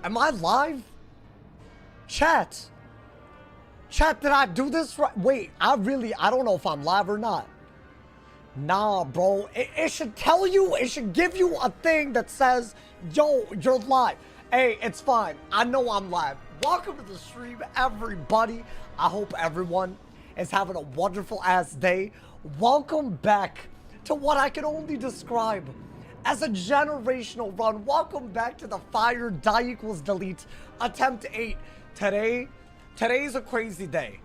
Am I live? Chat. Chat, did I do this right? Wait, I don't know if I'm live or not. Nah, bro. It should tell you, it should give you a thing that says, yo, you're live. Hey, it's fine. I know I'm live. Welcome to the stream, everybody. I hope everyone is having a wonderful ass day. Welcome back to what I can only describe as a generational run. Welcome back to the Fire Die Equals Delete Attempt 8. Today's a crazy day.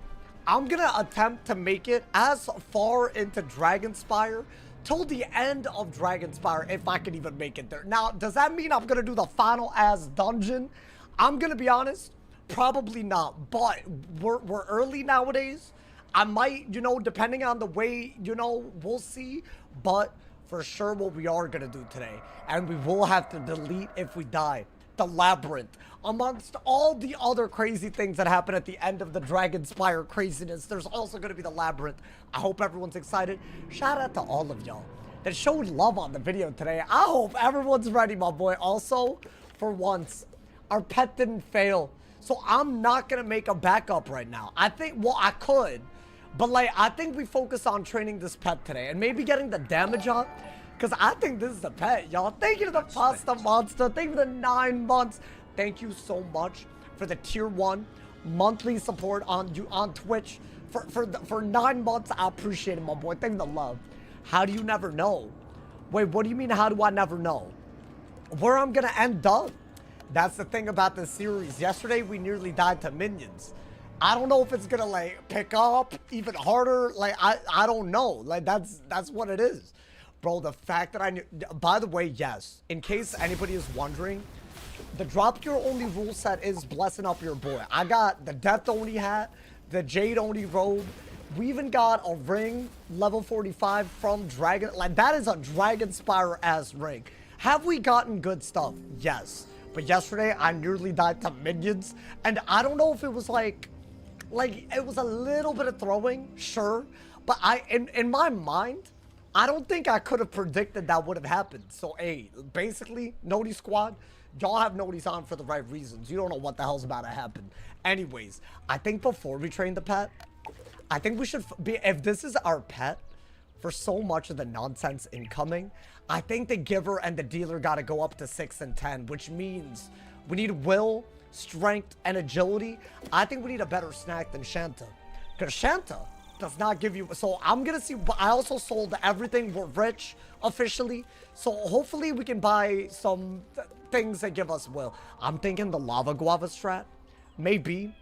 I'm gonna attempt to make it as far into DRAGONSPYRE till the end of DRAGONSPYRE, if I can even make it there. Now, does that mean I'm gonna do the final ass dungeon? I'm gonna be honest, probably not, but we're early nowadays. I might, you know, depending on the way, you know, we'll see, but for sure what we are gonna do today, and we will have to delete if we die, the labyrinth. Amongst all the other crazy things that happen at the end of the DRAGONSPYRE craziness, there's also gonna be the labyrinth. I hope everyone's excited. Shout out to all of y'all that showed love on the video today. I hope everyone's ready, my boy. Also, for once, our pet didn't fail, so I'm not gonna make a backup right now. I think, well, I could, but like, I think we focus on training this pet today and maybe getting the damage up, because I think this is the pet, y'all. Thank you to the Pasta Monster. Thank you for the 9 months. Thank you so much for the tier 1 monthly support on Twitch for 9 months. I appreciate it, my boy. Thank you for the love. How do you never know? Wait, what do you mean, how do I never know? Where I'm gonna end up? That's the thing about this series. Yesterday, we nearly died to minions. I don't know if it's gonna like pick up even harder. Like, I don't know. Like, that's what it is. Bro, the fact that I knew, by the way, yes, in case anybody is wondering, the drop gear only rule set is blessing up your boy. I got the death only hat, the jade only robe. We even got a ring level 45 from Dragon. Like, that is a DRAGONSPYRE ass ring. Have we gotten good stuff? Yes. But yesterday I nearly died to minions, and I don't know if it was like it was a little bit of throwing, sure, but in my mind, I don't think I could have predicted that would have happened. So, hey, basically, Noti Squad, y'all have Notis on for the right reasons. You don't know what the hell's about to happen. Anyways, I think before we train the pet, I think we should be, if this is our pet for so much of the nonsense incoming, I think the giver and the dealer got to go up to 6 and 10, which means we need will, strength, and agility. I think we need a better snack than Shanta, because Shanta does not give you. So I'm gonna see, but I also sold everything. We're rich officially, so hopefully we can buy some things that give us will. I'm thinking the lava guava strat, maybe.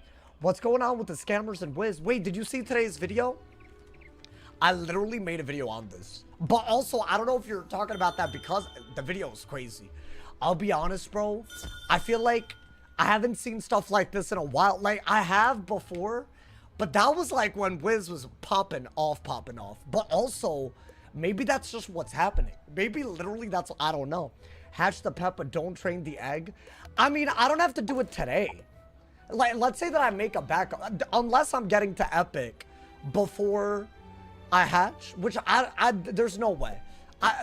What's going on with the scammers and Wiz? Wait, did you see today's video? I literally made a video on this, but also I don't know if you're talking about that because the video is crazy. I'll be honest, bro, I feel like I haven't seen stuff like this in a while. Like, I have before, but that was like when Wiz was popping off. But also, maybe that's just what's happening. Maybe literally that's, I don't know. Hatch the pet, but don't train the egg. I mean, I don't have to do it today. Like, let's say that I make a backup, unless I'm getting to epic before I hatch, which there's no way.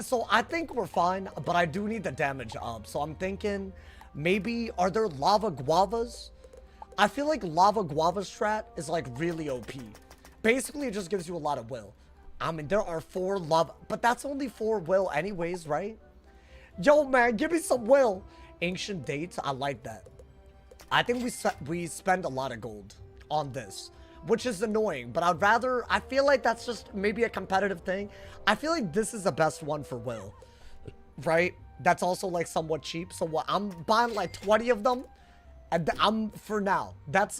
So I think we're fine, but I do need the damage up. So I'm thinking, maybe, are there lava guavas? I feel like lava guava strat is like really OP. Basically, it just gives you a lot of will. I mean, there are 4 lava, but that's only 4 will anyways, right? Yo, man, give me some will. Ancient dates, I like that. I think we spend a lot of gold on this, which is annoying, but I feel like that's just maybe a competitive thing. I feel like this is the best one for will, right? That's also like somewhat cheap. So what, I'm buying like 20 of them. And for now,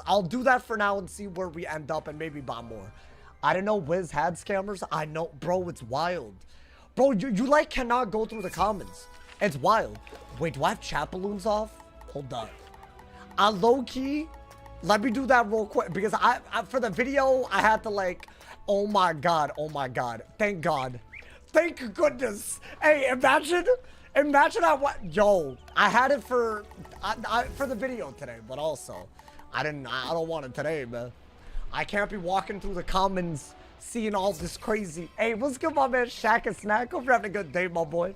I'll do that for now and see where we end up and maybe buy more. I didn't know Wiz had scammers. I know, bro, it's wild. Bro, you like cannot go through the comments. It's wild. Wait, do I have chat balloons off? Hold up. Low-key, let me do that real quick because I for the video, I had to like, oh my God. Thank God. Thank goodness. Hey, imagine yo, I had it for the video today, but also I don't want it today, man. I can't be walking through the comments seeing all this crazy. Hey, what's good, my man? Shaq and Snack. Hope you're having a good day, my boy.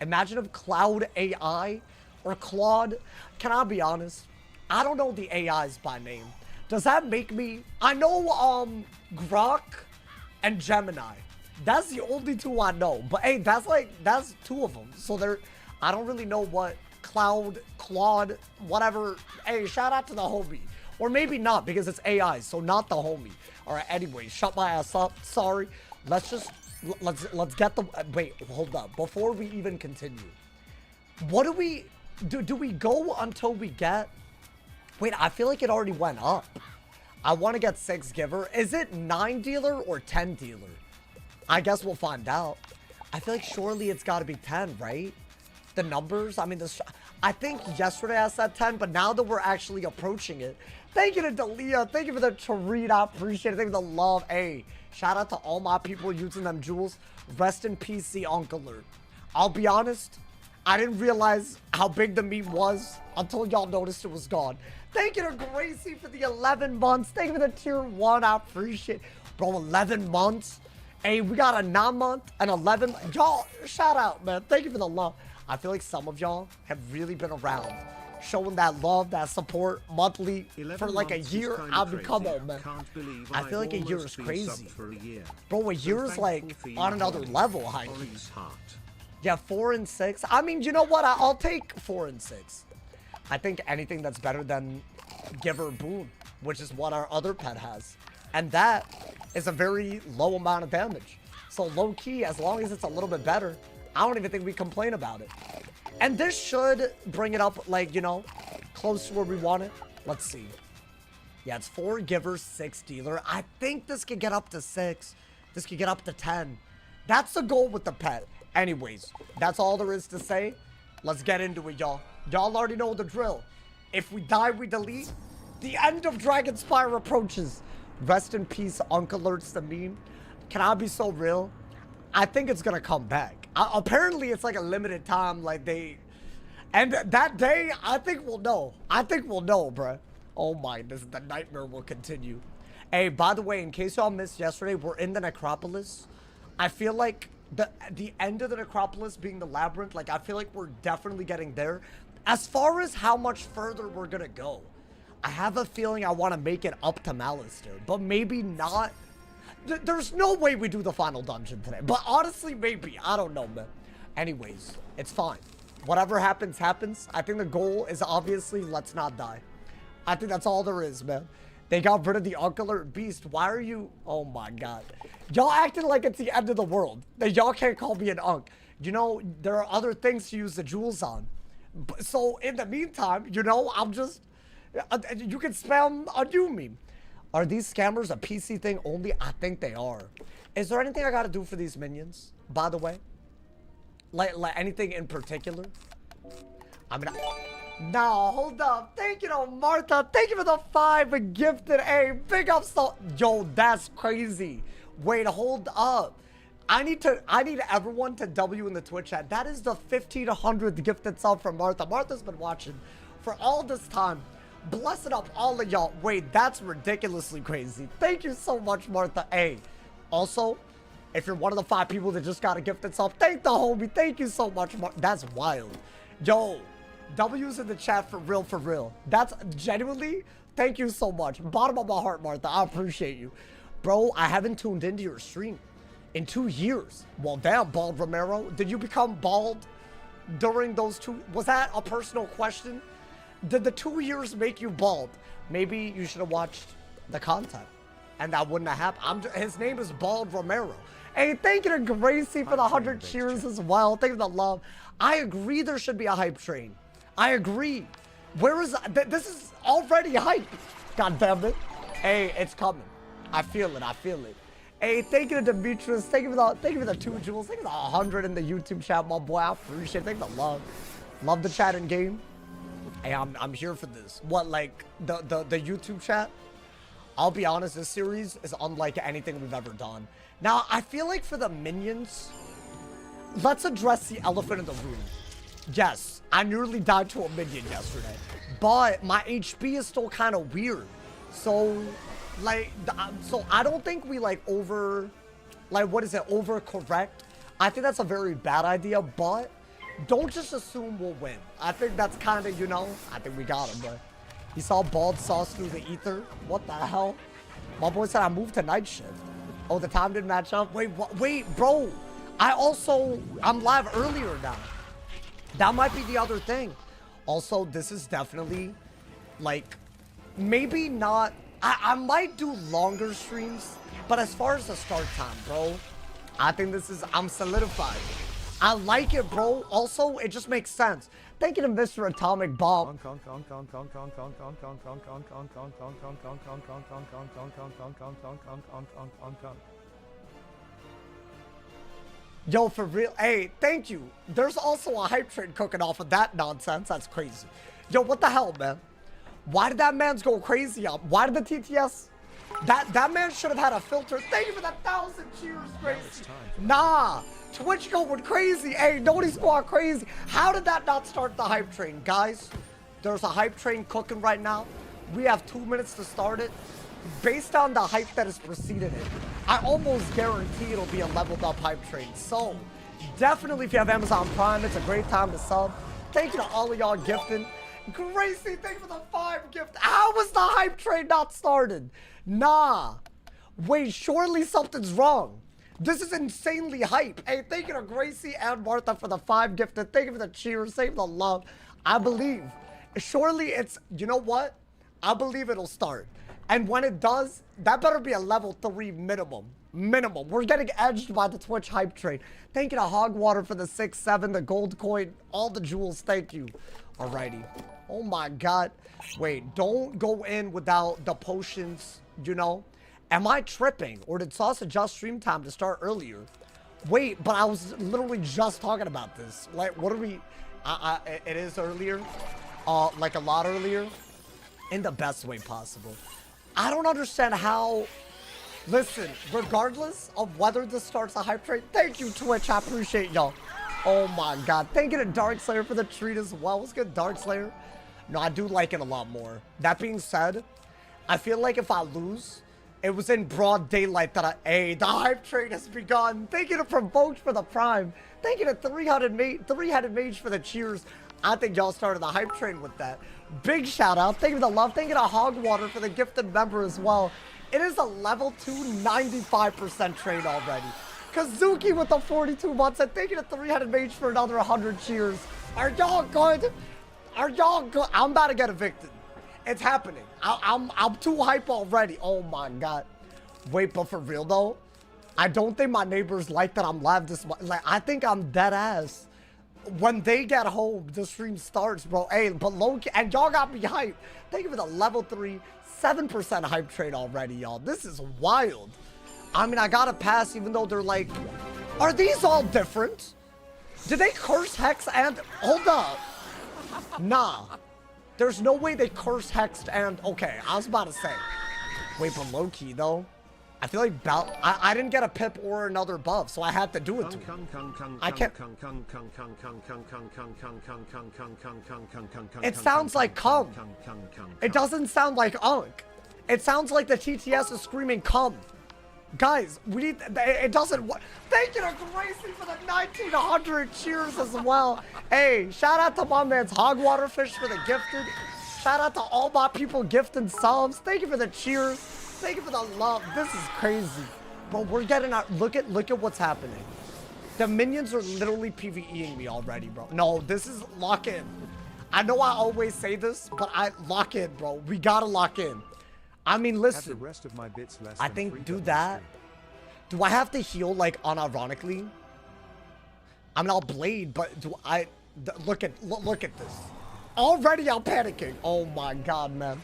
Imagine if Cloud AI or Claude. Can I be honest? I don't know the AIs by name. Does that make me? I know Grok and Gemini. That's the only two I know. But hey, that's two of them. So they're, I don't really know what Claude, whatever. Hey, shout out to the homie. Or maybe not, because it's AI, so not the homie. All right, anyway, shut my ass up. Sorry. Let's get the, wait, hold up. Before we even continue, what do we go until we get, wait, I feel like it already went up. I want to get 6 giver. Is it 9 dealer or 10 dealer? I guess we'll find out. I feel like surely it's got to be 10, right? The numbers, I mean, I think yesterday I said 10, but now that we're actually approaching it, thank you to Dalia, thank you for the treat, I appreciate it, thank you for the love. Hey, shout out to all my people using them jewels. Rest in peace, the Uncle Alert. I'll be honest, I didn't realize how big the meme was until y'all noticed it was gone. Thank you to Gracie for the 11 months. Thank you for the tier 1, I appreciate it. Bro, 11 months. Hey, we got a 9-month and 11. Y'all, shout out, man. Thank you for the love. I feel like some of y'all have really been around, showing that love, that support monthly for like a year. I mean, come on, man. I feel like a year is crazy. Bro, a year is like on another level, high key. Yeah, 4 and 6. I mean, you know what? I'll take 4 and 6. I think anything that's better than Giver Boon, which is what our other pet has. And that is a very low amount of damage. So low key, as long as it's a little bit better, I don't even think we complain about it. And this should bring it up, like, you know, close to where we want it. Let's see. Yeah, it's 4 givers, 6 dealer. I think this could get up to 6. This could get up to 10. That's the goal with the pet. Anyways, that's all there is to say. Let's get into it, y'all. Y'all already know the drill. If we die, we delete. The end of DRAGONSPYRE approaches. Rest in peace, Uncle Alert's the meme. Can I be so real? I think it's gonna come back. Apparently, it's like a limited time, like they... And that day, I think we'll know. I think we'll know, bruh. Oh my, the nightmare will continue. Hey, by the way, in case y'all missed yesterday, we're in the necropolis. I feel like the end of the necropolis being the labyrinth, like I feel like we're definitely getting there. As far as how much further we're gonna go, I have a feeling I want to make it up to Malister, but maybe not. There's no way we do the final dungeon today, but honestly, maybe. I don't know, man. Anyways, it's fine. Whatever happens, happens. I think the goal is obviously let's not die. I think that's all there is, man. They got rid of the Uncle Alert Beast. Why are you... Oh my god. Y'all acting like it's the end of the world. Y'all can't call me an Unk. You know, there are other things to use the jewels on. So, in the meantime, you know, I'm just... You can spam a new meme. Are these scammers a PC thing only? I think they are. Is there anything I gotta do for these minions, by the way? Like anything in particular? I mean... No, hold up. Thank you to Martha. Thank you for the 5 gifted. Hey, big up. So, yo, that's crazy. Wait, hold up. I need everyone to W in the Twitch chat. That is the 1500th gifted sub from Martha. Martha's been watching for all this time. Blessed up all of y'all. Wait, that's ridiculously crazy. Thank you so much, Martha. Hey, also, if you're one of the 5 people that just got a gifted sub, thank the homie. Thank you so much, that's wild. Yo. W's in the chat for real, for real. That's genuinely, thank you so much. Bottom of my heart, Martha. I appreciate you. Bro, I haven't tuned into your stream in 2 years. Well, damn, Bald Romero. Did you become bald during those 2? Was that a personal question? Did the 2 years make you bald? Maybe you should have watched the content and that wouldn't have happened. His name is Bald Romero. Hey, thank you to Gracie for the 100 cheers as well. Thank you for the love. I agree there should be a hype train. I agree. Where is this? Is already hype. God damn it. Hey, it's coming. I feel it. I feel it. Hey, thank you to Demetrius. Thank you for the 2 jewels. Thank you for the 100 in the YouTube chat, my boy. I appreciate it. Thank you for the love. Love the chat in game. Hey, I'm here for this. What, like the YouTube chat? I'll be honest, this series is unlike anything we've ever done. Now, I feel like for the minions, let's address the elephant in the room. Yes, I nearly died to a minion yesterday, but my HP is still kind of weird. So, like, so I don't think we overcorrect. I think that's a very bad idea, but don't just assume we'll win. I think that's kind of, you know, I think we got him, bro. He saw bald sauce through the ether. What the hell? My boy said I moved to night shift. Oh, the time didn't match up? Wait, what? Wait, bro. I'm live earlier now. That might be the other thing. Also, this is definitely, like, maybe not. I might do longer streams, but as far as the start time, bro, I think this is, I'm solidified. I like it, bro. Also, it just makes sense. Thank you to Mr. Atomic Bomb. Yo, for real. Hey, thank you. There's also a hype train cooking off of that nonsense. That's crazy. Yo, what the hell, man? Why did that man's go crazy up? Why did the TTS? That man should have had a filter. Thank you for the 1,000 cheers, crazy. Nah, Twitch going crazy. Hey, nobody squad crazy. How did that not start the hype train? Guys, there's a hype train cooking right now. We have 2 minutes to start it. Based on the hype that has preceded it, I almost guarantee it'll be a leveled up hype train. So, definitely if you have Amazon Prime, it's a great time to sub. Thank you to all of y'all gifting. Gracie, thank you for the 5 gift. How was the hype train not started? Nah. Wait, surely something's wrong. This is insanely hype. Hey, thank you to Gracie and Martha for the 5 gifted. Thank you for the cheers. Thank you for the love. I believe. Surely it's, you know what? I believe it'll start. And when it does, that better be a level 3 minimum. Minimum. We're getting edged by the Twitch hype train. Thank you to Hogwater for the 6-7, the gold coin, all the jewels. Thank you. Alrighty. Oh my god. Wait, don't go in without the potions, you know? Am I tripping? Or did Sauce adjust stream time to start earlier? Wait, but I was literally just talking about this. Like, what are we... it is earlier. Like a lot earlier. In the best way possible. I don't understand how... Listen, regardless of whether this starts a hype train, thank you, Twitch. I appreciate y'all. Oh my god. Thank you to Darkslayer for the treat as well. What's good, Darkslayer? No, I do like it a lot more. That being said, I feel like if I lose, it was in broad daylight that hey, the hype train has begun. Thank you to Provoked for the prime. Thank you to Three-Headed Mage for the cheers. I think y'all started the hype train with that. Big shout out. Thank you for the love. Thank you to Hogwater for the gifted member as well. It is a level 2 95% train already. Kazuki with the 42 months. And thank you to Three-Headed Mage for another 100 cheers. Are y'all good? Are y'all good? I'm about to get evicted. It's happening. I'm too hype already. Oh my god. Wait, but for real though, I don't think my neighbors like that I'm live this much. Like, I think I'm dead ass. When they get home, the stream starts, bro. Hey, but low key, and y'all got me hyped. Thank you for the level 3, 7% hype trade already, y'all. This is wild. I mean, I gotta pass even though they're like, are these all different? Did they curse Hex and, hold up. Nah. There's no way they curse Hexed and, okay, I was about to say. Wait, but low key though. I feel like I didn't get a pip or another buff, so I had to do it to him. I can't. It sounds like cum. It doesn't sound like unk. It sounds like the TTS is screaming cum. Guys, we need, it doesn't, thank you to Gracie for the 1900 cheers as well. Hey, shout out to my man's Hogwaterfish for the gifted. Shout out to all my people gifting subs. Thank you for the cheers. Thank you for the love. This is crazy. Bro, we're getting out. Look at what's happening. The minions are literally PvEing me already, bro. No, this is lock in. I know I always say this, but I lock in, bro. We gotta lock in. I mean, listen. The rest of my bits less I think do that. Do I have to heal like unironically? I mean, I'll blade, but do I look at this. Already I'm panicking. Oh my god, man.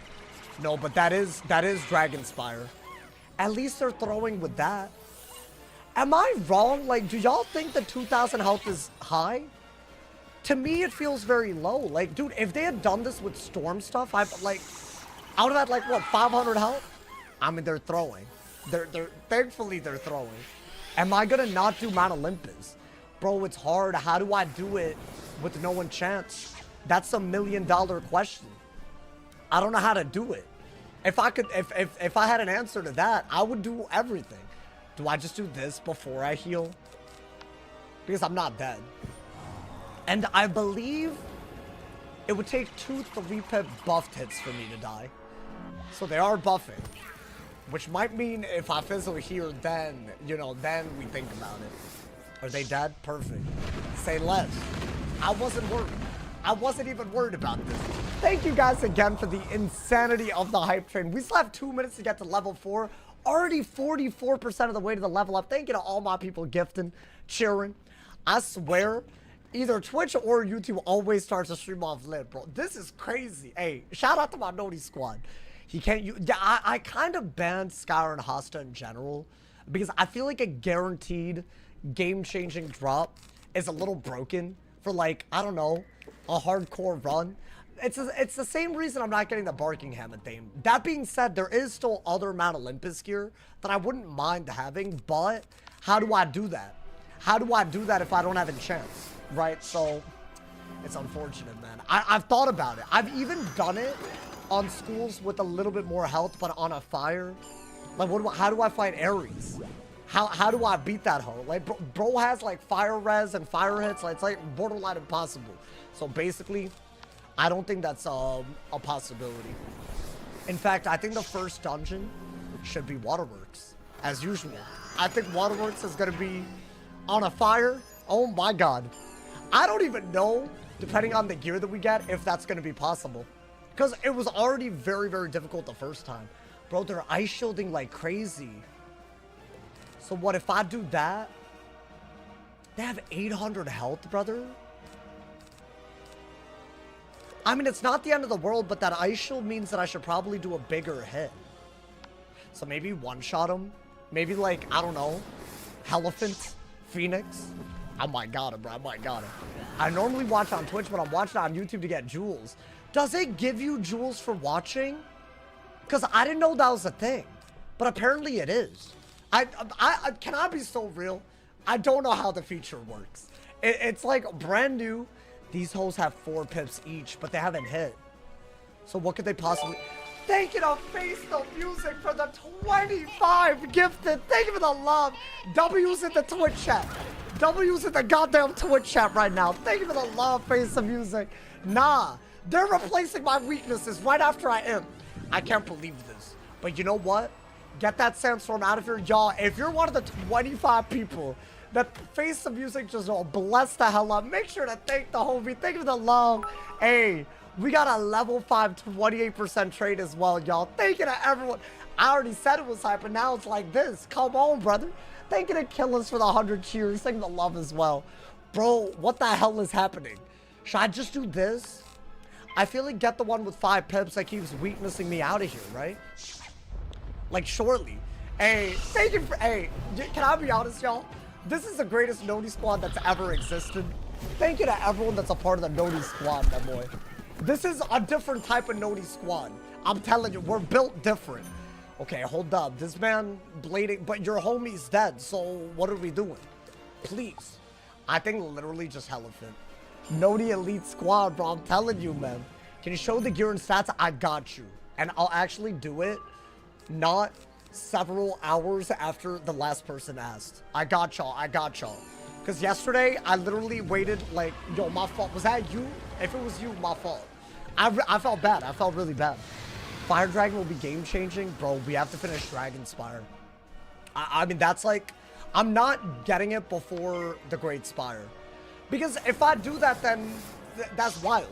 No, but that is DRAGONSPYRE. At least they're throwing with that. Am I wrong? Like, do y'all think the 2,000 health is high? To me, it feels very low. Like, dude, if they had done this with storm stuff, I would have had like what, 500 health? I mean, they're throwing. Thankfully they're throwing. Am I gonna not do Mount Olympus? Bro, it's hard. How do I do it with no enchants? That's a $1 million question. I don't know how to do it. If I had an answer to that, I would do everything. Do I just do this before I heal? Because I'm not dead. And I believe it would take 2 3-pip buffed hits for me to die. So they are buffing. Which might mean if I fizzle here, then, you know, then we think about it. Are they dead? Perfect. Say less. I wasn't worried. I wasn't even worried about this. Thank you guys again for the insanity of the hype train. We still have 2 minutes to get to level 4. Already 44% of the way to the level up. Thank you to all my people gifting, cheering. I swear, either Twitch or YouTube always starts a stream off lit, bro. This is crazy. Hey, shout out to my Noti squad. He can't use... Yeah, I kind of banned Skyr and Hosta in general because I feel like a guaranteed game-changing drop is a little broken for, like, I don't know, a hardcore run. It's the same reason I'm not getting the Barkingham theme. That being said, there is still other Mount Olympus gear that I wouldn't mind having, but how do I do that? How do I do that if I don't have enchants, right? So, it's unfortunate, man. I've thought about it. I've even done it on schools with a little bit more health, but on a fire. Like, how do I fight Ares? How do I beat that hoe? Like, bro has, like, fire res and fire hits. Like, it's, like, borderline impossible. So, basically, I don't think that's a possibility. In fact, I think the first dungeon should be Waterworks, as usual. I think Waterworks is going to be on a fire. Oh, my God. I don't even know, depending on the gear that we get, if that's going to be possible. Because it was already very, very difficult the first time. Bro, they're ice shielding like crazy. So what if I do that? They have 800 health, brother. I mean, it's not the end of the world, but that ice shield means that I should probably do a bigger hit. So maybe one-shot him. Maybe like, I don't know, Elephant, Phoenix. I might got him, bro. I might got him. I normally watch on Twitch, but I'm watching on YouTube to get jewels. Does it give you jewels for watching? Because I didn't know that was a thing. But apparently it is. Can I be so real? I don't know how the feature works. It's like brand new. These hoes have 4 pips each, but they haven't hit. So what could they possibly... Thank you to Face the Music for the 25 gifted. Thank you for the love. W's in the Twitch chat. W's in the goddamn Twitch chat right now. Thank you for the love, Face the Music. Nah, they're replacing my weaknesses right after I am. I can't believe this. But you know what? Get that sandstorm out of here, y'all. If you're one of the 25 people that Face the Music just bless the hell up, make sure to thank the homie. Thank you for the love. Hey, we got a level 5 28% trade as well, y'all. Thank you to everyone. I already said it was hype, but now it's like this. Come on, brother. Thank you to Killers for the 100 cheers. Thank you for the love as well. Bro, what the hell is happening? Should I just do this? I feel like get the one with 5 pips that keeps weaknessing me out of here, right? Like, shortly. Hey, thank you for... Hey, can I be honest, y'all? This is the greatest Noti squad that's ever existed. Thank you to everyone that's a part of the Noti squad, my boy. This is a different type of Noti squad. I'm telling you, we're built different. Okay, hold up. This man blading, but your homie's dead, so what are we doing? Please. I think literally just Elephant. Noti Elite Squad, bro. I'm telling you, man. Can you show the gear and stats? I got you. And I'll actually do it not several hours after the last person asked. I got y'all. I got y'all. Because yesterday, I literally waited like, yo, my fault. Was that you? If it was you, my fault. I felt bad. I felt really bad. Fire Dragon will be game-changing. Bro, we have to finish Dragonspyre. I mean, that's like... I'm not getting it before the Great Spire. Because if I do that, then that's wild.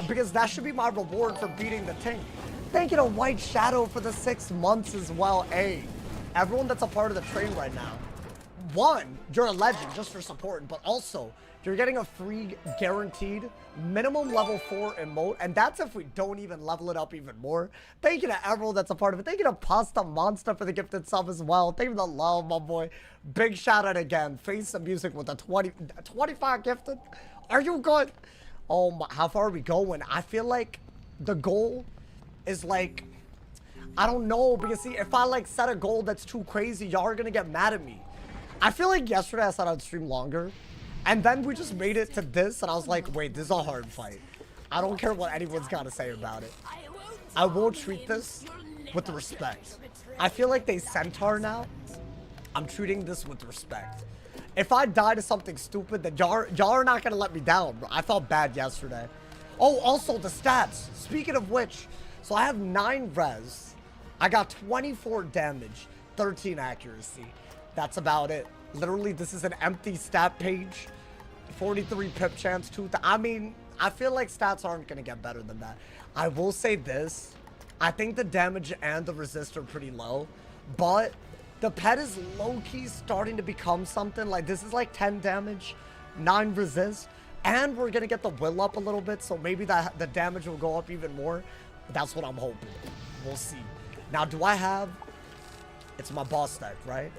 Because that should be my reward for beating the tank. Thank you to White Shadow for the 6 months as well. Hey, everyone that's a part of the train right now. One, you're a legend just for supporting, but also you're getting a free guaranteed minimum level 4 emote, and that's if we don't even level it up even more. Thank you to everyone that's a part of it. Thank you to Pasta Monster for the gifted sub as well. Thank you for the love, my boy. Big shout out again. Face the Music with the 25 gifted. Are you good? Oh my, how far are we going? I feel like the goal is like, I don't know, because see, if I like set a goal that's too crazy, y'all are gonna get mad at me. I feel like yesterday I said I'd stream longer, and then we just made it to this, and I was like, wait, this is a hard fight. I don't care what anyone's got to say about it. I will treat this with respect. I feel like they centaur now. I'm treating this with respect. If I die to something stupid, then y'all are not gonna let me down, bro. I felt bad yesterday. Oh, also the stats. Speaking of which, so I have 9 res. I got 24 damage, 13 accuracy. That's about it. Literally, this is an empty stat page. 43 pip chance, I mean, I feel like stats aren't gonna get better than that. I will say this. I think the damage and the resist are pretty low, but the pet is low-key starting to become something. Like, this is like 10 damage, 9 resist, and we're gonna get the will up a little bit, so maybe that the damage will go up even more. That's what I'm hoping. We'll see. Now, do I have... It's my boss deck, right?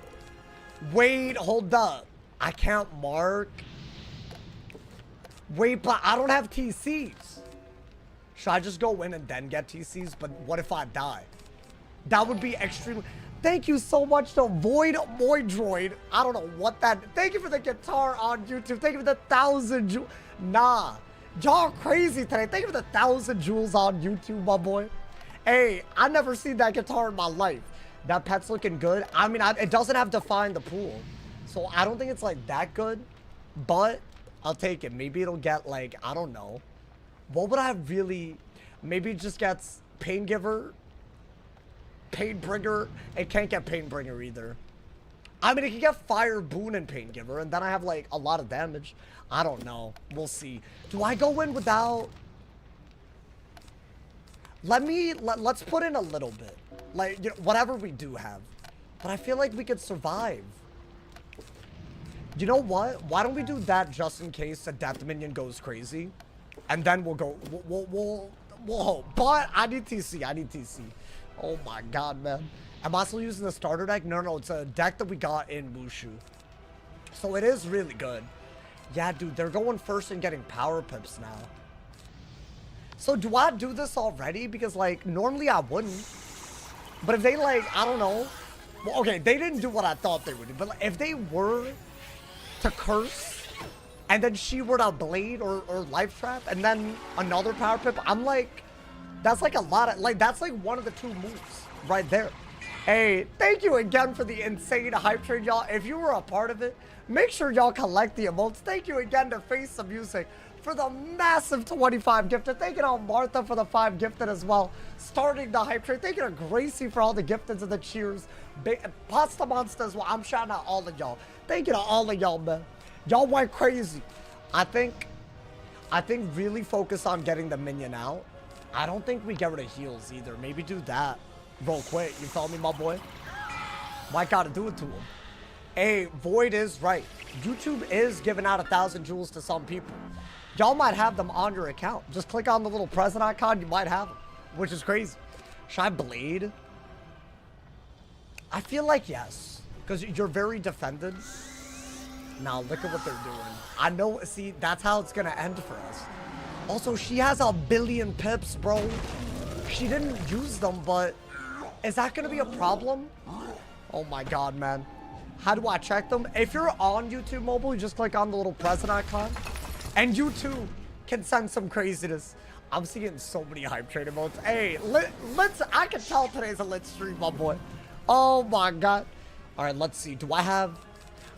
Wait, hold up. I can't mark. Wait, but I don't have TCs. Should I just go in and then get TCs? But what if I die? That would be extremely... Thank you so much to Void Droid. I don't know what that... Thank you for the guitar on YouTube. Thank you for the 1,000 jewels. Nah. Y'all crazy today. Thank you for the 1,000 jewels on YouTube, my boy. Hey, I never seen that guitar in my life. That pet's looking good. I mean, it doesn't have Define the Pool. So I don't think it's like that good. But I'll take it. Maybe it'll get like, I don't know. What would I really... Maybe it just gets Pain Giver... Painbringer. It can't get Painbringer either. I mean, it can get Fire, Boon, and Pain Giver, and then I have like a lot of damage. I don't know. We'll see. Do I go in without... Let's put in a little bit. Like, you know, whatever we do have. But I feel like we could survive. You know what? Why don't we do that just in case the death minion goes crazy? And then we'll go... We'll hope. But I need TC. I need TC. Oh my god, man. Am I still using the starter deck? No, it's a deck that we got in Mushu. So it is really good. Yeah, dude, they're going first and getting power pips now. So do I do this already? Because, like, normally I wouldn't. But if they, like, I don't know. Well, okay, they didn't do what I thought they would do. But like, if they were to curse, and then she were to blade or life trap, and then another power pip, I'm like... That's like a lot of, like, that's like one of the 2 moves right there. Hey, thank you again for the insane hype train, y'all. If you were a part of it, make sure y'all collect the emotes. Thank you again to Face the Music for the massive 25 gifted. Thank you to Martha for the 5 gifted as well. Starting the hype train. Thank you to Gracie for all the gifteds and the cheers. Pasta Monster as well. I'm shouting out all of y'all. Thank you to all of y'all, man. Y'all went crazy. I think really focus on getting the minion out. I don't think we get rid of heals either. Maybe do that real quick. You feel me, my boy? Might gotta do it to him. Hey, Void is right. YouTube is giving out 1,000 jewels to some people. Y'all might have them on your account. Just click on the little present icon. You might have them, which is crazy. Should I blade? I feel like yes. Because you're very defended. Now, look at what they're doing. I know, see, that's how it's going to end for us. Also, she has 1 billion pips, bro. She didn't use them, but is that going to be a problem? Oh my god, man. How do I check them? If you're on YouTube mobile, you just click on the little present icon. And you too can send some craziness. I'm seeing so many hype train emotes. Hey, I can tell today's a lit stream, my boy. Oh my god. All right, let's see. Do I have...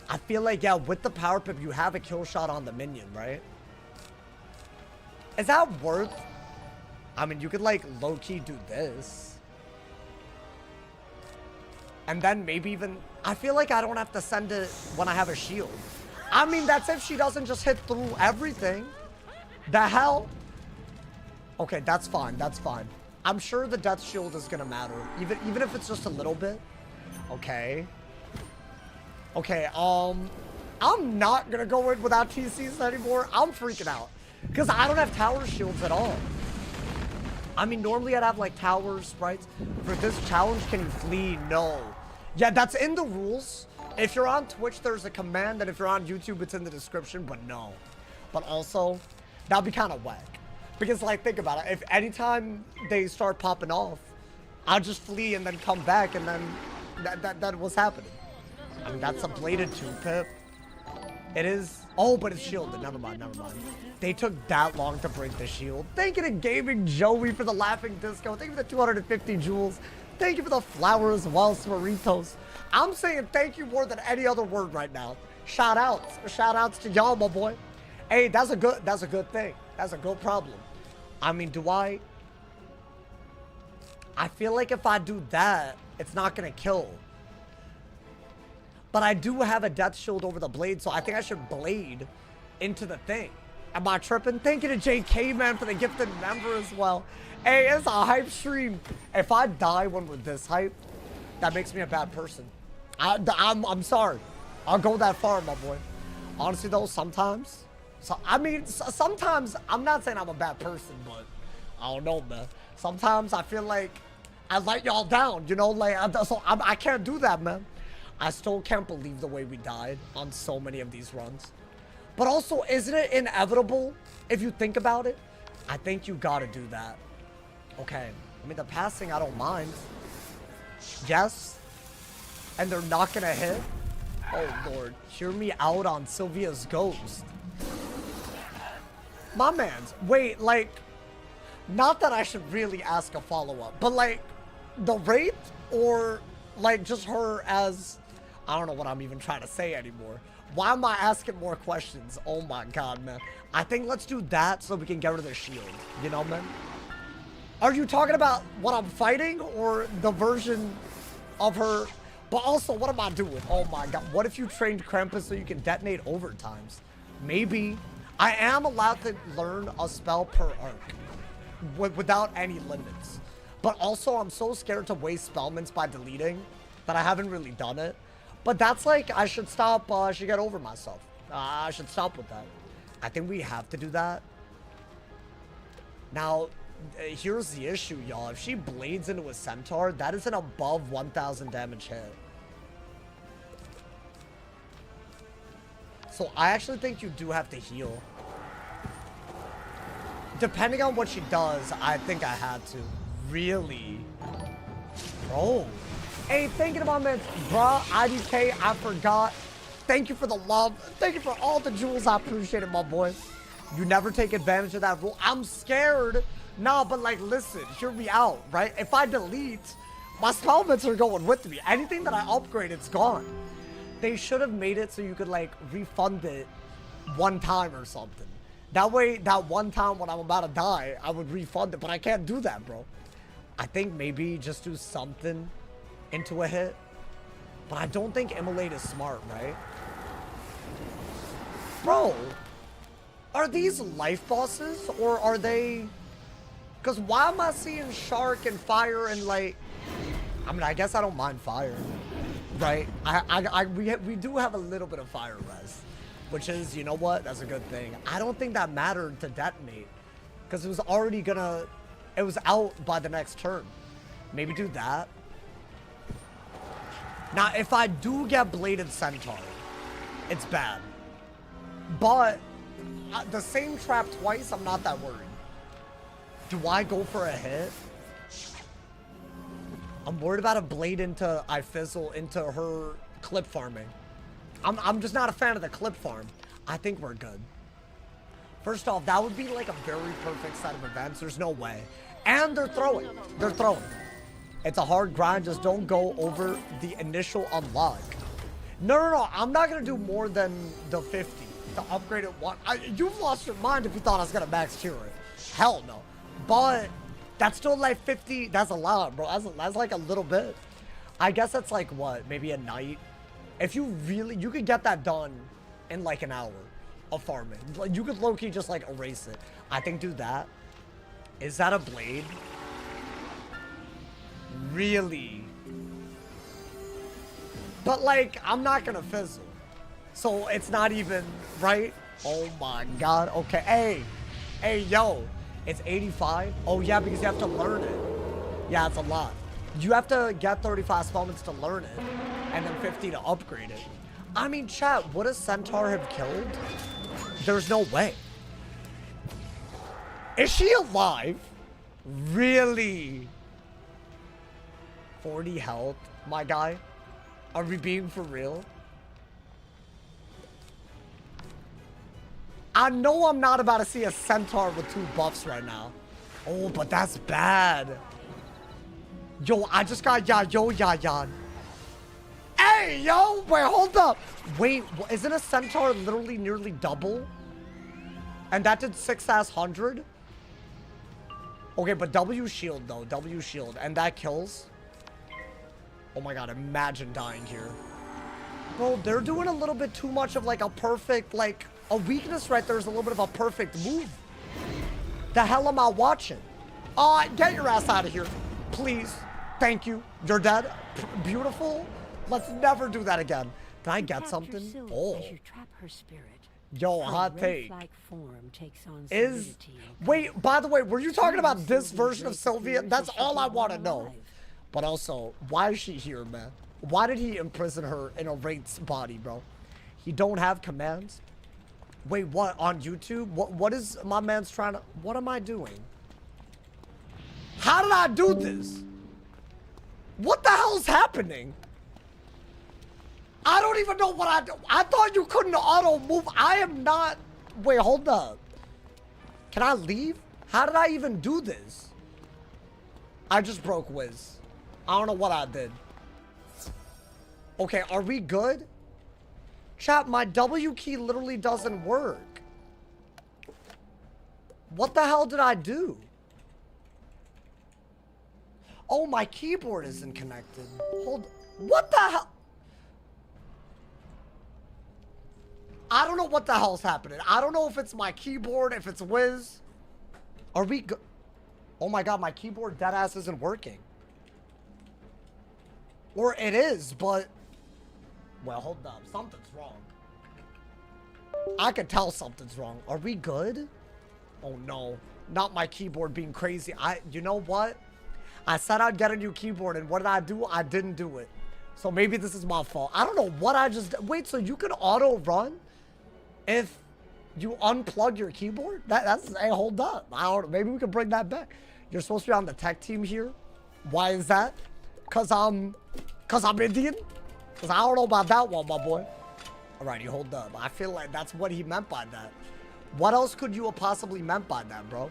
I feel like, yeah, with the power pip, you have a kill shot on the minion, right? Is that worth... I mean, you could, like, low-key do this. And then maybe even... I feel like I don't have to send it when I have a shield. I mean, that's if she doesn't just hit through everything. The hell? Okay, that's fine. That's fine. I'm sure the death shield is going to matter. Even if it's just a little bit. Okay. Okay, I'm not going to go in without TCs anymore. I'm freaking out. Because I don't have tower shields at all. I mean, normally I'd have, like, tower sprites. For this challenge, can you flee? No. Yeah, that's in the rules. If you're on Twitch, there's a command. And if you're on YouTube, it's in the description. But no. But also, that'd be kind of whack. Because, like, think about it. If anytime they start popping off, I'll just flee and then come back. And then that was happening. I mean, that's a bladed 2-pip. It is. Oh, but it's shielded. Never mind, never mind. They took that long to break the shield. Thank you to Gaming Joey for the laughing disco. Thank you for the 250 jewels. Thank you for the flowers, Wells, Maritos. I'm saying thank you more than any other word right now. Shout outs. Shout outs to y'all, my boy. Hey, that's a good thing. That's a good problem. I mean, I feel like if I do that, it's not gonna kill. But I do have a death shield over the blade, so I think I should blade into the thing. Am I tripping? Thank you to JK, man, for the gifted member as well. Hey, it's a hype stream. If I die when we're this hype, that makes me a bad person. I'm sorry. I'll go that far, my boy. Honestly, though, sometimes... sometimes, I'm not saying I'm a bad person, but... I don't know, man. Sometimes I feel like I let y'all down, you know? Like, I can't do that, man. I still can't believe the way we died on so many of these runs. But also, isn't it inevitable if you think about it? I think you gotta do that. Okay. I mean, the passing, I don't mind. Yes. And they're not gonna hit. Oh, Lord. Hear me out on Sylvia's ghost. My man's. Wait, like... Not that I should really ask a follow-up, but, like, the Wraith or, like, just her as... I don't know what I'm even trying to say anymore. Why am I asking more questions? Oh my god, man. I think let's do that so we can get rid of the shield. You know, man? Are you talking about what I'm fighting or the version of her? But also, what am I doing? Oh my god. What if you trained Krampus so you can detonate overtimes? Maybe. I am allowed to learn a spell per arc without any limits. But also, I'm so scared to waste spellments by deleting that I haven't really done it. But that's like, I should stop, I should get over myself. I should stop with that. I think we have to do that. Now, here's the issue, y'all. If she blades into a centaur, that is an above 1,000 damage hit. So I actually think you do have to heal. Depending on what she does, I think I had to. Really? Bro. Hey, thank you to my man, bruh, IDK, I forgot. Thank you for the love. Thank you for all the jewels. I appreciate it, my boy. You never take advantage of that rule. I'm scared. Nah, but like, listen, hear me out, right? If I delete, my spellments are going with me. Anything that I upgrade, it's gone. They should have made it so you could like refund it one time or something. That way, that one time when I'm about to die, I would refund it, but I can't do that, bro. I think maybe just do something into a hit, but I don't think Immolate is smart, right? Bro, are these life bosses or are they? Because why am I seeing shark and fire and like? I mean, I guess I don't mind fire, right? We do have a little bit of fire res, which is, you know what? That's a good thing. I don't think that mattered to detonate because it was already gonna. It was out by the next turn. Maybe do that. Now, if I do get Bladed Centaur, it's bad. But the same trap twice, I'm not that worried. Do I go for a hit? I'm worried about a blade into I fizzle into her clip farming. I'm just not a fan of the clip farm. I think we're good. First off, that would be like a very perfect set of events. There's no way. And they're throwing. They're throwing. It's a hard grind. Just don't go over the initial unlock. No. I'm not going to do more than the 50 to upgrade it one. You've lost your mind if you thought I was going to max cure it. Hell no. But that's still like 50. That's a lot, bro. That's like a little bit. I guess that's like what? Maybe a night. If you really, you could get that done in like an hour of farming. Like you could low-key just like erase it. I think do that. Is that a blade? Really? But like, I'm not gonna fizzle. So it's not even, right? Oh my god. Okay. Hey, yo. It's 85? Oh yeah, because you have to learn it. Yeah, it's a lot. You have to get 35 spellments to learn it. And then 50 to upgrade it. I mean, chat, would a centaur have killed? There's no way. Is she alive? Really? 40 health, my guy? Are we being for real? I know I'm not about to see a centaur with 2 buffs right now. Oh, but that's bad. Yo, I just got Yayan. Hey, yo, wait, hold up. Wait, isn't a centaur literally nearly double? And that did 600? Okay, but W shield though, W shield, and that kills. Oh my god, imagine dying here. Bro, they're doing a little bit too much of like a perfect, like, a weakness right there is a little bit of a perfect move. The hell am I watching? Get your ass out of here. Please. Thank you. You're dead. Beautiful. Let's never do that again. Can I get something? Oh. Yo, hot take. Wait, by the way, were you talking about this version of Sylvia? That's all I want to know. But also, why is she here, man? Why did he imprison her in a Wraith's body, bro? He don't have commands? Wait, what? On YouTube? What is my man's trying to... What am I doing? How did I do this? What the hell's happening? I don't even know what I do. I thought you couldn't auto move. I am not... Wait, hold up. Can I leave? How did I even do this? I just broke Wiz. I don't know what I did. Okay, are we good? Chat, my W key literally doesn't work. What the hell did I do? Oh, my keyboard isn't connected. Hold... What the hell? I don't know what the hell's happening. I don't know if it's my keyboard, if it's Wiz. Are we good? Oh my god, my keyboard deadass isn't working. Or it is, but... Well, hold up. Something's wrong. I can tell something's wrong. Are we good? Oh no. Not my keyboard being crazy. You know what? I said I'd get a new keyboard, and what did I do? I didn't do it. So maybe this is my fault. I don't know what I just... Wait, so you can auto-run if you unplug your keyboard? That's... Hey, hold up. Maybe we can bring that back. You're supposed to be on the tech team here? Why is that? Cause I'm Indian? Cause I don't know about that one, my boy. Alrighty, hold up. I feel like that's what he meant by that. What else could you have possibly meant by that, bro?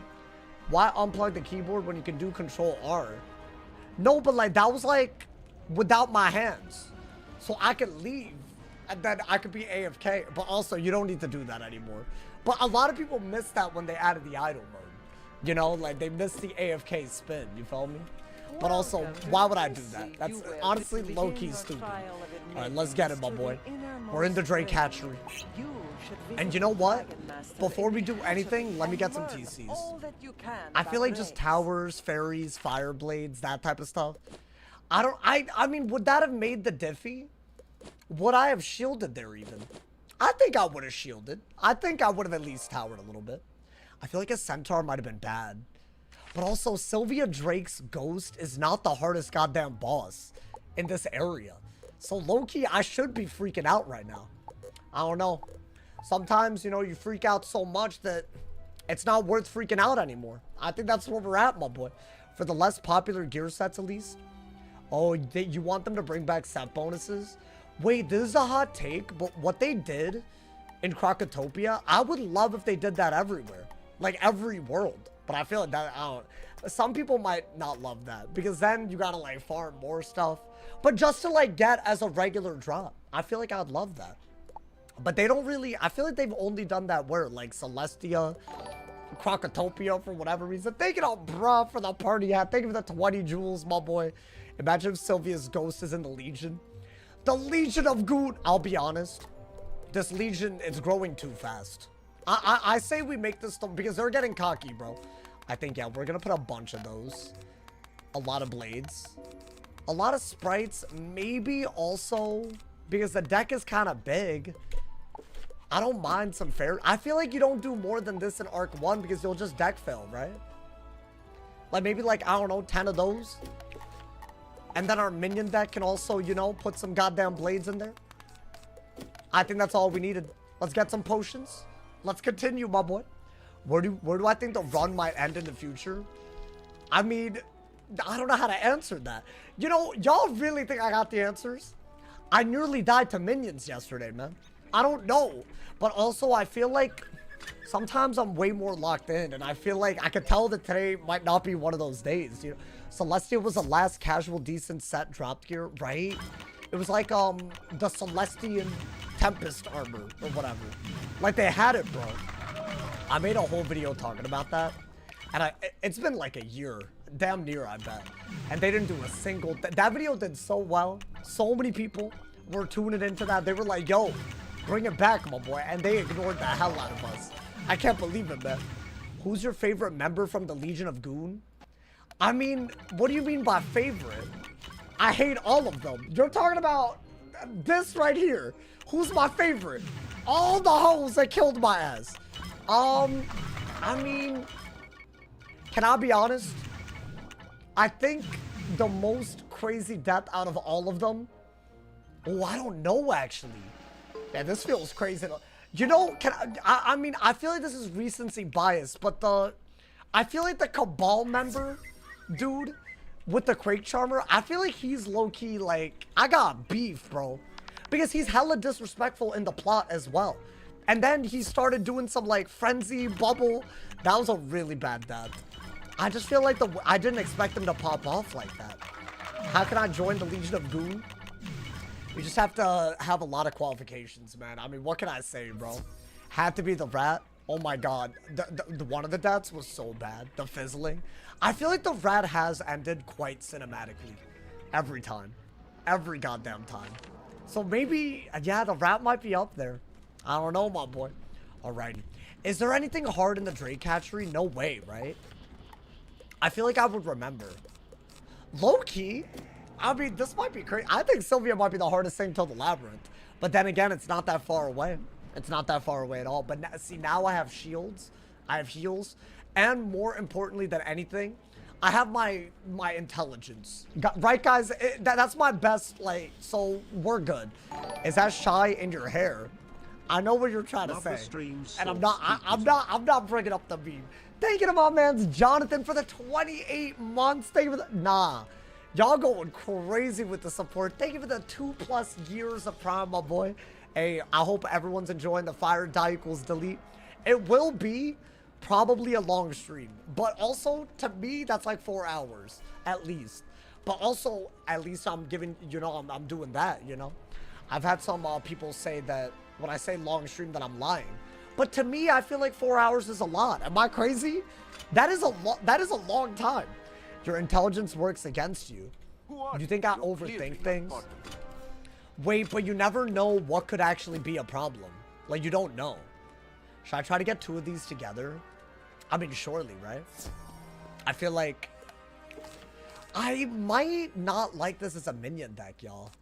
Why unplug the keyboard when you can do Control R? No, but like that was like without my hands. So I could leave and then I could be AFK. But also you don't need to do that anymore. But a lot of people missed that when they added the idle mode. You know, like they missed the AFK spin, you feel me? But also, why would I do that? That's honestly low-key stupid. Alright, let's get it, my boy. We're in the Drake hatchery. And you know what? Before we do anything, let me get some TCs. I feel like just towers, fairies, fire blades, that type of stuff. I mean, would that have made the diffy? Would I have shielded there even? I think I would have shielded. I think I would have at least towered a little bit. I feel like a centaur might have been bad. But also, Sylvia Drake's ghost is not the hardest goddamn boss in this area. So low-key, I should be freaking out right now. I don't know. Sometimes, you know, you freak out so much that it's not worth freaking out anymore. I think that's where we're at, my boy. For the less popular gear sets, at least. Oh, you want them to bring back set bonuses? Wait, this is a hot take, but what they did in Crocotopia, I would love if they did that everywhere. Like, every world. But I feel like that, I don't... Some people might not love that. Because then you gotta, like, farm more stuff. But just to, like, get as a regular drop. I feel like I'd love that. But they don't really... I feel like they've only done that where? Like, Celestia, Crocotopia, for whatever reason. Thank you, bruh, for the party hat. Thank you for the 20 jewels, my boy. Imagine if Sylvia's ghost is in the Legion. The Legion of Goot. I'll be honest. This Legion is growing too fast. I say we make this stuff because they're getting cocky, bro. I think, yeah, we're going to put a bunch of those. A lot of blades. A lot of sprites. Maybe also because the deck is kind of big. I don't mind some fair. I feel like you don't do more than this in Arc 1 because you'll just deck fail, right? Like maybe like, I don't know, 10 of those. And then our minion deck can also, you know, put some goddamn blades in there. I think that's all we needed. Let's get some potions. Let's continue, my boy. Where do I think the run might end in the future? I mean, I don't know how to answer that. You know, y'all really think I got the answers? I nearly died to minions yesterday, man. I don't know. But also, I feel like Sometimes I'm way more locked in, and I feel like I could tell that today might not be one of those days, you know? Celestial was the last casual decent set dropped gear, right? It was like, the Celestian Tempest armor, or whatever. Like, they had it, bro. I made a whole video talking about that, and it's been like a year. Damn near, I bet. And they didn't do a single... that video did so well. So many people were tuning into that. They were like, yo, bring it back, my boy. And they ignored the hell out of us. I can't believe it, man. Who's your favorite member from the Legion of Goon? I mean, what do you mean by favorite? I hate all of them. You're talking about this right here. Who's my favorite? All the hoes that killed my ass. I mean, can I be honest? I think the most crazy death out of all of them. Oh, I don't know, actually. Yeah, this feels crazy. You know, I mean, I feel like this is recency bias, but I feel like the Cabal member, dude, with the Quake Charmer, I feel like he's low-key, like, I got beef, bro. Because he's hella disrespectful in the plot as well. And then he started doing some, like, frenzy bubble. That was a really bad death. I just feel like I didn't expect him to pop off like that. How can I join the Legion of Goon? You just have to have a lot of qualifications, man. I mean, what can I say, bro? Had to be the rat. Oh my god. The one of the deaths was so bad. The fizzling. I feel like the rat has ended quite cinematically. Every time. Every goddamn time. So maybe, yeah, the rat might be up there. I don't know, my boy. Alrighty. Is there anything hard in the Drake hatchery? No way, right? I feel like I would remember. Low-key, I mean, this might be crazy. I think Sylvia might be the hardest thing till the Labyrinth. But then again, it's not that far away. It's not that far away at all. But see, now I have shields. I have heals. And more importantly than anything, I have my intelligence. Right, guys? That's my best, like, so we're good. Is that shy in your hair? I know what you're trying to say. And I'm not bringing up the meme. Thank you to my man's Jonathan for the 28 months. Thank you for the... Nah. Y'all going crazy with the support. Thank you for the 2+ years of Prime, my boy. Hey, I hope everyone's enjoying the Fire Die Equals Delete. It will be probably a long stream. But also, to me, that's like 4 hours. At least. But also, at least I'm giving... You know, I'm doing that, you know. I've had some people say that when I say long stream that I'm lying. But to me, I feel like 4 hours is a lot. Am I crazy? That is a long time. Your intelligence works against you. You think I overthink things? Wait, but you never know what could actually be a problem. Like, you don't know. Should I try to get 2 of these together? I mean, surely, right? I feel like I might not like this as a minion deck, y'all.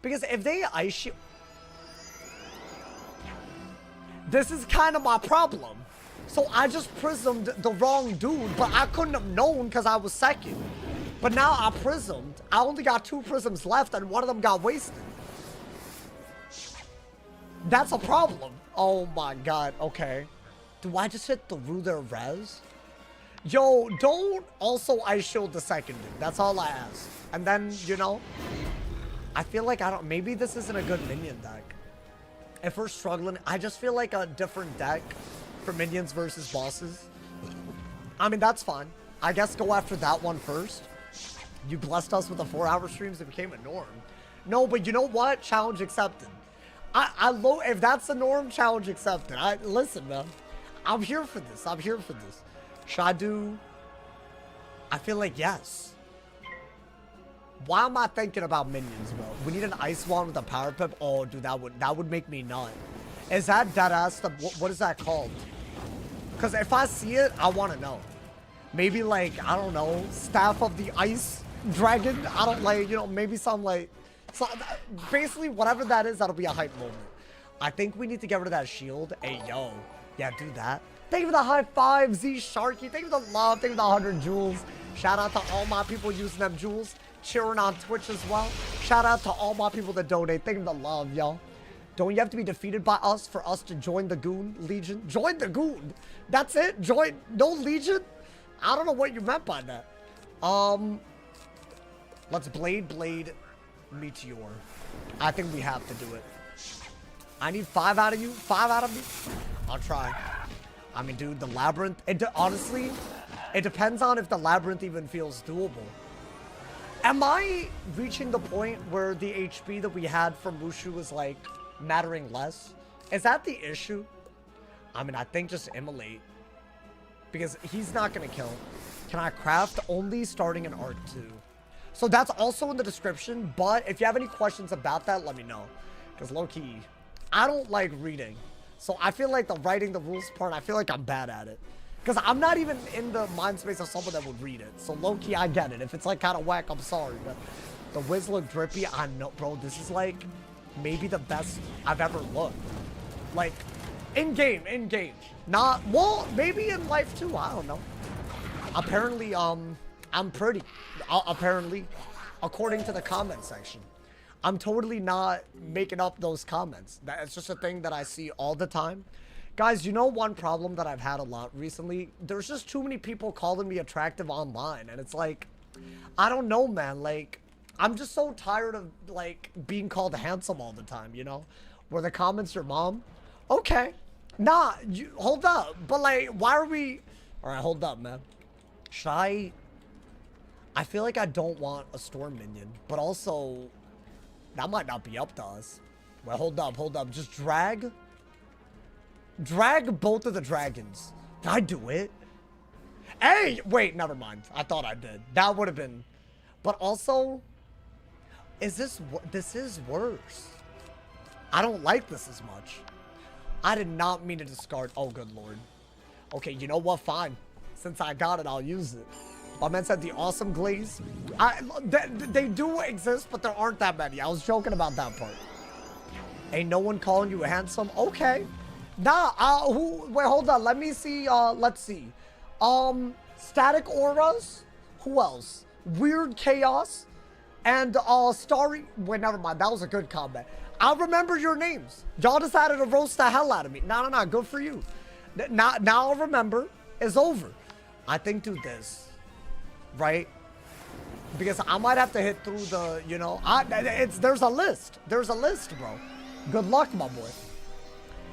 Because if they ice shield... This is kind of my problem. So I just prismed the wrong dude, but I couldn't have known because I was second. But now I prismed. I only got 2 prisms left and one of them got wasted. That's a problem. Oh my god. Okay. Do I just hit through their res? Yo, don't also ice shield the second dude. That's all I ask. And then, you know, I feel like maybe this isn't a good minion deck. If we're struggling, I just feel like a different deck for minions versus bosses. I mean, that's fine. I guess go after that one first. You blessed us with the 4-hour streams. It became a norm. No, but you know what? Challenge accepted. If that's the norm, challenge accepted. Listen, man. I'm here for this. I'm here for this. Should I do... I feel like yes. Why am I thinking about minions, bro? We need an ice wand with a power pip. Oh, dude, that would make me nut. Is that deadass? What is that called? Because if I see it, I want to know. Maybe like, I don't know, Staff of the Ice Dragon. I don't like, you know, maybe some like, basically whatever that is, that'll be a hype moment. I think we need to get rid of that shield. Hey, yo. Yeah, do that. Thank you for the high 5, Z Sharky. Thank you for the love. Thank you for the 100 jewels. Shout out to all my people using them jewels. Cheering on Twitch as well. Shout out to all my people that donate. Thank you for the love, y'all. Don't you have to be defeated by us for us to join the Goon Legion? Join the Goon. That's it? Join no Legion? I don't know what you meant by that. Let's Blade Meteor. I think we have to do it. I need 5 out of you. 5 out of me. I'll try. I mean, dude, the labyrinth. Honestly, it depends on if the labyrinth even feels doable. Am I reaching the point where the HP that we had from Mushu is like mattering less? Is that the issue? I mean, I think just immolate. Because he's not going to kill. Can I craft only starting in Art 2? So that's also in the description. But if you have any questions about that, let me know. Because low-key, I don't like reading. So I feel like the writing the rules part, I feel like I'm bad at it. Because I'm not even in the mind space of someone that would read it. So low-key, I get it. If it's like kind of whack, I'm sorry. But the Wiz look drippy. I know, bro, this is like maybe the best I've ever looked. Like, in-game. Not, well, maybe in life too. I don't know. Apparently, I'm pretty. Apparently, according to the comment section. I'm totally not making up those comments. It's just a thing that I see all the time. Guys, you know one problem that I've had a lot recently? There's just too many people calling me attractive online. And it's like, I don't know, man. Like, I'm just so tired of, like, being called handsome all the time, you know? Where the comments your mom? Okay. Nah, you, hold up. But, like, why are we... Alright, hold up, man. Should I feel like I don't want a storm minion. But also, that might not be up to us. Well, hold up. Just drag both of the dragons. Did I do it? Hey, wait, never mind. I thought I did. That would have been. But also, this is worse. I don't like this as much. I did not mean to discard. Oh, good lord. Okay, you know what? Fine. Since I got it, I'll use it. My man said the awesome glaze. They do exist, but there aren't that many. I was joking about that part. Ain't no one calling you handsome? Okay. Nah, wait, hold on. Let me see, let's see. Static auras? Who else? Weird chaos? And, starry... Wait, never mind. That was a good comment. I'll remember your names. Y'all decided to roast the hell out of me. No. Good for you. Now I'll remember. It's over. I think do this. Right? Because I might have to hit through the, you know... There's a list. There's a list, bro. Good luck, my boy.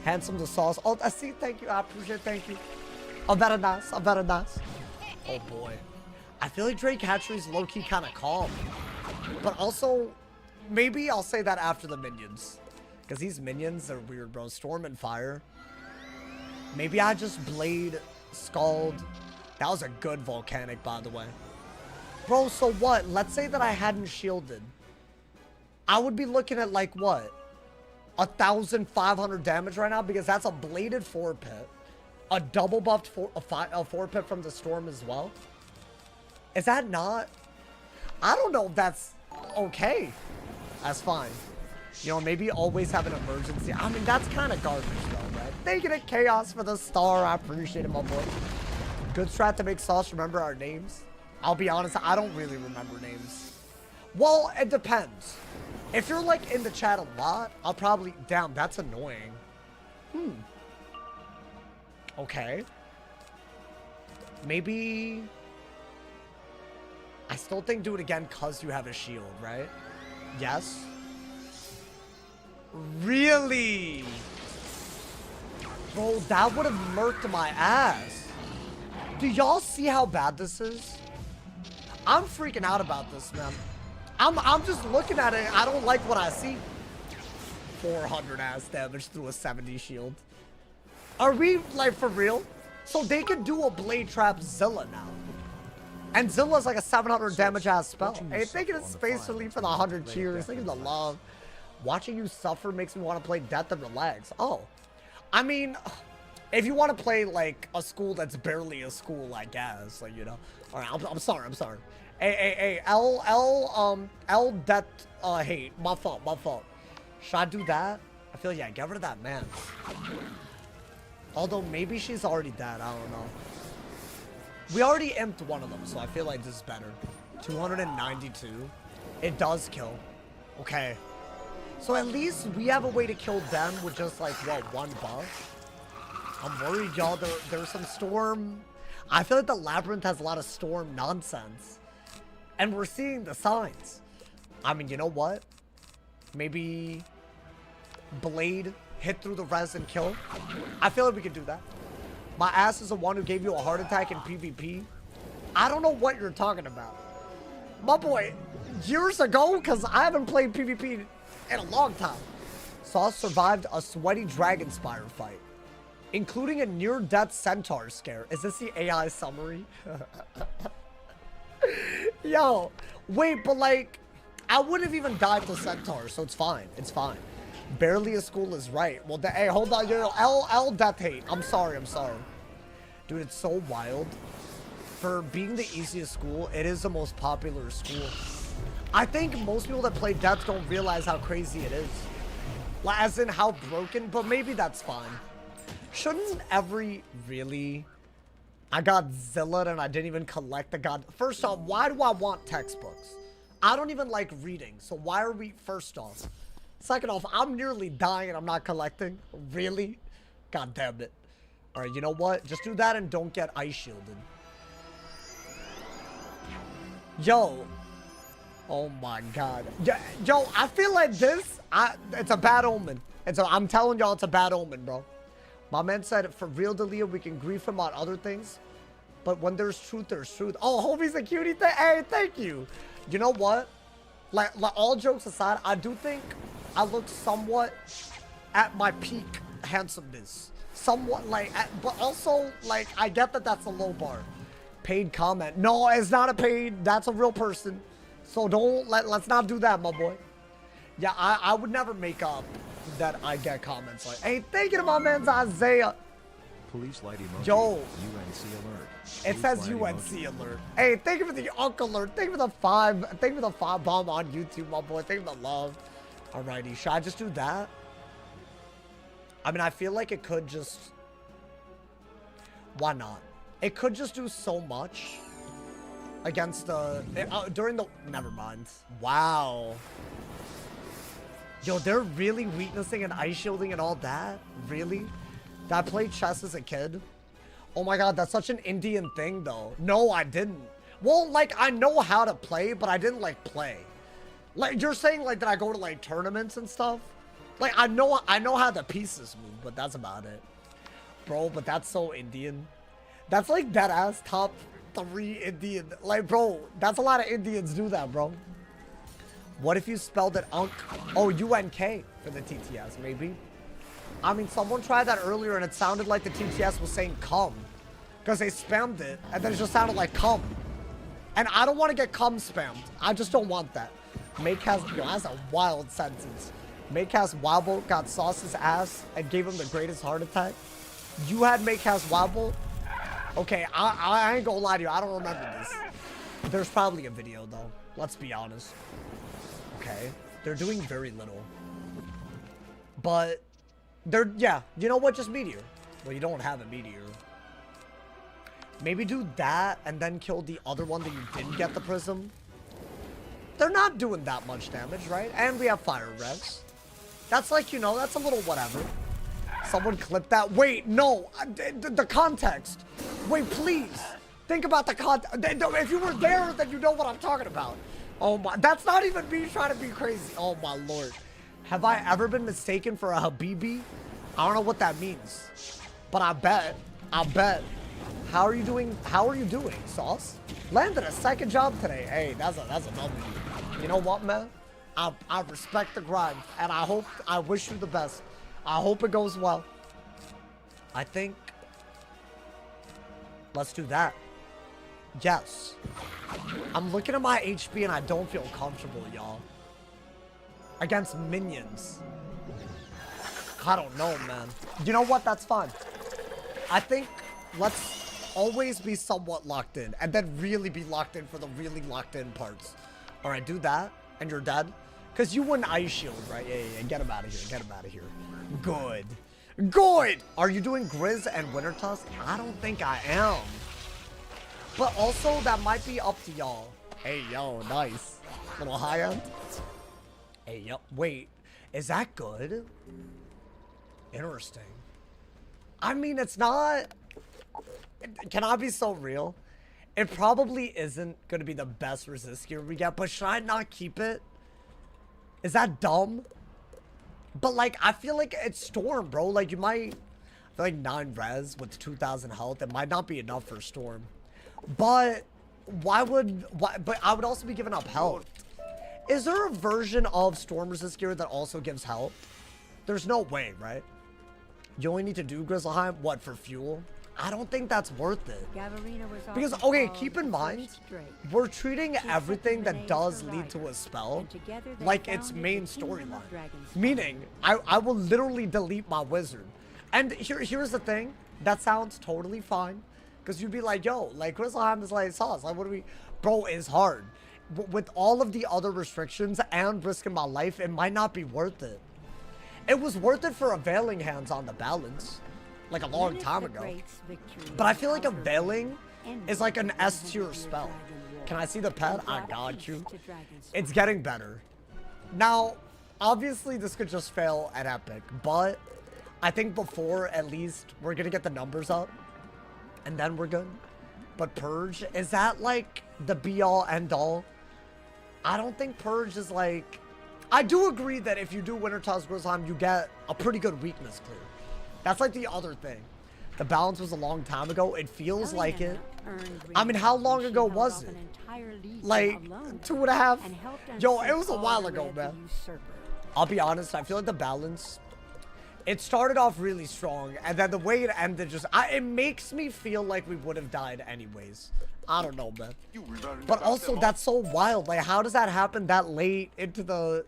Handsome the sauce. Oh, I see. Thank you. I appreciate it. Thank you. Very nice. Very nice. Oh, boy. I feel like Drake Hatchery's low-key kind of calm. But also, maybe I'll say that after the minions. Because these minions are weird, bro. Storm and fire. Maybe I just Blade, Scald. That was a good volcanic, by the way. Bro, so what? Let's say that I hadn't shielded. I would be looking at, like, what? 1,500 damage right now, because that's a bladed 4-pit, a double buffed 4-pit from the storm as well. Is that not? I don't know if that's okay. That's fine. You know, maybe always have an emergency. I mean, that's kind of garbage though, right? Thank you to Chaos for the star. I appreciate it, my boy. Good strat to make sauce remember our names. I'll be honest, I don't really remember names. Well, it depends. If you're, like, in the chat a lot, I'll probably... Damn, that's annoying. Okay. Maybe... I still think do it again because you have a shield, right? Yes. Really? Bro, that would have murked my ass. Do y'all see how bad this is? I'm freaking out about this, man. I'm just looking at it. I don't like what I see. 400 ass damage through a 70 shield. Are we, like, for real? So they can do a Blade Trap Zilla now. And Zilla's like a 700 damage ass spell. Hey, thank you to Space Relief for the 100 cheers. Thank you to the love. Watching you suffer makes me want to play Death and Relax. Oh. I mean, if you want to play, like, a school that's barely a school, I guess. Like, you know. Alright, I'm sorry. Hey, L death, hate. My fault. Should I do that? I feel, yeah, get rid of that man. Although, maybe she's already dead. I don't know. We already imped one of them, so I feel like this is better. 292. It does kill. Okay. So at least we have a way to kill them with just, like, what, one buff? I'm worried, y'all. There's some storm. I feel like the labyrinth has a lot of storm nonsense. And we're seeing the signs. I mean, you know what? Maybe Blade hit through the res and kill. I feel like we could do that. My ass is the one who gave you a heart attack in PvP. I don't know what you're talking about. My boy, years ago, because I haven't played PvP in a long time. Sauce survived a sweaty Dragonspyre fight, including a near-death centaur scare. Is this the AI summary? Yo, wait, but like, I wouldn't have even died to centaur, so it's fine. It's fine. Barely a school is right. Well, hey, hold on, yo, L death hate. I'm sorry. Dude, it's so wild. For being the easiest school, it is the most popular school. I think most people that play death don't realize how crazy it is. Like, as in how broken, but maybe that's fine. Shouldn't every really... I got Zilla'd and I didn't even collect the god. First off, why do I want textbooks? I don't even like reading, so why are we... First off. Second off, I'm nearly dying and I'm not collecting. Really? God damn it. Alright, you know what? Just do that and don't get ice shielded. Yo. Oh my god. Yo, I feel like this, it's a bad omen. I'm telling y'all, it's a bad omen, bro. My man said, for real, Delia, we can grief him on other things. But when there's truth, there's truth. Oh, homie's a cutie thing. Hey, thank you. You know what? Like all jokes aside, I do think I look somewhat at my peak handsomeness. Somewhat like, but also like, I get that that's a low bar. Paid comment. No, it's not a paid. That's a real person. So let's not do that, my boy. Yeah, I would never make up that I get comments like, hey, thank you to my man's Isaiah. Police light emoji. Yo. UNC alert. It says UNC alert. Hey, thank you for the unk alert. Thank you for the 5. Thank you for the 5 bomb on YouTube, my boy. Thank you for the love. Alrighty, should I just do that? I mean, I feel like it could just... Why not? It could just do so much against the... during the... Never mind. Wow. Yo, they're really weaknessing and ice shielding and all that? Really? Did I play chess as a kid? Oh my god, that's such an Indian thing, though. No, I didn't. Well, like, I know how to play, but I didn't, like, play. Like, you're saying, like, did I go to, like, tournaments and stuff? Like, I know how the pieces move, but that's about it. Bro, but that's so Indian. That's, like, dead-ass top 3 Indian. Like, bro, that's a lot of Indians do that, bro. What if you spelled it unk? Oh, UNK for the TTS, maybe. I mean, someone tried that earlier, and it sounded like the TTS was saying come. Because they spammed it, and then it just sounded like come. And I don't want to get cum spammed. I just don't want that. Make has, yo, that's a wild sentence. Make has wobble, got Sauce's ass, and gave him the greatest heart attack. You had Make has wobble? Okay, I ain't gonna lie to you. I don't remember this. There's probably a video, though. Let's be honest. Okay. They're doing very little. But, they're, yeah. You know what? Just Meteor. Well, you don't have a Meteor. Maybe do that, and then kill the other one that you didn't get the Prism. They're not doing that much damage, right? And we have Fire Revs. That's like, you know, that's a little whatever. Someone clip that. Wait, no. The context. Wait, please. Think about the context. If you were there, then you know what I'm talking about. Oh my. That's not even me trying to be crazy. Oh my lord. Have I ever been mistaken for a Habibi? I don't know what that means. But I bet. How are you doing? Sauce? Landed a second job today. Hey, that's a W. You know what, man? I respect the grind, and I wish you the best. I hope it goes well. I think let's do that. Yes. I'm looking at my HP and I don't feel comfortable, y'all. Against minions. I don't know, man. You know what? That's fine. I think let's always be somewhat locked in, and then really be locked in for the really locked in parts. All right, do that, and you're dead. Because you wouldn't ice shield, right? Yeah. Get him out of here. Get him out of here. Good. Good! Are you doing Grizz and Winter Tusk? I don't think I am. But also, that might be up to y'all. Hey, yo, nice. Little high end. Hey, yo, wait. Is that good? Interesting. I mean, it's not... Can I be so real? It probably isn't going to be the best resist gear we get, but should I not keep it? Is that dumb? But, like, I feel like it's Storm, bro. Like, you might... I feel like 9 res with 2,000 health. It might not be enough for Storm. But, but I would also be giving up health. Is there a version of Storm Resist gear that also gives health? There's no way, right? You only need to do Grizzleheim, what, for fuel? I don't think that's worth it. Because, okay, keep in mind, we're treating everything that does lead to a spell like its main storyline. Meaning, I will literally delete my wizard. And here's the thing, that sounds totally fine. Because you'd be like, yo, like, Grizzleheim is like sauce. Like, what do we... Bro, it's hard. With all of the other restrictions and risking my life, it might not be worth it. It was worth it for availing hands on the balance. Like a long time ago. But I feel like availing is like an S tier spell. Can I see the pet? I got you. It's getting better. Now, obviously this could just fail at epic, but I think before at least we're gonna get the numbers up and then we're good. But Purge, is that like the be all end all? I don't think Purge is like... I do agree that if you do Winter Toss Grizzleheim, you get a pretty good weakness clear. That's like the other thing. The balance was a long time ago. It feels like it. I mean, how long ago was it? Like 2.5? Yo, it was a while ago, man. I'll be honest, I feel like the balance, it started off really strong, and then the way it ended just, it makes me feel like we would have died anyways. I don't know, man. But also, that's so wild. Like, how does that happen that late into the...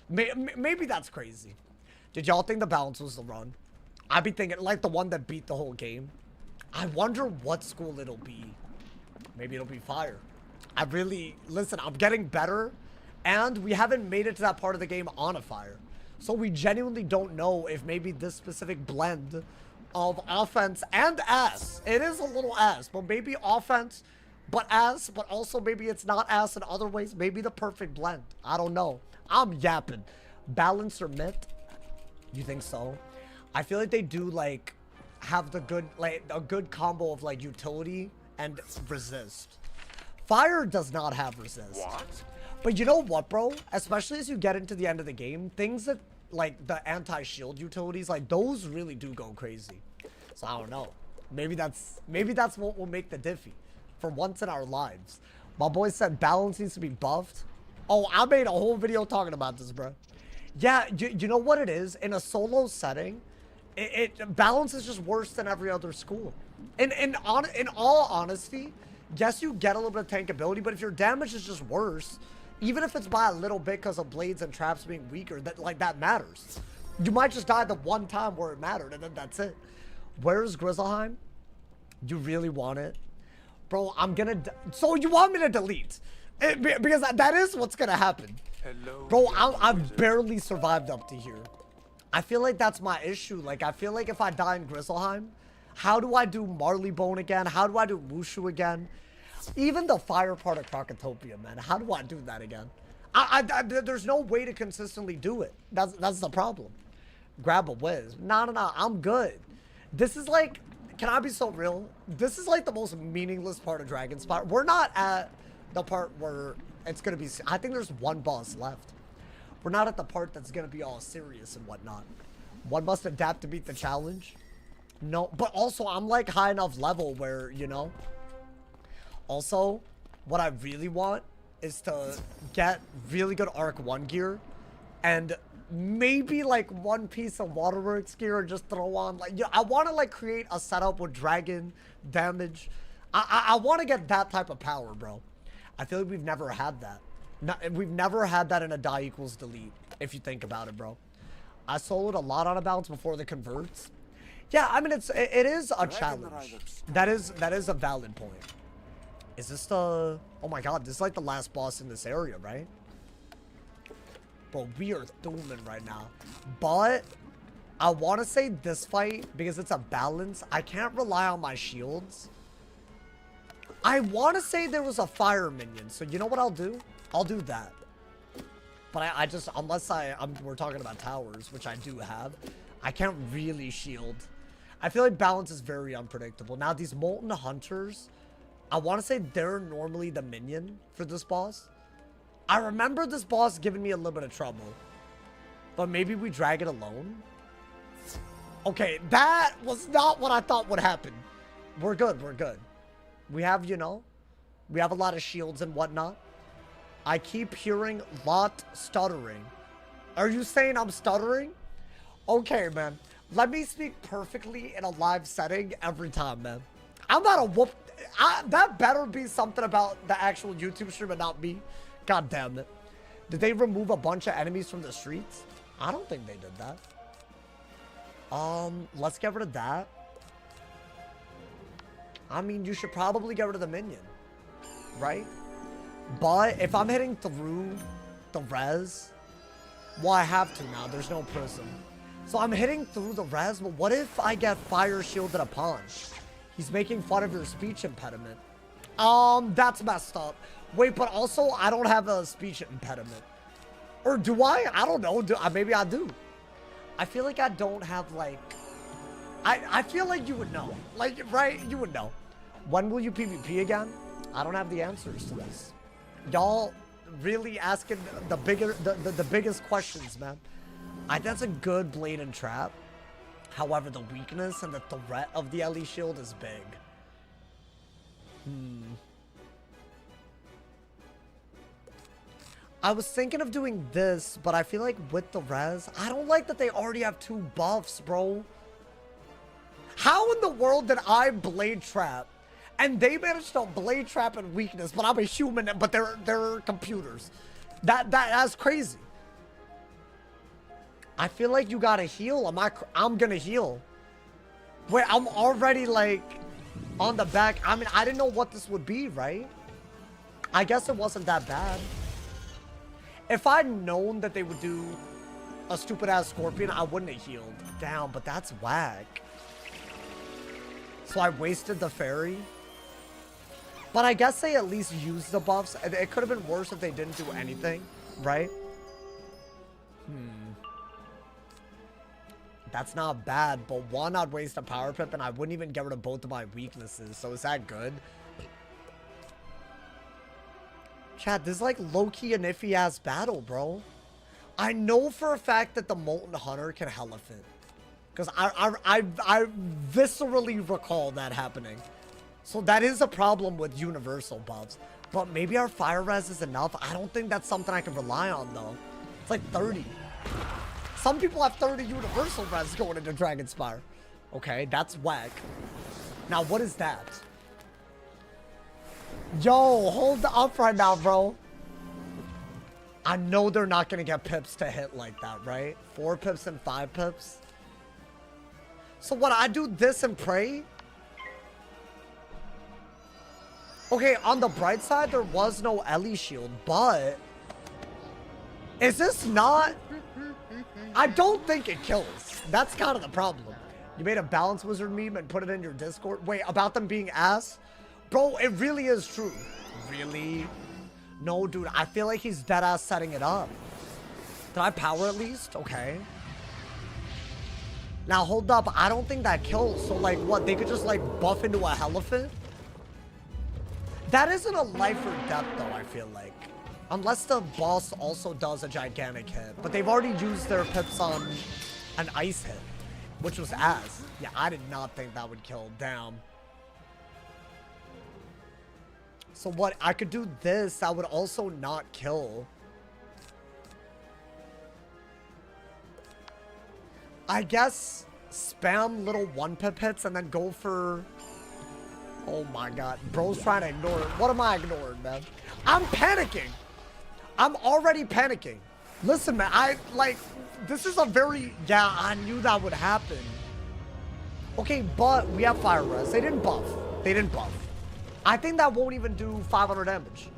Maybe that's crazy. Did y'all think the balance was the run? I'd be thinking, like, the one that beat the whole game. I wonder what school it'll be. Maybe it'll be Fire. I really... Listen, I'm getting better, and we haven't made it to that part of the game on a Fire. So we genuinely don't know if maybe this specific blend of offense and ass. It is a little ass, but maybe offense, but ass, but also maybe it's not ass in other ways. Maybe the perfect blend. I don't know. I'm yapping. Balance or myth? You think so? I feel like they do like have the good, like a good combo of like utility and resist. Fire does not have resist. What? But you know what, bro? Especially as you get into the end of the game, things that like the anti-shield utilities, like those really do go crazy. So I don't know. Maybe that's what will make the diffy for once in our lives. My boy said balance needs to be buffed. Oh, I made a whole video talking about this, bro. Yeah, you know what it is? In a solo setting, balance is just worse than every other school. In all honesty, yes, you get a little bit of tankability, but if your damage is just worse, even if it's by a little bit because of blades and traps being weaker, that matters. You might just die the one time where it mattered, and then that's it. Where's Grizzleheim? You really want it? Bro, I'm gonna... So you want me to delete? Because that is what's gonna happen. Hello, bro, I've barely survived up to here. I feel like that's my issue. Like, I feel like if I die in Grizzleheim, how do I do Marleybone again? How do I do Wushu again? Even the fire part of Crocotopia, man. How do I do that again? There's no way to consistently do it. That's the problem. Grab a whiz. No. I'm good. This is like... Can I be so real? This is like the most meaningless part of DRAGONSPYRE. We're not at the part where it's going to be... I think there's one boss left. We're not at the part that's going to be all serious and whatnot. One must adapt to meet the challenge. No, but also I'm like high enough level where, you know... Also, what I really want is to get really good Arc 1 gear and maybe like one piece of Waterworks gear and just throw on like, I want to like create a setup with dragon damage. I want to get that type of power, bro. I feel like we've never had that. We've never had that in a die equals delete, if you think about it, bro. I soloed a lot on a balance before the converts. Yeah, I mean, it is a challenge. That is a valid point. Is this the... Oh my god, this is like the last boss in this area, right? Bro, we are dooming right now. But I want to say this fight, because it's a balance, I can't rely on my shields. I want to say there was a fire minion, so you know what I'll do? I'll do that. But I just, unless we're talking about towers, which I do have, I can't really shield. I feel like balance is very unpredictable. Now, these Molten Hunters... I want to say they're normally the minion for this boss. I remember this boss giving me a little bit of trouble. But maybe we drag it alone? Okay, that was not what I thought would happen. We're good, we're good. We have, you know, we have a lot of shields and whatnot. I keep hearing lot stuttering. Are you saying I'm stuttering? Okay, man. Let me speak perfectly in a live setting every time, man. I'm about to whoop. That better be something about the actual YouTube stream and not me. God damn it. Did they remove a bunch of enemies from the streets? I don't think they did that. Let's get rid of that. I mean, you should probably get rid of the minion, right? But if I'm hitting through the res, well, I have to now. There's no prism. So I'm hitting through the res, but what if I get fire shielded upon? He's making fun of your speech impediment. That's messed up. Wait, but also I don't have a speech impediment. Or do I? I don't know. Maybe I do. I feel like I don't have, like... I feel like you would know. Like, right? You would know. When will you PvP again? I don't have the answers to this. Y'all really asking the biggest questions, man. That's a good blade and trap. However, the weakness and the threat of the LE shield is big. I was thinking of doing this, but I feel like with the res, I don't like that they already have 2 buffs, bro. How in the world did I blade trap? And they managed to blade trap and weakness, but I'm a human, but they're computers. That's crazy. I feel like you gotta heal. I'm gonna heal. Wait, I'm already like on the back. I mean, I didn't know what this would be, right? I guess it wasn't that bad. If I'd known that they would do a stupid ass scorpion, I wouldn't have healed. Damn, but that's whack. So I wasted the fairy. But I guess they at least used the buffs. It could have been worse if they didn't do anything, right? That's not bad, but one, I'd waste a power pip, and I wouldn't even get rid of both of my weaknesses. So is that good? Chat, this is like low-key an iffy-ass battle, bro. I know for a fact that the Molten Hunter can hella fit. Because I viscerally recall that happening. So that is a problem with universal buffs. But maybe our fire res is enough. I don't think that's something I can rely on, though. It's like 30. Some people have 30 universal res going into DRAGONSPYRE. Okay, that's whack. Now, what is that? Yo, hold up right now, bro. I know they're not going to get pips to hit like that, right? 4 pips and 5 pips. So what, I do this and pray? Okay, on the bright side, there was no LE shield, but... Is this not... I don't think it kills. That's kind of the problem. You made a balance wizard meme and put it in your Discord? Wait, about them being ass? Bro, it really is true. Really? No, dude, I feel like he's dead-ass setting it up. Did I power at least? Okay. Now, hold up. I don't think that kills. So, like, what? They could just, like, buff into a elephant? That isn't a life or death, though, I feel like. Unless the boss also does a gigantic hit. But they've already used their pips on an ice hit, which was ass. Yeah, I did not think that would kill. Damn. So what? I could do this. That would also not kill. I guess spam little 1-pip hits and then go for... Oh my god. Bro's trying to ignore it. What am I ignoring, man? I'm panicking. I'm already panicking. Listen, man. This is a very... Yeah, I knew that would happen. Okay, but we have fire res. They didn't buff. They didn't buff. I think that won't even do 500 damage.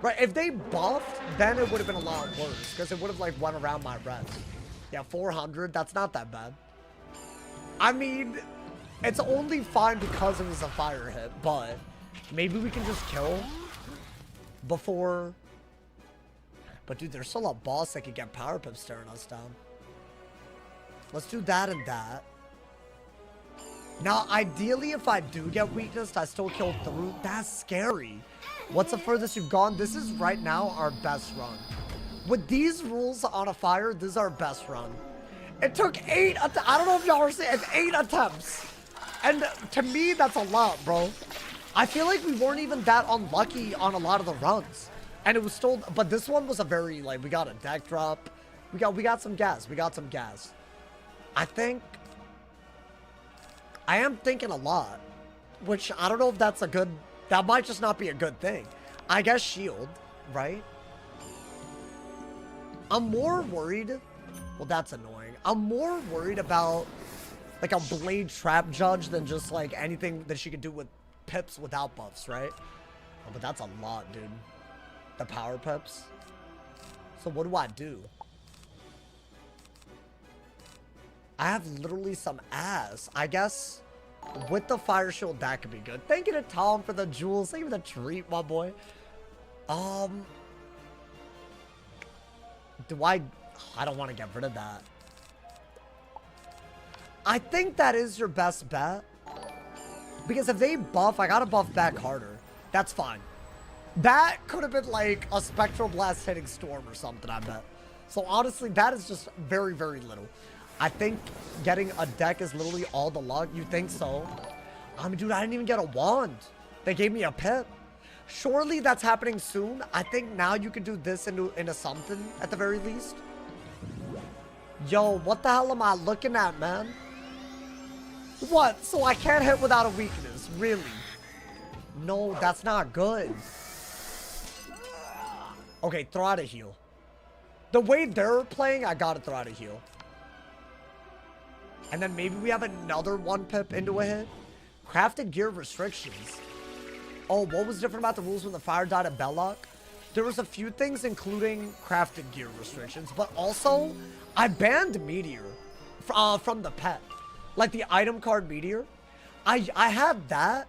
Right, if they buffed, then it would have been a lot worse. Because it would have, like, went around my res. Yeah, 400. That's not that bad. I mean... It's only fine because it was a fire hit, but maybe we can just kill before. But dude, there's still a boss that could get power pip staring us down. Let's do that and that. Now, ideally, if I do get weakness, I still kill through. That's scary. What's the furthest you've gone? This is right now our best run. With these rules on a fire, this is our best run. It took 8, I don't know if y'all are saying, it's 8 attempts. And to me, that's a lot, bro. I feel like we weren't even that unlucky on a lot of the runs. And it was still, but this one was a very, like, we got a deck drop. We got some gas. We got some gas. I am thinking a lot. Which, I don't know if that's a good, that might just not be a good thing. I guess shield, right? I'm more worried, well, that's annoying. I'm more worried about, like, a blade trap judge than just, like, anything that she could do with pips without buffs, right? Oh, but that's a lot, dude. The power pips. So what do I do? I have literally some ass. I guess with the fire shield, that could be good. Thank you to Tom for the jewels. Thank you for the treat, my boy. I don't want to get rid of that. I think that is your best bet. Because if they buff, I gotta buff back harder. That's fine. That could have been like a Spectral Blast hitting Storm or something, I bet. So honestly, that is just very, very little. I think getting a deck is literally all the luck. You think so? I mean, dude, I didn't even get a wand. They gave me a pip. Surely that's happening soon. I think now you could do this into something at the very least. Yo, what the hell am I looking at, man? What? So I can't hit without a weakness? Really? No, that's not good. Okay, throw out a heal. The way they're playing, I gotta throw out a heal. And then maybe we have another 1 pip into a hit. Crafted gear restrictions. Oh, what was different about the rules when the fire died at Belloc? There was a few things, including crafted gear restrictions, but also I banned Meteor from the pet. Like the item card Meteor. I had that.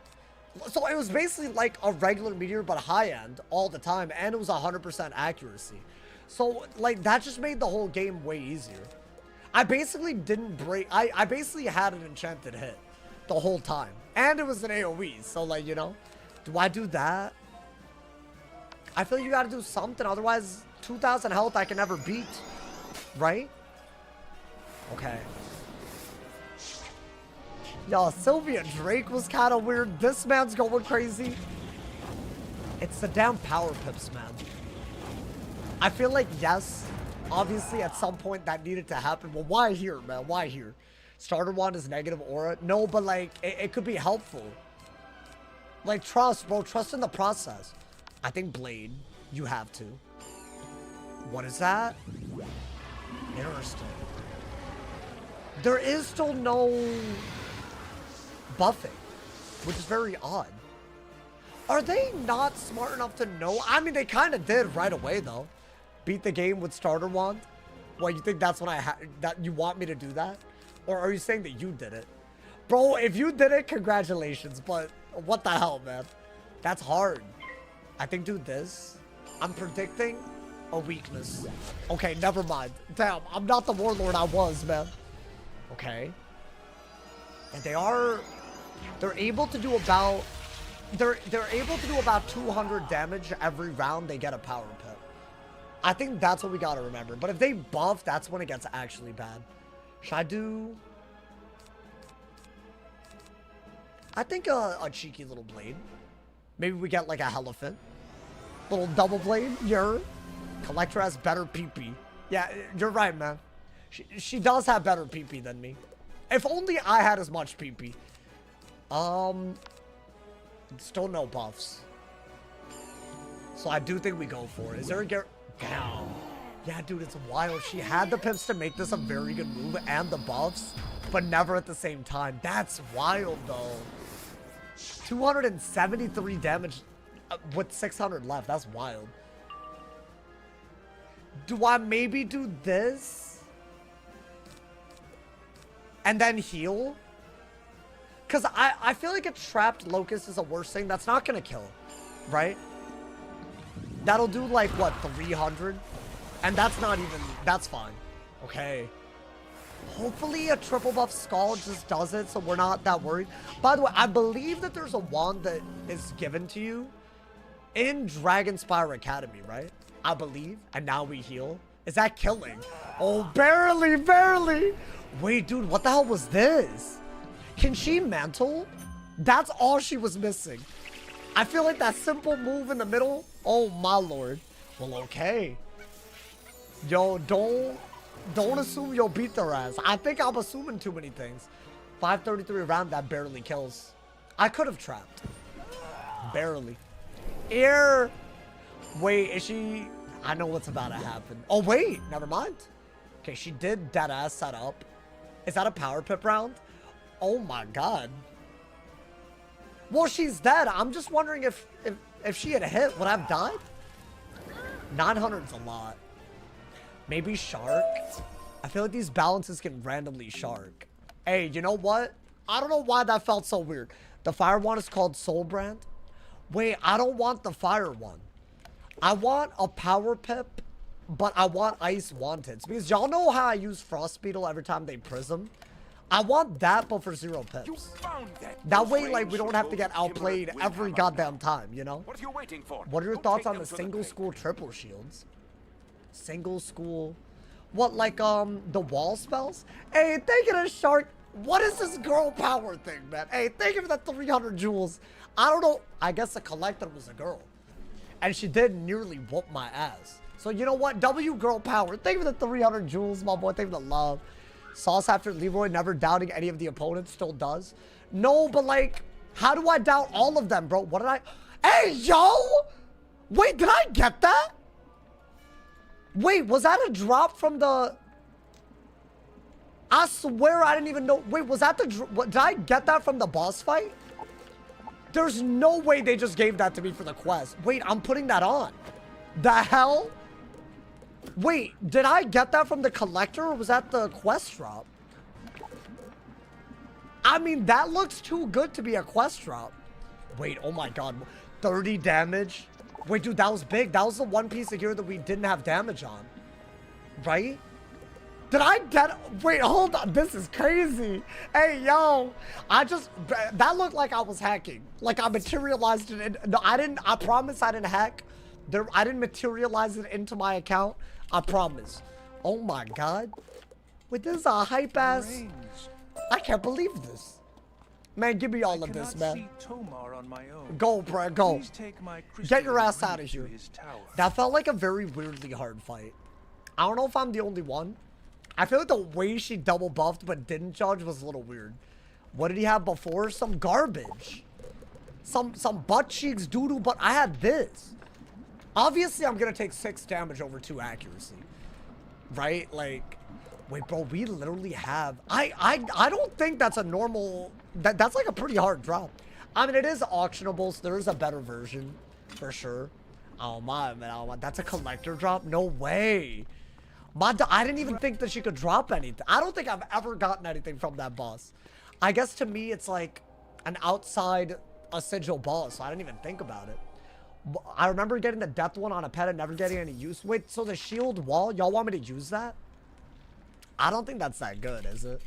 So it was basically like a regular Meteor, but high end all the time. And it was 100% accuracy. So like that just made the whole game way easier. I basically didn't break. I basically had an enchanted hit the whole time. And it was an AoE. So like, you know, do I do that? I feel like you gotta do something. Otherwise, 2,000 health I can never beat. Right? Okay. Yo, Sylvia Drake was kind of weird. This man's going crazy. It's the damn power pips, man. I feel like, yes, obviously at some point that needed to happen. Well, why here, man? Why here? Starter wand is negative aura. No, but like, it could be helpful. Like, trust, bro. Trust in the process. I think Blade, you have to. What is that? Interesting. There is still no buffing, which is very odd. Are they not smart enough to know? I mean, they kind of did right away, though. Beat the game with starter wand. What, you think that's what that you want me to do that? Or are you saying that you did it? Bro, if you did it, congratulations. But what the hell, man? That's hard. I think do this. I'm predicting a weakness. Okay, never mind. Damn, I'm not the warlord I was, man. Okay. And they're able to do about, they're able to do about 200 damage every round they get a power pip. I think that's what we gotta remember. But if they buff, that's when it gets actually bad. Should I do? I think a cheeky little blade. Maybe we get like a elephant. Little double blade. Collector has better PP. Yeah, you're right, man. She does have better PP than me. If only I had as much PP. Still no buffs. So I do think we go for it. Is there a down? Yeah, dude, it's wild. She had the pips to make this a very good move and the buffs, but never at the same time. That's wild, though. 273 damage with 600 left. That's wild. Do I maybe do this? And then heal? Because I feel like a trapped locust is a worse thing. That's not going to kill, right? That'll do like, what, 300? And that's not even, that's fine. Okay. Hopefully a triple buff skull just does it so we're not that worried. By the way, I believe that there's a wand that is given to you in Dragonspyre Academy, right? I believe. And now we heal. Is that killing? Oh, barely, barely. Wait, dude, what the hell was this? Can she mantle? That's all she was missing. I feel like that simple move in the middle. Oh, my lord. Well, okay. Yo, don't assume you'll beat their ass. I think I'm assuming too many things. 533 around, that barely kills. I could have trapped. Barely. Ear. Wait, is she... I know what's about to happen. Oh, wait. Never mind. Okay, she did dead ass set up. Is that a power pip round? Oh, my God. Well, she's dead. I'm just wondering if she had hit, would I have died? 900's a lot. Maybe shark? I feel like these balances can randomly shark. Hey, you know what? I don't know why that felt so weird. The fire one is called Soul Brand. Wait, I don't want the fire one. I want a power pip, but I want ice wanteds. Because y'all know how I use Frost Beetle every time they prism? I want that, but for 0 pips. That way, like, we don't have to get outplayed every goddamn time, you know? What are you waiting for? What are your thoughts on the single school triple shields? Single school. What, like, the wall spells? Hey, thank you to Shark. What is this girl power thing, man? Hey, thank you for that 300 jewels. I don't know. I guess the collector was a girl. And she did nearly whoop my ass. So, you know what? W girl power. Thank you for the 300 jewels, my boy. Thank you for the love. Sauce after Leroy, never doubting any of the opponents, still does. No, but like, how do I doubt all of them, bro? What did I... Hey, yo! Wait, did I get that? Wait, was that a drop from the... I swear I didn't even know... Wait, was that the... Did I get that from the boss fight? There's no way they just gave that to me for the quest. Wait, I'm putting that on. The hell? Wait, did I get that from the collector or was that the quest drop? I mean, that looks too good to be a quest drop. Wait, oh my god. 30 damage? Wait, dude, that was big. That was the one piece of gear that we didn't have damage on. Right? Did I get... Wait, hold on. This is crazy. Hey, yo. That looked like I was hacking. Like I materialized it in... No, I promise I didn't hack. I didn't materialize it into my account. I promise. Oh my god. Wait, this is a hype ass... I can't believe this. Man, give me all of this, man. Go, bro, go. Get your ass out of here. That felt like a very weirdly hard fight. I don't know if I'm the only one. I feel like the way she double buffed but didn't judge was a little weird. What did he have before? Some garbage. Some butt cheeks doo-doo, but I had this. Obviously, I'm gonna take 6 damage over 2 accuracy. Right? Like, wait, bro, we literally have... I don't think that's a normal... That's like a pretty hard drop. I mean, it is auctionable, so there is a better version. For sure. Oh, my, man. Oh, my. That's a collector drop? No way. I didn't even think that she could drop anything. I don't think I've ever gotten anything from that boss. I guess to me, it's like an outside a sigil boss, so I didn't even think about it. I remember getting the death one on a pet and never getting any use. Wait, so the shield wall, y'all want me to use that? I don't think that's that good, is it?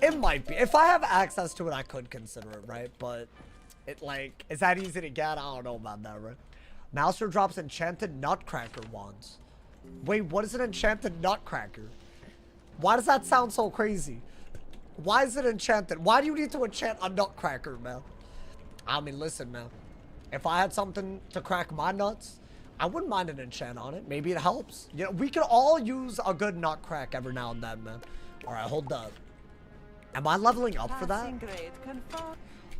It might be. If I have access to it, I could consider it, right? But it like, is that easy to get? I don't know about that, right? Mouser drops enchanted nutcracker wands. Wait, what is an enchanted nutcracker? Why does that sound so crazy? Why is it enchanted? Why do you need to enchant a nutcracker, man? I mean, listen, man. If I had something to crack my nuts, I wouldn't mind an enchant on it. Maybe it helps. You know, we could all use a good nut crack every now and then, man. All right, hold up. Am I leveling up for that?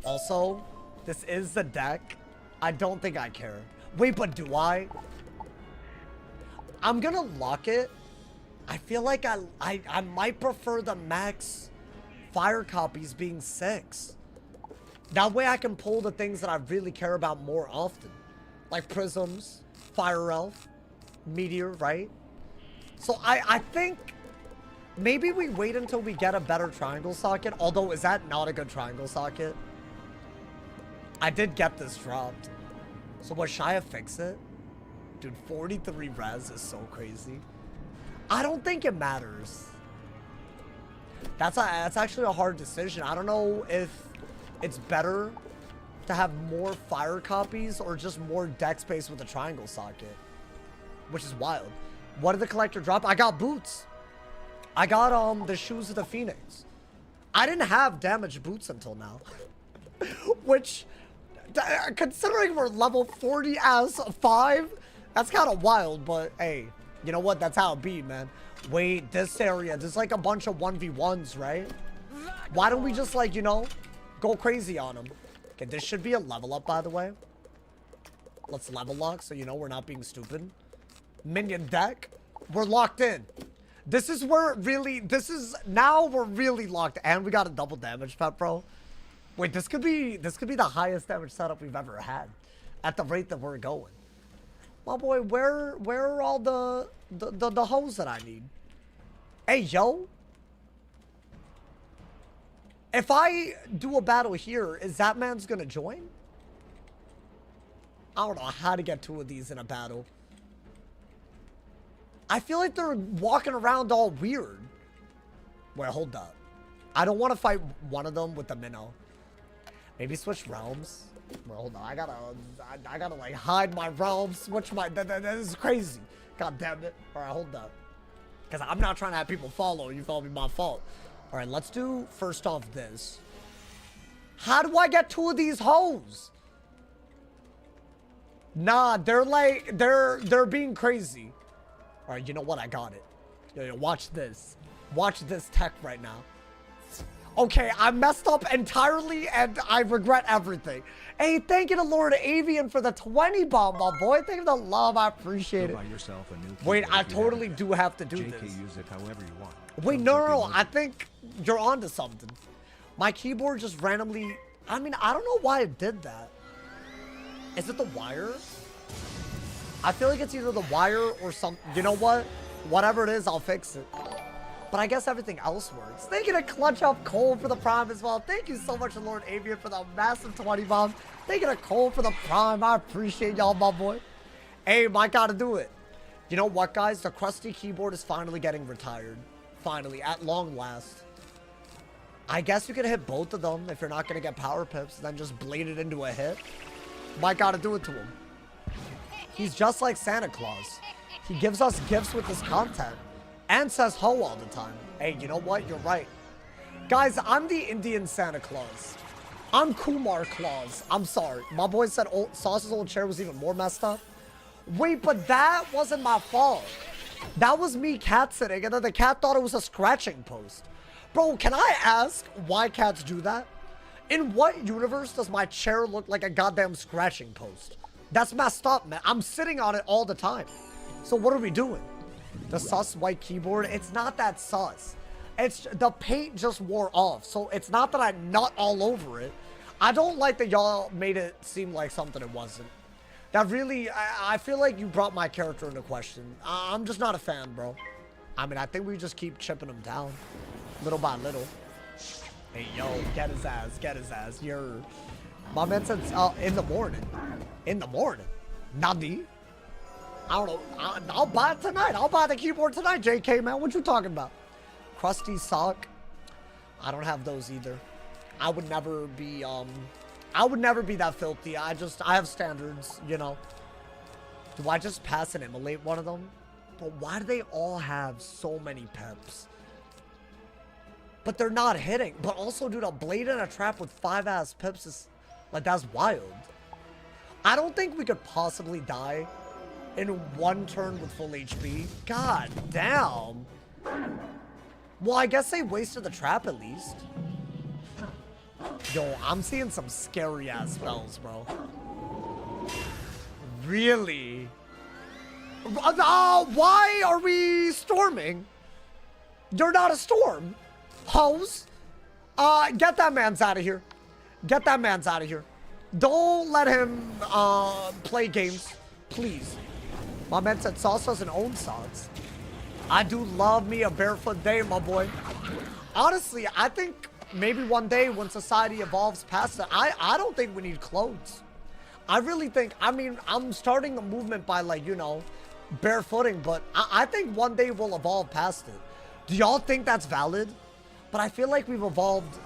Also, this is the deck. I don't think I care. Wait, but do I? I'm gonna lock it. I feel like I might prefer the max fire copies being 6. That way I can pull the things that I really care about more often. Like prisms, fire elf, meteor, right? So I think maybe we wait until we get a better triangle socket. Although, is that not a good triangle socket? I did get this dropped. So what, should I fix it? Dude, 43 res is so crazy. I don't think it matters. That's actually a hard decision. I don't know if it's better to have more fire copies or just more deck space with a triangle socket. which is wild. What did the collector drop? I got boots. I got the shoes of the Phoenix. I didn't have damaged boots until now. Which, considering we're level 40 as 5, that's kind of wild, but hey, you know what? That's how it be, man. Wait, this area, there's like a bunch of 1v1s, right? Why don't we just, like, you know, go crazy on them? Okay, this should be a level up, by the way. Let's level lock so you know we're not being stupid. Minion deck. We're locked in. This is where really, now we're really locked. And we got a double damage pet, bro. Wait, this could be the highest damage setup we've ever had. At the rate that we're going. My boy, where are all the hoes that I need? Hey, yo. If I do a battle here, is that man's gonna join? I don't know how to get 2 of these in a battle. I feel like they're walking around all weird. Wait, hold up. I don't want to fight one of them with the minnow. Maybe switch realms. Well, hold on. I gotta like hide my realms. Switch my. That is crazy. God damn it. All right, hold up. Because I'm not trying to have people follow. You feel me? My fault. All right, let's do first off this. How do I get 2 of these hoes? Nah, they're like they're being crazy. All right, you know what? I got it. Yo, watch this. Watch this tech right now. Okay, I messed up entirely and I regret everything. Hey, thank you to Lord Avian for the 20 bomb, my boy. Thank you for the love. I appreciate it. Buy yourself a new Wait, I if you totally haven't. do have to do JK, this. use it however you want. Wait, Thumbs no, up no, no. emoji. I think you're onto something. My keyboard just randomly... I mean, I don't know why it did that. Is it the wire? I feel like it's either the wire or some... You know what? Whatever it is, I'll fix it. But I guess everything else works. Thank you to Clutch Up Cole for the prime as well. Thank you so much to Lord Avian for the massive 20 bomb. Thank you to Cole for the prime. I appreciate y'all, my boy. Hey, might gotta do it. You know what, guys? The crusty keyboard is finally getting retired. Finally, at long last. I guess you could hit both of them if you're not gonna get power pips, then just blade it into a hit. Might gotta do it to him. He's just like Santa Claus. He gives us gifts with his content. And says ho all the time. Hey, you know what? You're right. Guys, I'm the Indian Santa Claus. I'm Kumar Claus. I'm sorry. My boy said Sauce's old chair was even more messed up. Wait, but that wasn't my fault. That was me cat sitting, and then the cat thought it was a scratching post. Bro, can I ask why cats do that? In what universe does my chair look like a goddamn scratching post? That's messed up, man. I'm sitting on it all the time. So what are we doing? The sus white keyboard, it's not that sus. It's the paint just wore off. So it's not that I nut all over it. I don't like that y'all made it seem like something it wasn't. That really, I feel like you brought my character into question. I'm just not a fan, bro. I mean, I think we just keep chipping him down. Little by little. Hey, yo, get his ass, get his ass. You're... My man said in the morning. In the morning. Nadi. I don't know. I'll buy it tonight. I'll buy the keyboard tonight, JK, man. What you talking about? Crusty sock. I don't have those either. I would never be that filthy. I have standards, you know. Do I just pass and immolate one of them? But why do they all have so many peps? But they're not hitting. But also, dude, a blade and a trap with 5-ass pips is... Like, that's wild. I don't think we could possibly die in one turn with full HP. God damn. Well, I guess they wasted the trap at least. Yo, I'm seeing some scary ass spells, bro. Really? Why are we storming? You're not a storm. Hose. Get that man's out of here. Get that man's out of here. Don't let him play games, please. My man said Sauce doesn't own socks. I do love me a barefoot day, my boy. Honestly, I think maybe one day when society evolves past it, I don't think we need clothes. I really think, I mean, I'm starting a movement by, like, you know, barefooting, but I think one day we'll evolve past it. Do y'all think that's valid? But I feel like we've evolved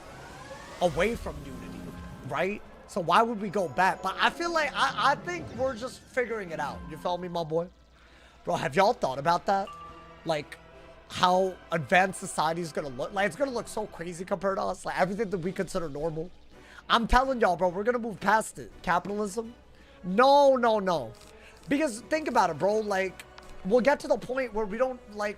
away from nudity, right? So why would we go back? But I feel like, I think we're just figuring it out. You feel me, my boy? Bro, have y'all thought about that? Like, how advanced society is gonna look? Like, it's gonna look so crazy compared to us. Like, everything that we consider normal. I'm telling y'all, bro, we're gonna move past it. Capitalism? No, no, no. Because think about it, bro. Like, we'll get to the point where we don't, like,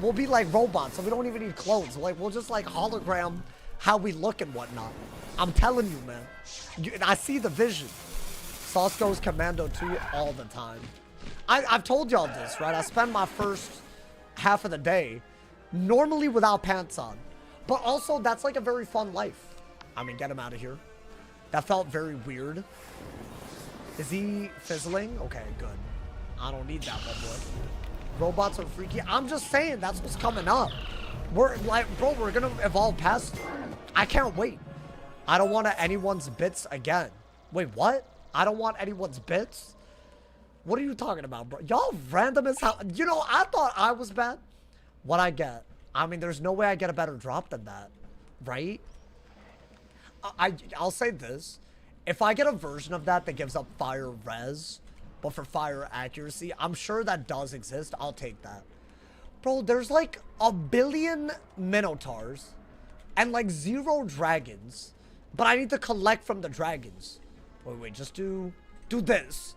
we'll be like robots, so we don't even need clothes. Like, we'll just, like, hologram how we look and whatnot. I'm telling you, man. I see the vision. Sauce goes commando to you all the time. I've told y'all this, right? I spend my first half of the day normally without pants on. But also, that's like a very fun life. I mean, get him out of here. That felt very weird. Is he fizzling? Okay, good. I don't need that one, boy. Robots are freaky. I'm just saying, that's what's coming up. We're like, bro, we're gonna evolve past it. I can't wait. I don't want anyone's bits again. Wait, what? I don't want anyone's bits? What are you talking about, bro? Y'all random as hell. You know, I thought I was bad. What I get? I mean, there's no way I get a better drop than that, right? I'll say this. If I get a version of that that gives up fire res, but for fire accuracy, I'm sure that does exist. I'll take that. Bro, there's like 1 billion Minotaurs and like 0 dragons, but I need to collect from the dragons. Wait, just do this.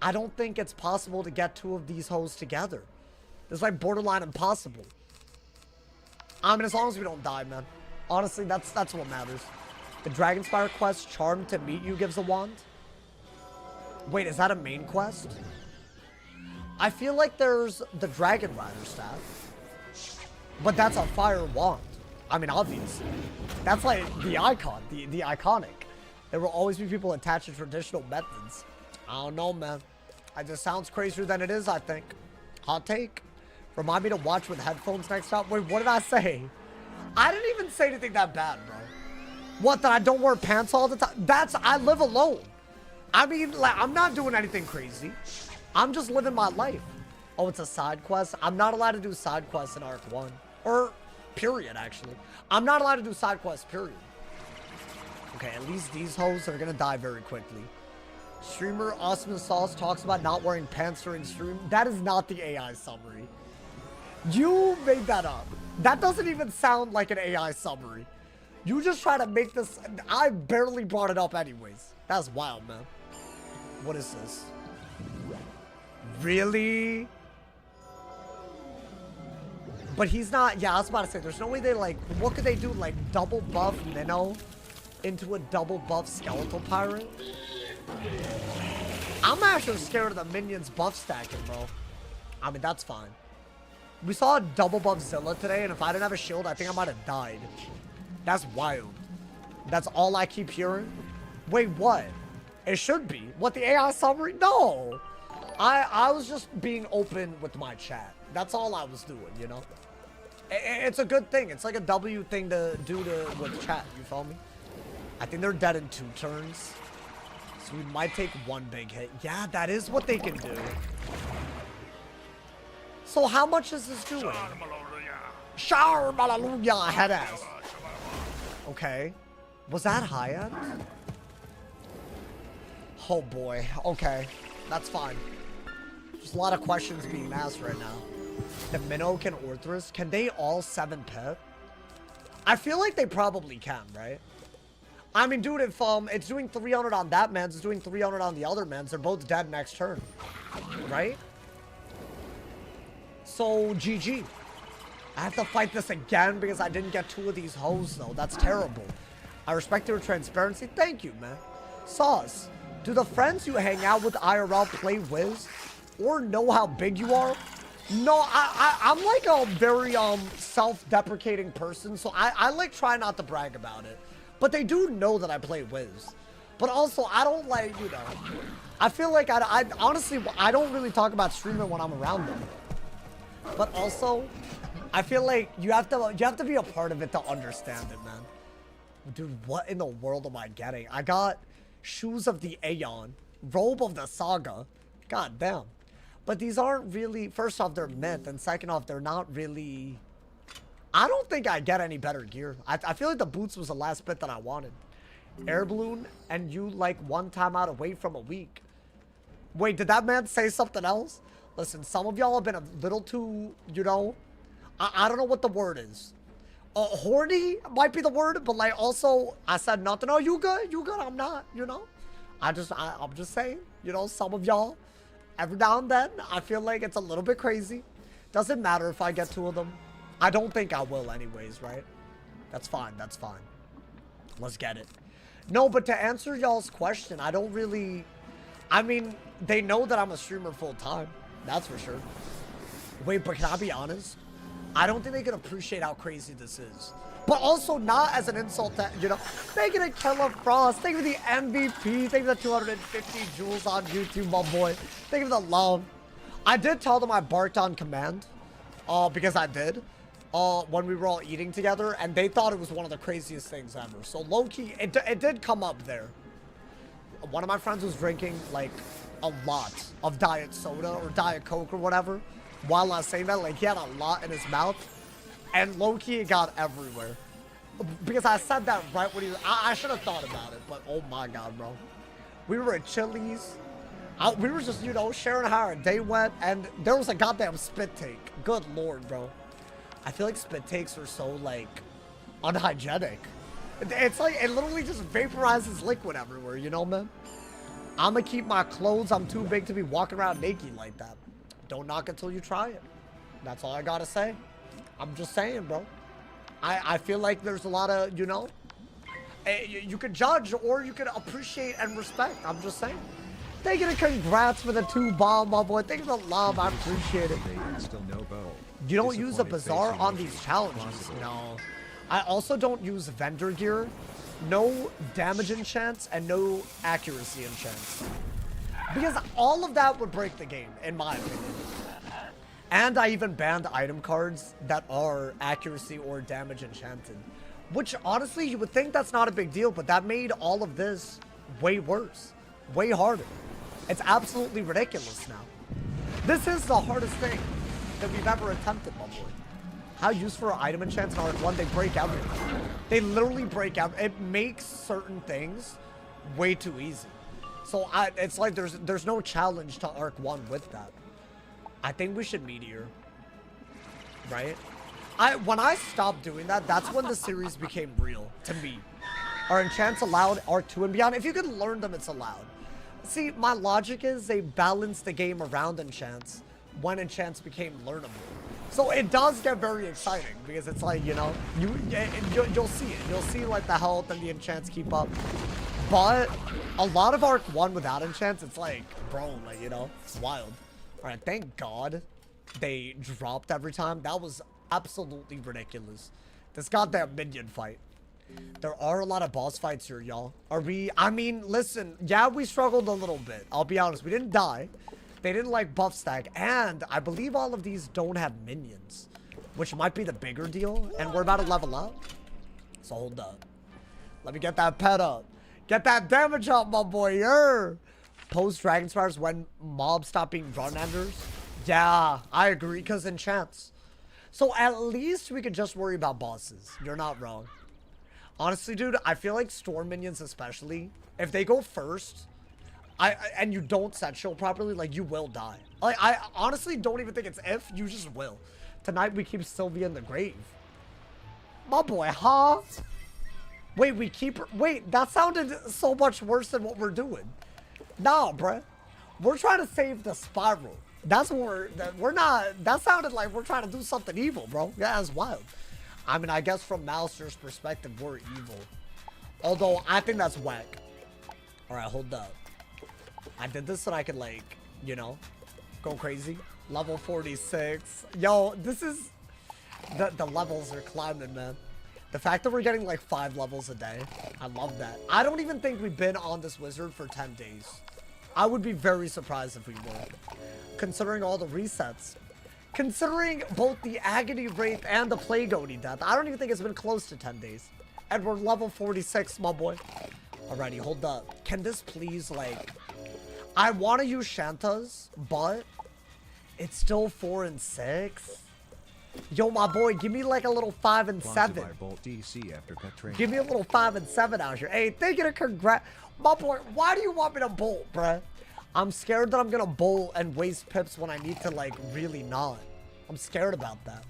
I don't think it's possible to get 2 of these hoes together. It's like borderline impossible. I mean, as long as we don't die, man. Honestly, that's what matters. The DRAGONSPYRE quest, Charm to Meet You, gives a wand. Wait, is that a main quest? I feel like there's the Dragon Rider staff. But that's a fire wand. I mean, obviously. That's like the icon, the iconic. There will always be people attached to traditional methods. I don't know, man. It just sounds crazier than it is, I think. Hot take. Remind me to watch with headphones next time. Wait, what did I say? I didn't even say anything that bad, bro. What, that I don't wear pants all the time? I live alone. I mean, like, I'm not doing anything crazy. I'm just living my life. Oh, it's a side quest? I'm not allowed to do side quests in Arc 1. Or, period, actually. I'm not allowed to do side quests, period. Okay, at least these hoes are gonna die very quickly. Streamer Awesome Sauce talks about not wearing pants during stream. That is not the AI summary. You made that up. That doesn't even sound like an AI summary. You just try to make this. I barely brought it up anyways. That's wild, man. What is this? Really? But he's not. Yeah, I was about to say, there's no way they like. What could they do? Like double buff Minnow into a double buff skeletal pirate? I'm actually scared of the minions buff stacking, bro. I mean, that's fine. We saw a double buff Zilla today, and if I didn't have a shield, I think I might have died. That's wild. That's all I keep hearing. Wait, what? It should be. What, the AI summary? No. I was just being open with my chat. That's all I was doing, you know? It's a good thing. It's like a W thing to do with chat, you feel me? I think they're dead in 2 turns. So we might take 1 big hit. Yeah, that is what they can do. So how much is this doing? Hallelujah, head ass. Okay. Was that high end? Oh boy. Okay. That's fine. There's a lot of questions being asked right now. The Minnow can Orthrus. Can they all 7 pip? I feel like they probably can, right? I mean, dude, if it's doing 300 on that man's, it's doing 300 on the other man's, they're both dead next turn. Right? So, GG. I have to fight this again because I didn't get 2 of these hoes, though. That's terrible. I respect your transparency. Thank you, man. Sauce. Do the friends you hang out with IRL play Wiz or know how big you are? No, I'm like a very self-deprecating person, so I like try not to brag about it. But they do know that I play Wiz. But also, I don't like, you know, I feel like I honestly, I don't really talk about streaming when I'm around them. But also, I feel like you have to be a part of it to understand it, man. Dude, what in the world am I getting? I got Shoes of the Aeon, Robe of the Saga. God damn. But these aren't really, first off, they're myth, and second off, they're not really, I don't think I get any better gear. I feel like the boots was the last bit that I wanted. Air balloon, and you like 1 time out away from a week. Wait, did that man say something else? Listen, some of y'all have been a little too, you know, I don't know what the word is. Horny might be the word, but like also, I said nothing. Oh, you good? You good? I'm not, you know? I'm just saying, you know, some of y'all, every now and then, I feel like it's a little bit crazy. Doesn't matter if I get 2 of them. I don't think I will anyways, right? That's fine. That's fine. Let's get it. No, but to answer y'all's question, I don't really... I mean, they know that I'm a streamer full time. That's for sure. Wait, but can I be honest? I don't think they can appreciate how crazy this is. But also not as an insult that, you know, thank you to Killer Frost. Thank you for the MVP. Thank you for the 250 jewels on YouTube, my boy. Thank you for the love. I did tell them I barked on command. Because I did. When we were all eating together. And they thought it was one of the craziest things ever. So low-key, it did come up there. One of my friends was drinking, like, a lot of diet soda or diet coke or whatever. While I was saying that, like, he had a lot in his mouth. And low-key, it got everywhere. Because I said that right when he was... I should have thought about it, but oh my god, bro. We were at Chili's. We were just, you know, sharing how our day went. And there was a goddamn spit take. Good lord, bro. I feel like spit takes are so, like, unhygienic. It's like, it literally just vaporizes liquid everywhere, you know, man? I'ma keep my clothes. I'm too big to be walking around naked like that. Don't knock it till you try it. That's all I gotta say. I'm just saying, bro. I feel like there's a lot of, you know, you could judge or you could appreciate and respect. I'm just saying. Thank you to congrats for the 2 bomb, my boy. Thank you for the love. I appreciate it. You don't use a Bazaar on these challenges. No. I also don't use vendor gear. No damage enchants and no accuracy enchants. Because all of that would break the game, in my opinion. And I even banned item cards that are accuracy or damage enchanted. Which, honestly, you would think that's not a big deal, but that made all of this way worse. Way harder. It's absolutely ridiculous now. This is the hardest thing that we've ever attempted, my boy. How useful are item enchants in Arc 1? They break everything. They literally break out. It makes certain things way too easy. So it's like there's no challenge to Arc 1 with that. I think we should Meteor. Right? When I stopped doing that, that's when the series became real to me. Are enchants allowed Arc 2 and beyond? If you can learn them, it's allowed. See, my logic is they balanced the game around enchants when enchants became learnable. So it does get very exciting because it's like, you know, you'll see it. You'll see like the health and the enchants keep up. But a lot of Arc 1 without enchants, it's like, bro, like, you know, it's wild. All right, thank God they dropped every time. That was absolutely ridiculous. This goddamn minion fight. There are a lot of boss fights here, y'all. Are we? I mean, listen. Yeah, we struggled a little bit. I'll be honest. We didn't die. They didn't like buff stack. And I believe all of these don't have minions, which might be the bigger deal. And we're about to level up. So hold up. Let me get that pet up. Get that damage up, my boy. Post DRAGONSPYRE when mobs stop being run enders. Yeah, I agree. Because enchants. So at least we could just worry about bosses. You're not wrong. Honestly, dude, I feel like storm minions especially, if they go first, and you don't set shield properly, like, you will die. Like, I honestly don't even think it's if, you just will. Tonight we keep Sylvia in the grave. My boy, huh? Wait, we keep her, wait, that sounded so much worse than what we're doing. Nah, bruh. We're trying to save the spiral. That's what we're not, that sounded like we're trying to do something evil, bro. Yeah, that's wild. I mean, I guess from Mouser's perspective, we're evil. Although, I think that's whack. Alright, hold up. I did this so I could, like, you know, go crazy. Level 46. Yo, this is... The levels are climbing, man. The fact that we're getting, like, 5 levels a day. I love that. I don't even think we've been on this wizard for 10 days. I would be very surprised if we were. Considering all the resets. Considering both the Agony Wraith and the Plague Oni death, I don't even think it's been close to 10 days. And we're level 46, my boy. Alrighty, hold up. Can this please, like... I want to use Shanta's, but... It's still 4 and 6. Yo, my boy, give me like a little 5 and 7. Give me a little 5 and 7 out here. Hey, thank you to congrats. My boy, why do you want me to bolt, bruh? I'm scared that I'm gonna bolt and waste pips when I need to, like, really not. I'm scared about that.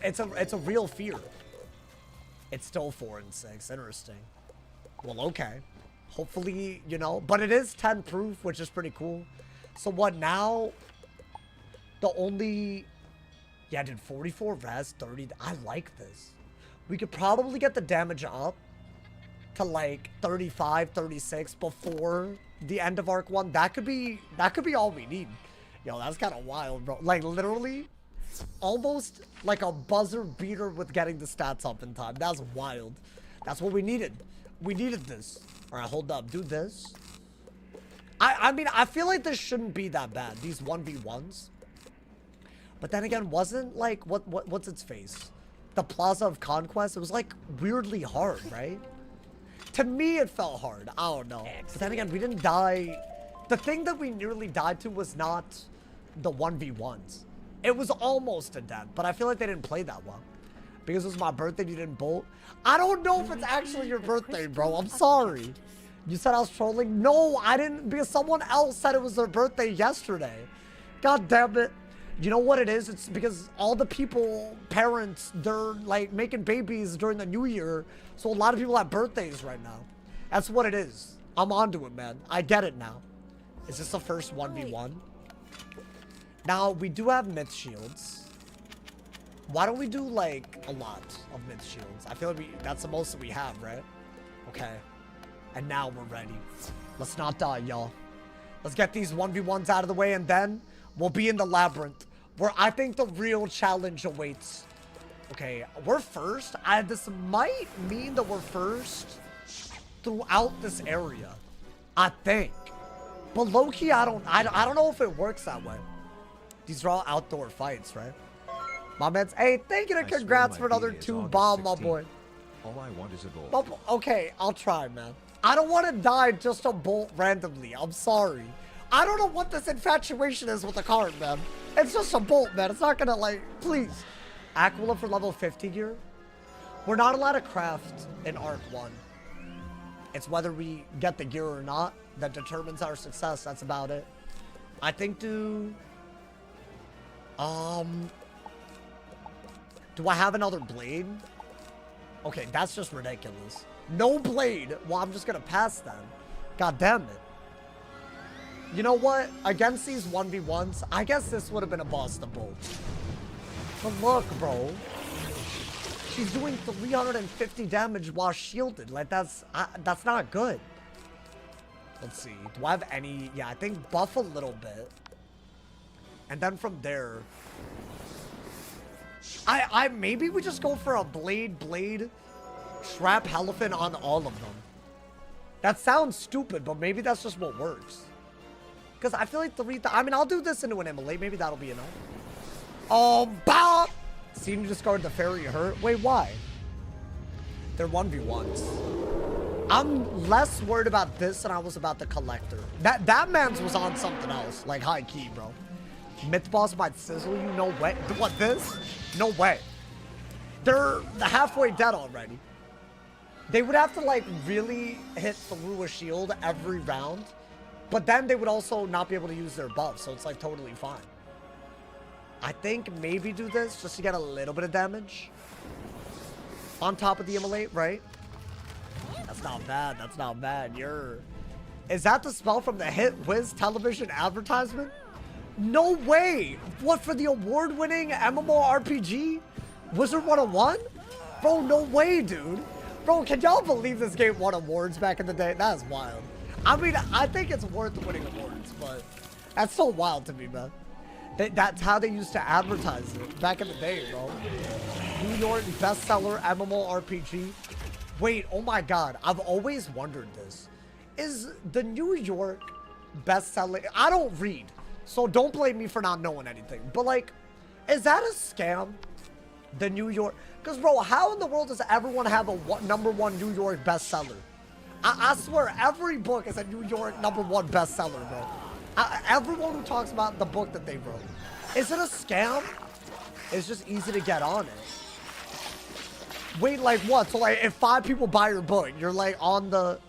It's a real fear. It's still 4 and 6. Interesting. Well, okay. Hopefully, you know. But it is 10 proof, which is pretty cool. So what now? The only... Yeah, dude, 44 res, 30... I like this. We could probably get the damage up to, like, 35, 36 before the end of Arc 1. That could be all we need. Yo, that's kind of wild, bro. Like, literally... almost like a buzzer beater with getting the stats up in time. That's wild. That's what we needed. We needed this. All right, hold up. Do this. I mean, I feel like this shouldn't be that bad. These 1v1s. But then again, wasn't like, what's its face? The Plaza of Conquest? It was like weirdly hard, right? To me, it felt hard. I don't know. But then again, we didn't die. The thing that we nearly died to was not the 1v1s. It was almost a death, but I feel like they didn't play that well. Because it was my birthday, you didn't bolt. I don't know if it's actually your birthday, bro. I'm sorry. You said I was trolling? No, I didn't, because someone else said it was their birthday yesterday. God damn it. You know what it is? It's because all the people, parents, they're like making babies during the new year. So a lot of people have birthdays right now. That's what it is. I'm onto it, man. I get it now. Is this the first 1v1? Now, we do have myth shields. Why don't we do, like, a lot of myth shields? I feel like that's the most that we have, right? Okay. And now we're ready. Let's not die, y'all. Let's get these 1v1s out of the way, and then we'll be in the labyrinth, where I think the real challenge awaits. Okay, we're first. This might mean that we're first throughout this area. I think. But low-key, I don't know if it works that way. These are all outdoor fights, right? My man's, hey, thank you and congrats for another 2 bomb, my boy. All I want is a bolt. Okay, I'll try, man. I don't want to die just to bolt randomly. I'm sorry. I don't know what this infatuation is with the card, man. It's just a bolt, man. It's not gonna, like, please. Aquila for level 50 gear. We're not allowed to craft in Arc 1. It's whether we get the gear or not that determines our success. That's about it. I think do I have another blade? Okay, that's just ridiculous. No blade. Well, I'm just gonna pass then. God damn it. You know what? Against these 1v1s, I guess this would have been a boss to bolt. But look, bro. She's doing 350 damage while shielded. Like, that's not good. Let's see. Do I have any? Yeah, I think buff a little bit. And then from there, maybe we just go for a blade, trap elephant on all of them. That sounds stupid, but maybe that's just what works. Because I feel like I mean, I'll do this into an immolate. Maybe that'll be enough. Oh, bah! Seeing you discard the fairy hurt. Wait, why? They're 1v1s. I'm less worried about this than I was about the collector. That man's was on something else. Like, high key, bro. Myth boss might sizzle you. No way. What, this? No way. They're halfway dead already. They would have to, like, really hit through a shield every round. But then they would also not be able to use their buff. So it's, like, totally fine. I think maybe do this just to get a little bit of damage. On top of the immolate, right? That's not bad. That's not bad. Is that the spell from the hit Wiz television advertisement? No way! What, for the award-winning MMORPG? Wizard101? Bro, no way, dude. Bro, can y'all believe this game won awards back in the day? That's wild. I mean, I think it's worth winning awards, but that's so wild to me, man. That's how they used to advertise it back in the day, bro. New York bestseller MMORPG. Wait, oh my god. I've always wondered this. Is the New York bestseller... I don't read, so don't blame me for not knowing anything. But, like, is that a scam? The New York... Because, bro, how in the world does everyone have a #1 New York bestseller? I swear, every book is a New York #1 bestseller, bro. Everyone who talks about the book that they wrote. Is it a scam? It's just easy to get on it. Wait, like what? So, like, if 5 people buy your book, you're, like, on the...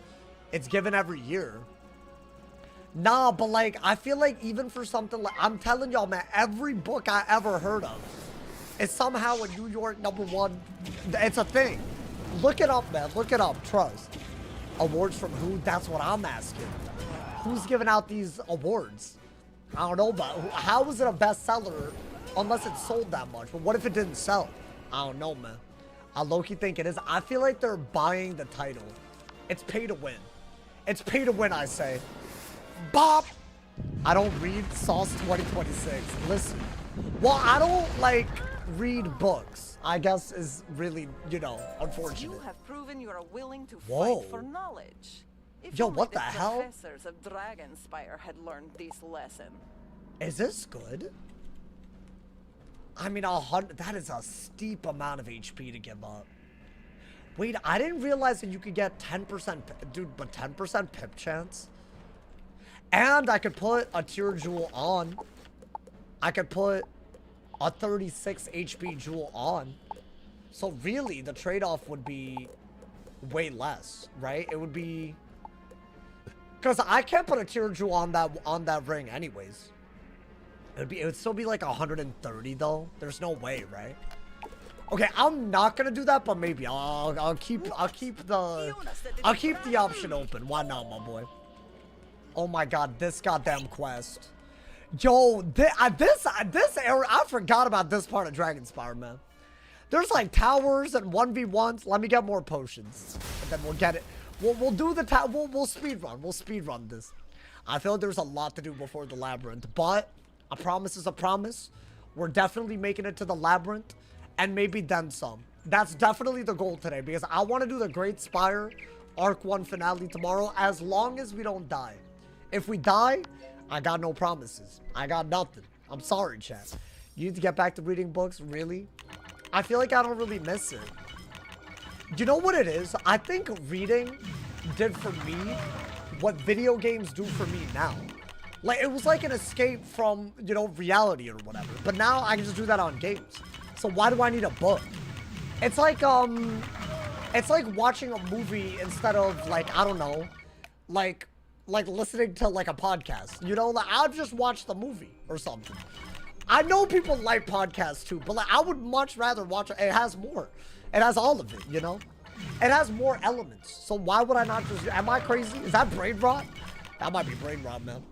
It's given every year. Nah, but like, I feel like even for something like, I'm telling y'all, man, every book I ever heard of is somehow a New York #1. It's a thing. Look it up, man. Look it up. Trust. Awards from who? That's what I'm asking. Who's giving out these awards? I don't know, but how is it a bestseller unless it sold that much? But what if it didn't sell? I don't know, man. I low-key think it is. I feel like they're buying the title. It's pay to win. It's pay to win, I say. Bop! I don't read Sauce 2026. Listen. Well, I don't, like, read books. I guess is really, you know, unfortunate. You have proven you are willing to Whoa. fight for knowledge. If Yo, only what the hell? Professors of DRAGONSPYRE had learned this lesson. Is this good? I mean, 100, that is a steep amount of HP to give up. Wait, I didn't realize that you could get 10%, dude, but 10% pip chance? And I could put a tier jewel on. I could put a 36 HP jewel on. So really, the trade-off would be way less, right? It would be... Because I can't put a tier jewel on that ring anyways. It would still be like 130 though. There's no way, right? Okay, I'm not gonna do that, but maybe I'll keep the option open. Why not, my boy? Oh my god, this goddamn quest. Yo, this area, I forgot about this part of DRAGONSPYRE, man. There's like towers and 1v1s. Let me get more potions, and then we'll get it. We'll do the we'll speed run. We'll speed run this. I feel like there's a lot to do before the labyrinth, but a promise is a promise. We're definitely making it to the labyrinth, and maybe then some. That's definitely the goal today, because I want to do the Great Spire Arc 1 finale tomorrow, as long as we don't die. If we die, I got no promises. I got nothing. I'm sorry, chat. You need to get back to reading books? Really? I feel like I don't really miss it. You know what it is? I think reading did for me what video games do for me now. Like, it was like an escape from, you know, reality or whatever. But now I can just do that on games. So why do I need a book? It's like watching a movie instead of, like, I don't know, like listening to like a podcast. You know, like I'll just watch the movie or something. I know people like podcasts too, but like I would much rather watch it. It has more. It has all of it, you know? It has more elements. So why would I not just, am I crazy? Is that brain rot? That might be brain rot, man.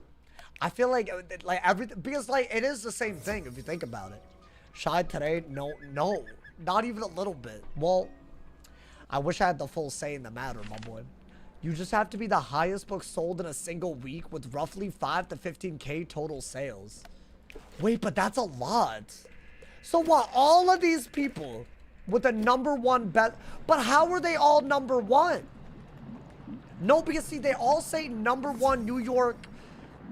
I feel like everything, because like it is the same thing if you think about it. Shy today? No, not even a little bit. Well, I wish I had the full say in the matter, my boy. You just have to be the highest book sold in a single week with roughly 5 to 15K total sales. Wait, but that's a lot. So what, all of these people with the #1 bet, but how are they all #1? No, because see, they all say #1 New York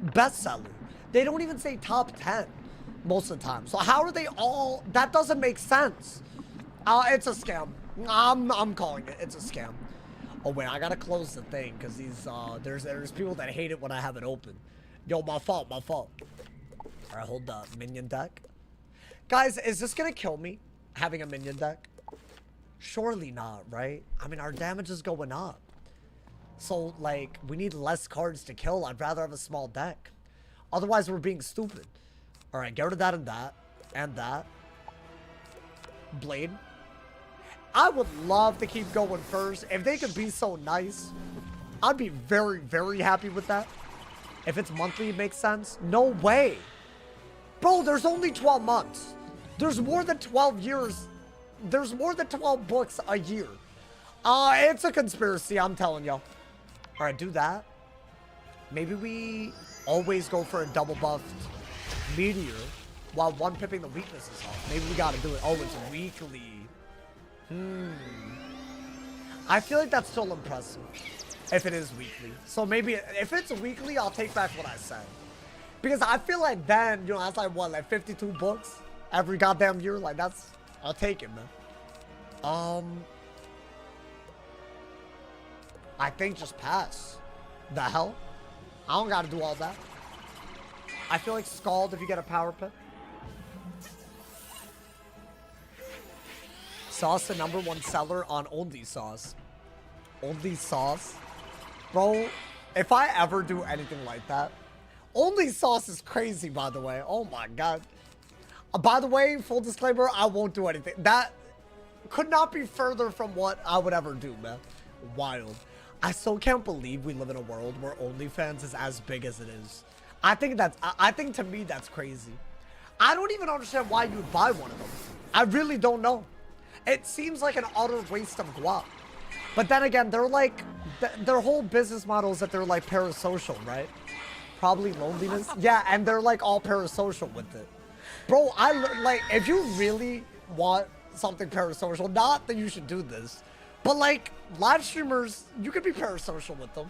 bestseller. They don't even say top 10 most of the time. So how are they all, that doesn't make sense. It's a scam. I'm calling it. It's a scam. Oh wait, I gotta close the thing because these there's people that hate it when I have it open. Yo, my fault. All right, hold up. Minion deck. Guys, is this gonna kill me having a minion deck? Surely not, right? I mean, our damage is going up. So like, we need less cards to kill. I'd rather have a small deck. Otherwise, we're being stupid. All right, get rid of that and that. Blade. I would love to keep going first. If they could be so nice, I'd be very, very happy with that. If it's monthly, it makes sense. No way. Bro, there's only 12 months. There's more than 12 years. There's more than 12 books a year. It's a conspiracy, I'm telling y'all. All right, do that. Maybe we always go for a double buffed meteor while one pipping the weaknesses off. Maybe we gotta do it. Oh, it's weekly. I feel like that's still impressive if it is weekly. So maybe if it's weekly, I'll take back what I said. Because I feel like then, you know, that's like what, like 52 books every goddamn year? Like that's, I'll take it, man. I think just pass. The hell? I don't gotta do all that. I feel like Scald if you get a power pip. Sauce the #1 seller on Only Sauce. Only Sauce. Bro, If I ever do anything like that, only sauce is crazy, by the way. Oh my god. By the way, full disclaimer, I won't do anything. That could not be further from what I would ever do, man. Wild. I still can't believe we live in a world where OnlyFans is as big as it is. I think to me that's crazy. I don't even understand why you'd buy one of them. I really don't know. It seems like an utter waste of guap. But then again, they're like, their whole business model is that they're like parasocial, right? Probably loneliness. Yeah, and they're like all parasocial with it. Bro, like, if you really want something parasocial, not that you should do this, but like, live streamers, you can be parasocial with them.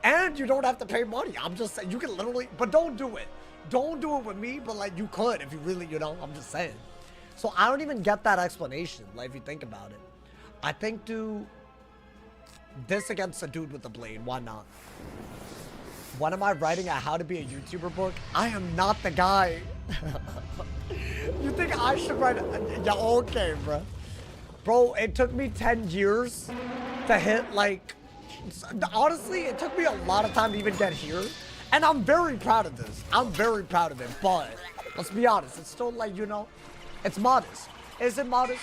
And you don't have to pay money. I'm just saying, you can literally, but don't do it. Don't do it with me, but like, you could if you really, you know, I'm just saying. So I don't even get that explanation, like, if you think about it. I think do this against a dude with a blade, why not? When am I writing a how to be a YouTuber book? I am not the guy. You think I should write a, yeah, okay, bro. Bro, it took me 10 years to hit, like, honestly, it took me a lot of time to even get here. And I'm very proud of this. I'm very proud of it, but let's be honest, it's still like, you know, it's modest. Is it modest?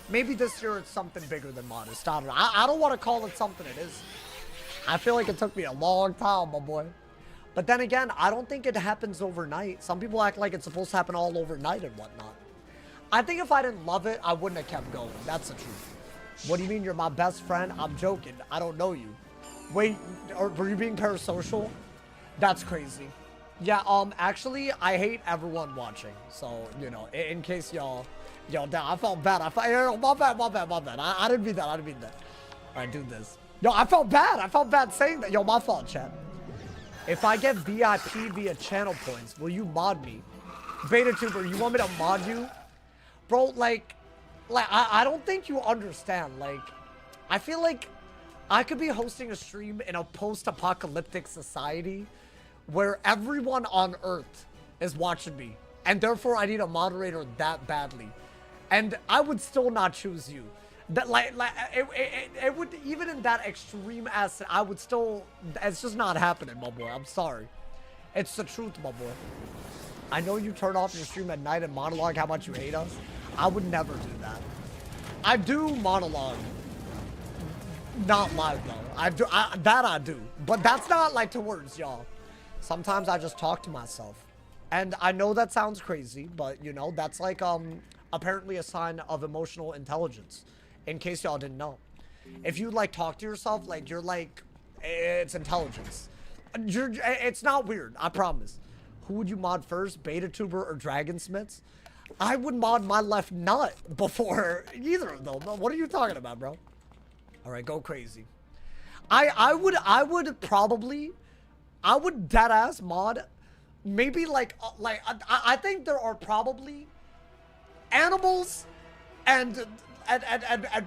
Maybe this year it's something bigger than modest. I don't know. I don't want to call it something it is. I feel like it took me a long time, my boy. But then again, I don't think it happens overnight. Some people act like it's supposed to happen all overnight and whatnot. I think if I didn't love it, I wouldn't have kept going. That's the truth. What do you mean you're my best friend? I'm joking. I don't know you. Wait, were you being parasocial? That's crazy. Yeah, actually, I hate everyone watching. So, you know, in case y'all, I felt bad. My bad. I didn't mean that. I didn't mean that. All right, do this. Yo, I felt bad. I felt bad saying that. Yo, my fault, chat. If I get VIP via channel points, will you mod me? BetaTuber, you want me to mod you? Bro, like I don't think you understand. Like, I feel like I could be hosting a stream in a post-apocalyptic society where everyone on Earth is watching me. And therefore, I need a moderator that badly. And I would still not choose you. That it would, even in that extreme asset, I would still, it's just not happening, my boy. I'm sorry. It's the truth, my boy. I know you turn off your stream at night and monologue how much you hate us. I would never do that. I do monologue. Not live though. I do. But that's not like to words, y'all. Sometimes I just talk to myself. And I know that sounds crazy, but you know, that's like apparently a sign of emotional intelligence. In case y'all didn't know. If you like talk to yourself, like you're like, it's intelligence. It's not weird, I promise. Who would you mod first, BetaTuber or Dragonsmiths? I would mod my left nut before either of them. What are you talking about, bro? All right, go crazy. I would dead ass mod. Maybe like I think there are probably animals and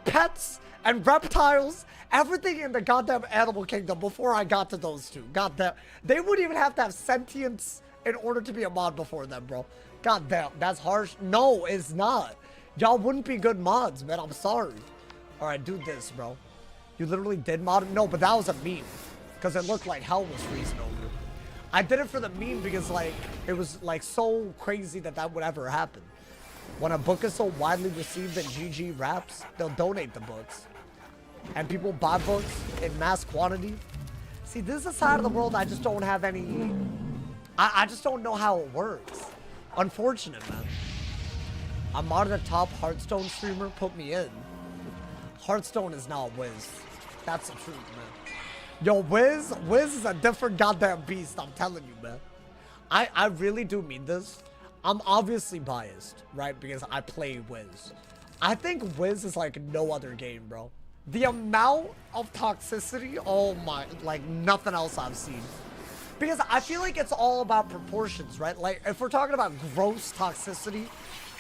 pets and reptiles, everything in the goddamn animal kingdom before I got to those two. Goddamn, they wouldn't even have to have sentience in order to be a mod before them, bro. Goddamn, that's harsh. No, it's not. Y'all wouldn't be good mods, man. I'm sorry. All right, do this, bro. You literally did mod? No, but that was a meme because it looked like hell was freezing over. I did it for the meme because like it was like so crazy that would ever happen. When a book is so widely received that GG raps, they'll donate the books. And people buy books in mass quantity. See, this is a side of the world I just don't have any... I just don't know how it works. Unfortunate, man. I'm on the top Hearthstone streamer, put me in. Hearthstone is not Wiz. That's the truth, man. Yo, Wiz is a different goddamn beast, I'm telling you, man. I really do mean this. I'm obviously biased, right? Because I play Wiz. I think Wiz is like no other game, bro. The amount of toxicity, oh my, like nothing else I've seen. Because I feel like it's all about proportions, right? Like if we're talking about gross toxicity,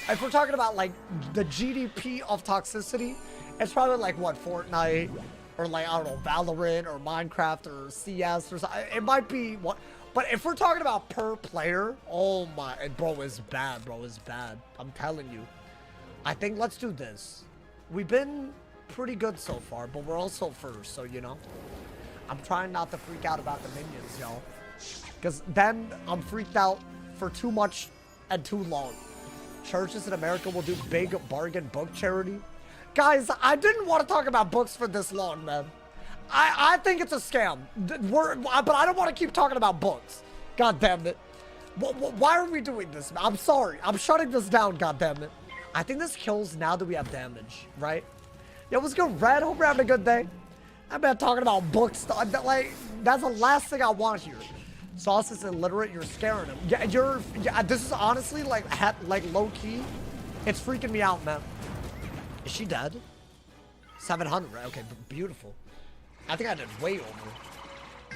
if we're talking about like the GDP of toxicity, it's probably like what, Fortnite or like, I don't know, Valorant or Minecraft or CS or something. It might be what. But if we're talking about per player, oh my, bro, it's bad, bro, it's bad. I'm telling you. I think let's do this. We've been pretty good so far, but we're also first, so you know. I'm trying not to freak out about the minions, y'all. Because then I'm freaked out for too much and too long. Churches in America will do big bargain book charity. Guys, I didn't want to talk about books for this long, man. I think it's a scam. But I don't want to keep talking about books. God damn it. Why are we doing this, man? I'm sorry. I'm shutting this down, god damn it. I think this kills now that we have damage, right? Yo, what's good, Red? Hope you're having a good day. I've been talking about books. Like, that's the last thing I want here. Sauce is illiterate. You're scaring him. Yeah, this is honestly like low key. It's freaking me out, man. Is she dead? 700. Okay, beautiful. I think I did way over.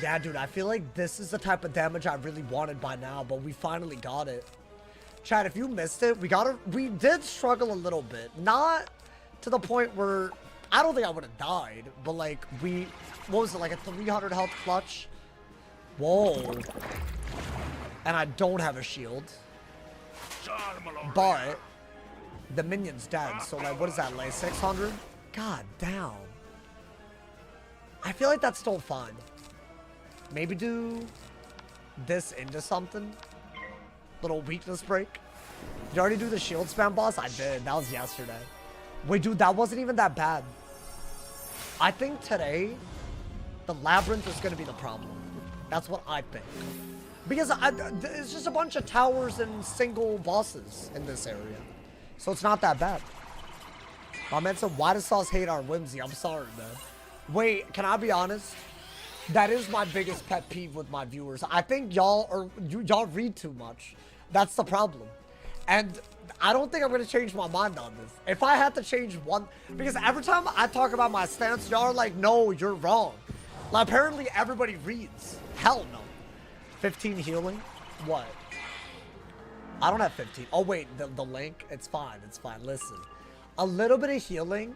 Yeah, dude. I feel like this is the type of damage I really wanted by now, but we finally got it. Chat, if you missed it, we did struggle a little bit. Not to the point where I don't think I would have died, but like what was it, like a 300 health clutch? Whoa. And I don't have a shield. But the minion's dead, so like, what is that, like 600? God damn. I feel like that's still fine. Maybe do this into something. Little weakness break. Did you already do the shield spam boss? I did. That was yesterday. Wait, dude, that wasn't even that bad. I think today, the labyrinth is going to be the problem. That's what I think. Because it's just a bunch of towers and single bosses in this area. So it's not that bad. My man said, why does Sauce hate our whimsy? I'm sorry, man. Wait, can I be honest? That is my biggest pet peeve with my viewers. I think y'all read too much. That's the problem. And I don't think I'm going to change my mind on this. If I had to change one, because every time I talk about my stance, y'all are like, no, you're wrong. Like, apparently everybody reads. Hell no. 15 healing? What? I don't have 15. Oh, wait, the link? It's fine. It's fine. Listen. A little bit of healing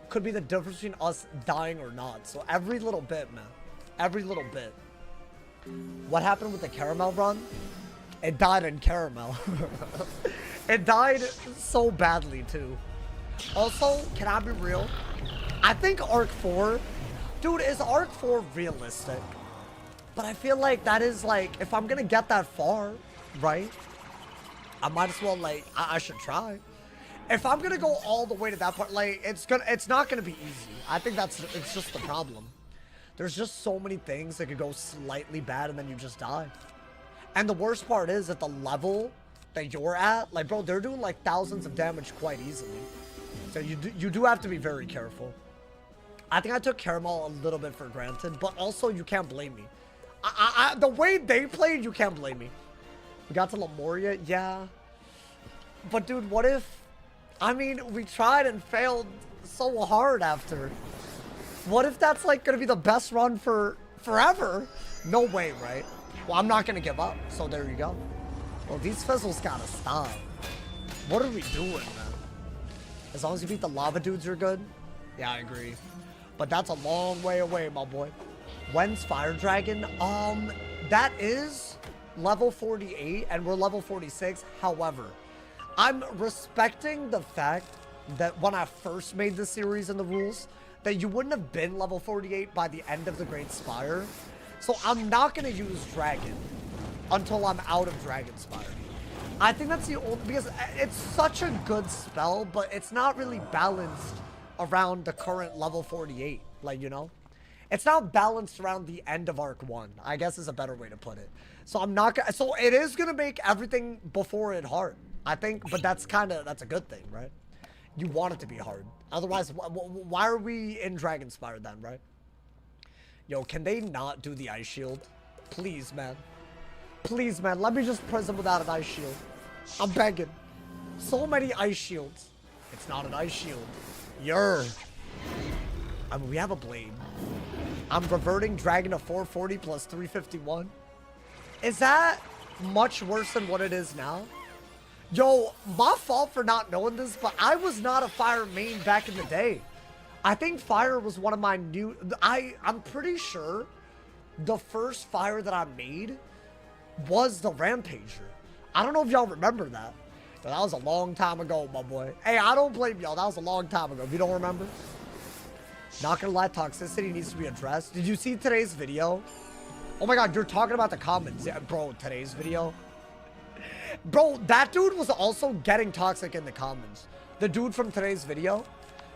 could be the difference between us dying or not. So every little bit, man. Every little bit. What happened with the caramel run? It died in caramel. It died so badly, too. Also, can I be real? I think Arc 4... Dude, is Arc 4 realistic? But I feel like that is, like, if I'm gonna get that far, right? I might as well, like, I should try. If I'm gonna go all the way to that part, like, it's not gonna be easy. I think it's just the problem. There's just so many things that could go slightly bad and then you just die. And the worst part is at the level that you're at, like, bro, they're doing like thousands of damage quite easily. So you do have to be very careful. I think I took Caramel a little bit for granted, but also you can't blame me. The way they played, you can't blame me. We got to Lemuria, yeah. But dude, what if, I mean, we tried and failed so hard after. What if that's like gonna be the best run for forever? No way, right? Well, I'm not gonna give up, so there you go. Well, these fizzles gotta stop. What are we doing, man? As long as you beat the lava dudes, you're good? Yeah, I agree. But that's a long way away, my boy. When's Fire Dragon? That is level 48, and we're level 46. However, I'm respecting the fact that when I first made this series and the rules, that you wouldn't have been level 48 by the end of the Great Spire. So I'm not going to use Dragon until I'm out of Dragonspyre. I think that's the only, because it's such a good spell, but it's not really balanced around the current level 48, like, you know? It's not balanced around the end of Arc 1, I guess is a better way to put it. So I'm not gonna, so it is gonna make everything before it hard, I think, but that's a good thing, right? You want it to be hard. Otherwise, why are we in Dragonspyre then, right? Yo, can they not do the ice shield? Please, man. Please, man, let me just prism without an ice shield. I'm begging. So many ice shields. It's not an ice shield. I mean, we have a blade. I'm reverting Dragon to 440 plus 351. Is that much worse than what it is now? Yo, my fault for not knowing this, but I was not a fire main back in the day. I think fire was one of my new... I'm pretty sure the first fire that I made was the Rampager. I don't know if y'all remember that. But that was a long time ago, my boy. Hey, I don't blame y'all. That was a long time ago. If you don't remember. Not gonna lie, toxicity needs to be addressed. Did you see today's video? Oh my god, you're talking about the comments. Yeah, bro, today's video. Bro, that dude was also getting toxic in the comments. The dude from today's video.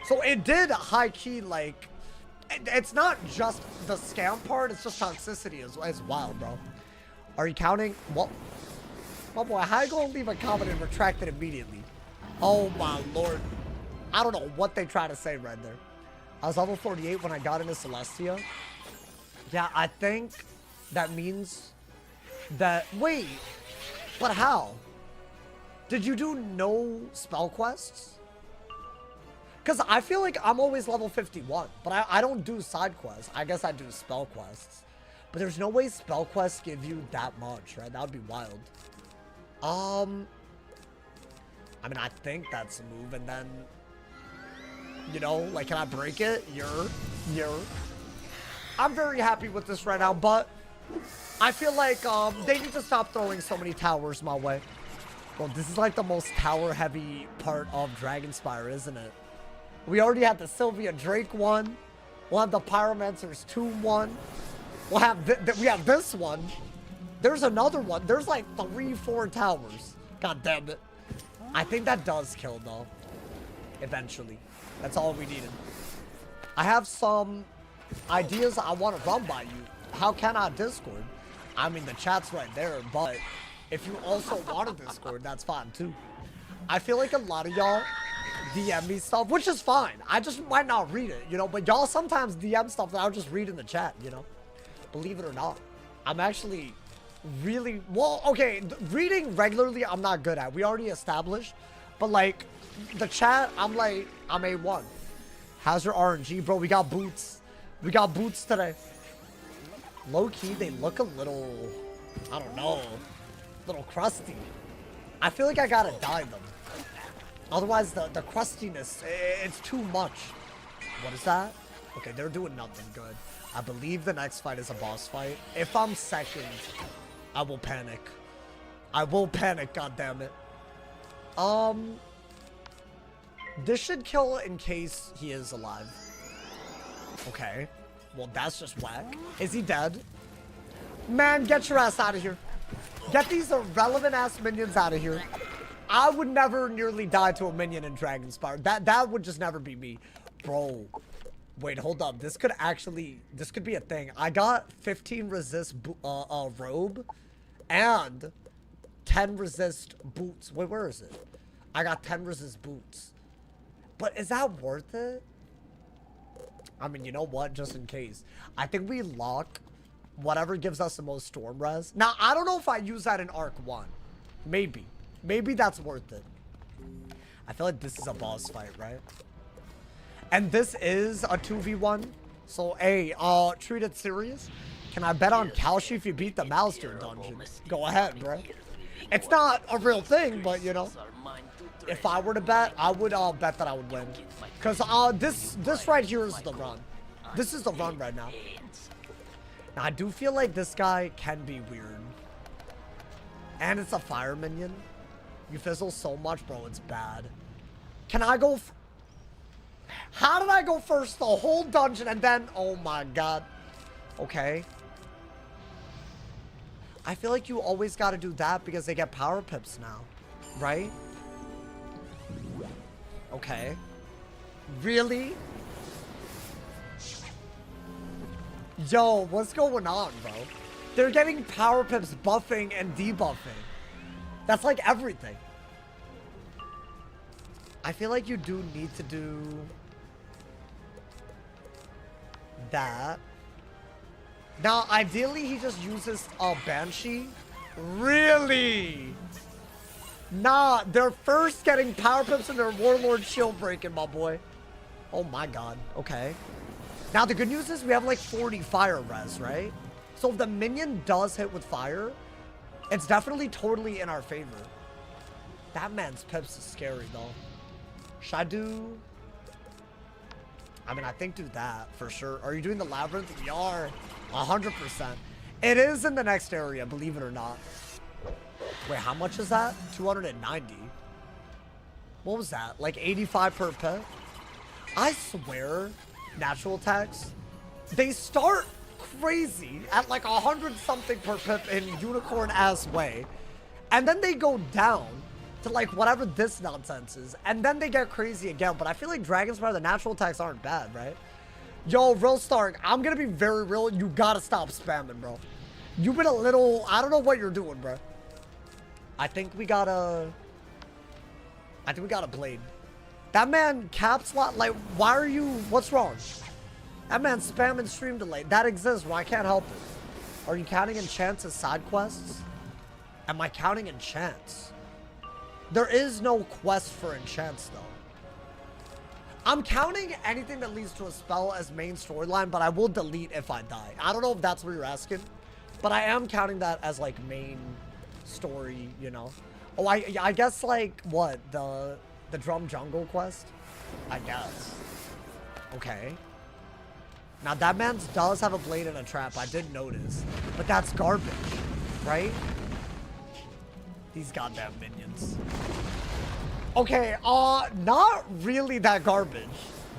So it did high key, like, it's not just the scam part, it's just toxicity as well, bro. Are you counting? What? Oh boy, how you gonna leave a comment and retract it immediately? Oh my lord. I don't know what they try to say right there. I was level 48 when I got into Celestia. Yeah, I think that means that... Wait, but how? Did you do no spell quests? Because I feel like I'm always level 51, but I don't do side quests. I guess I do spell quests. But there's no way spell quests give you that much, right? That would be wild. I mean, I think that's a move, and then... You know, like, can I break it? I'm very happy with this right now, but I feel like they need to stop throwing so many towers my way. Well, this is like the most tower-heavy part of Dragonspyre, isn't it? We already had the Sylvia Drake one. We'll have the Pyromancer's Tomb one. We'll have we have this one. There's another one. There's like 3, 4 towers. God damn it. I think that does kill though. Eventually. That's all we needed. I have some ideas I want to run by you. How can I Discord? I mean, the chat's right there, but if you also want a Discord, that's fine too. I feel like a lot of y'all DM me stuff, which is fine. I just might not read it, you know, but y'all sometimes DM stuff that I'll just read in the chat, you know? Believe it or not. I'm actually really, well, okay, reading regularly I'm not good at. We already established, but like, the chat, I'm A1. How's your RNG, bro? We got boots. We got boots today. Low-key, they look a little, I don't know, a little crusty. I feel like I gotta dye them. Otherwise, the crustiness, it's too much. What is that? Okay, they're doing nothing good. I believe the next fight is a boss fight. If I'm second, I will panic. I will panic, goddammit. This should kill in case he is alive. Okay. Well, that's just whack. Is he dead? Man, get your ass out of here. Get these irrelevant ass minions out of here. I would never nearly die to a minion in Dragonspyre. That would just never be me. Bro. Wait, hold up. This could be a thing. I got 15 resist robe and 10 resist boots. Wait, where is it? I got 10 resist boots. But is that worth it? I mean, you know what? Just in case. I think we lock whatever gives us the most storm res. Now, I don't know if I use that in Arc 1. Maybe. Maybe that's worth it. I feel like this is a boss fight, right? And this is a 2v1. So, hey, treat it serious. Can I bet on Kalshi if you beat the Master dungeon? Go ahead, bro. It's not a real thing, but, you know. If I were to bet, I would bet that I would win. Because this right here is the run. This is the run right now. Now, I do feel like this guy can be weird. And it's a fire minion. You fizzle so much, bro. It's bad. Can I go... How did I go first the whole dungeon and then... Oh my god. Okay. I feel like you always got to do that because they get power pips now. Right? Okay. Really? Yo, what's going on, bro? They're getting power pips buffing and debuffing. That's like everything. I feel like you do need to do that. Now, ideally, he just uses a Banshee. Really? Nah, they're first getting power pips and their Warlord shield breaking, my boy. Oh my god. Okay. Now, the good news is we have like 40 fire res, right? So if the minion does hit with fire, it's definitely totally in our favor. That man's pips is scary, though. Should I do... I mean, I think do that for sure. Are you doing the labyrinth? We are. 100%. It is in the next area, believe it or not. Wait, how much is that? 290. What was that? Like 85 per pet? I swear natural attacks, they start crazy at like 100 something per pip in unicorn ass way, and then they go down to like whatever this nonsense is, and then they get crazy again. But I feel like DRAGONSPYRE, the natural attacks aren't bad, right? Yo, Real Stark, I'm gonna be very real. You gotta stop spamming, bro. You've been a little, I don't know what you're doing, bro. I think we got a blade. That man caps lot, like, why are you, what's wrong? That man spamming stream delay. That exists, well, I can't help it. Are you counting enchants as side quests? Am I counting enchants? There is no quest for enchants, though. I'm counting anything that leads to a spell as main storyline, but I will delete if I die. I don't know if that's what you're asking, but I am counting that as, like, main story, you know? Oh, I guess, like, what? The Drum Jungle quest? I guess. Okay. Now, that man does have a blade and a trap. I did notice. But that's garbage, right? These goddamn minions. Okay, not really that garbage.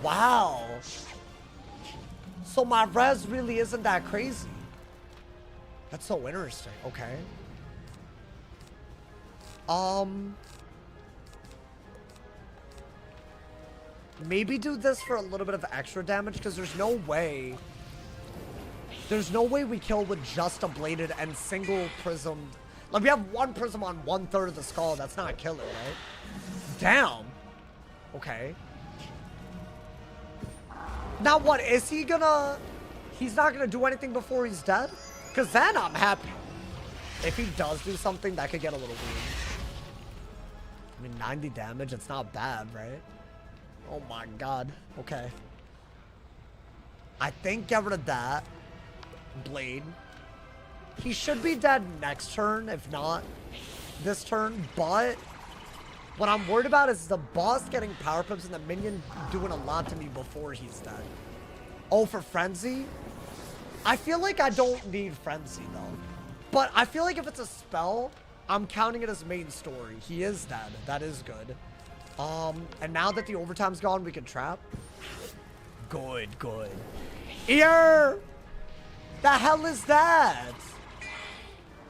Wow. So my res really isn't that crazy. That's so interesting. Okay. Maybe do this for a little bit of extra damage, because there's no way we kill with just a bladed and single prism. Like, we have one prism on 1/3 of the skull. That's not killing, right? Damn. Okay. Now what, is he gonna... He's not gonna do anything before he's dead? Because then I'm happy. If he does do something, that could get a little weird. I mean, 90 damage, it's not bad, right? Oh my god. Okay. I think get rid of that. Blade. He should be dead next turn, if not this turn, but what I'm worried about is the boss getting power pips and the minion doing a lot to me before he's dead. Oh, for Frenzy? I feel like I don't need Frenzy, though. But I feel like if it's a spell, I'm counting it as main story. He is dead. That is good. And now that the overtime's gone, we can trap. Good, good. Ear! The hell is that?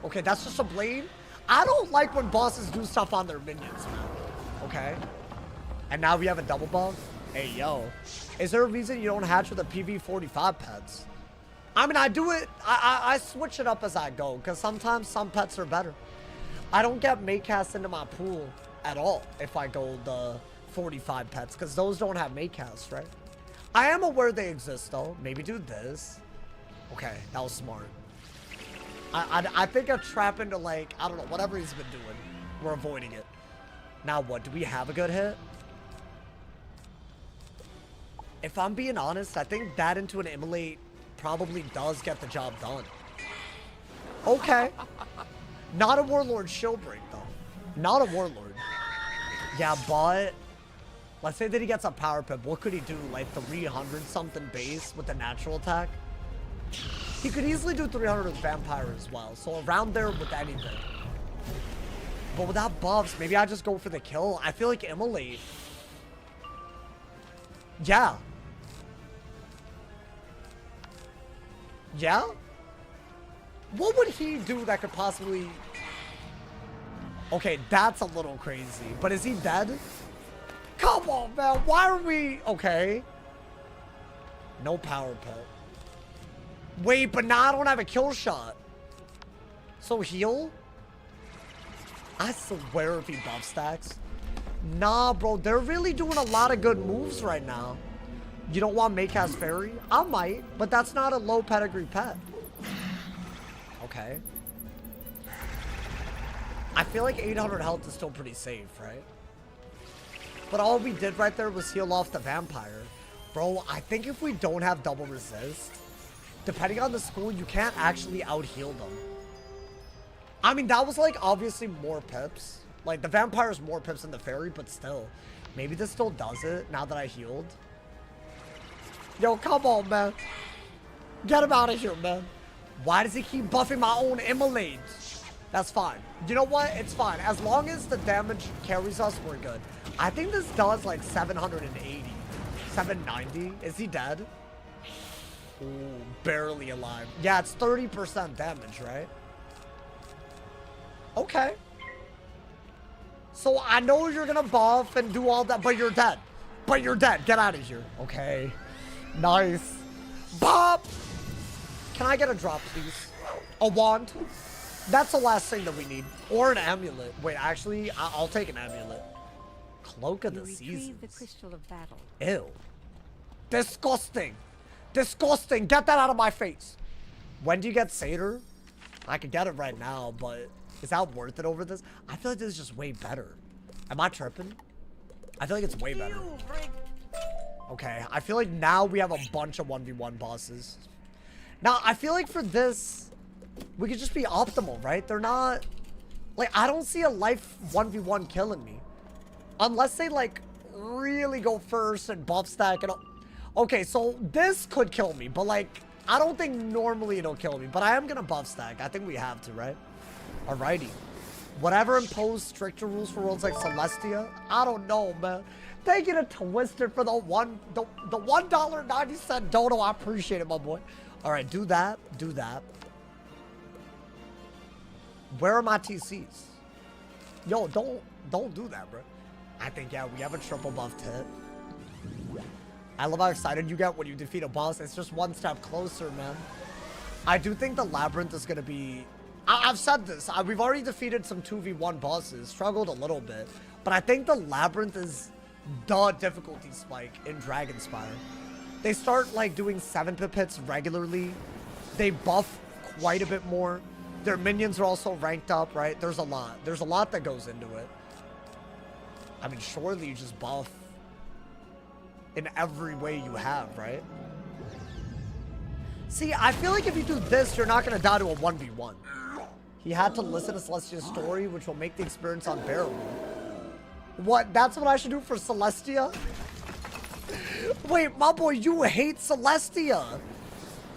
Okay, that's just a blade. I don't like when bosses do stuff on their minions, man. Okay. And now we have a double buff. Hey, yo. Is there a reason you don't hatch with the PV45 pets? I mean, I do it. I switch it up as I go, because sometimes some pets are better. I don't get mate cast into my pool at all if I go the 45 pets, because those don't have mate cast, right? I am aware they exist, though. Maybe do this. Okay, that was smart. I think a trap into, like, I don't know, whatever he's been doing. We're avoiding it. Now what? Do we have a good hit? If I'm being honest, I think that into an immolate probably does get the job done. Okay. Not a Warlord shield break, though. Not a Warlord. Yeah, but let's say that he gets a power pip. What could he do? Like 300 something base with the natural attack? He could easily do 300 with Vampire as well. So around there with anything. But without buffs, maybe I just go for the kill. I feel like immolate. Yeah. Yeah? What would he do that could possibly... Okay, that's a little crazy. But is he dead? Come on, man. Why are we... Okay. No power pit. Wait, but now I don't have a kill shot. So heal? I swear if he buff stacks. Nah, bro. They're really doing a lot of good moves right now. You don't want Maycast Fairy? I might, but that's not a low pedigree pet. Okay. I feel like 800 health is still pretty safe, right? But all we did right there was heal off the Vampire. Bro, I think if we don't have double resist, depending on the school, you can't actually out-heal them. I mean, that was like obviously more pips. Like the Vampire is more pips than the Fairy, but still. Maybe this still does it now that I healed. Yo, come on, man. Get him out of here, man. Why does he keep buffing my own immolates? That's fine. You know what? It's fine. As long as the damage carries us, we're good. I think this does like 780. 790? Is he dead? Ooh, barely alive. Yeah, it's 30% damage, right? Okay. So I know you're gonna buff and do all that, but you're dead. But you're dead. Get out of here. Okay. Nice. Bop! Can I get a drop, please? A wand? That's the last thing that we need. Or an amulet. Wait, actually, I'll take an amulet. Cloak of the Seasons. The crystal of battle. Ew. Disgusting. Disgusting. Get that out of my face. When do you get Satyr? I could get it right now, but is that worth it over this? I feel like this is just way better. Am I tripping? I feel like it's way better. Okay, I feel like now we have a bunch of 1v1 bosses. Now, I feel like for this, we could just be optimal, right? They're not... Like, I don't see a life 1v1 killing me. Unless they, like, really go first and buff stack and all. Okay, so this could kill me, but, like, I don't think normally it'll kill me. But I am gonna buff stack. I think we have to, right? Alrighty. Whatever imposed stricter rules for worlds like Celestia, I don't know, man. They get a twisted for the $1.90 dono. I appreciate it, my boy. All right, do that. Do that. Where are my TCs? Yo, don't do that, bro. I think, yeah, we have a triple buffed hit. I love how excited you get when you defeat a boss. It's just one step closer, man. I do think the Labyrinth is going to be... I've said this. We've already defeated some 2v1 bosses. Struggled a little bit. But I think the Labyrinth is the difficulty spike in DRAGONSPYRE. They start, like, doing 7-pip hits regularly. They buff quite a bit more. Their minions are also ranked up, right? There's a lot. There's a lot that goes into it. I mean, surely you just buff in every way you have, right? See, I feel like if you do this, you're not going to die to a 1v1. He had to listen to Celestia's story, which will make the experience unbearable. What? That's what I should do for Celestia? Wait, my boy, you hate Celestia.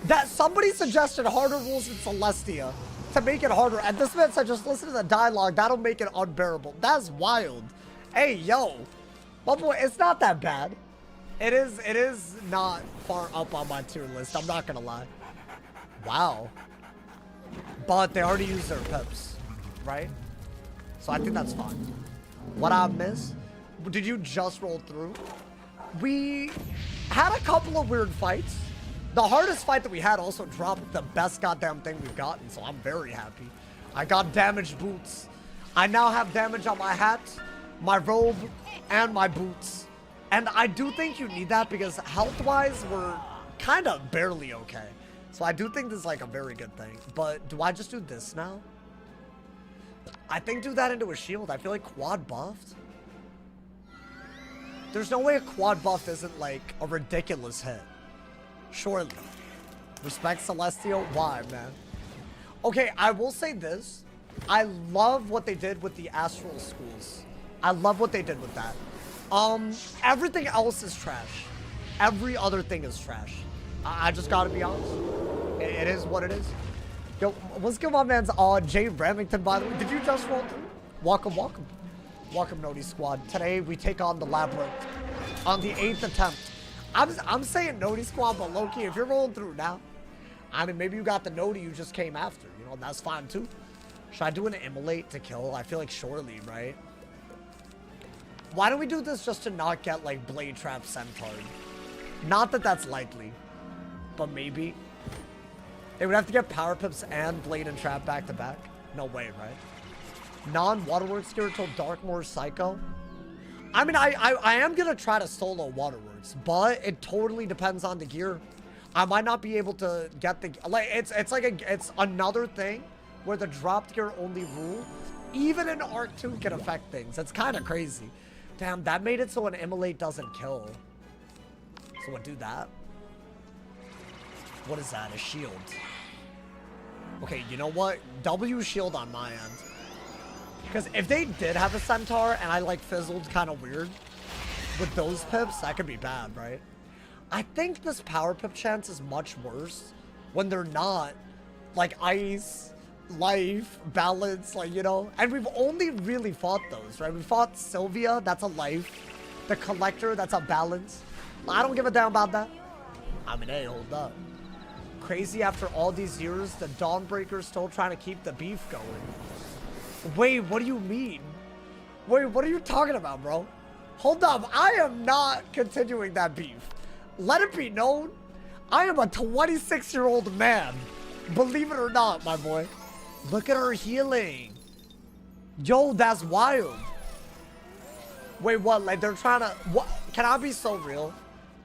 That somebody suggested harder rules in Celestia to make it harder. And this man said just listen to the dialogue. That'll make it unbearable. That's wild. Hey, yo. My boy, it's not that bad. It is not far up on my tier list. I'm not going to lie. Wow. But they already used their pips, right? So I think that's fine. What I missed? Did you just roll through? We had a couple of weird fights. The hardest fight that we had also dropped the best goddamn thing we've gotten, so I'm very happy. I got damaged boots. I now have damage on my hat, my robe, and my boots. And I do think you need that because health-wise, we're kind of barely okay. So I do think this is like a very good thing. But do I just do this now? I think do that into a shield. I feel like quad buffed. There's no way a quad buffed isn't like a ridiculous hit. Surely. Respect Celestial? Why, man? Okay, I will say this. I love what they did with the Astral Schools. I love what they did with that. Everything else is trash. Every other thing is trash. I just gotta be honest. It is what it is. Yo, what's good, my man's Jay Remington, by the way. Did you just roll through? Welcome, welcome. Welcome, Nodi Squad. Today, we take on the Labyrinth on the 8th attempt. I'm saying Nodi Squad, but low-key, if you're rolling through now, I mean, maybe you got the Nodi you just came after. You know, that's fine, too. Should I do an immolate to kill? I feel like surely, right? Why don't we do this just to not get, like, Blade Trap Centaur? Not that that's likely, but maybe. They would have to get Power Pips and Blade and Trap back-to-back. No way, right? Non-Waterworks gear till Darkmoor Psycho. I mean, I am going to try to solo Waterworks, but it totally depends on the gear. I might not be able to get the... Like, it's like it's another thing where the dropped gear only rule, even in Arc 2, can affect things. It's kind of crazy. Damn, that made it so an immolate doesn't kill. So we'll do that. What is that? A shield. Okay, you know what? W shield on my end. Because if they did have a centaur and I like fizzled kind of weird with those pips, that could be bad, right? I think this power pip chance is much worse when they're not like ice, life, balance, like, you know? And we've only really fought those, right? We fought Sylvia, that's a life. The collector, that's a balance. I don't give a damn about that. I mean, hey, hold up. Crazy after all these years, the Dawnbreaker's still trying to keep the beef going. Wait, what do you mean? Wait, what are you talking about, bro? Hold up, I am not continuing that beef. Let it be known, I am a 26-year-old man. Believe it or not, my boy. Look at her healing. Yo, that's wild. Wait, what? Like, they're trying to... What? Can I be so real?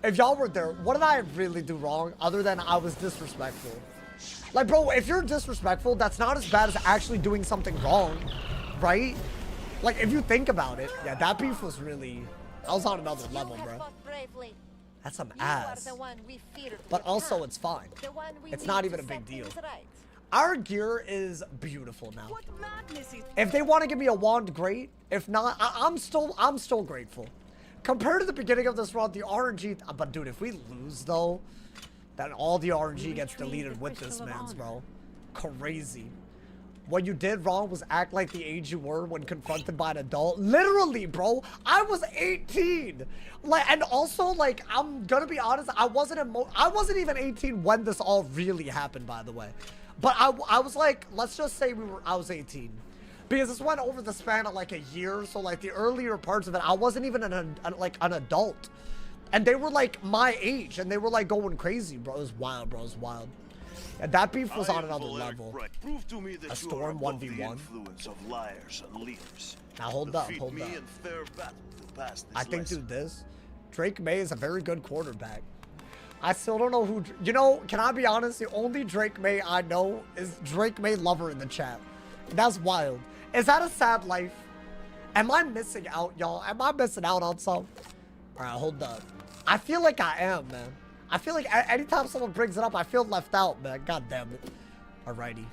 If y'all were there, what did I really do wrong other than I was disrespectful? Like, bro, if you're disrespectful, that's not as bad as actually doing something wrong, right? Like, if you think about it, yeah, that beef was really... I was on another level, bro. That's some ass. But also, it's fine. It's not even a big deal. Our gear is beautiful now. If they want to give me a wand, great. If not, I'm still grateful. Compared to the beginning of this run, the RNG... But dude, if we lose though, then all the RNG gets deleted with this man's, bro. Crazy. What you did wrong was act like the age you were when confronted by an adult. Literally, bro. I was 18. Like, and also, like, I'm gonna be honest, I wasn't even 18 when this all really happened, by the way. But I was like, let's just say I was 18. Because this went over the span of like a year. So like the earlier parts of it, I wasn't even an adult. And they were like my age and they were like going crazy, bro. It was wild, bro. It was wild. And that beef was on another level. A storm 1v1. Now hold up, hold up. I think, dude, this Drake May is a very good quarterback. I still don't know who, you know, can I be honest? The only Drake May I know is Drake May Lover in the chat. That's wild. Is that a sad life? Am I missing out, y'all? Am I missing out on something? All right, hold up. I feel like I am, man. I feel like anytime someone brings it up, I feel left out, man. God damn it. Alrighty.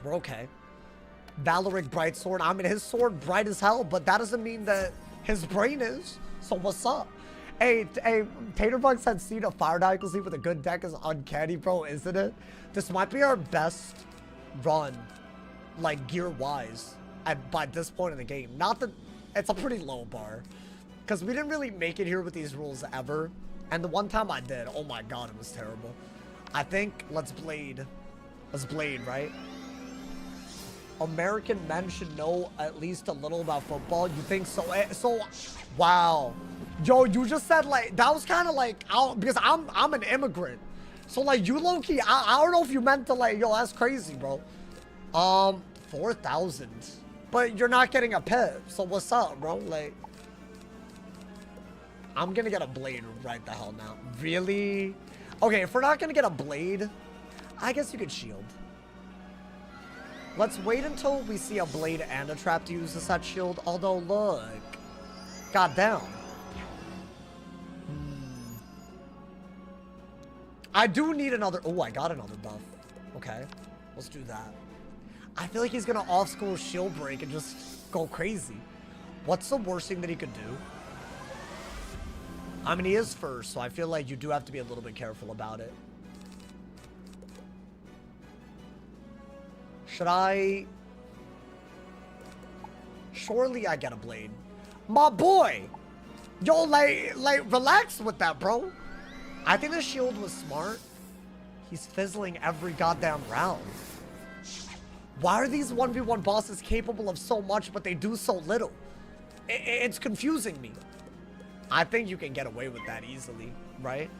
We're okay. Valoric Brightsword. I mean, his sword bright as hell, but that doesn't mean that his brain is. So what's up? Hey, Taterbug said seeing a fire diagonally with a good deck is uncanny, bro, isn't it? This might be our best run, like, gear-wise, by this point in the game. Not that it's a pretty low bar, because we didn't really make it here with these rules ever. And the one time I did, oh my god, it was terrible. I think, let's blade. Let's blade, right? American men should know at least a little about football. You think so? So, wow. Yo, you just said, like, that was kind of like, because I'm an immigrant. So, like, you low-key, I don't know if you meant to, like, yo, that's crazy, bro. 4,000. But you're not getting a pet, so what's up, bro? Like, I'm gonna get a blade right the hell now. Really? Okay, if we're not gonna get a blade, I guess you could shield. Let's wait until we see a blade and a trap to use as that shield. Although, look. Goddamn. I do need another... Oh, I got another buff. Okay. Let's do that. I feel like he's gonna off-school shield break and just go crazy. What's the worst thing that he could do? I mean, he is first, so I feel like you do have to be a little bit careful about it. Should I... Surely I get a blade. My boy! Yo, like, relax with that, bro. I think the shield was smart. He's fizzling every goddamn round. Why are these 1v1 bosses capable of so much, but they do so little? It's confusing me. I think you can get away with that easily, right?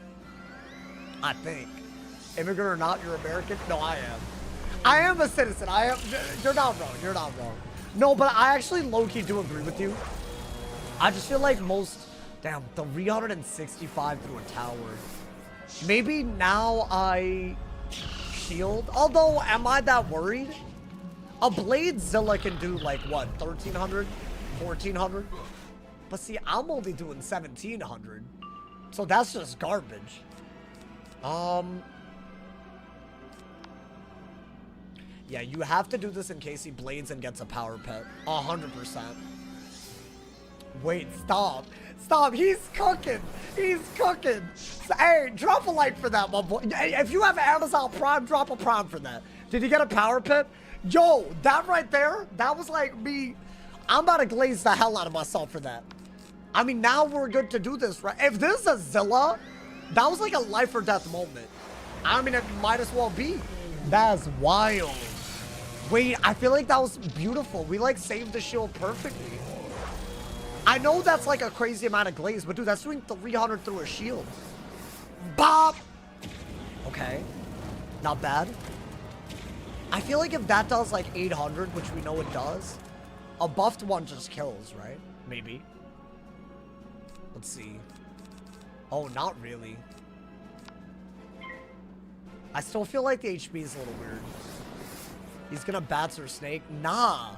I think. Immigrant or not, you're American? No, I am. I am a citizen. I am. You're not wrong. You're not wrong. No, but I actually low-key do agree with you. I just feel like most... Damn, 365 through a tower. Maybe now I shield. Although, am I that worried? A Bladezilla can do like, what, 1,300? 1,400? But see, I'm only doing 1,700. So that's just garbage. Yeah, you have to do this in case he blades and gets a power pet. 100%. Wait, stop. Stop, he's cooking. He's cooking. Hey, drop a like for that, my boy. If you have Amazon Prime, drop a Prime for that. Did he get a power pet? Yo, that right there, that was like me. I'm about to glaze the hell out of myself for that. I mean, now we're good to do this, right? If this is a Zilla, that was like a life or death moment. I mean, it might as well be. That's wild. Wait, I feel like that was beautiful. We like saved the shield perfectly. I know that's like a crazy amount of glaze, but dude, that's doing 300 through a shield. Bop! Okay. Not bad. I feel like if that does like 800, which we know it does, a buffed one just kills, right? Maybe. Let's see. Oh, not really. I still feel like the HP is a little weird. He's gonna bats or snake? Nah.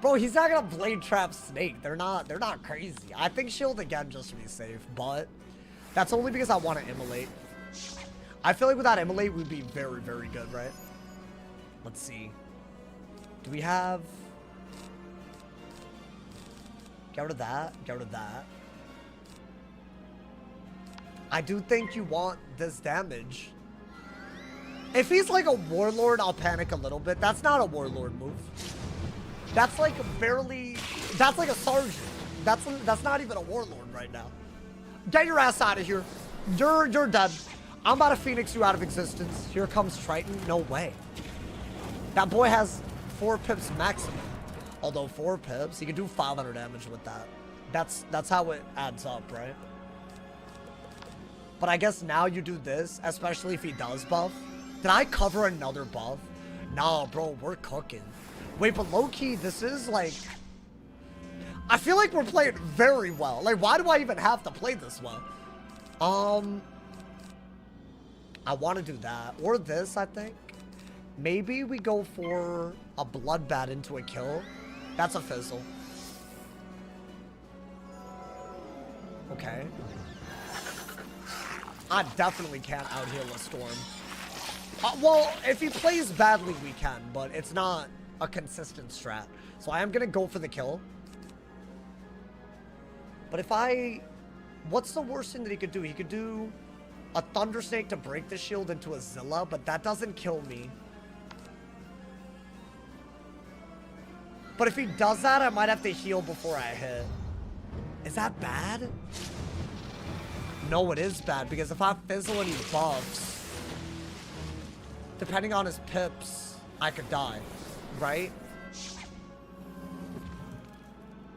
Bro, he's not gonna blade trap snake. They're not crazy. I think shield again just to be safe, but that's only because I want to immolate. I feel like without immolate, we'd be very, very good, right? Let's see. Do we have... Get rid of that. Get rid of that. I do think you want this damage. If he's like a warlord, I'll panic a little bit. That's not a warlord move. That's like barely... That's like a sergeant. That's not even a warlord right now. Get your ass out of here. You're dead. I'm about to phoenix you out of existence. Here comes Triton. No way. That boy has 4 pips maximum. Although 4 pips, he can do 500 damage with that. That's how it adds up, right? But I guess now you do this, especially if he does buff. Did I cover another buff? Nah, bro, we're cooking. Wait, but low-key, this is like... I feel like we're playing very well. Like, why do I even have to play this well? I want to do that. Or this, I think. Maybe we go for a bloodbath into a kill. That's a fizzle. Okay. I definitely can't out-heal a storm. Well, if he plays badly, we can, but it's not a consistent strat. So I am going to go for the kill. But if I... What's the worst thing that he could do? He could do a Thunder Snake to break the shield into a Zilla, but that doesn't kill me. But if he does that, I might have to heal before I hit. Is that bad? No, it is bad, because if I fizzle and he buffs, depending on his pips, I could die, right?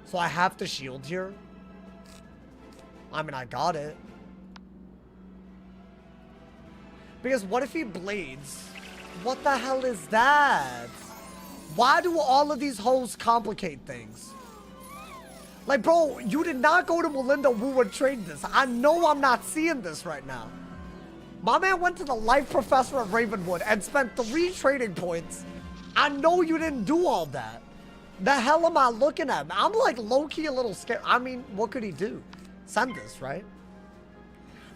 So I have to shield here. I mean, I got it. Because what if he blades? What the hell is that? Why do all of these hoes complicate things? Like, bro, you did not go to Melinda Wu and trade this. I know I'm not seeing this right now. My man went to the life professor of Ravenwood and spent 3 trading points. I know you didn't do all that. The hell am I looking at? I'm like low-key a little scared. I mean, what could he do? Send this, right?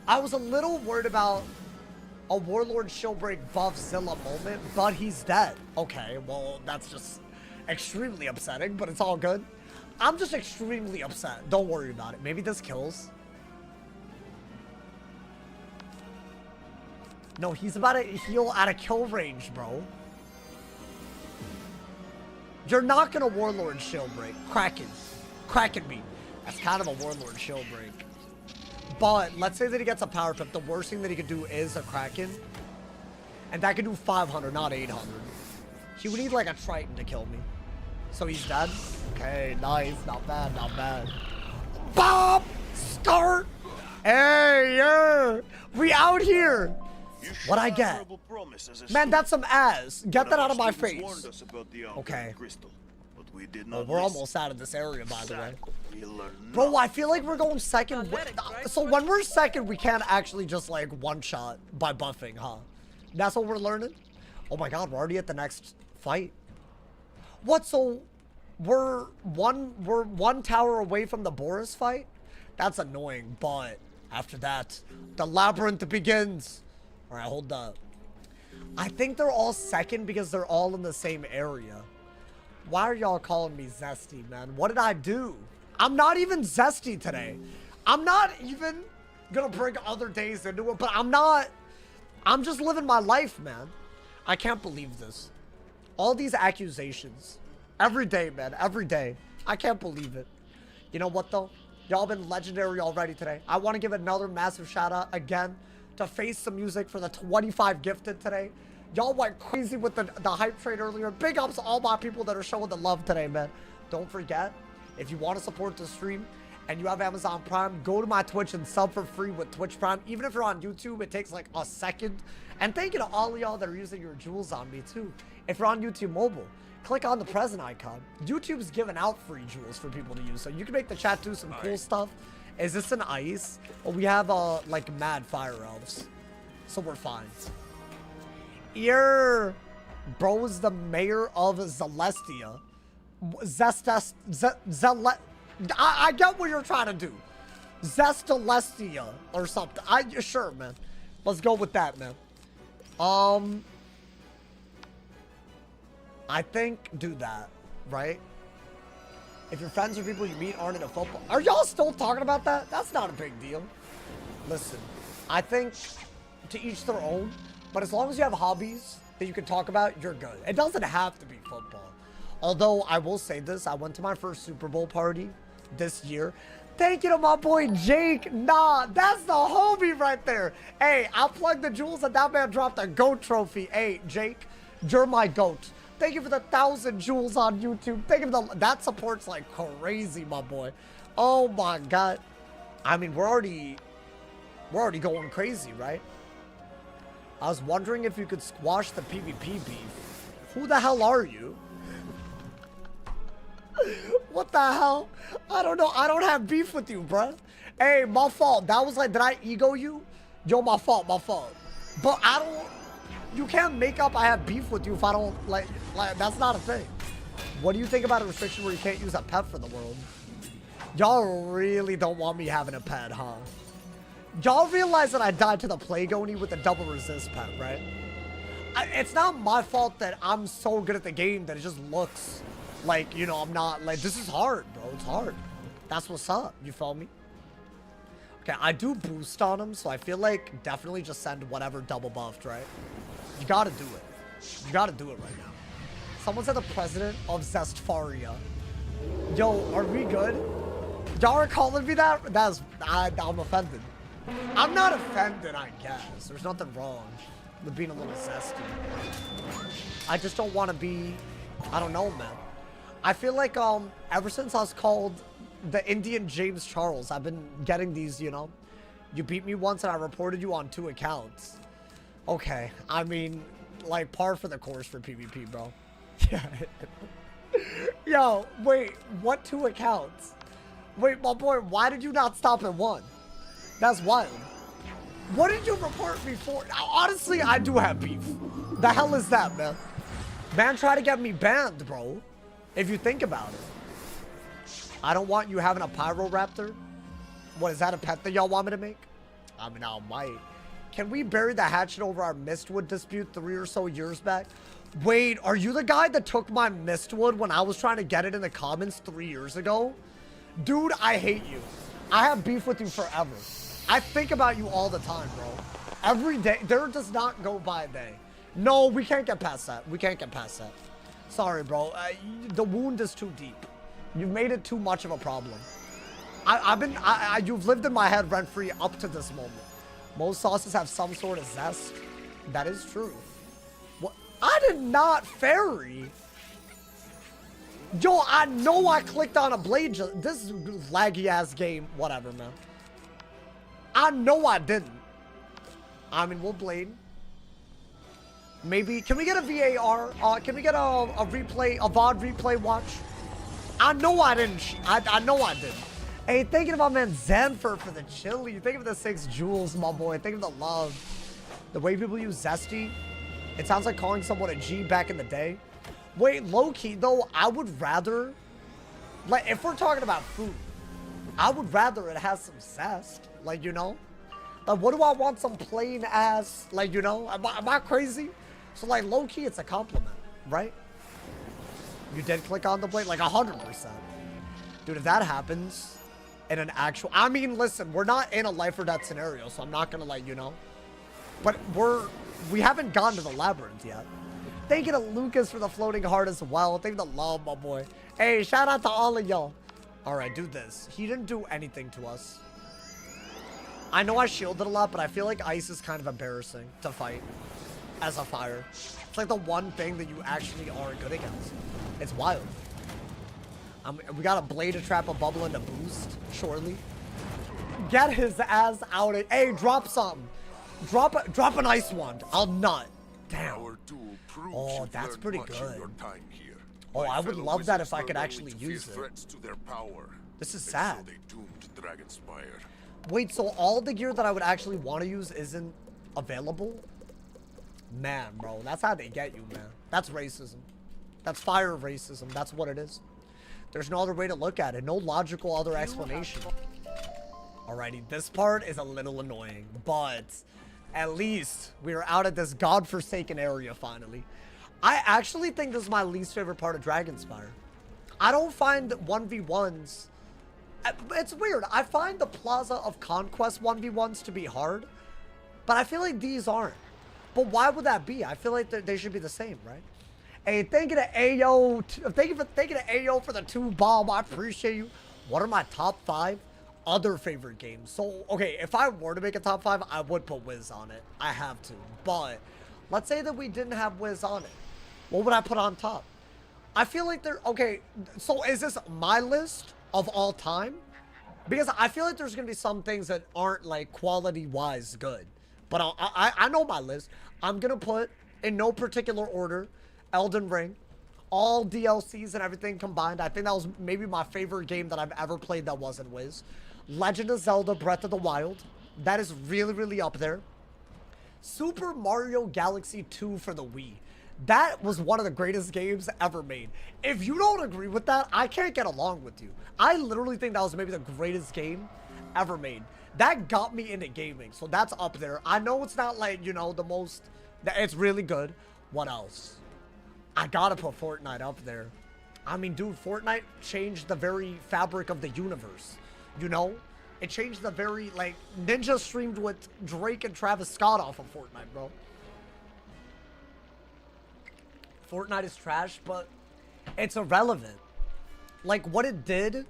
I was a little worried about a Warlord Shieldbreak buff Zilla moment, but he's dead. Okay, well, that's just extremely upsetting, but it's all good. I'm just extremely upset. Don't worry about it. Maybe this kills. No, he's about to heal out of kill range, bro. You're not gonna Warlord Shieldbreak. Kraken. Kraken me. That's kind of a Warlord Shieldbreak. But let's say that he gets a power pip. The worst thing that he could do is a Kraken. And that could do 500, not 800. He would need like a Triton to kill me. So he's dead? Okay, nice. Not bad, not bad. Bob! Start! Hey, yeah! We out here! What'd I get? Man, that's some ass. Get that out of my face. Okay. Well, we're almost out of this area, by the way. Bro, I feel like we're going second. So when we're second, we can't actually just like one-shot by buffing, huh? That's what we're learning? Oh my god, we're already at the next fight. What, so we're one tower away from the Boris fight? That's annoying, but after that, the labyrinth begins. All right, hold up. I think they're all second because they're all in the same area. Why are y'all calling me zesty, man? What did I do? I'm not even zesty today. I'm not even gonna bring other days into it, but I'm just living my life, man. I can't believe this. All these accusations. Every day, man, every day. I can't believe it. You know what, though? Y'all been legendary already today. I want to give another massive shout out again to Face Some Music for the 25 gifted today. Y'all went crazy with the hype trade earlier. Big ups to all my people that are showing the love today, man. Don't forget, if you want to support the stream and you have Amazon Prime, go to my Twitch and sub for free with Twitch Prime. Even if you're on YouTube, it takes like a second. And thank you to all of y'all that are using your jewels on me too. If you're on YouTube mobile, click on the present icon. YouTube's giving out free jewels for people to use, so you can make the chat do some cool stuff. Is this an ice? Well, we have like mad fire elves, so we're fine. Bro is the mayor of Celestia. I get what you're trying to do. Zestalestia or something. Sure, man. Let's go with that, man. I think do that, right? If your friends or people you meet aren't in a football, are y'all still talking about that? That's not a big deal. Listen, I think to each their own, but as long as you have hobbies that you can talk about, you're good. It doesn't have to be football. Although I will say this, I went to my first Super Bowl party this year. Thank you to my boy Jake. Nah, that's the homie right there. Hey, I'll plug the jewels that that man dropped a GOAT trophy. Hey, Jake, you're my GOAT. Thank you for the 1,000 jewels on YouTube. Thank you for that support's like crazy, my boy. Oh my God. I mean, we're already going crazy, right? I was wondering if you could squash the PvP beef. Who the hell are you? What the hell? I don't know. I don't have beef with you, bruh. Hey, my fault. That was like, did I ego you? Yo, my fault, my fault. But I don't, you can't make up I have beef with you if I don't, like that's not a thing. What do you think about a restriction where you can't use a pet for the world? Y'all really don't want me having a pet, huh? Y'all realize that I died to the Plague Oni with a double resist pet, right? It's not my fault that I'm so good at the game that it just looks like, you know, I'm not, like, this is hard, bro. It's hard. That's what's up. You feel me? Okay, I do boost on him, so I feel like definitely just send whatever double buffed, right? You gotta do it. You gotta do it right now. Someone said the president of Zestfaria. Yo, are we good? Y'all are calling me that? I'm offended. I'm not offended, I guess. There's nothing wrong with being a little zesty. I just don't want to be, I don't know, man. I feel like ever since I was called the Indian James Charles, I've been getting these, you know, you beat me once and I reported you on 2 accounts. Okay, I mean, like par for the course for PvP, bro. Yeah. Yo, wait, what 2 accounts? Wait, my boy, why did you not stop at 1? That's wild. What did you report me for? Honestly, I do have beef. The hell is that, man? Man tried to get me banned, bro. If you think about it. I don't want you having a Pyroraptor. What, is that a pet that y'all want me to make? I mean, I might. Can we bury the hatchet over our Mistwood dispute 3 or so years back? Wait, are you the guy that took my Mistwood when I was trying to get it in the comments 3 years ago? Dude, I hate you. I have beef with you forever. I think about you all the time, bro. Every day. There does not go by a day. No, we can't get past that. We can't get past that. Sorry, bro. The wound is too deep. You've made it too much of a problem. You've lived in my head rent-free up to this moment. Most sauces have some sort of zest. That is true. What? I did not fairy. Yo, I know I clicked on a blade. This is laggy-ass game. Whatever, man. I know I didn't. I mean, we'll blade. Maybe. Can we get a VAR? Can we get a replay, a VOD replay watch? I know I didn't. I know I didn't. Hey, thinking about man Zenford for the chili. Think of the 6 jewels, my boy. Think of the love. The way people use zesty. It sounds like calling someone a G back in the day. Wait, low-key, though, I would rather... Like, if we're talking about food, I would rather it has some zest. Like, you know? Like, what do I want some plain-ass... Like, you know? Am I crazy? So, like, low-key, it's a compliment, right? You did click on the blade? Like, 100%. Dude, if that happens in an actual... I mean, listen, we're not in a life-or-death scenario, so I'm not gonna, like, you know? But we haven't gone to the labyrinth yet. Thank you to Lucas for the floating heart as well. Thank you to love, my boy. Hey, shout out to all of y'all. Alright, do this. He didn't do anything to us. I know I shielded a lot, but I feel like ice is kind of embarrassing to fight as a fire. It's like the one thing that you actually are good against. It's wild. We got a blade to trap a bubble into boost, surely. Get his ass out of... Hey, drop something. Drop an ice wand. I'll nut. Damn. Oh, that's pretty good. Oh, I would love that if I could actually use it. This is sad. Wait, so all the gear that I would actually want to use isn't available? Man, bro, that's how they get you, man. That's racism. That's fire racism. That's what it is. There's no other way to look at it. No logical other explanation. Alrighty, this part is a little annoying, but at least we're out of this godforsaken area finally. I actually think this is my least favorite part of DRAGONSPYRE. I don't find 1v1s... It's weird. I find the Plaza of Conquest 1v1s to be hard, but I feel like these aren't. But why would that be? I feel like they should be the same, right? Hey, thank you to Ayo. Thank you to Ayo for the 2 bomb. I appreciate you. What are my top 5 other favorite games? So, okay, if I were to make a top 5, I would put Wiz on it. I have to. But let's say that we didn't have Wiz on it. What would I put on top? I feel like they're... Okay, so is this my list of all time? Because I feel like there's going to be some things that aren't, like, quality-wise good. But I know my list. I'm going to put, in no particular order, Elden Ring. All DLCs and everything combined. I think that was maybe my favorite game that I've ever played that wasn't Wiz. Legend of Zelda Breath of the Wild. That is really, really up there. Super Mario Galaxy 2 for the Wii. That was one of the greatest games ever made. If you don't agree with that, I can't get along with you. I literally think that was maybe the greatest game ever made. That got me into gaming, so that's up there. I know it's not like, you know, the most... It's really good. What else? I gotta put Fortnite up there. I mean, dude, Fortnite changed the very fabric of the universe. You know? It changed the very, like... Ninja streamed with Drake and Travis Scott off of Fortnite, bro. Fortnite is trash, but it's irrelevant. Like, what it did,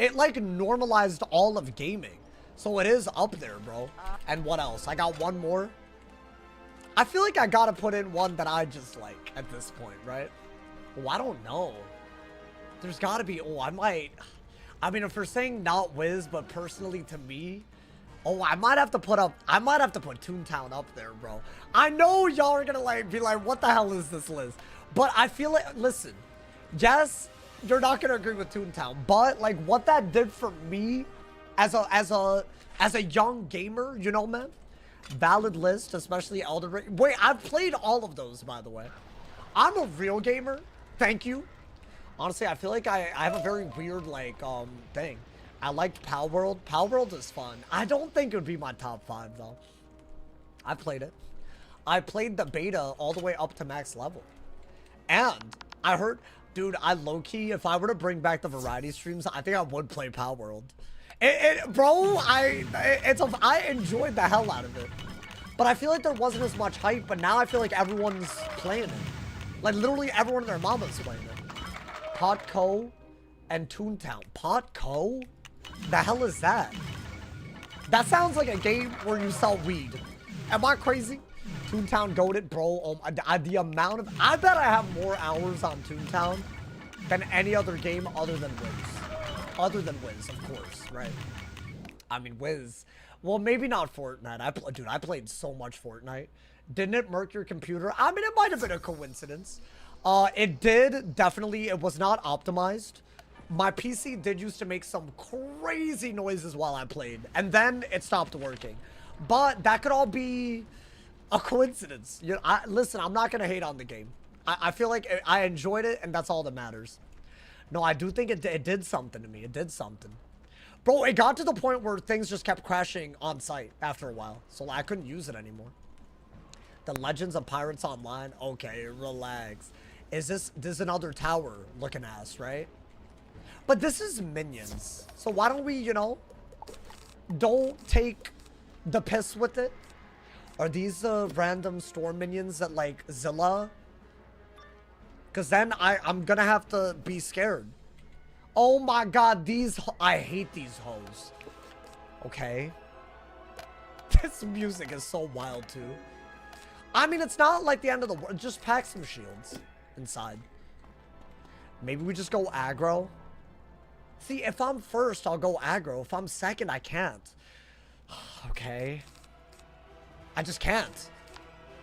it, like, normalized all of gaming. So it is up there, bro. And what else? I got one more. I feel like I gotta put in one that I just like at this point, right? Oh, I don't know. There's gotta be... Oh, I might... I mean, if we're saying not Wiz, but personally to me... Oh, I might have to put Toontown up there, bro. I know y'all are gonna, like, be like, what the hell is this list? But I feel like, listen, yes, you're not gonna agree with Toontown, but like what that did for me as a young gamer, you know, man, valid list, especially Elden Ring. Wait, I've played all of those, by the way. I'm a real gamer. Thank you. Honestly, I feel like I have a very weird, like, thing. I liked Pal World. Pal World is fun. I don't think it would be my top 5, though. I played it. I played the beta all the way up to max level. And I heard, dude, I low-key, if I were to bring back the variety streams, I think I would play Pal World. Bro, I enjoyed the hell out of it. But I feel like there wasn't as much hype, but now I feel like everyone's playing it. Like, literally everyone and their mama's playing it. Potco and Toontown. Potco? The hell is that? That sounds like a game where you sell weed. Am I crazy? Toontown goated, bro. The amount of... I bet I have more hours on Toontown than any other game other than Wiz. Other than Wiz, of course, right? I mean, Wiz... Well, maybe not Fortnite. Dude, I played so much Fortnite. Didn't it murk your computer? I mean, it might have been a coincidence. It did, definitely. It was not optimized. My PC did used to make some crazy noises while I played. And then it stopped working. But that could all be... a coincidence. You know, listen, I'm not going to hate on the game. I feel like I enjoyed it, and that's all that matters. No, I do think it did something to me. It did something. Bro, it got to the point where things just kept crashing on site after a while. So I couldn't use it anymore. The Legends of Pirates Online. Okay, relax. Is this another tower looking ass, right? But this is Minions. So why don't we, you know, don't take the piss with it? Are these random store minions that, like, Zilla? Because then I'm going to have to be scared. Oh my god, I hate these hoes. Okay. This music is so wild too. I mean, it's not like the end of the world. Just pack some shields inside. Maybe we just go aggro. See, if I'm first, I'll go aggro. If I'm second, I can't. Okay. I just can't.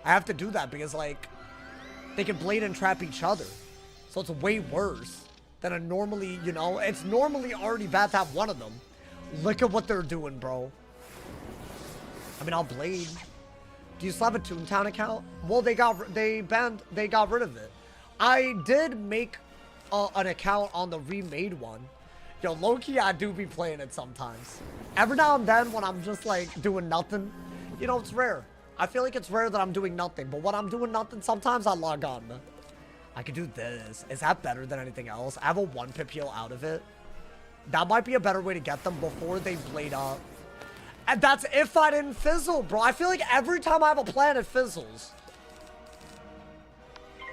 I have to do that because, like, they can blade and trap each other. So it's way worse than a normally, you know, it's normally already bad to have one of them. Look at what they're doing, bro. I mean, I'll blade. Do you still have a Toontown account? Well, they got rid of it. I did make an account on the remade one. Yo, low-key, I do be playing it sometimes. Every now and then when I'm just, like, doing nothing. You know, it's rare. I feel like it's rare that I'm doing nothing. But when I'm doing nothing, sometimes I log on, man. I could do this. Is that better than anything else? I have a 1-pip heal out of it. That might be a better way to get them before they blade up. And that's if I didn't fizzle, bro. I feel like every time I have a plan, it fizzles.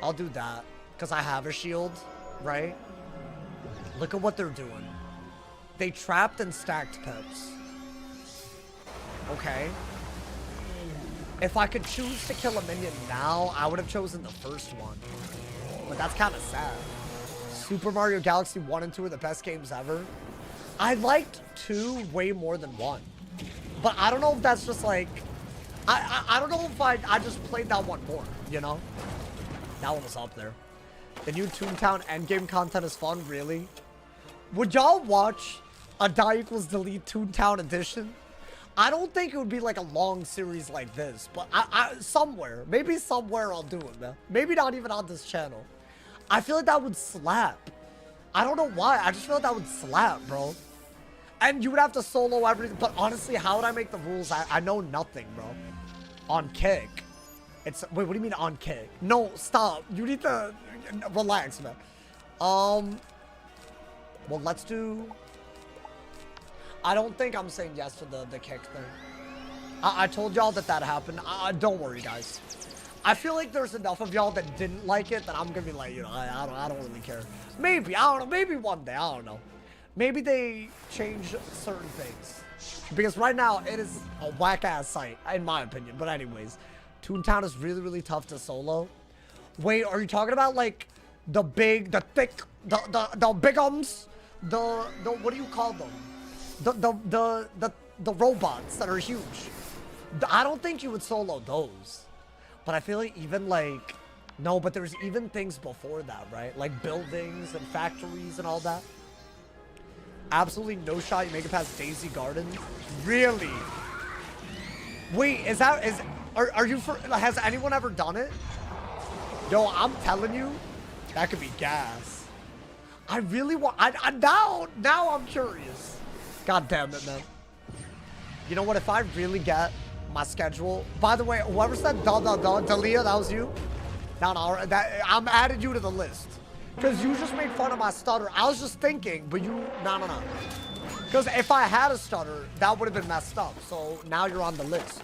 I'll do that. Because I have a shield, right? Look at what they're doing. They trapped and stacked pips. Okay. If I could choose to kill a minion now, I would have chosen the first one. But that's kind of sad. Super Mario Galaxy 1 and 2 are the best games ever. I liked 2 way more than 1. But I don't know if that's just like... I don't know if I just played that one more, you know? That one was up there. The new Toontown endgame content is fun, really? Would y'all watch a Die Equals Delete Toontown edition? I don't think it would be like a long series like this, but somewhere, maybe somewhere I'll do it, man. Maybe not even on this channel. I feel like that would slap. I don't know why. I just feel like that would slap, bro. And you would have to solo everything. But honestly, how would I make the rules? I know nothing, bro. On kick. It's wait, what do you mean on kick? No, stop. You need to relax, man. Well, let's do... I don't think I'm saying yes to the kick thing. I told y'all that happened. Don't worry, guys. I feel like there's enough of y'all that didn't like it that I'm gonna be like, you know, I don't really care. Maybe, I don't know. Maybe one day, I don't know. Maybe they change certain things. Because right now, it is a whack-ass site, in my opinion. But anyways, Toontown is really, really tough to solo. Wait, are you talking about, like, the big, the thick, the bigums? What do you call them? The robots that are huge. I don't think you would solo those. But I feel like even like, no, but there's even things before that, right? Like buildings and factories and all that. Absolutely no shot you make it past Daisy Garden. Really? Wait, are you has anyone ever done it? Yo, I'm telling you, that could be gas. I really want, now I'm curious. God damn it, man. You know what? If I really get my schedule. By the way, whoever said Dalia, that was you? No, I'm adding you to the list. Because you just made fun of my stutter. I was just thinking, but you, no. Because if I had a stutter, that would have been messed up. So now you're on the list.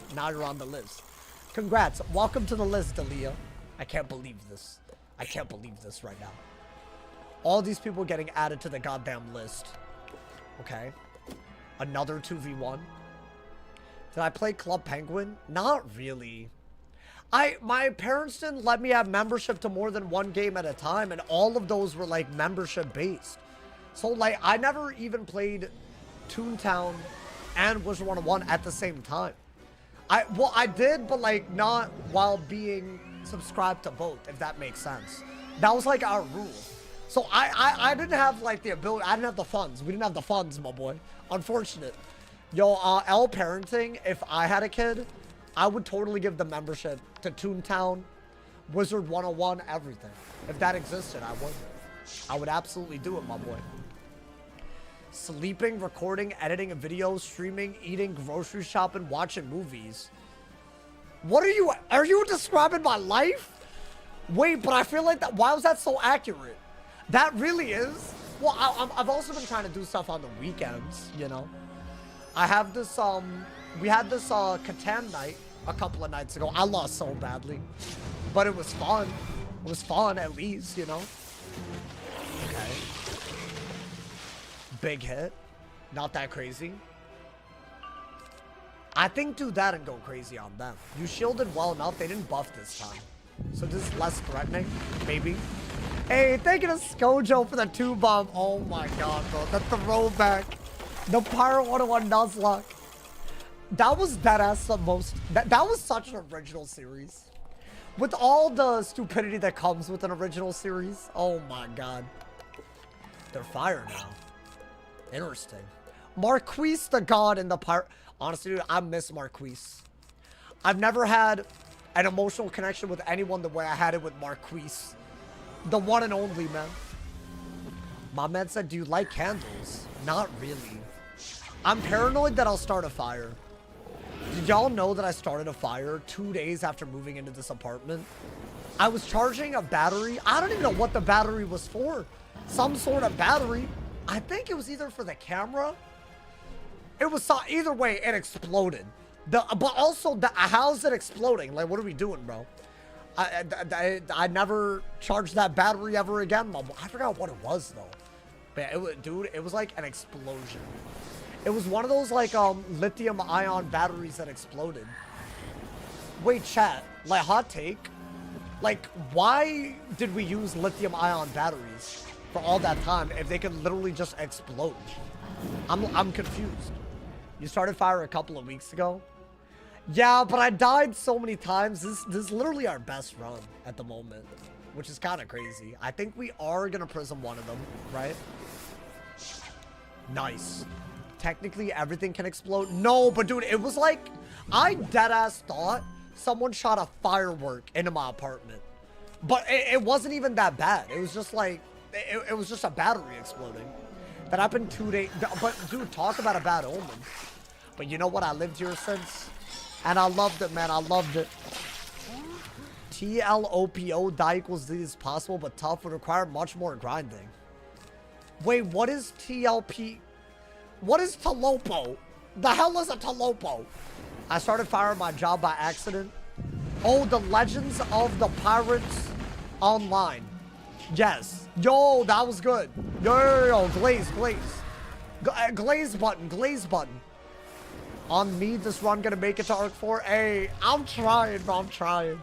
Congrats. Welcome to the list, Dalia. I can't believe this. I can't believe this right now. All these people getting added to the goddamn list. Okay. Another 2v1. Did I play Club Penguin? Not really. My parents didn't let me have membership to more than one game at a time, and all of those were like membership based. So like I never even played Toontown and Wizard101 at the same time. I did, but like not while being subscribed to both, if that makes sense. That was like our rule. So I didn't have like the ability, I didn't have the funds. We didn't have the funds, my boy. Unfortunate. Yo, L parenting, if I had a kid, I would totally give the membership to Toontown, Wizard101, everything. If that existed, I would. I would absolutely do it, my boy. Sleeping, recording, editing a video, streaming, eating, grocery shopping, watching movies. What are you describing my life? Wait, but I feel like that, why was that so accurate? That really is. Well, I've also been trying to do stuff on the weekends, you know. I have this, we had this, Catan night a couple of nights ago. I lost so badly, but it was fun. It was fun, at least, you know. Okay. Big hit. Not that crazy. I think do that and go crazy on them. You shielded well enough. They didn't buff this time. So this is less threatening. Maybe. Hey, thank you to Skojo for the 2-bomb. Oh my god, bro. The throwback. The Pyro 101 Nuzlocke. That was deadass the most. That was such an original series. With all the stupidity that comes with an original series. Oh my god. They're fire now. Interesting. Marquise the god in the Pyro. Honestly, dude, I miss Marquise. I've never had an emotional connection with anyone the way I had it with Marquise. The one and only, man. My man said, do you like candles? Not really. I'm paranoid that I'll start a fire. Did y'all know that I started a fire 2 days after moving into this apartment? I was charging a battery. I don't even know what the battery was for. Some sort of battery. I think it was either for the camera. It was either way, it exploded. But also, how's it exploding? Like, what are we doing, bro? I never charged that battery ever again. I forgot what it was though. But dude, it was like an explosion. It was one of those like lithium ion batteries that exploded. Wait, chat. Like, hot take. Like, why did we use lithium ion batteries for all that time if they could literally just explode? I'm confused. You started fire a couple of weeks ago. Yeah, but I died so many times. This is literally our best run at the moment, which is kind of crazy. I think we are gonna prism one of them, right? Nice. Technically, everything can explode. No, but dude, it was like, I deadass thought someone shot a firework into my apartment. But it wasn't even that bad. It was just like, it was just a battery exploding. That happened 2 days. But dude, talk about a bad omen. But you know what? I lived here since. And I loved it, man. I loved it. TLOPO, die equals Z is possible, but tough would require much more grinding. Wait, what is TLP? What is Talopo? The hell is a Talopo? I started firing my job by accident. Oh, the Legends of the Pirates Online. Yes. Yo, that was good. Yo, glaze. Glaze button. On me, this run gonna make it to Arc 4. Hey, I'm trying, bro. I'm trying.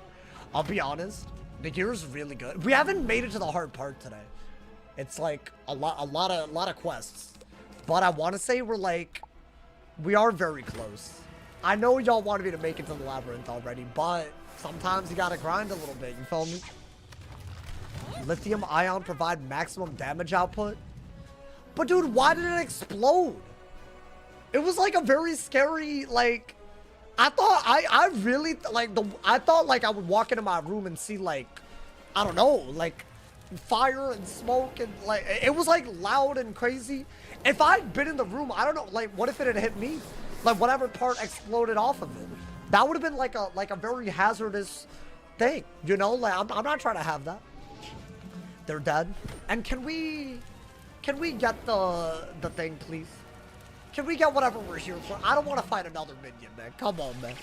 I'll be honest. The gear is really good. We haven't made it to the hard part today. It's like a lot of quests. But I want to say we are very close. I know y'all wanted me to make it to the labyrinth already, but sometimes you gotta grind a little bit. You feel me? Lithium ion provide maximum damage output. But dude, why did it explode? It was like a very scary, like, I thought, I really, like, I thought, like, I would walk into my room and see, like, I don't know, like, fire and smoke and, like, it was, like, loud and crazy. If I'd been in the room, I don't know, like, what if it had hit me? Like, whatever part exploded off of it. That would have been, like a very hazardous thing, you know? Like, I'm not trying to have that. They're dead. And can we get the thing, please? Can we get whatever we're here for? I don't want to fight another minion, man. Come on, man.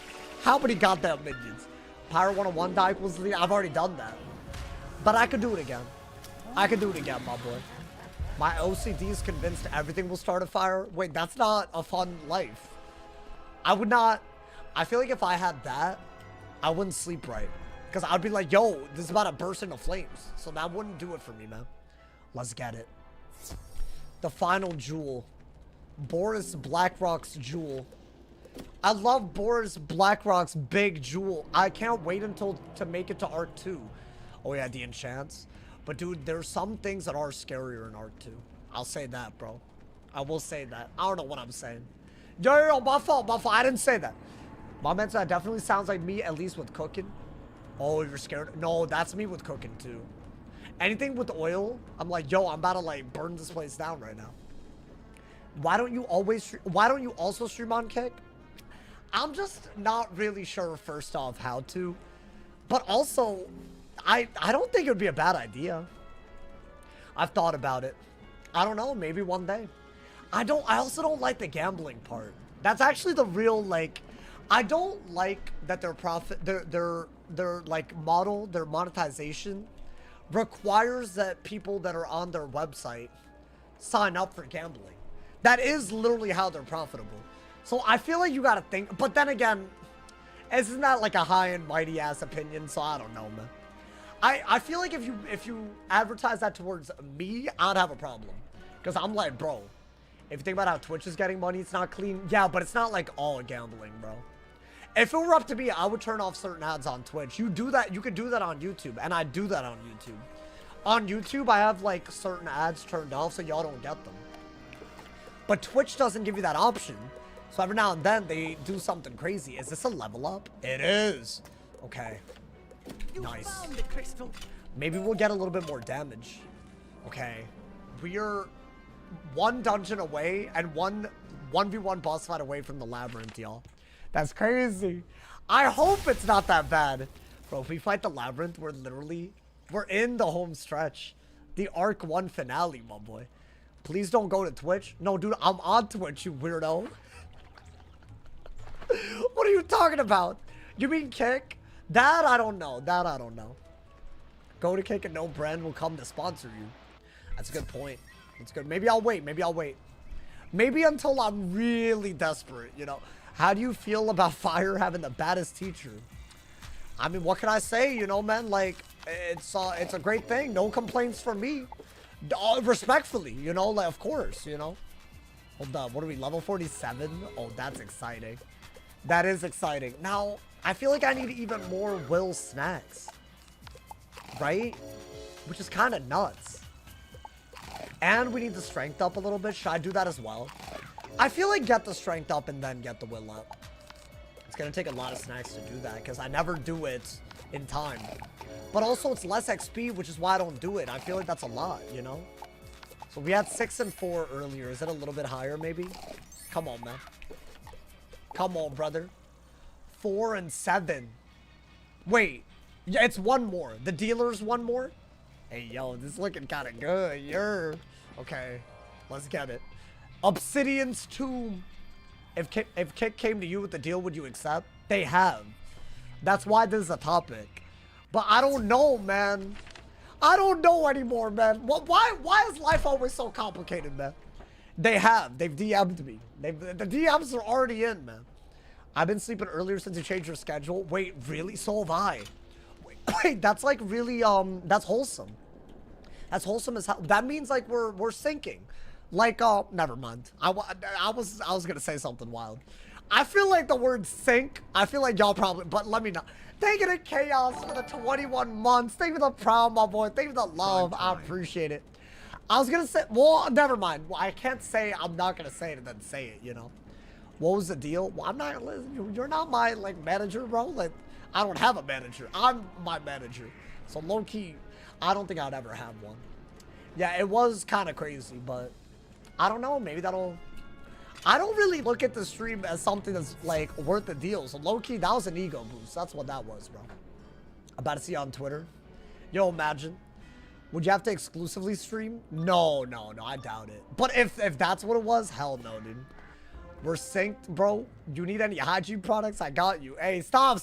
How many goddamn minions? Pyro 101 die equals the... I've already done that. But I could do it again. I could do it again, my boy. My OCD is convinced everything will start a fire. Wait, that's not a fun life. I would not... I feel like if I had that, I wouldn't sleep right. Because I'd be like, yo, this is about to burst into flames. So that wouldn't do it for me, man. Let's get it. The final jewel. Boris Blackrock's jewel. I love Boris Blackrock's big jewel. I can't wait to make it to Arc 2. Oh yeah, the enchants. But dude, there's some things that are scarier in Arc 2. I'll say that, bro. I will say that. I don't know what I'm saying. Yo, my fault. I didn't say that. My man said that definitely sounds like me, at least with cooking. Oh, you're scared? No, that's me with cooking too. Anything with oil, I'm like, yo, I'm about to like burn this place down right now. Why don't you also stream on Kick? I'm just not really sure, first off, how to. But also, I don't think it would be a bad idea. I've thought about it. I don't know, maybe one day. I also don't like the gambling part. That's actually the real, like, I don't like that their like model, their monetization requires that people that are on their website sign up for gambling. That is literally how they're profitable. So I feel like you gotta think, but then again, isn't that like a high and mighty ass opinion? So I don't know, man. I feel like if you advertise that towards me, I'd have a problem. Because I'm like, bro, if you think about how Twitch is getting money, it's not clean. Yeah, but it's not like all gambling, bro. If it were up to me, I would turn off certain ads on Twitch. You do that, you could do that on YouTube, and I do that on YouTube. On YouTube, I have like certain ads turned off so y'all don't get them. But Twitch doesn't give you that option. So every now and then they do something crazy. Is this a level up? It is. Okay. Nice. Found the crystal. Maybe we'll get a little bit more damage. Okay. We're one dungeon away and 1v1 boss fight away from the labyrinth, y'all. That's crazy. I hope it's not that bad. Bro, if we fight the labyrinth, we're in the home stretch. The Arc 1 finale, my boy. Please don't go to Twitch. No, dude, I'm on Twitch, you weirdo. What are you talking about? You mean Kick? That I don't know. That I don't know. Go to Kick and no brand will come to sponsor you. That's a good point. That's good. Maybe I'll wait. Maybe I'll wait. Maybe until I'm really desperate, you know. How do you feel about Fire having the baddest teacher? I mean, what can I say? You know, man, like, it's a great thing. No complaints from me. Respectfully, you know, like, of course, you know. Hold up. What are we, level 47? Oh, that's exciting. That is exciting. Now, I feel like I need even more Will snacks. Right? Which is kind of nuts. And we need the strength up a little bit. Should I do that as well? I feel like get the strength up and then get the will up. It's going to take a lot of snacks to do that because I never do it in time. But also it's less XP, which is why I don't do it. I feel like that's a lot, you know? So we had 6 and 4 earlier. Is it a little bit higher maybe? Come on, man. Come on, brother. 4 and 7. Wait. Yeah, it's one more. The dealer's one more? Hey, yo, this is looking kind of good. Okay. Let's get it. Obsidian's Tomb. If Kick came to you with the deal, would you accept? They have. That's why this is a topic. But I don't know, man. I don't know anymore, man. Why is life always so complicated, man? They have. They've DM'd me. The DMs are already in, man. I've been sleeping earlier since you changed your schedule. Wait, really? So have I. Wait, that's like really, that's wholesome. That's wholesome as hell. That means like we're syncing. Like, never mind. I was gonna say something wild. I feel like the word sync, I feel like y'all probably, but let me know. Thank you to Chaos for the 21 months. Thank you for the proud, my boy. Thank you for the love. I appreciate it. I was gonna say, well, never mind. Well, I can't say, I'm not gonna say it and then say it, you know. What was the deal? Well, I'm not, you're not my, like, manager, bro. Like, I don't have a manager. I'm my manager. So, low-key, I don't think I'd ever have one. Yeah, it was kind of crazy, but I don't know. Maybe that'll... I don't really look at the stream as something that's, like, worth the deal. So, low-key, that was an ego boost. That's what that was, bro. I'm about to see you on Twitter. Yo, imagine. Would you have to exclusively stream? No, I doubt it. But if that's what it was, hell no, dude. We're synced, bro. You need any hygiene products? I got you. Hey, stop.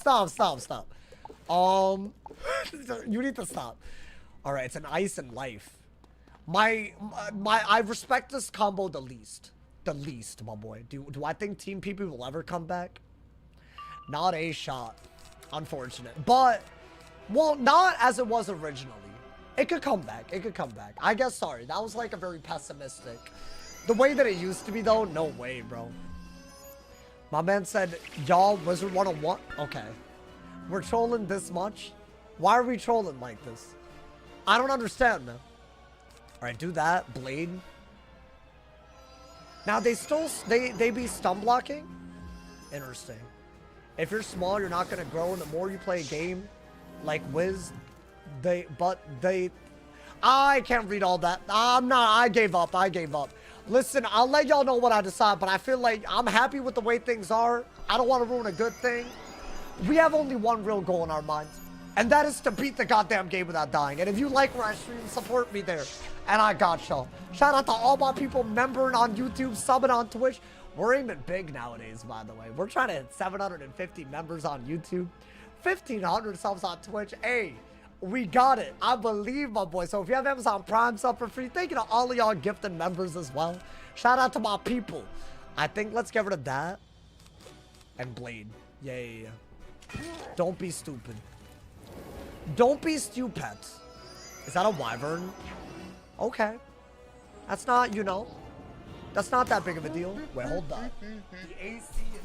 You need to stop. All right, it's an ice and life. I respect this combo the least. The least, my boy. Do I think Team PP will ever come back? Not a shot. Unfortunate. But, well, not as it was originally. It could come back. It could come back. I guess, sorry. That was like a very pessimistic. The way that it used to be, though, no way, bro. My man said, y'all, Wizard101. Okay. We're trolling this much? Why are we trolling like this? I don't understand, man. Alright, do that. Blade. Now, they be stun blocking? Interesting. If you're small, you're not going to grow, and the more you play a game like Wiz, I can't read all that. I gave up. Listen, I'll let y'all know what I decide, but I feel like I'm happy with the way things are. I don't want to ruin a good thing. We have only one real goal in our minds, and that is to beat the goddamn game without dying. And if you like where I stream, support me there. And I got y'all. Shout out to all my people membering on YouTube, subbing on Twitch. We're aiming big nowadays, by the way. We're trying to hit 750 members on YouTube, 1,500 subs on Twitch. Hey, We got it. I believe, my boy. So if you have Amazon Prime sub for free, thank you to all of y'all gifted members as well. Shout out to my people. I think let's get rid of that. And Blade. Yeah. Don't be stupid. Don't be stupid. Is that a wyvern? Okay. That's not, you know. That's not that big of a deal. Wait, hold on. The AC is...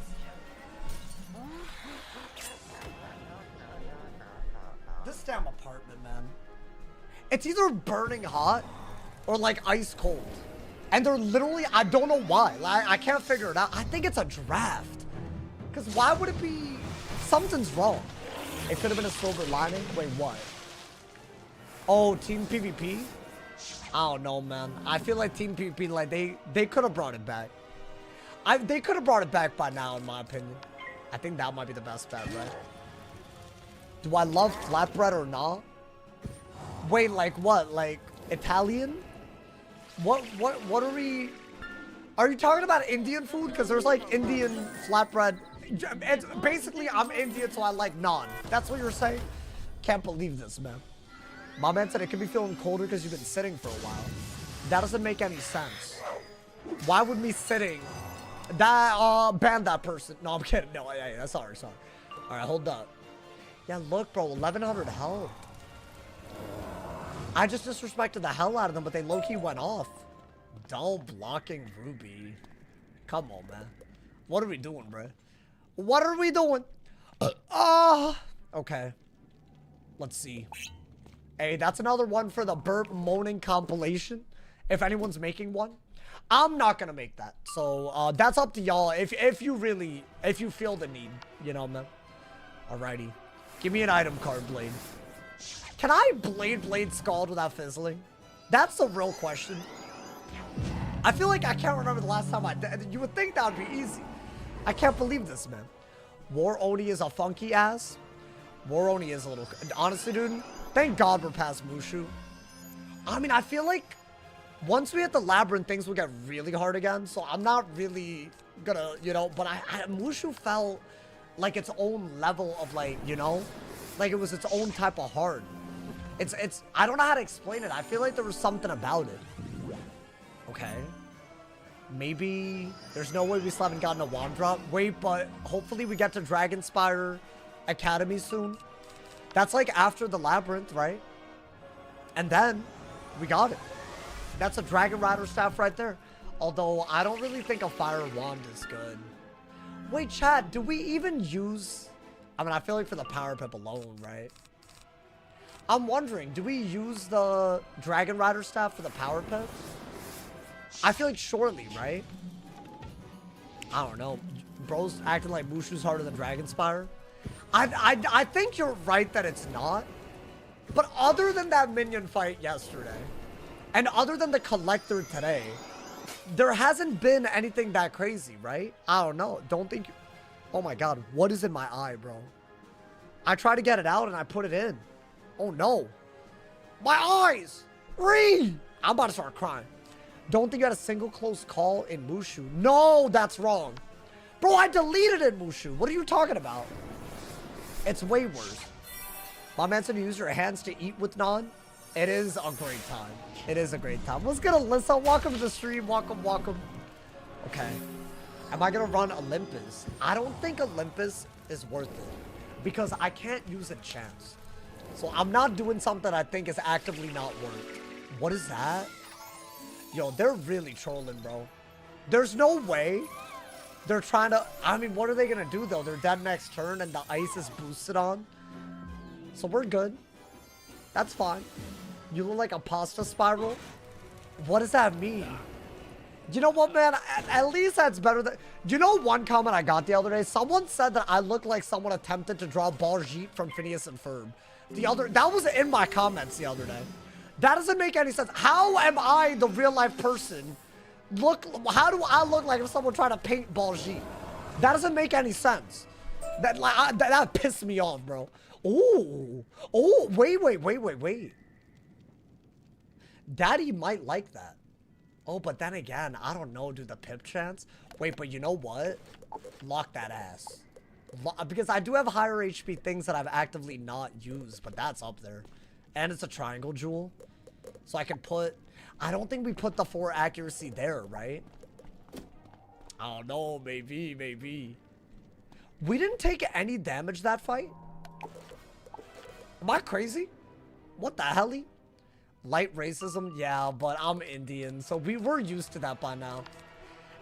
This damn apartment, man. It's either burning hot or like ice cold. And they're literally, I don't know why. I can't figure it out. I think it's a draft. Because why would it be, something's wrong. It could have been a silver lining. Wait, what? Oh, Team PvP? I don't know, man. I feel like Team PvP, like they could have brought it back. They could have brought it back by now, in my opinion. I think that might be the best bet, right? Do I love flatbread or not? Wait, like what? Like Italian? What are we... Are you talking about Indian food? Because there's like Indian flatbread. It's basically, I'm Indian, so I like naan. That's what you're saying? Can't believe this, man. My man said it could be feeling colder because you've been sitting for a while. That doesn't make any sense. Why would me sitting... That, ban that person. No, I'm kidding. No, yeah, sorry. All right, hold up. Yeah, look, bro, 1,100 health. I just disrespected the hell out of them, but they low-key went off. Dull blocking Ruby. Come on, man. What are we doing, bro? What are we doing? Okay. Let's see. Hey, that's another one for the burp moaning compilation. If anyone's making one. I'm not gonna make that. So, that's up to y'all. If you feel the need. You know, man. Alrighty. Give me an item card, Blade. Can I Blade Scald without fizzling? That's the real question. I feel like I can't remember the last time I did. You would think that would be easy. I can't believe this, man. War Oni is a funky ass. War Oni is a little... Honestly, dude, thank God we're past Mushu. I mean, I feel like once we hit the labyrinth, things will get really hard again. So I'm not really gonna, you know... But Mushu felt like its own level of, like, you know? Like it was its own type of hard. It's... I don't know how to explain it. I feel like there was something about it. Okay. Maybe there's no way we still haven't gotten a wand drop. Wait, but hopefully we get to Dragonspyre Academy soon. That's like after the labyrinth, right? And then we got it. That's a Dragon Rider staff right there. Although I don't really think a fire wand is good. Wait, chat, do we even use... I mean, I feel like for the power pip alone, right? I'm wondering, do we use the Dragon Rider staff for the power pip? I feel like surely, right? I don't know. Bro's acting like Mushu's harder than Dragonspyre. I think you're right that it's not. But other than that minion fight yesterday, and other than the collector today, there hasn't been anything that crazy, right? I don't know. Don't think... Oh my god, what is in my eye, bro? I try to get it out and I put it in. Oh no. My eyes! I'm about to start crying. Don't think you had a single close call in Mushu. No, that's wrong. Bro, I deleted it, Mushu. What are you talking about? It's way worse. My man said to use your hands to eat with naan. It is a great time. It is a great time. What's good, Alyssa? Welcome to the stream. Welcome. Okay. Am I going to run Olympus? I don't think Olympus is worth it. Because I can't use enchants. So I'm not doing something I think is actively not worth. What is that? Yo, they're really trolling, bro. There's no way they're trying to... I mean, what are they going to do, though? They're dead next turn and the ice is boosted on. So we're good. That's fine. You look like a pasta spiral. What does that mean? You know what, man? At least that's better than... You know one comment I got the other day? Someone said that I look like someone attempted to draw Baljeet from Phineas and Ferb. That was in my comments the other day. That doesn't make any sense. How am I the real life person? How do I look like if someone tried to paint Baljeet? That doesn't make any sense. That pissed me off, bro. Oh, wait. Daddy might like that. Oh, but then again, I don't know, dude, the pip chance. Wait, but you know what? Lock that ass. Because I do have higher HP things that I've actively not used, but that's up there. And it's a triangle jewel. So I can put... I don't think we put the 4 accuracy there, right? I don't know. Maybe, maybe. We didn't take any damage that fight? Am I crazy? What the hell? Light racism? Yeah, but I'm Indian, so we're used to that by now.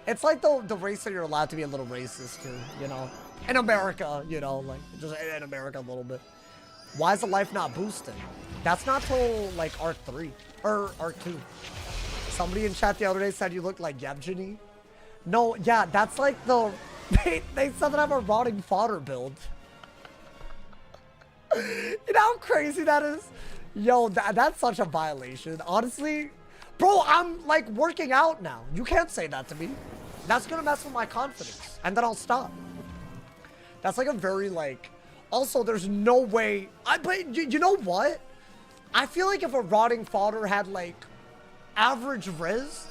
It's like the race that you're allowed to be a little racist to, you know? In America, you know, like, just in America a little bit. Why is the life not boosting? That's not till, like, Arc 3. Or Arc 2. Somebody in chat the other day said you look like Yevgeny. No, yeah, that's like the... They said that I have a rotting fodder build. You know how crazy that is? Yo, that's such a violation. Honestly, bro, I'm like working out now. You can't say that to me. That's gonna mess with my confidence. And then I'll stop. That's like a very like... Also, there's no way... But you know what? I feel like if a rotting fodder had like average Riz,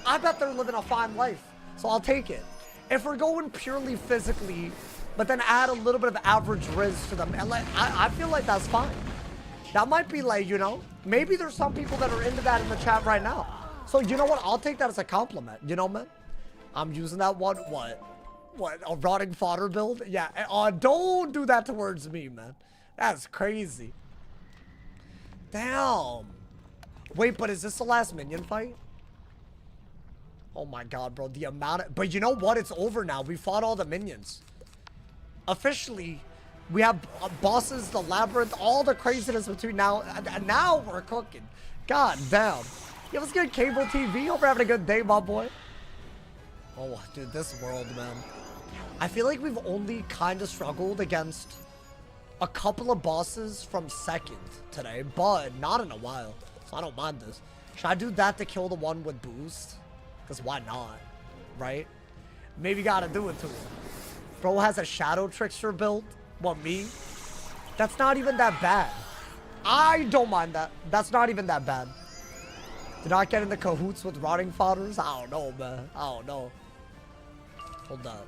I bet they're living a fine life. So I'll take it. If we're going purely physically, but then add a little bit of average Riz to them, and like, I feel like that's fine. That might be like, you know, maybe there's some people that are into that in the chat right now. So you know what? I'll take that as a compliment. You know, man? I'm using that one. What? A rotting fodder build? Yeah. Don't do that towards me, man. That's crazy. Damn. Wait, but is this the last minion fight? Oh my god, bro. The amount of... But you know what? It's over now. We fought all the minions. Officially, we have bosses, the labyrinth, all the craziness between now... And now we're cooking. God damn. Yo, what's good, Cable TV? Hope you're having a good day, my boy. Oh, dude, this world, man. I feel like we've only kind of struggled against a couple of bosses from second today, but not in a while. So I don't mind this. Should I do that to kill the one with boost? Because why not? Right? Maybe gotta do it to him. Bro has a shadow trickster build. What, me? That's not even that bad. I don't mind that. That's not even that bad. Did not get in the cahoots with rotting fodders? I don't know, man. I don't know. Hold up.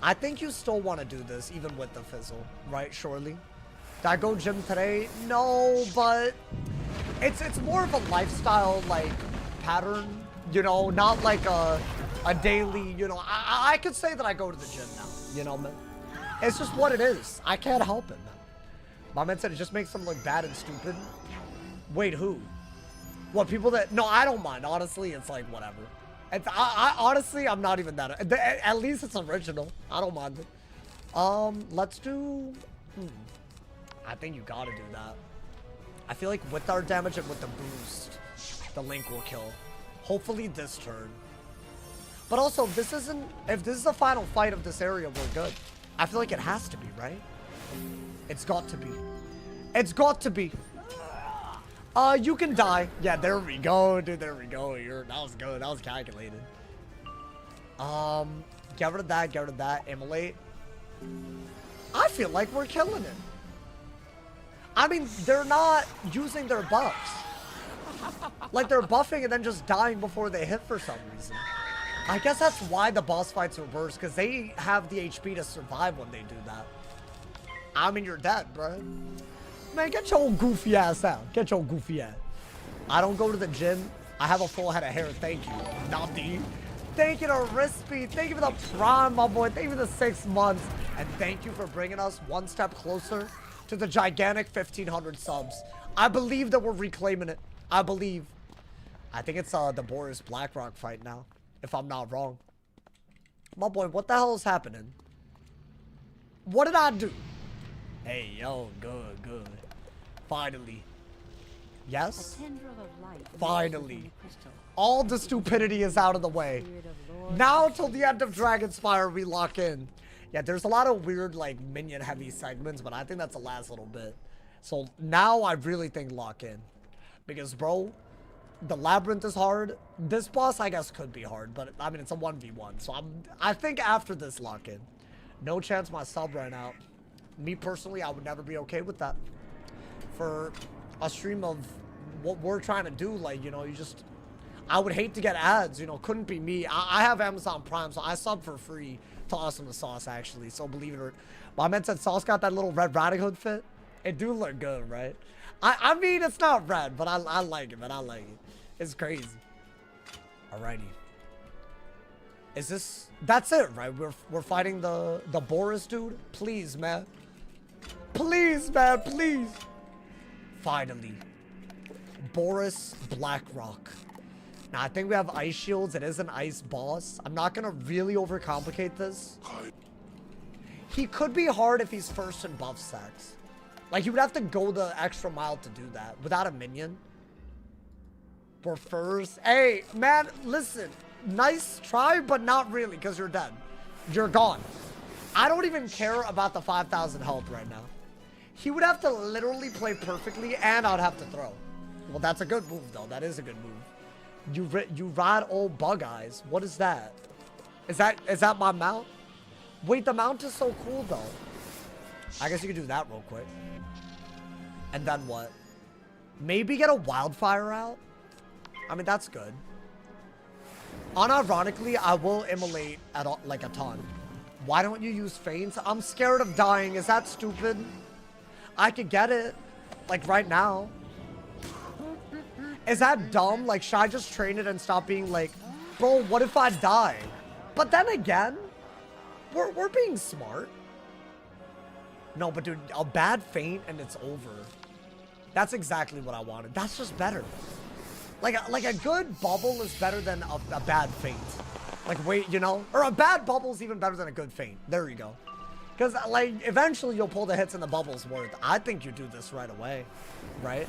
I think you still want to do this, even with the fizzle, right? Surely. Did I go gym today? No, but it's more of a lifestyle, like, pattern, you know, not like a daily, you know. I could say that I go to the gym now, you know, man. It's just what it is. I can't help it, man. My man said it just makes them look bad and stupid. Wait, who? What, people that... No, I don't mind. Honestly, it's like, whatever. Honestly, I'm not even that... At least it's original. I don't mind it. Let's do... I think you gotta do that. I feel like with our damage and with the boost, the Link will kill. Hopefully this turn. But also, this isn't... If this is the final fight of this area, we're good. I feel like it has to be, right? It's got to be. It's got to be. You can die. Yeah, there we go, dude. There we go. That was good. That was calculated. Get rid of that. Get rid of that. Immolate. I feel like we're killing it. I mean, they're not using their buffs. Like, they're buffing and then just dying before they hit for some reason. I guess that's why the boss fights are worse, because they have the HP to survive when they do that. I mean, you're dead, bro. Man, get your old goofy ass out. Get your goofy ass. I don't go to the gym. I have a full head of hair. Thank you. Naldi. Thank you to Rispy. Thank you for the prime, my boy. Thank you for the 6 months. And thank you for bringing us one step closer to the gigantic 1,500 subs. I believe that we're reclaiming it. I believe. I think it's the Boris Blackrock fight now, if I'm not wrong. My boy, what the hell is happening? What did I do? Hey, yo, good, good. Finally. Yes? Finally. All the stupidity is out of the way. Now till the end of DRAGONSPYRE, we lock in. Yeah, there's a lot of weird, like, minion-heavy segments, but I think that's the last little bit. So now I really think lock in. Because, bro, the labyrinth is hard. This boss, I guess, could be hard, but, I mean, it's a 1v1. So I think after this, lock in. No chance my sub ran out. Me, personally, I would never be okay with that. For a stream of what we're trying to do, like, you know, you just... I would hate to get ads, you know, couldn't be me. I have Amazon Prime, so I sub for free to Awesome the Sauce, actually. So believe it or... My man said Sauce got that little Red Riding Hood fit. It do look good, right? I mean, it's not red, but I like it, man. I like it. It's crazy. Alrighty. Is this... That's it, right? We're fighting the Boris dude? Please, man. Please, man, please. Finally. Boris Blackrock. Now, I think we have ice shields. It is an ice boss. I'm not gonna really overcomplicate this. He could be hard if he's first in buff stacks. Like, he would have to go the extra mile to do that without a minion. Prefers. Hey, man, listen. Nice try, but not really, because you're dead. You're gone. I don't even care about the 5,000 health right now. He would have to literally play perfectly, and I'd have to throw. Well, that's a good move, though. That is a good move. You ride old bug eyes. What is that? Is that my mount? Wait, the mount is so cool, though. I guess you could do that real quick. And then what? Maybe get a wildfire out? I mean, that's good. Unironically, I will immolate at like a ton. Why don't you use feints? I'm scared of dying. Is that stupid? I could get it. Like right now. Is that dumb? Like, should I just train it and stop being like, bro, what if I die? But then again, we're being smart. No, but dude, a bad feint and it's over. That's exactly what I wanted. That's just better. Like a good bubble is better than a bad feint. Like, wait, you know? Or a bad bubble is even better than a good feint. There you go. Because, like, eventually you'll pull the hits and the bubble's worth. I think you do this right away. Right?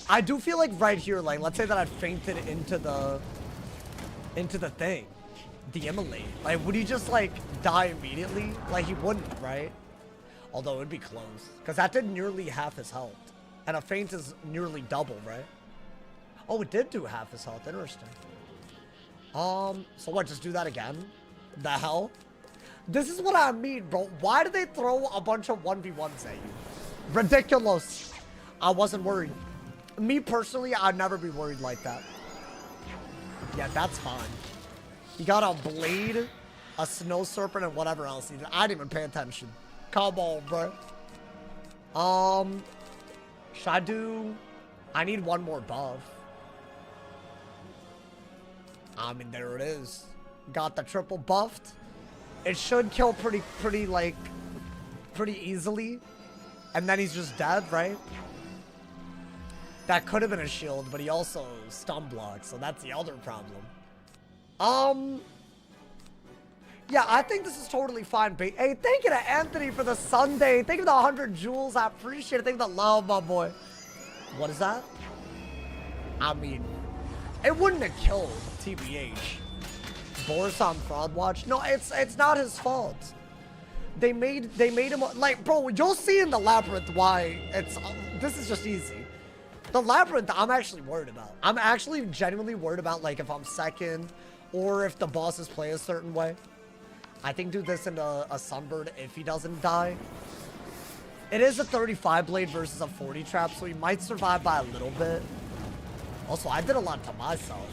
I do feel like right here, like, let's say that I fainted into the thing. The immolate. Like, would he just, like, die immediately? Like, he wouldn't, right? Although, it would be close. Because that did nearly half his health. And a feint is nearly double, right? Oh, it did do half his health. Interesting. So what, just do that again? The hell? This is what I mean, bro. Why do they throw a bunch of 1v1s at you? Ridiculous. I wasn't worried. Me, personally, I'd never be worried like that. Yeah, that's fine. He got a blade, a snow serpent, and whatever else he did. I didn't even pay attention. Come on, bro. Should I do... I need one more buff. I mean, there it is. Got the triple buffed. It should kill pretty easily. And then he's just dead, right? That could have been a shield, but he also stun blocked, so that's the other problem. Yeah, I think this is totally fine. Hey, thank you to Anthony for the Sunday. Thank you for the 100 jewels. I appreciate it. Thank you for the love, my boy. What is that? I mean, it wouldn't have killed, TBH. Boris on Fraud Watch? No, it's not his fault. They made him, like, bro, you'll see in the Labyrinth why it's, this is just easy. The Labyrinth, I'm actually worried about. I'm actually genuinely worried about, like, if I'm second or if the bosses play a certain way. I think do this into a Sunbird if he doesn't die. It is a 35 blade versus a 40 trap, so he might survive by a little bit. Also, I did a lot to myself.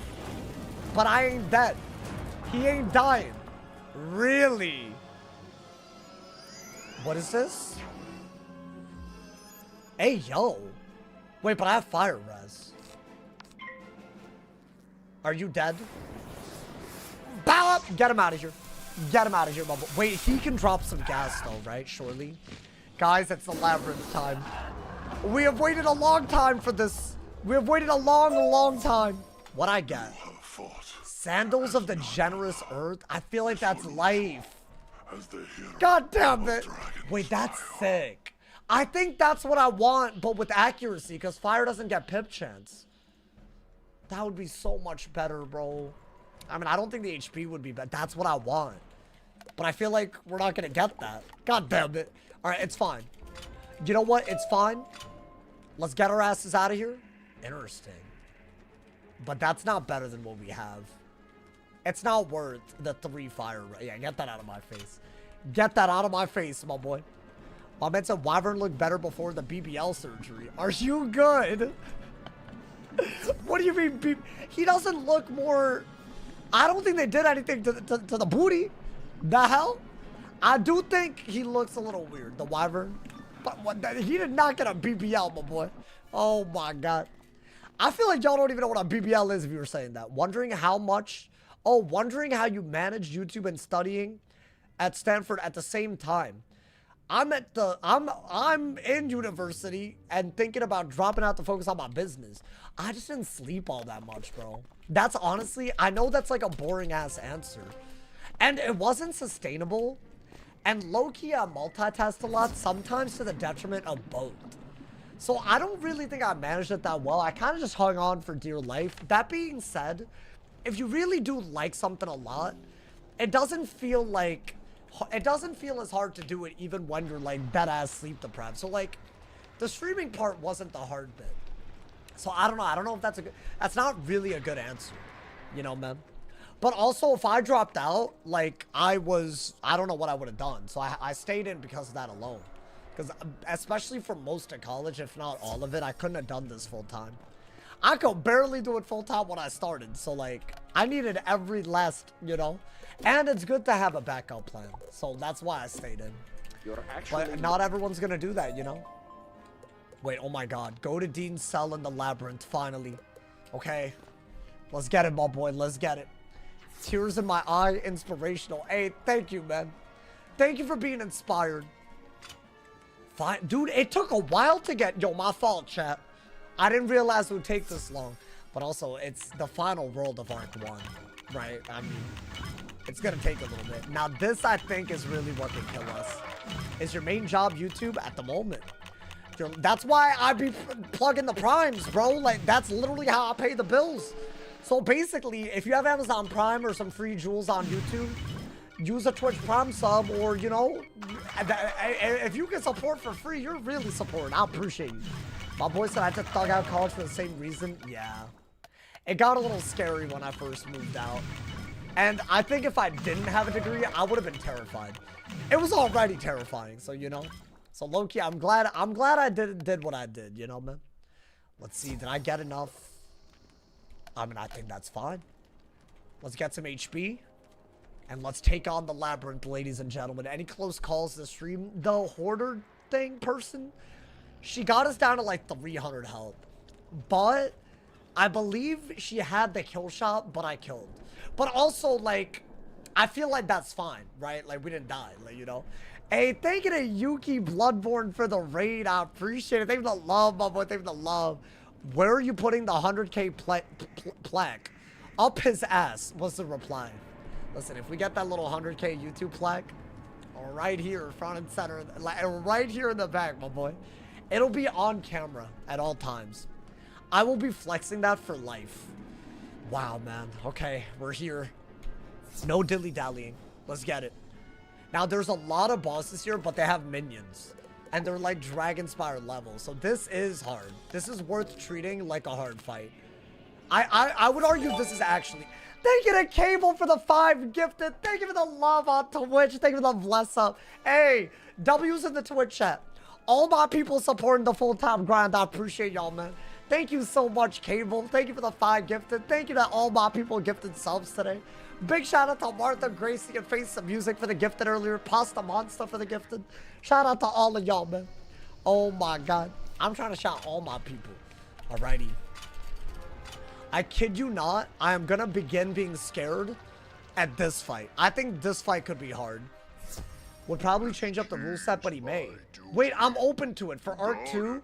But I ain't dead. He ain't dying. Really? What is this? Hey, yo. Wait, but I have fire res. Are you dead? Bow up! Get him out of here. Get him out of here, bubble. Wait, he can drop some gas though, right? Surely. Guys, it's the Labyrinth time. We have waited a long time for this. We have waited a long, long time. What'd I get? Sandals of the Generous Earth? I feel like that's life. God damn it. Wait, that's sick. I think that's what I want, but with accuracy, because fire doesn't get pip chance. That would be so much better, bro. I mean, I don't think the HP would be better. That's what I want. But I feel like we're not going to get that. God damn it. All right, it's fine. You know what? It's fine. Let's get our asses out of here. Interesting. But that's not better than what we have. It's not worth the 3 fire. Yeah, get that out of my face. Get that out of my face, my boy. My man said Wyvern looked better before the BBL surgery. Are you good? What do you mean? He doesn't look more... I don't think they did anything to the booty. The hell? I do think he looks a little weird, the Wyvern. But what, he did not get a BBL, my boy. Oh my god. I feel like y'all don't even know what a BBL is if you were saying that. Wondering how much... Oh, wondering how you manage YouTube and studying at Stanford at the same time. I'm in university and thinking about dropping out to focus on my business. I just didn't sleep all that much, bro. That's honestly... I know that's like a boring-ass answer. And it wasn't sustainable. And low-key, I multitasked a lot, sometimes to the detriment of both. So I don't really think I managed it that well. I kind of just hung on for dear life. That being said, if you really do like something a lot, it doesn't feel like... It doesn't feel as hard to do it even when you're like dead-ass sleep deprived. So like, the streaming part wasn't the hard bit. So I don't know. I don't know if that's a good... That's not really a good answer. You know, man? But also, if I dropped out, like, I don't know what I would have done. So I stayed in because of that alone. Because, especially for most of college, if not all of it, I couldn't have done this full time. I could barely do it full time when I started. So, like, I needed every last, you know. And it's good to have a backup plan. So that's why I stayed in. But not everyone's going to do that, you know. Wait, oh my god. Go to Dean's cell in the labyrinth, finally. Okay. Let's get it, my boy. Let's get it. Tears in my eye, inspirational. Hey, thank you, man. Thank you for being inspired. Fine. Dude, it took a while to get... Yo, my fault, chat. I didn't realize it would take this long. But also, it's the final world of Arc 1, right? I mean, it's gonna take a little bit. Now, this, I think, is really what can kill us. Is your main job YouTube at the moment. That's why I be plugging the primes, bro. Like, that's literally how I pay the bills. So basically, if you have Amazon Prime or some free jewels on YouTube, use a Twitch Prime sub, or, you know, if you can support for free, you're really supporting. I appreciate you. My boy said I had to thug out college for the same reason. Yeah. It got a little scary when I first moved out. And I think if I didn't have a degree, I would have been terrified. It was already terrifying, so, you know. So, low-key, I'm glad I did what I did, you know, man. Let's see, did I get enough? I mean, I think that's fine. Let's get some HP. And let's take on the labyrinth, ladies and gentlemen. Any close calls to stream? The hoarder thing person, she got us down to like 300 health. But I believe she had the kill shot, but I killed. But also, like, I feel like that's fine, right? Like, we didn't die, like, you know? Hey, thank you to Yuki Bloodborne for the raid. I appreciate it. Thank you for the love, my boy. Thank you for the love. Where are you putting the 100k plaque? Up his ass was the reply. Listen, if we get that little 100k YouTube plaque, right here, front and center, right here in the back, my boy, it'll be on camera at all times. I will be flexing that for life. Wow, man. Okay, we're here. No dilly-dallying. Let's get it. Now, there's a lot of bosses here, but they have minions. And they're like DRAGONSPYRE level. So this is hard. This is worth treating like a hard fight. I would argue this is actually... Thank you to Cable for the 5 gifted. Thank you for the love on Twitch. Thank you for the bless up. Hey, W's in the Twitch chat. All my people supporting the full-time grind. I appreciate y'all, man. Thank you so much, Cable. Thank you for the 5 gifted. Thank you to all my people gifted subs today. Big shout out to Martha, Gracie, and Face of Music for the gifted earlier. Pasta Monster for the gifted. Shout out to all of y'all, man. Oh my god. I'm trying to shout all my people. Alrighty. I kid you not, I am gonna begin being scared at this fight. I think this fight could be hard. Would probably change up the rule set, but he may. Wait, I'm open to it. For Arc 2,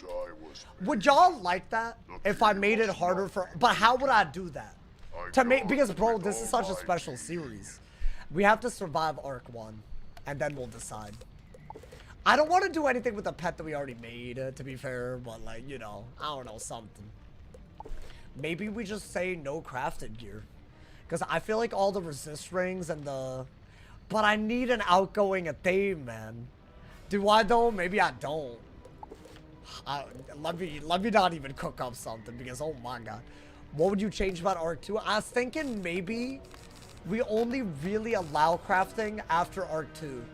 would y'all like that if I made it harder for... But how would I do that? To make... Because, bro, this is such a special series. We have to survive Arc 1, and then we'll decide. I don't want to do anything with the pet that we already made, to be fair, but, like, you know, I don't know, something. Maybe we just say no crafted gear. Because I feel like all the resist rings and the... But I need an outgoing theme, man. Do I though? Maybe I don't. Let me not even cook up something because, oh my god. What would you change about Arc 2? I was thinking maybe we only really allow crafting after Arc 2.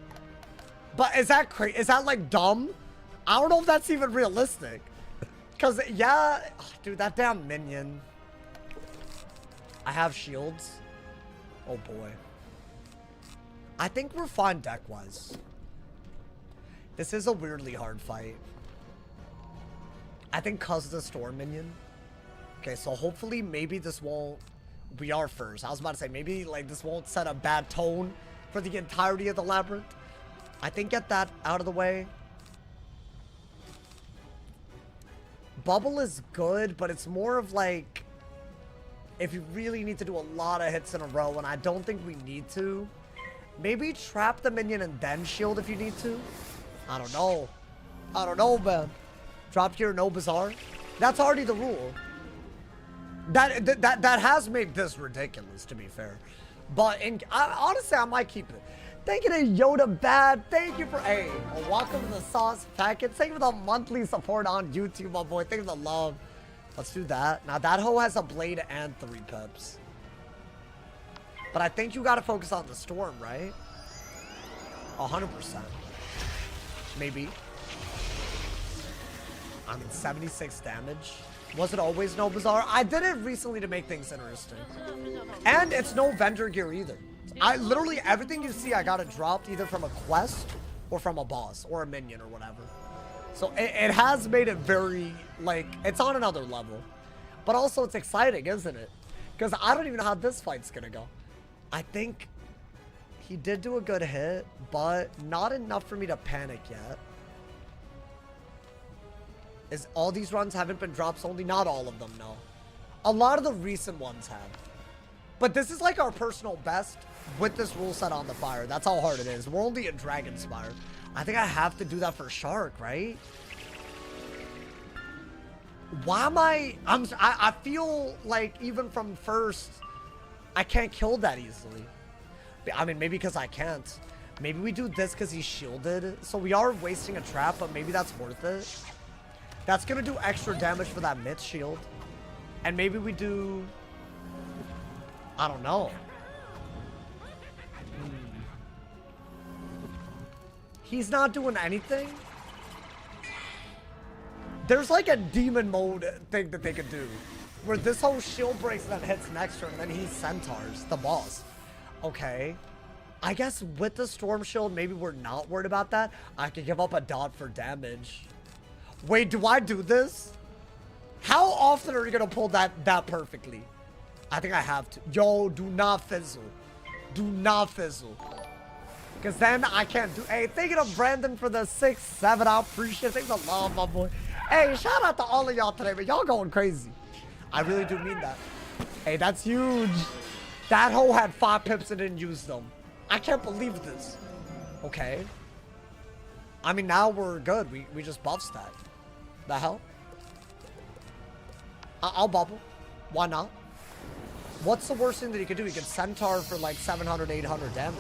But is that crazy? Is that like dumb? I don't know if that's even realistic. Because, yeah, dude, that damn minion. I have shields. Oh, boy. I think we're fine deck-wise. This is a weirdly hard fight. I think cause the storm minion. Okay, so hopefully maybe this won't... We are first. I was about to say, maybe like this won't set a bad tone for the entirety of the labyrinth. I think get that out of the way. Bubble is good, but it's more of like... If you really need to do a lot of hits in a row, and I don't think we need to. Maybe trap the minion and then shield if you need to. I don't know. I don't know, man. Drop here, no Bazaar. That's already the rule. That has made this ridiculous, to be fair. But honestly, I might keep it. Thank you to Yoda Bad. Thank you for welcome to the sauce packet. Thank you for the monthly support on YouTube, my boy. Thank you for the love. Let's do that. Now that hoe has a blade and 3 pips. But I think you gotta focus on the storm, right? 100%. Maybe. I mean, 76 damage. Was it always no Bazaar? I did it recently to make things interesting. And it's no vendor gear either. I literally, everything you see, I got it dropped either from a quest or from a boss or a minion or whatever. So it has made it very, like, it's on another level. But also it's exciting, isn't it? Because I don't even know how this fight's gonna go. I think he did do a good hit, but not enough for me to panic yet. Is all these runs haven't been drops only? Not all of them, no. A lot of the recent ones have. But this is like our personal best with this rule set on the fire. That's how hard it is. We're only in Dragonspyre. I think I have to do that for Shark, right? Why am I feel like even from first, I can't kill that easily. I mean, maybe because I can't. Maybe we do this because he's shielded. So we are wasting a trap, but maybe that's worth it. That's going to do extra damage for that mid shield. And maybe we do... I don't know. He's not doing anything. There's like a demon mode thing that they could do. Where this whole shield breaks and then hits next turn. And then he centaurs the boss. Okay. I guess with the storm shield, maybe we're not worried about that. I could give up a dot for damage. Wait, do I do this? How often are you going to pull that perfectly? I think I have to. Yo, do not fizzle. Do not fizzle. Because then I can't do... Hey, thank you to Brandon for the 6-7. I appreciate it. Thanks a lot, my boy. Hey, shout out to all of y'all today, but y'all going crazy. I really do mean that. Hey, that's huge. That hoe had 5 pips and didn't use them. I can't believe this. Okay. I mean, now we're good. We just buff stack. The hell? I'll bubble. Why not? What's the worst thing that he could do? He could centaur for like 700, 800 damage.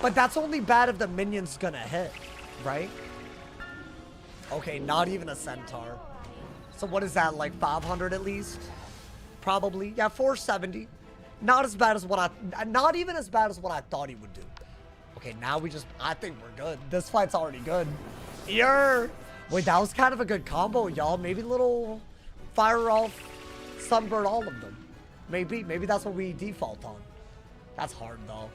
But that's only bad if the minion's gonna hit, right? Okay, not even a centaur. So what is that, like 500 at least? Probably. Yeah, 470. Not as bad as what not even as bad as what I thought he would do. Okay, now I think we're good. This fight's already good. Ear. Wait, that was kind of a good combo, y'all. Maybe little fire off, sunburn all of them. Maybe that's what we default on. That's hard though.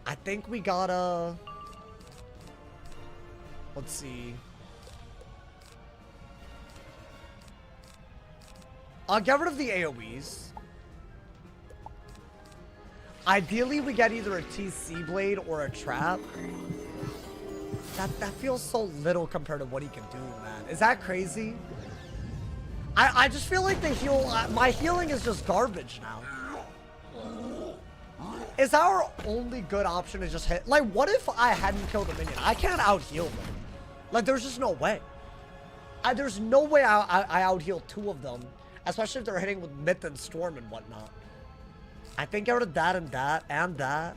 I think we gotta... Let's see. I'll get rid of the AoEs. Ideally, we get either a TC blade or a trap. That feels so little compared to what he can do, man. Is that crazy? I just feel like the heal... my healing is just garbage now. Is our only good option to just hit... Like, what if I hadn't killed a minion? I can't out-heal them. Like, there's just no way. There's no way I out-heal 2 of them. Especially if they're hitting with Myth and Storm and whatnot. I think out of that and that and that.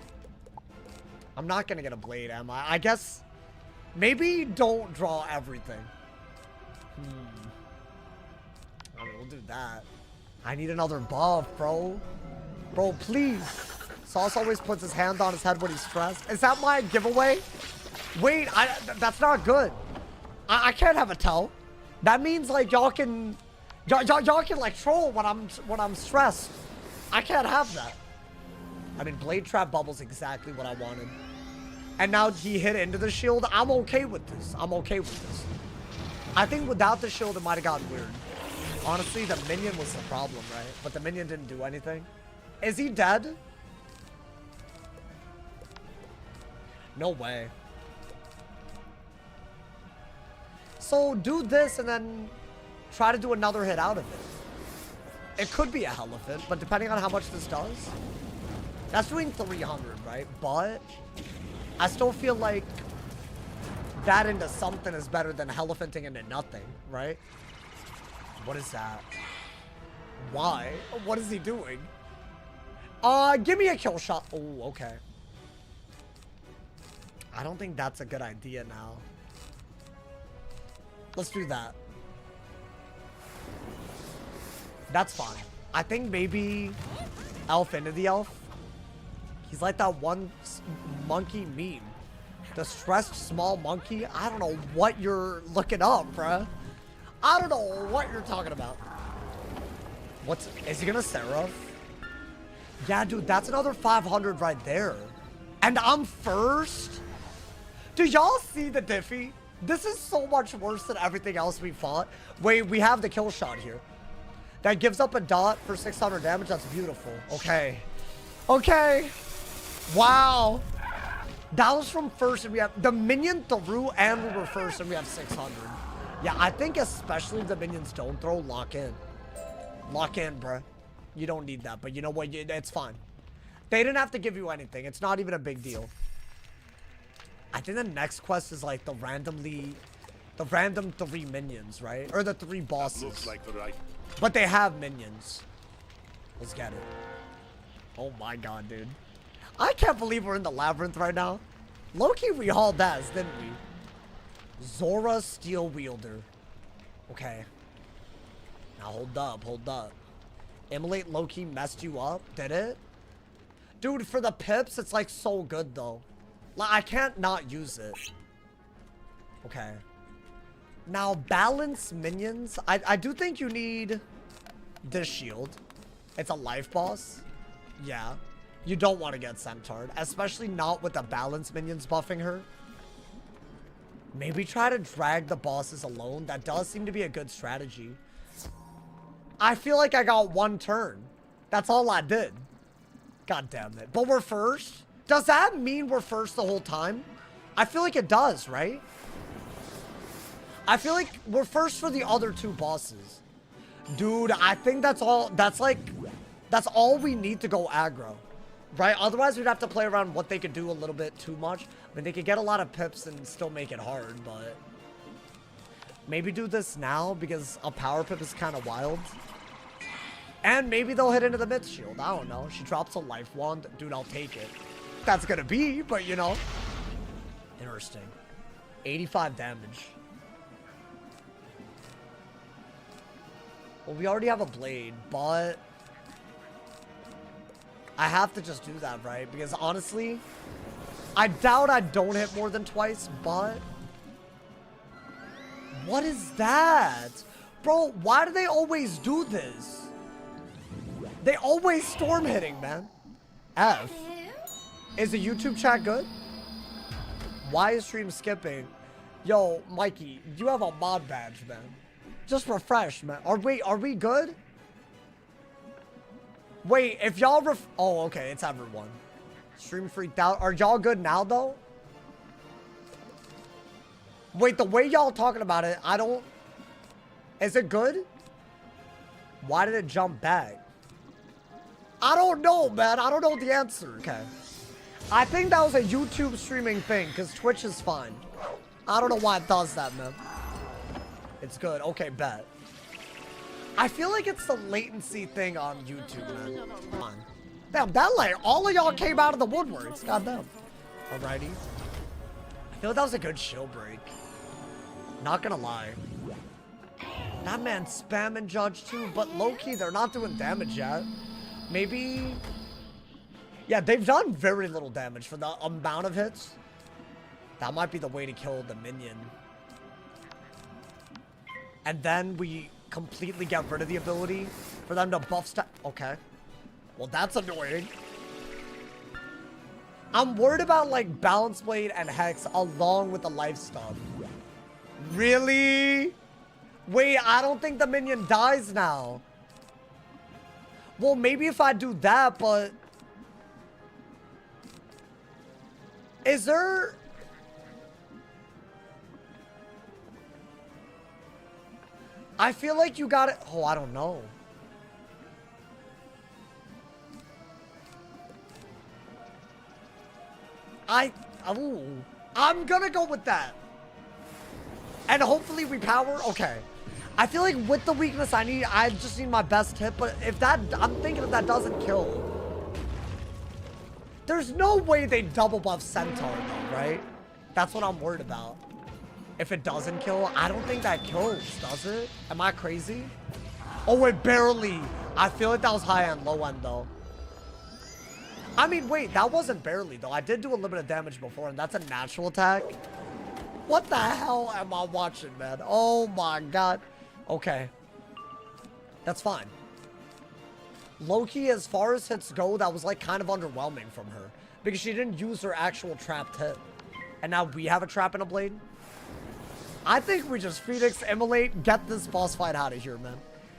I'm not going to get a blade, am I? I guess... Maybe don't draw everything. I mean, we'll do that. I need another buff, bro. Bro, please. Sauce always puts his hand on his head when he's stressed. Is that my giveaway? Wait, that's not good. I can't have a tell. That means like y'all can like troll when I'm stressed. I can't have that. I mean, Blade Trap Bubble's exactly what I wanted. And now he hit into the shield. I'm okay with this. I'm okay with this. I think without the shield, it might have gotten weird. Honestly, the minion was the problem, right? But the minion didn't do anything. Is he dead? No way. So do this and then try to do another hit out of it. It could be a elephant, but depending on how much this does. That's doing 300, right? But I still feel like that into something is better than elephanting into nothing, right? What is that? Why? What is he doing? Give me a kill shot. Oh, okay. I don't think that's a good idea now. Let's do that. That's fine. I think maybe elf into the elf. He's like that one monkey meme. The stressed small monkey. I don't know what you're looking up, bruh. I don't know what you're talking about. Is he gonna Seraph? Yeah, dude, that's another 500 right there. And I'm first? Do y'all see the diffy? This is so much worse than everything else we fought. Wait, we have the kill shot here. That gives up a dot for 600 damage. That's beautiful. Okay. Okay. Wow. That was from first, and we have the minion threw, and we were first, and we have 600. Yeah, I think especially if the minions don't throw, lock in. Lock in, bruh. You don't need that, but you know what? It's fine. They didn't have to give you anything. It's not even a big deal. I think the next quest is like the random 3 minions, right? Or the 3 bosses. Looks like the right. But they have minions. Let's get it. Oh my god, dude. I can't believe we're in the labyrinth right now. Low-key, we hauled ass, didn't we? Zora Steel Wielder. Okay. Now hold up, hold up. Immolate low-key messed you up, did it? Dude, for the pips, it's like so good though. Like, I can't not use it. Okay. Now, balance minions. I do think you need this shield. It's a life boss. Yeah. You don't want to get centaured, especially not with the balance minions buffing her. Maybe try to drag the bosses alone. That does seem to be a good strategy. I feel like I got 1 turn. That's all I did. God damn it. But we're first? Does that mean we're first the whole time? I feel like it does, right? I feel like we're first for the other 2 bosses. Dude, I think that's all. That's all we need to go aggro. Right? Otherwise, we'd have to play around what they could do a little bit too much. I mean, they could get a lot of pips and still make it hard, but... Maybe do this now, because a power pip is kind of wild. And maybe they'll hit into the mid shield. I don't know. She drops a life wand. Dude, I'll take it. That's gonna be, but you know. Interesting. 85 damage. Well, we already have a blade, but... I have to just do that, right? Because honestly, I doubt I don't hit more than twice, but... What is that? Bro, why do they always do this? They always storm hitting, man. F. Is the YouTube chat good? Why is stream skipping? Yo, Mikey, you have a mod badge, man. Just refresh, man. Are we good? Wait, if y'all oh, okay, it's everyone. Stream freaked out. Are y'all good now, though? Wait, the way y'all talking about it, I don't... Is it good? Why did it jump back? I don't know, man. I don't know the answer. Okay. I think that was a YouTube streaming thing, because Twitch is fine. I don't know why it does that, man. It's good. Okay, bet. I feel like it's the latency thing on YouTube, man. Come on. Damn, that like all of y'all came out of the woodworks. Goddamn. Alrighty. I feel like that was a good shield break. Not gonna lie. That man's spamming judge too, but low-key, they're not doing damage yet. Maybe... Yeah, they've done very little damage for the amount of hits. That might be the way to kill the minion. And then we completely get rid of the ability for them to buff stat. Okay. Well, that's annoying. I'm worried about like Balance Blade and Hex along with the life stub. Really? Wait, I don't think the minion dies now. Well, maybe if I do that, but... Is there... I feel like you got it. Oh, I don't know. I'm gonna go with that. And hopefully we power. Okay. I feel like with the weakness I just need my best hit. But if that, I'm thinking if that doesn't kill. There's no way they double buff Centaur though, right? That's what I'm worried about. If it doesn't kill, I don't think that kills, does it? Am I crazy? Oh, it barely. I feel like that was high and low end though. I mean, wait, that wasn't barely though. I did do a little bit of damage before, and that's a natural attack. What the hell am I watching, man? Oh my god. Okay. That's fine. Loki, as far as hits go, that was like kind of underwhelming from her. Because she didn't use her actual trapped hit. And now we have a trap and a blade. I think we just Phoenix, immolate, get this boss fight out of here, man.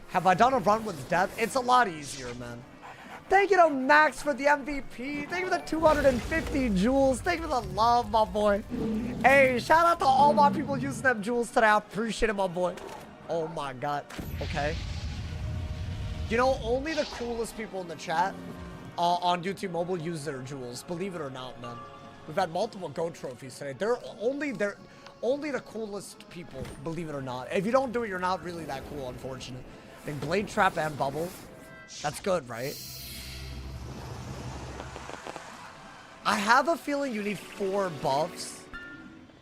Have I done a run with death? It's a lot easier, man. Thank you to Max for the MVP. Thank you for the 250 jewels. Thank you for the love, my boy. Hey, shout out to all my people using them jewels today. I appreciate it, my boy. Oh my god. Okay. You know, only the coolest people in the chat on YouTube Mobile use their jewels. Believe it or not, man. We've had multiple gold trophies today. They're only the coolest people, believe it or not. If you don't do it, you're not really that cool, unfortunately. I think Blade Trap and Bubble. That's good, right? I have a feeling you need 4 buffs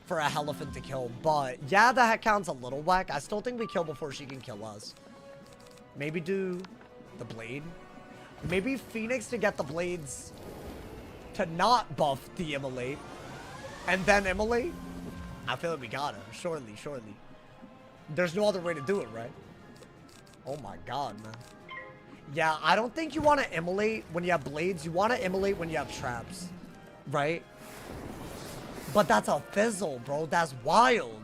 for a elephant to kill, but yeah, the heck count's a little whack. I still think we kill before she can kill us. Maybe do the blade. Maybe Phoenix to get the blades to not buff the immolate. And then immolate? I feel like we got it. Surely, surely. There's no other way to do it, right? Oh my god, man. Yeah, I don't think you want to immolate when you have blades. You want to immolate when you have traps. Right? But that's a fizzle, bro. That's wild.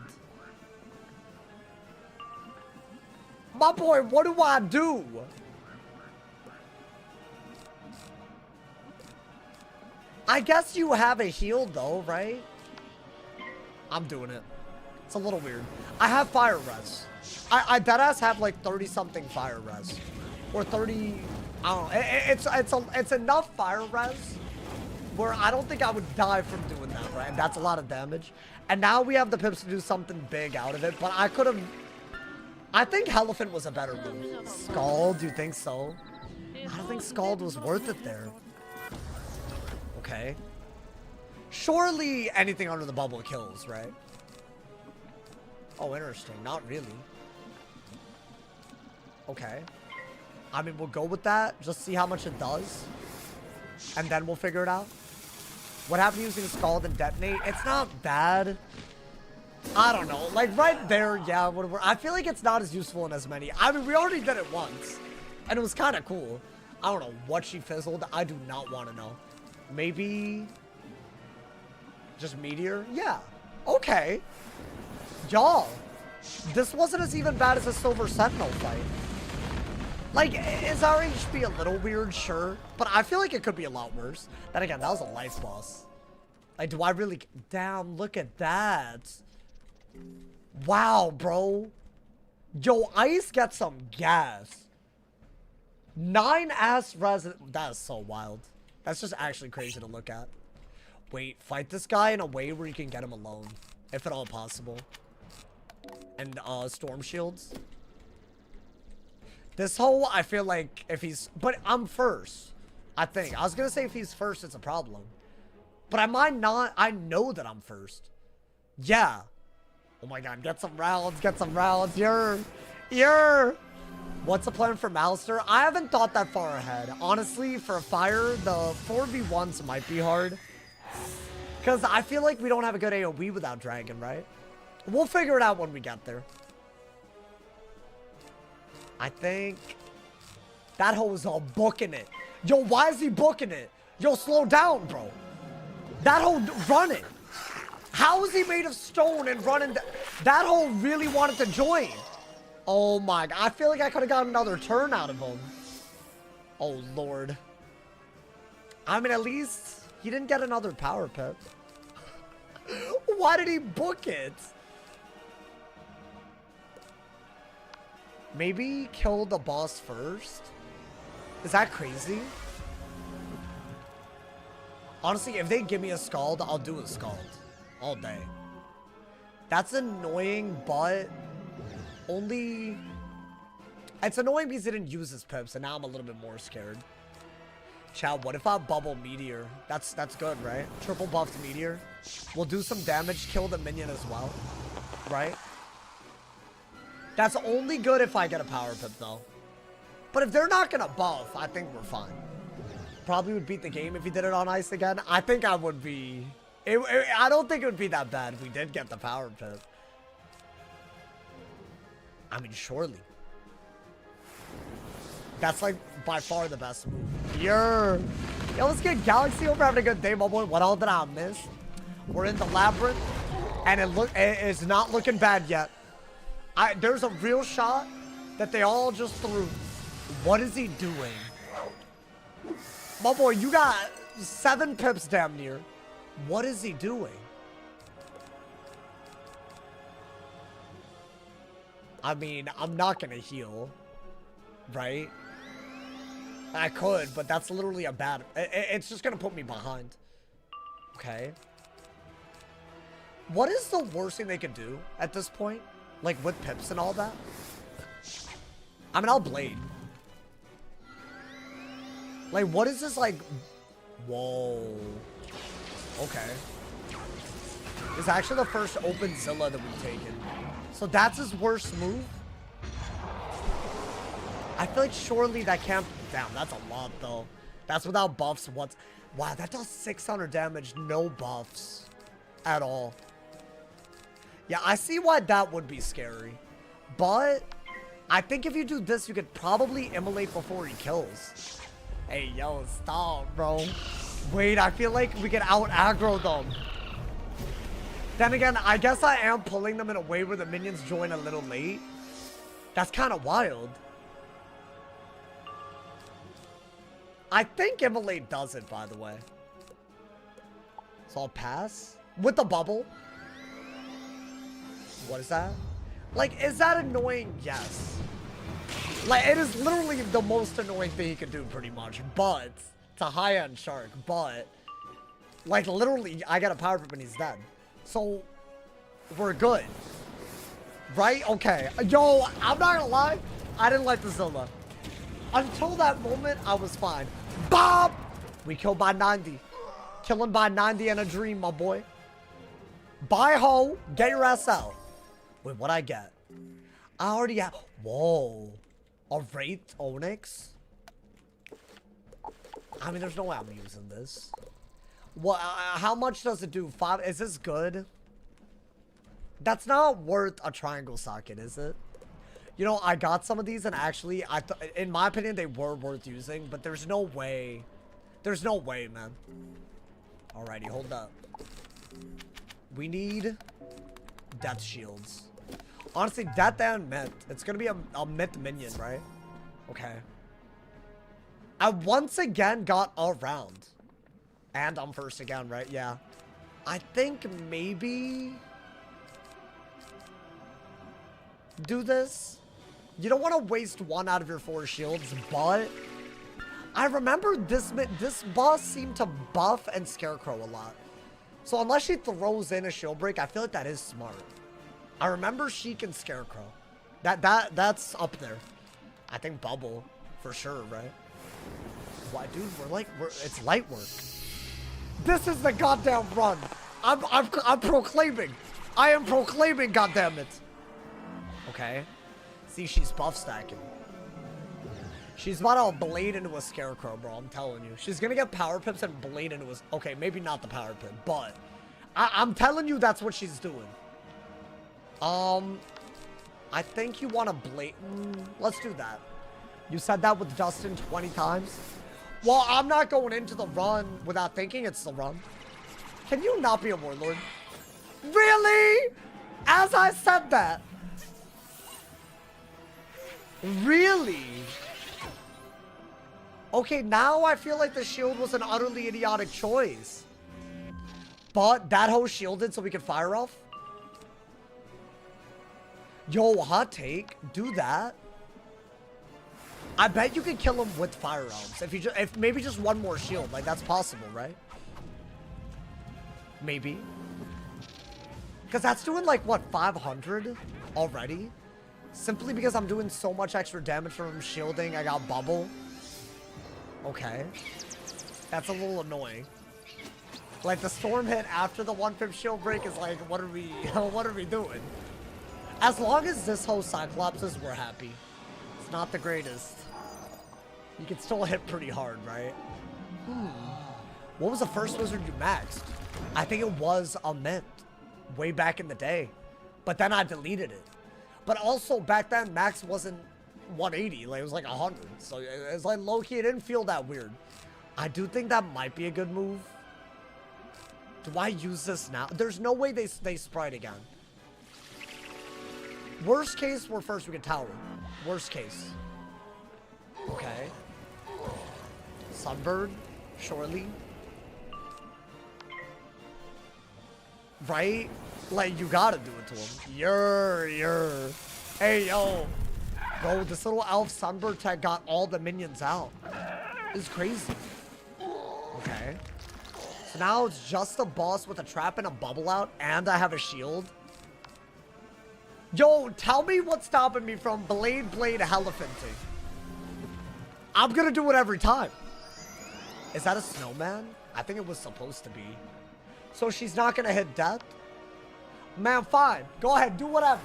My boy, what do I do? I guess you have a heal, though, right? I'm doing it. It's a little weird. I have fire res. I deadass have like 30-something fire res. Or 30... I don't know. It's enough fire res where I don't think I would die from doing that, right? And that's a lot of damage. And now we have the pips to do something big out of it, but I could have... I think Elephant was a better move. Scald, do you think so? I don't think Scald was worth it there. Okay. Surely anything under the bubble kills, right? Oh, interesting. Not really. Okay. I mean, we'll go with that. Just see how much it does. And then we'll figure it out. What happened using Scald and Detonate? It's not bad. I don't know. Like, right there, yeah, whatever. I feel like it's not as useful in as many. I mean, we already did it once. And it was kind of cool. I don't know what she fizzled. I do not want to know. Maybe... just Meteor? Yeah. Okay. Y'all. This wasn't as even bad as a Silver Sentinel fight. Like, is our HP a little weird? Sure. But I feel like it could be a lot worse. Then again, that was a life boss. Like, do I really... Damn, look at that. Wow, bro. Yo, Ice gets some gas. 9 ass res... That is so wild. That's just actually crazy to look at. Wait, fight this guy in a way where you can get him alone. If at all possible. And, Storm Shields. This whole, I feel like if he's... But I'm first, I think. I was going to say if he's first, it's a problem. But I might not. I know that I'm first. Yeah. Oh my god, get some rounds, get some rounds. You're. What's the plan for Malister? I haven't thought that far ahead. Honestly, for a fire, the 4v1s might be hard. Because I feel like we don't have a good AoE without Dragon, right? We'll figure it out when we get there. I think that hoe is all booking it. Yo, why is he booking it? Yo, slow down, bro. That whole running. How is he made of stone and running? That whole really wanted to join. Oh my god. I feel like I could have gotten another turn out of him. Oh lord. I mean, at least he didn't get another power pip. Why did he book it? Maybe kill the boss first? Is that crazy? Honestly, if they give me a Scald, I'll do a Scald. All day. That's annoying, but only... It's annoying because he didn't use his pips, and now I'm a little bit more scared. Chat, what if I bubble Meteor? That's good, right? Triple buffed Meteor. We'll do some damage, kill the minion as well. Right? That's only good if I get a power pip, though. But if they're not gonna buff, I think we're fine. Probably would beat the game if he did it on ice again. I think I would be... I don't think it would be that bad if we did get the power pip. I mean, surely. That's like by far the best move. Yo, let's get Galaxy over, having a good day, my boy. What all did I miss? We're in the labyrinth, and it's not looking bad yet. There's a real shot that they all just threw. What is he doing? My boy, you got 7 pips damn near. What is he doing? I mean, I'm not gonna heal, right? I could, but that's literally a bad... It's just gonna put me behind. Okay. What is the worst thing they could do at this point? Like, with pips and all that? I mean, I'll blade. Like, what is this, like... Whoa. Okay. It's actually the first open Zilla that we've taken. So that's his worst move? I feel like surely that can't... Damn, that's a lot, though. That's without buffs. What? Wow, that does 600 damage. No buffs. At all. Yeah, I see why that would be scary. But I think if you do this, you could probably immolate before he kills. Hey, yo, stop, bro. Wait, I feel like we can out-aggro them. Then again, I guess I am pulling them in a way where the minions join a little late. That's kind of wild. I think immolate does it, by the way. So I'll pass. With the bubble. What is that? Like, is that annoying? Yes. Like, it is literally the most annoying thing he can do, pretty much. But, it's a high-end shark. But, like, literally, I got a power pip and he's dead. So, we're good. Right? Okay. Yo, I'm not gonna lie. I didn't like the Zilla. Until that moment, I was fine. Bob! We killed by 90. Killing by 90 in a dream, my boy. Bye, ho. Get your ass out. Wait, what'd I get? I already have... Whoa. A Wraith Onyx? I mean, there's no way I'm using this. What? How much does it do? 5? Is this good? That's not worth a triangle socket, is it? You know, I got some of these and actually, in my opinion, they were worth using, but there's no way. There's no way, man. Alrighty, hold up. We need death shields. Honestly, death and myth. It's gonna be a myth minion, right? Okay. I once again got a round. And I'm first again, right? Yeah. I think maybe... do this. You don't want to waste 1 out of your 4 shields, but... I remember this boss seemed to buff and Scarecrow a lot. So unless she throws in a shield break, I feel like that is smart. I remember Sheik and Scarecrow. That's up there. I think Bubble, for sure, right? Why, dude, it's light work. This is the goddamn run. I'm proclaiming. I am proclaiming, goddammit. Okay. See, she's buff stacking. She's about to blade into a Scarecrow, bro. I'm telling you. She's gonna get power pips and blade into a... Okay, maybe not the power pip, but... I'm telling you that's what she's doing. I think you want to blade... let's do that. You said that with Dustin 20 times? Well, I'm not going into the run without thinking it's the run. Can you not be a warlord? Really? As I said that. Really? Okay, now I feel like the shield was an utterly idiotic choice. But that hoe shielded so we could fire off? Yo, hot take. Do that. I bet you can kill him with firearms. If maybe just one more shield. Like, that's possible, right? Maybe. Because that's doing, like, what, 500 already? Simply because I'm doing so much extra damage from shielding. I got bubble. Okay. That's a little annoying. Like, the storm hit after the 1/5 shield break is like, what are we doing? As long as this whole Cyclopses, we're happy. It's not the greatest. You can still hit pretty hard, right? What was the first wizard you maxed? I think it was a mint. Way back in the day. But then I deleted it. But also, back then, max wasn't 180. Like, it was like 100. So, it's like, low-key, it didn't feel that weird. I do think that might be a good move. Do I use this now? There's no way they sprite again. Worst case, we can tower. Worst case. Okay. Sunbird, surely. Right? Like, you gotta do it to him. Hey, yo. Bro, this little elf Sunbird tech got all the minions out. It's crazy. Okay. So now it's just a boss with a trap and a bubble out, and I have a shield. Yo, tell me what's stopping me from blade elephanting. I'm gonna do it every time. Is that a snowman? I think it was supposed to be. So she's not gonna hit death? Man, fine. Go ahead, do whatever.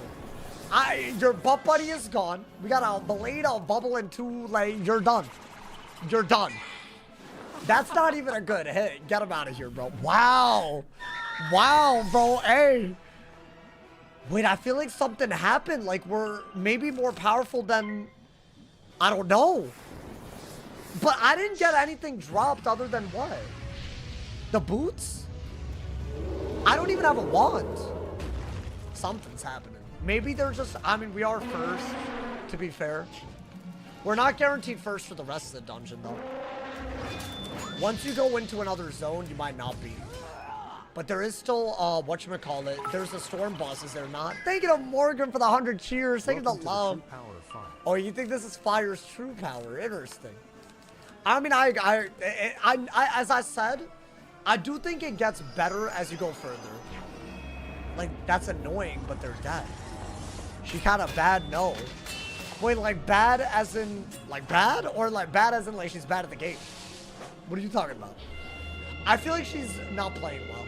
Your butt buddy is gone. We got a blade, a bubble, and 2, like, you're done. You're done. That's not even a good hit. Get him out of here, bro. Wow. Wow, bro. Hey. Wait, I feel like something happened. Like, we're maybe more powerful than... I don't know. But I didn't get anything dropped other than what? The boots? I don't even have a wand. Something's happening. Maybe they're just... I mean, we are first, to be fair. We're not guaranteed first for the rest of the dungeon, though. Once you go into another zone, you might not be. But there is still, whatchamacallit, there's the storm boss, is there not? Thank you to Morgan for the 100 cheers. Thank you to love. Oh, you think this is Fire's true power? Interesting. I mean, as I said, I do think it gets better as you go further. Like, that's annoying, but they're dead. She kind of bad, no. Wait, like bad as in, like bad? Or like bad as in like she's bad at the game? What are you talking about? I feel like she's not playing well.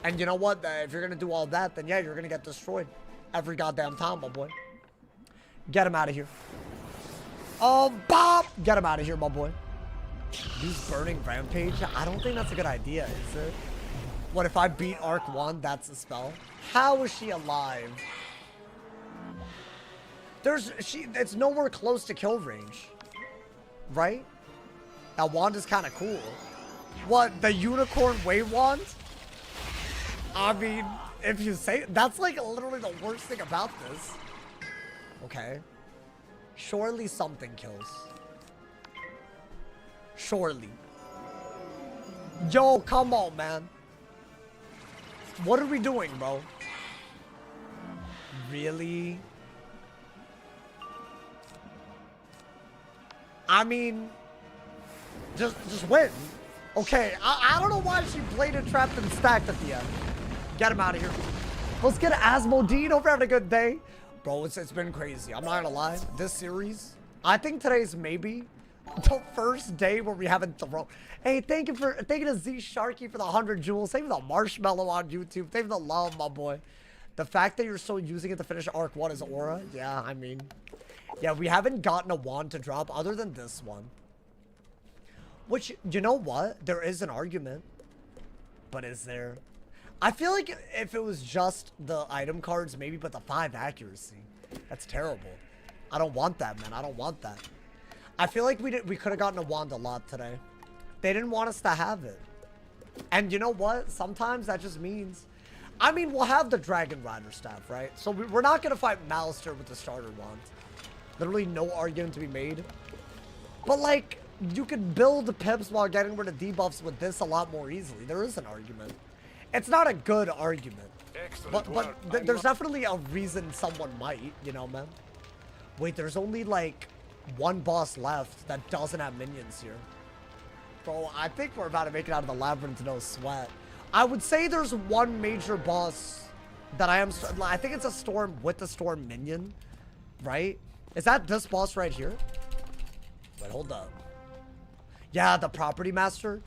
And you know what? If you're going to do all that, then yeah, you're going to get destroyed. Every goddamn time, my boy. Get him out of here. Oh, Bob! Get him out of here, my boy. Use Burning Rampage? I don't think that's a good idea, is it? What, if I beat Arc 1, that's a spell? How is she alive? It's nowhere close to kill range. Right? That wand is kind of cool. What, the Unicorn Wave Wand? I mean, if you say... That's like literally the worst thing about this. Okay. Surely something kills. Surely. Yo, come on, man. What are we doing, bro? Really? I mean... Just win. Okay, I don't know why she bladed, trapped, and stacked at the end. Get him out of here. Let's get Asmodean over having a good day. Bro, it's been crazy. I'm not gonna lie. This series, I think today's maybe the first day where we haven't thrown. Hey, thank you to Z Sharky for the 100 jewels. Thank you for the marshmallow on YouTube. Thank you for the love, my boy. The fact that you're still using it to finish Arc 1 is aura. Yeah, I mean, yeah, we haven't gotten a wand to drop other than this one. Which, you know what? There is an argument. But is there? I feel like if it was just the item cards, maybe, but the 5 accuracy. That's terrible. I don't want that, man. I don't want that. I feel like we could have gotten a wand a lot today. They didn't want us to have it. And you know what? Sometimes that just means... I mean, we'll have the Dragon Rider staff, right? So we're not going to fight Malister with the starter wand. Literally no argument to be made. But, like, you can build pips while getting rid of debuffs with this a lot more easily. There is an argument. It's not a good argument. But there's definitely a reason someone might, you know, man. Wait, there's only, like, one boss left that doesn't have minions here. Bro, I think we're about to make it out of the labyrinth, no sweat. I would say there's one major boss that I think it's a storm with the storm minion, right? Is that this boss right here? Wait, hold up. Yeah, the property master.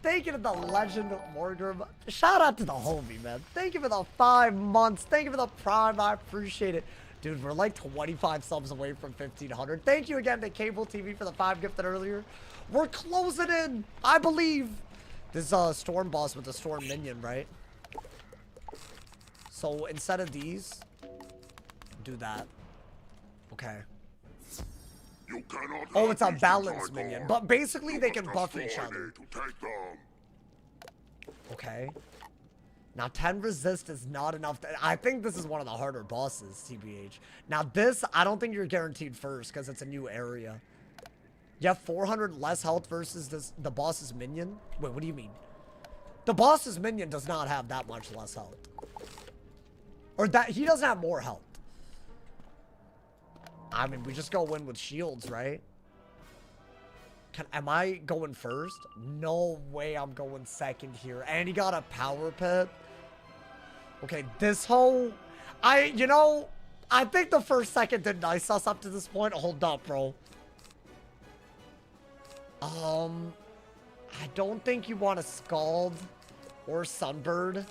Thank you to the legend of Morgan. Shout out to the homie, man. Thank you for the 5 months. Thank you for the prime. I appreciate it. Dude, we're like 25 subs away from 1,500. Thank you again to Cable TV for the 5 gifted earlier. We're closing in, I believe. This is a storm boss with a storm minion, right? So instead of these, do that. Okay. Oh, it's a balance minion. But basically, they can buff each other. Okay. Now, 10 resist is not enough. I think this is one of the harder bosses, TBH. Now, this, I don't think you're guaranteed first because it's a new area. You have 400 less health versus the boss's minion? Wait, what do you mean? The boss's minion does not have that much less health. Or that, he doesn't have more health. I mean, we just go in with shields, right? Am I going first? No way I'm going second here. And he got a power pit. Okay, this whole... you know, I think the first second did nice us up to this point. Hold up, bro. I don't think you want a Scald or Sunbird.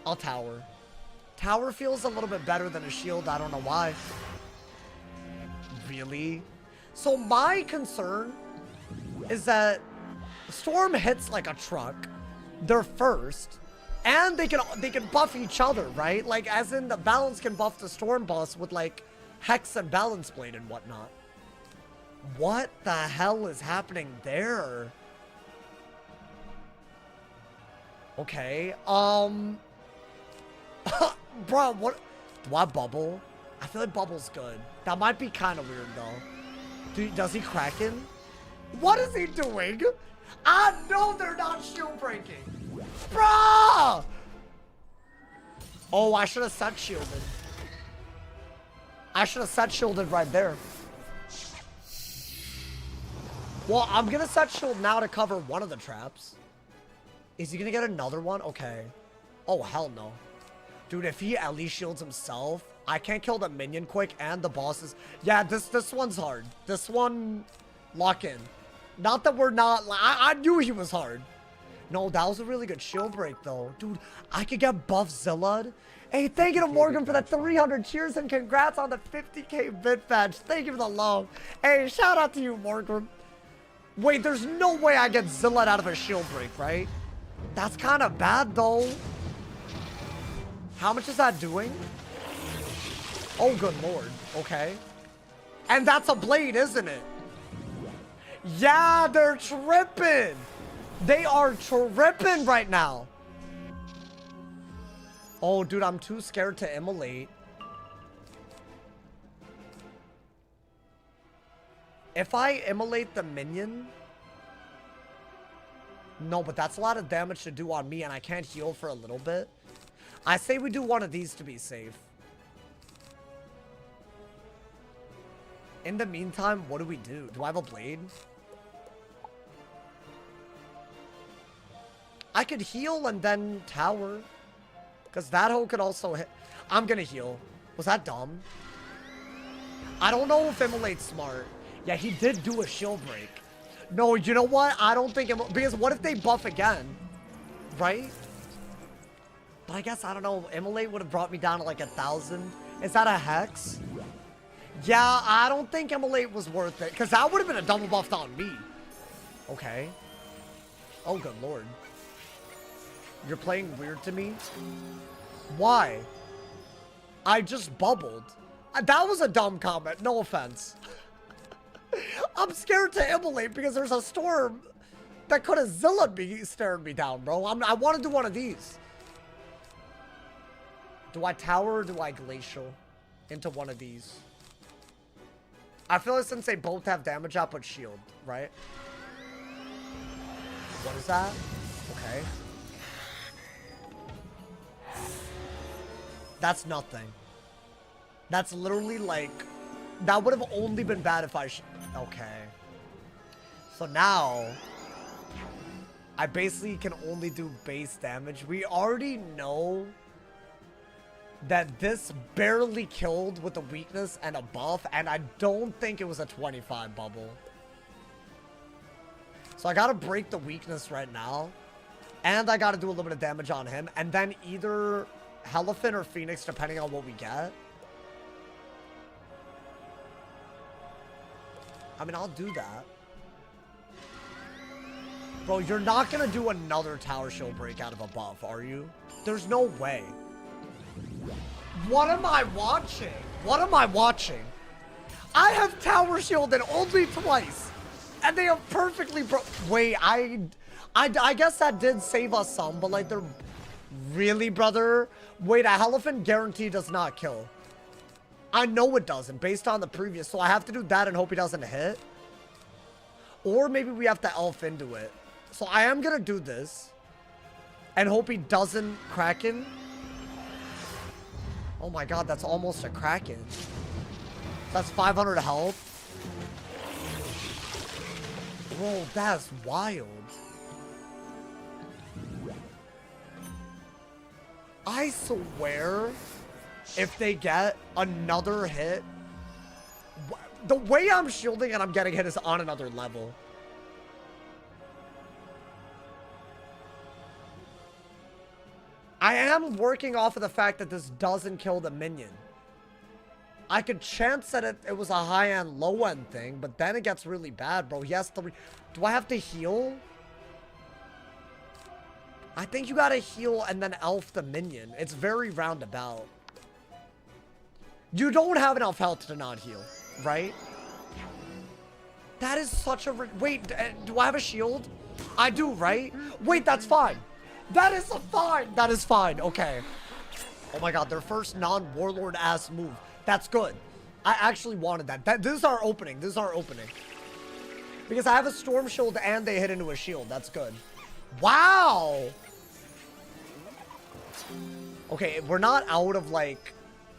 I'll Tower. Tower feels a little bit better than a shield. I don't know why. Really? So my concern is that Storm hits like a truck. They're first. And they can buff each other, right? Like, as in the balance can buff the Storm boss with like Hex and Balance Blade and whatnot. What the hell is happening there? Okay, bro, what? Do I bubble? I feel like bubble's good. That might be kind of weird, though. Does he Kraken? What is he doing? I know they're not shield breaking. Bruh! Oh, I should have set shielded. I should have set shielded right there. Well, I'm gonna set shield now to cover one of the traps. Is he gonna get another one? Okay. Oh, hell no. Dude, if he at least shields himself, I can't kill the minion quick and the bosses. Yeah, this one's hard. This one, lock in. Not that we're not, I knew he was hard. No, that was a really good shield break though. Dude, I could get buff Zillud. Hey, thank you to Morgan for the 300 cheers and congrats on the 50k bit fetch. Thank you for the love. Hey, shout out to you, Morgan. Wait, there's no way I get Zillud out of a shield break, right? That's kind of bad, though. How much is that doing? Oh, good lord. Okay. And that's a blade, isn't it? Yeah, they're tripping. They are tripping right now. Oh, dude, I'm too scared to immolate. If I immolate the minion... No, but that's a lot of damage to do on me, and I can't heal for a little bit. I say we do one of these to be safe. In the meantime, what do we do? Do I have a blade? I could heal and then tower. Because that hoe could also hit. I'm gonna heal. Was that dumb? I don't know if immolate's smart. Yeah, he did do a shield break. No, you know what? I don't think because what if they buff again? Right? But I guess, I don't know. Immolate would have brought me down to like 1,000. Is that a Hex? Yeah, I don't think Immolate was worth it. Because that would have been a double buff on me. Okay. Oh, good lord. You're playing weird to me? Why? I just bubbled. That was a dumb comment. No offense. I'm scared to immolate because there's a storm that could have Zillaed me, staring me down, bro. I want to do one of these. Do I tower or do I glacial into one of these? I feel like since they both have damage, I'll put shield, right? What is that? Okay. That's nothing. That's literally like... That would have only been bad if I... Okay. So now... I basically can only do base damage. We already know... that this barely killed with a weakness and a buff, and I don't think it was a 25 bubble. So I gotta break the weakness right now, and I gotta do a little bit of damage on him, and then either Elephant or Phoenix, depending on what we get. I mean, I'll do that. Bro, you're not gonna do another Tower Shield break out of a buff, are you? There's no way. What am I watching? What am I watching? I have Tower Shielded only twice. And they have perfectly wait, I guess that did save us some, but like they're... Really, brother? Wait, a Elephant guarantee does not kill. I know it doesn't, based on the previous. So I have to do that and hope he doesn't hit. Or maybe we have to elf into it. So I am gonna do this. And hope he doesn't Kraken. Oh my god, that's almost a Kraken. That's 500 health. Bro, that's wild. I swear, if they get another hit, the way I'm shielding and I'm getting hit is on another level. I am working off of the fact that this doesn't kill the minion. I could chance that it was a high-end, low-end thing, but then it gets really bad, bro. He has 3... Do I have to heal? I think you gotta heal and then elf the minion. It's very roundabout. You don't have enough health to not heal, right? That is such a... Wait, do I have a shield? I do, right? Wait, that's fine. That is fine. That is fine. Okay. Oh my god, their first non-warlord ass move. That's good. I actually wanted that. This is our opening. This is our opening. Because I have a storm shield and they hit into a shield. That's good. Wow. Okay, we're not out of like...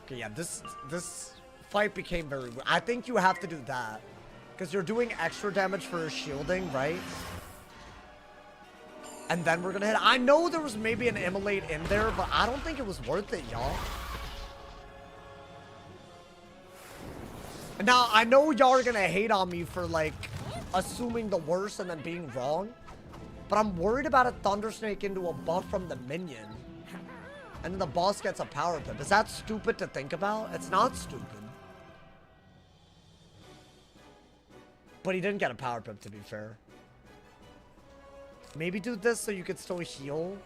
Okay, yeah, this fight became very weird. I think you have to do that. Because you're doing extra damage for shielding, right? And then we're gonna hit... I know there was maybe an immolate in there, but I don't think it was worth it, y'all. Now, I know y'all are gonna hate on me for, like, assuming the worst and then being wrong. But I'm worried about a Thundersnake into a buff from the minion. And then the boss gets a power pip. Is that stupid to think about? It's not stupid. But he didn't get a power pip, to be fair. Maybe do this so you could still heal.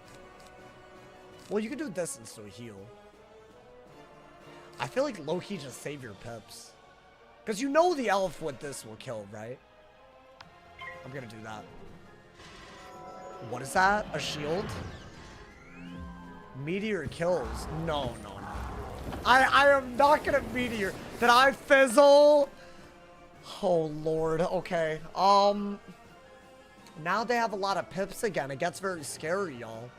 Well, you could do this and still heal. I feel like low-key just save your pips. Because you know the elf with this will kill, right? I'm gonna do that. What is that? A shield? Meteor kills. No, no, no. I am not gonna meteor. Did I fizzle? Oh, Lord. Okay. Now they have a lot of pips again. It gets very scary, y'all.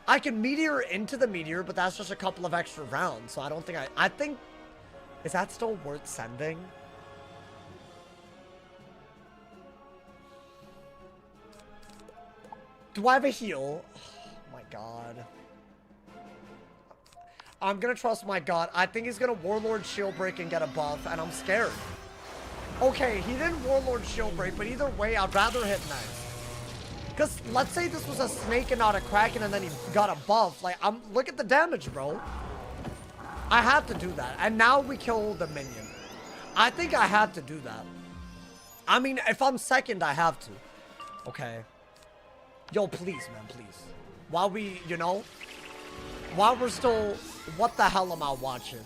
I can meteor into the meteor, but that's just a couple of extra rounds. So I don't think I think... Is that still worth sending? Do I have a heal? Oh my god. I'm gonna trust my god. I think he's gonna Warlord Shield Break and get a buff, and I'm scared. Okay, he didn't Warlord Shield Break, but either way, I'd rather hit next. Because let's say this was a snake and not a kraken, and then he got a buff. Like, look at the damage, bro. I have to do that. And now we kill the minion. I think I have to do that. I mean, if I'm second, I have to. Okay. Yo, please, man, please. While we, you know, while we're still... What the hell am I watching?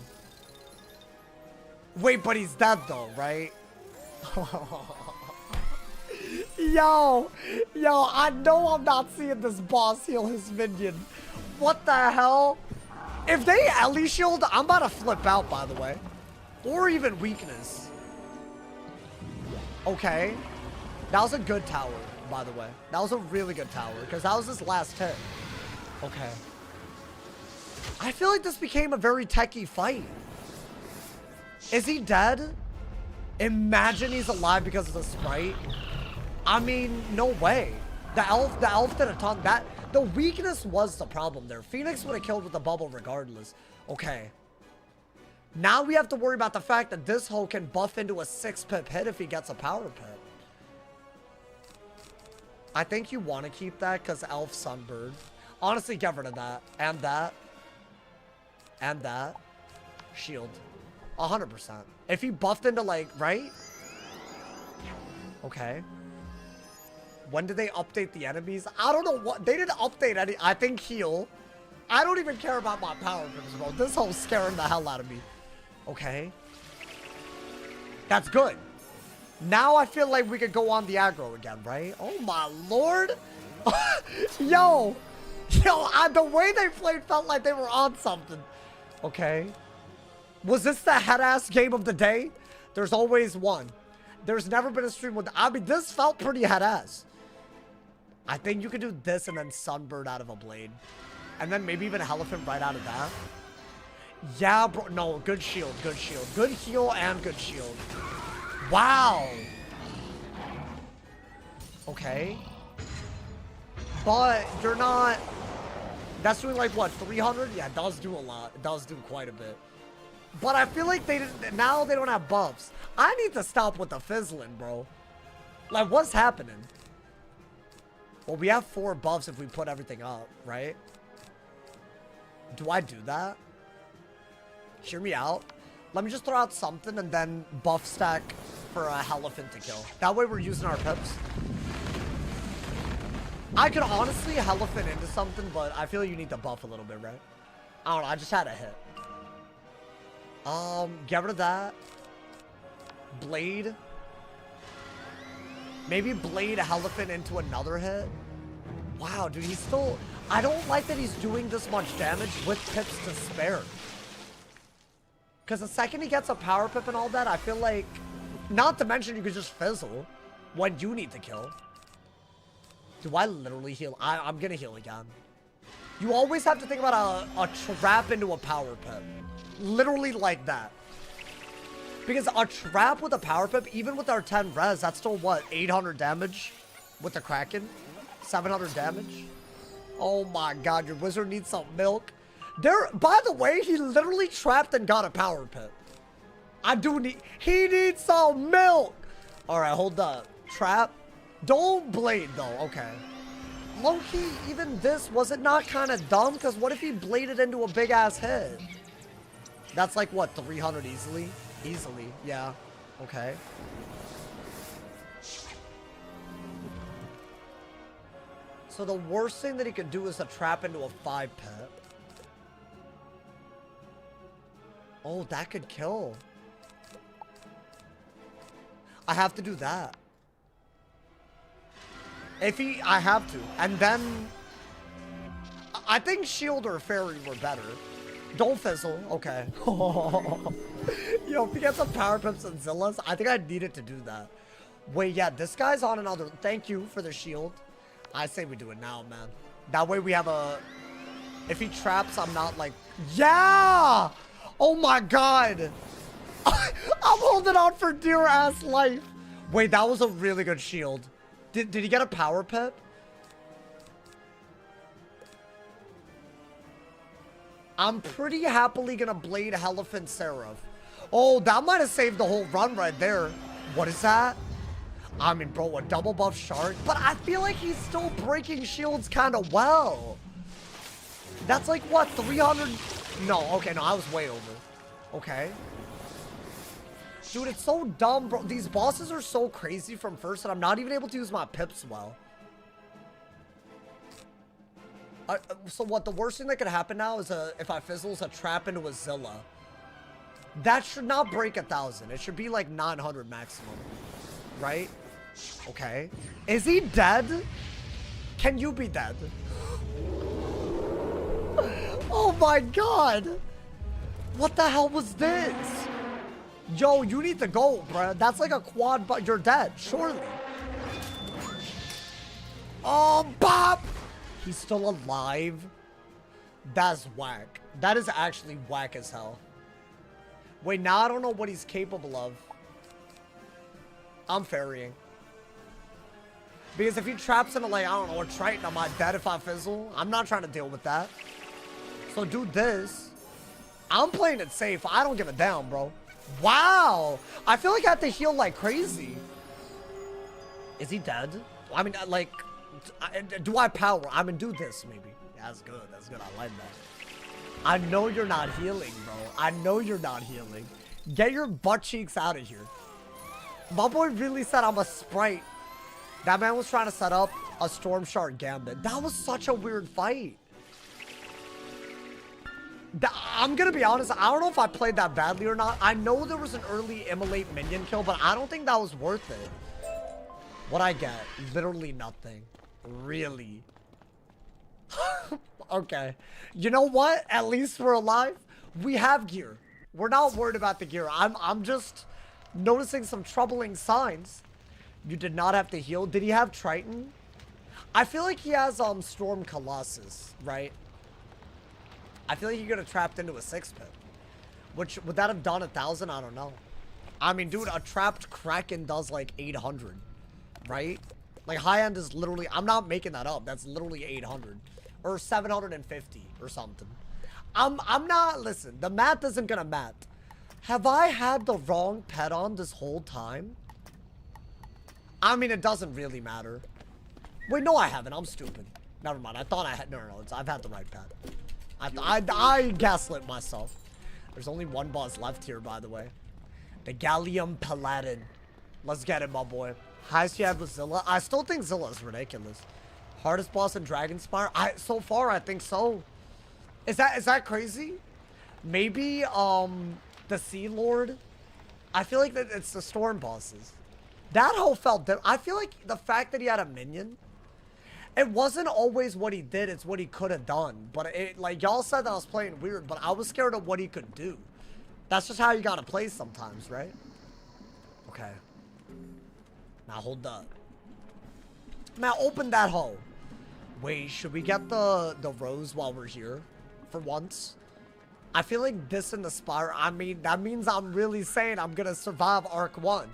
Wait, but he's dead, though, right? Yo, I know I'm not seeing this boss heal his minion. What the hell? If they Ellie shield, I'm about to flip out, by the way. Or even weakness. Okay. That was a good tower, by the way. That was a really good tower, because that was his last hit. Okay. I feel like this became a very techie fight. Is he dead? Imagine he's alive because of the sprite. I mean, no way. The elf did a ton. The weakness was the problem there. Phoenix would have killed with the bubble regardless. Okay. Now we have to worry about the fact that this hoe can buff into a 6-pip hit if he gets a power pip. I think you want to keep that because elf sunbird. Honestly, get rid of that. And that. And that. Shield. 100%. If he buffed into like, right? Okay. When did they update the enemies? I don't know what. They didn't update any. I think heal. I don't even care about my power pips, bro. This whole scaring the hell out of me. Okay. That's good. Now I feel like we could go on the aggro again, right? Oh my lord. Yo. The way they played felt like they were on something. Okay. Was this the head-ass game of the day? There's always one. There's never been a stream with... I mean, this felt pretty head-ass. I think you could do this and then Sunbird out of a blade. And then maybe even Elephant right out of that. Yeah, bro. No, good shield, good shield. Good heal and good shield. Wow. Okay. But you're not... That's doing like, what, 300? Yeah, it does do a lot. It does do quite a bit. But I feel like they didn't... Now they don't have buffs. I need to stop with the fizzling, bro. Like, what's happening? Well, we have 4 buffs if we put everything up, right? Do I do that? Hear me out. Let me just throw out something and then buff stack for a Elephant to kill. That way we're using our pips. I could honestly Elephant into something, but I feel you need to buff a little bit, right? I don't know. I just had a hit. Get rid of that. Blade. Maybe Blade Elephant into another hit. Wow, dude, he's still... I don't like that he's doing this much damage with pips to spare. Because the second he gets a power pip and all that, I feel like... Not to mention you could just fizzle when you need to kill. Do I literally heal? I'm gonna heal again. You always have to think about a trap into a power pip. Literally like that. Because a trap with a power pip, even with our 10 res, that's still what? 800 damage with the Kraken? 700 damage? Oh my god, your wizard needs some milk. By the way, he literally trapped and got a power pip. He needs some milk. Alright, hold up. Trap. Don't blade though, okay. Low-key, even this, was it not kind of dumb? Because what if he bladed into a big ass head? That's like what, 300 easily? Easily, yeah. Okay. So the worst thing that he could do is to trap into a 5-pip. Oh, that could kill. I have to do that. I have to. And then... I think Shield or Fairy were better. Don't fizzle. Okay. Yo, if he gets some power pips and Zillas, I think I needed to do that. Wait, yeah, this guy's on another... Thank you for the shield. I say we do it now, man. That way we have a... If he traps, I'm not like... Yeah! Oh my god! I'm holding on for dear ass life. Wait, that was a really good shield. Did he get a power pip? I'm pretty happily gonna blade Elephant Seraph. Oh, that might have saved the whole run right there. What is that? I mean, bro, a double buff shark. But I feel like he's still breaking shields kind of well. That's like, what, 300? No, okay, no, I was way over. Okay. Dude, it's so dumb, bro. These bosses are so crazy from first that I'm not even able to use my pips well. So what, the worst thing that could happen now is if I fizzle, is a trap into a Zilla. That should not break 1,000. It should be like 900 maximum. Right? Okay. Is he dead? Can you be dead? Oh my god. What the hell was this? Yo, you need to go, bruh. That's like a quad, but you're dead, surely. Oh, Bob! He's still alive? That's whack. That is actually whack as hell. Wait, now I don't know what he's capable of. I'm ferrying. Because if he traps into, like, I don't know, a Triton, am I dead if I fizzle? I'm not trying to deal with that. So do this. I'm playing it safe. I don't give a damn, bro. Wow. I feel like I have to heal like crazy. Is he dead? I mean, like, do I power? I mean, do this, maybe. Yeah, that's good. That's good. I like that. I know you're not healing, bro. I know you're not healing. Get your butt cheeks out of here. My boy really said I'm a sprite. That man was trying to set up a Storm Shard Gambit. That was such a weird fight. I'm gonna be honest, I don't know if I played that badly or not. I know there was an early immolate minion kill, but I don't think that was worth it. What'd I get? Literally nothing. Really? Okay. You know what? At least we're alive. We have gear. We're not worried about the gear. I'm just noticing some troubling signs. You did not have to heal. Did he have Triton? I feel like he has Storm Colossus, right? I feel like he could have trapped into a 6-pit. Which, would that have done 1,000? I don't know. I mean, dude, a trapped Kraken does like 800. Right? Like, high end is literally... I'm not making that up. That's literally 800. Or 750 or something. I'm not... Listen, the math isn't gonna math. Have I had the wrong pet on this whole time? I mean, it doesn't really matter. Wait, no, I haven't. I'm stupid. Never mind. I thought I had... No, I've had the right pet. I gaslit myself. There's only one boss left here, by the way. The Gallium Paladin. Let's get it, my boy. Highest you have with Zilla. I still think Zilla is ridiculous. Hardest boss in Dragonspyre? So far, I think so. Is that crazy? Maybe, the Sea Lord? I feel like that it's the Storm bosses. That whole felt different. I feel like the fact that he had a minion, it wasn't always what he did, it's what he could have done. But it, like, y'all said that I was playing weird, but I was scared of what he could do. That's just how you gotta play sometimes, right? Okay. Now hold up. Now open that hole. Wait, should we get the rose while we're here? For once? I feel like this in the Spire, I mean, that means I'm really saying I'm gonna survive Arc 1.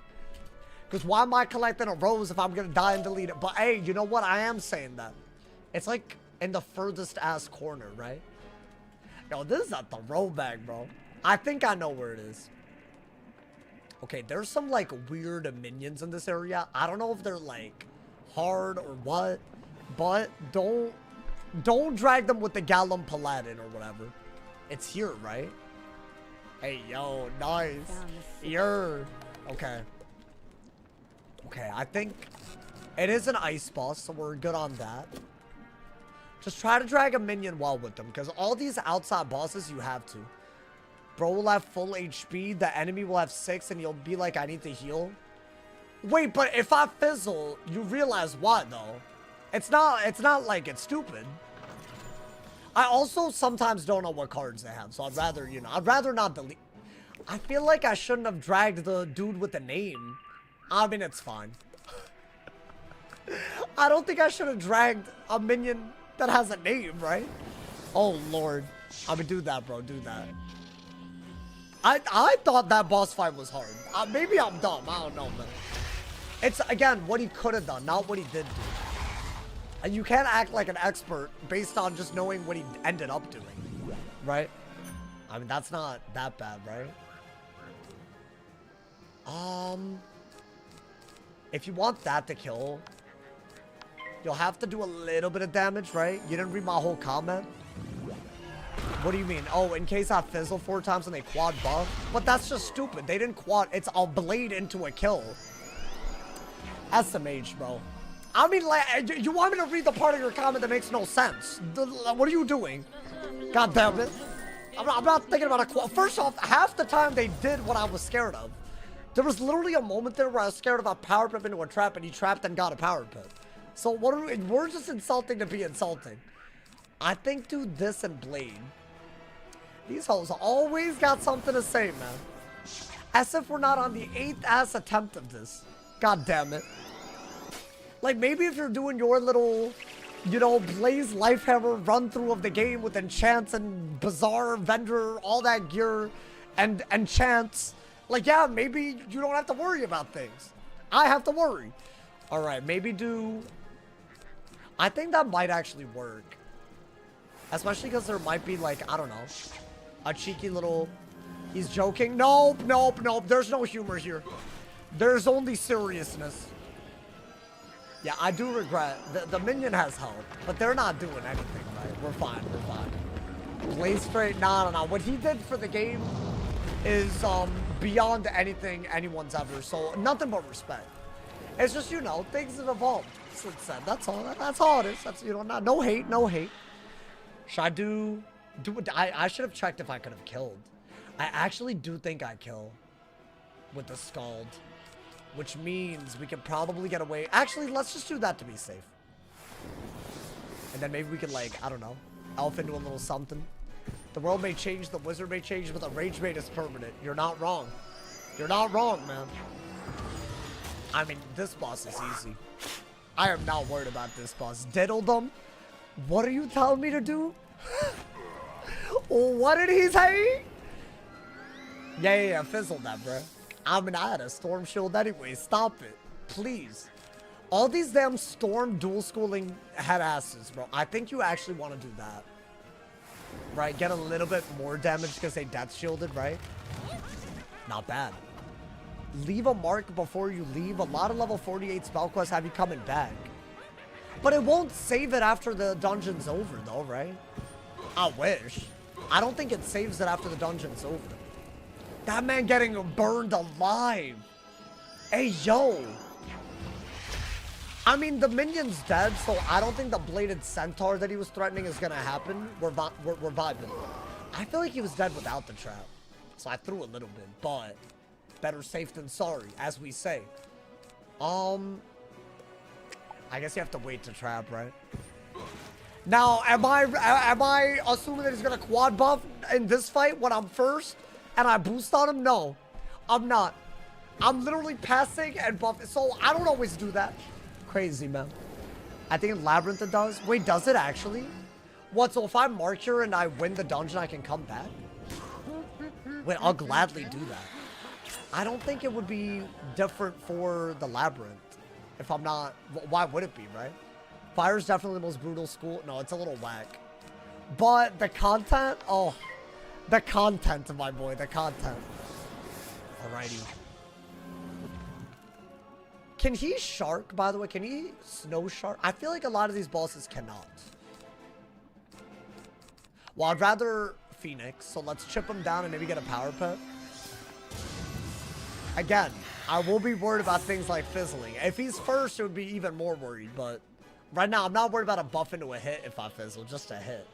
Because why am I collecting a rose if I'm gonna die and delete it? But hey, you know what? I am saying that. It's like in the furthest ass corner, right? Yo, this is a throwback, bro. I think I know where it is. Okay, there's some like weird minions in this area. I don't know if they're like hard or what, but don't drag them with the Gallium Paladin or whatever. It's here, right? Hey, yo, nice. Here. Okay. Okay, I think it is an ice boss, so we're good on that. Just try to drag a minion well with them, because all these outside bosses, you have to. Bro will have full HP, the enemy will have 6, and you'll be like, I need to heal. Wait, but if I fizzle, you realize what, though? It's not like it's stupid. I also sometimes don't know what cards they have, so I'd rather, you know, I'd rather not delete. I feel like I shouldn't have dragged the dude with the name. I mean, it's fine. I don't think I should have dragged a minion that has a name, right? Oh, Lord. I mean, do that, bro. Do that. I thought that boss fight was hard. Maybe I'm dumb. I don't know, man. It's, again, what he could have done, not what he did do. And you can't act like an expert based on just knowing what he ended up doing, right? I mean, that's not that bad, right? If you want that to kill, you'll have to do a little bit of damage, right? You didn't read my whole comment? What do you mean? Oh, in case I fizzle 4 times and they quad buff? But that's just stupid. They didn't quad. It's a blade into a kill. SMH, bro. I mean, like, you want me to read the part of your comment that makes no sense? What are you doing? God damn it. I'm not thinking about a quad. First off, half the time they did what I was scared of. There was literally a moment there where I was scared of a power pip into a trap, and he trapped and got a power pip. So what are we, we're just insulting to be insulting. I think do this and Blade. These hoes always got something to say, man. As if we're not on the 8th ass attempt of this. God damn it. Like, maybe if you're doing your little, you know, Blaze Lifehammer run through of the game with enchants and Bazaar, vendor, all that gear, and enchants. Like, yeah, maybe you don't have to worry about things. I have to worry. All right, maybe do... I think that might actually work. Especially because there might be, like, I don't know, a cheeky little... He's joking. Nope, nope, nope. There's no humor here. There's only seriousness. Yeah, I do regret. The minion has help, but they're not doing anything, right? We're fine, we're fine. Blaze straight, nah. What he did for the game is beyond anything anyone's ever, so nothing but respect. It's just, you know, things have evolved since then. That's all. That's all it is. That's, you know, no hate, no hate. Should I do I should have checked if I could have killed. I actually do think I kill with the Scald, which means we could probably get away. Actually, let's just do that to be safe. And then maybe we could, like, I don't know, elf into a little something. The world may change, the wizard may change, but the rage bait is permanent. You're not wrong. You're not wrong, man. I mean, this boss is easy. I am not worried about this boss. Diddle them? What are you telling me to do? What did he say? Yeah, fizzle that, bro. I mean, I had a storm shield anyway. Stop it. Please. All these damn storm dual schooling head asses, bro. I think you actually want to do that. Right? Get a little bit more damage because they death shielded, right? Not bad. Leave a mark before you leave. A lot of level 48 spell quests have you coming back. But it won't save it after the dungeon's over, though, right? I wish. I don't think it saves it after the dungeon's over. That man getting burned alive. Hey, yo. I mean, the minion's dead, so I don't think the bladed centaur that he was threatening is gonna happen. We're vibing. I feel like he was dead without the trap. So I threw a little bit, but better safe than sorry, as we say. I guess you have to wait to trap, right? Now, am I assuming that he's gonna quad buff in this fight when I'm first and I boost on him? No, I'm not. I'm literally passing and buffing, so I don't always do that. Crazy, man. I think Labyrinth it does. Wait, does it actually? What, so if I mark here and I win the dungeon, I can come back? Wait, I'll gladly do that. I don't think it would be different for the Labyrinth. If I'm not, why would it be, right? Fire's definitely the most brutal school. No, it's a little whack. But the content, oh, the content, my boy, the content. Alrighty. Can he shark, by the way? Can he snow shark? I feel like a lot of these bosses cannot. Well, I'd rather Phoenix, so let's chip him down and maybe get a power pet. Again, I will be worried about things like fizzling. If he's first, it would be even more worried, but right now, I'm not worried about a buff into a hit if I fizzle, just a hit.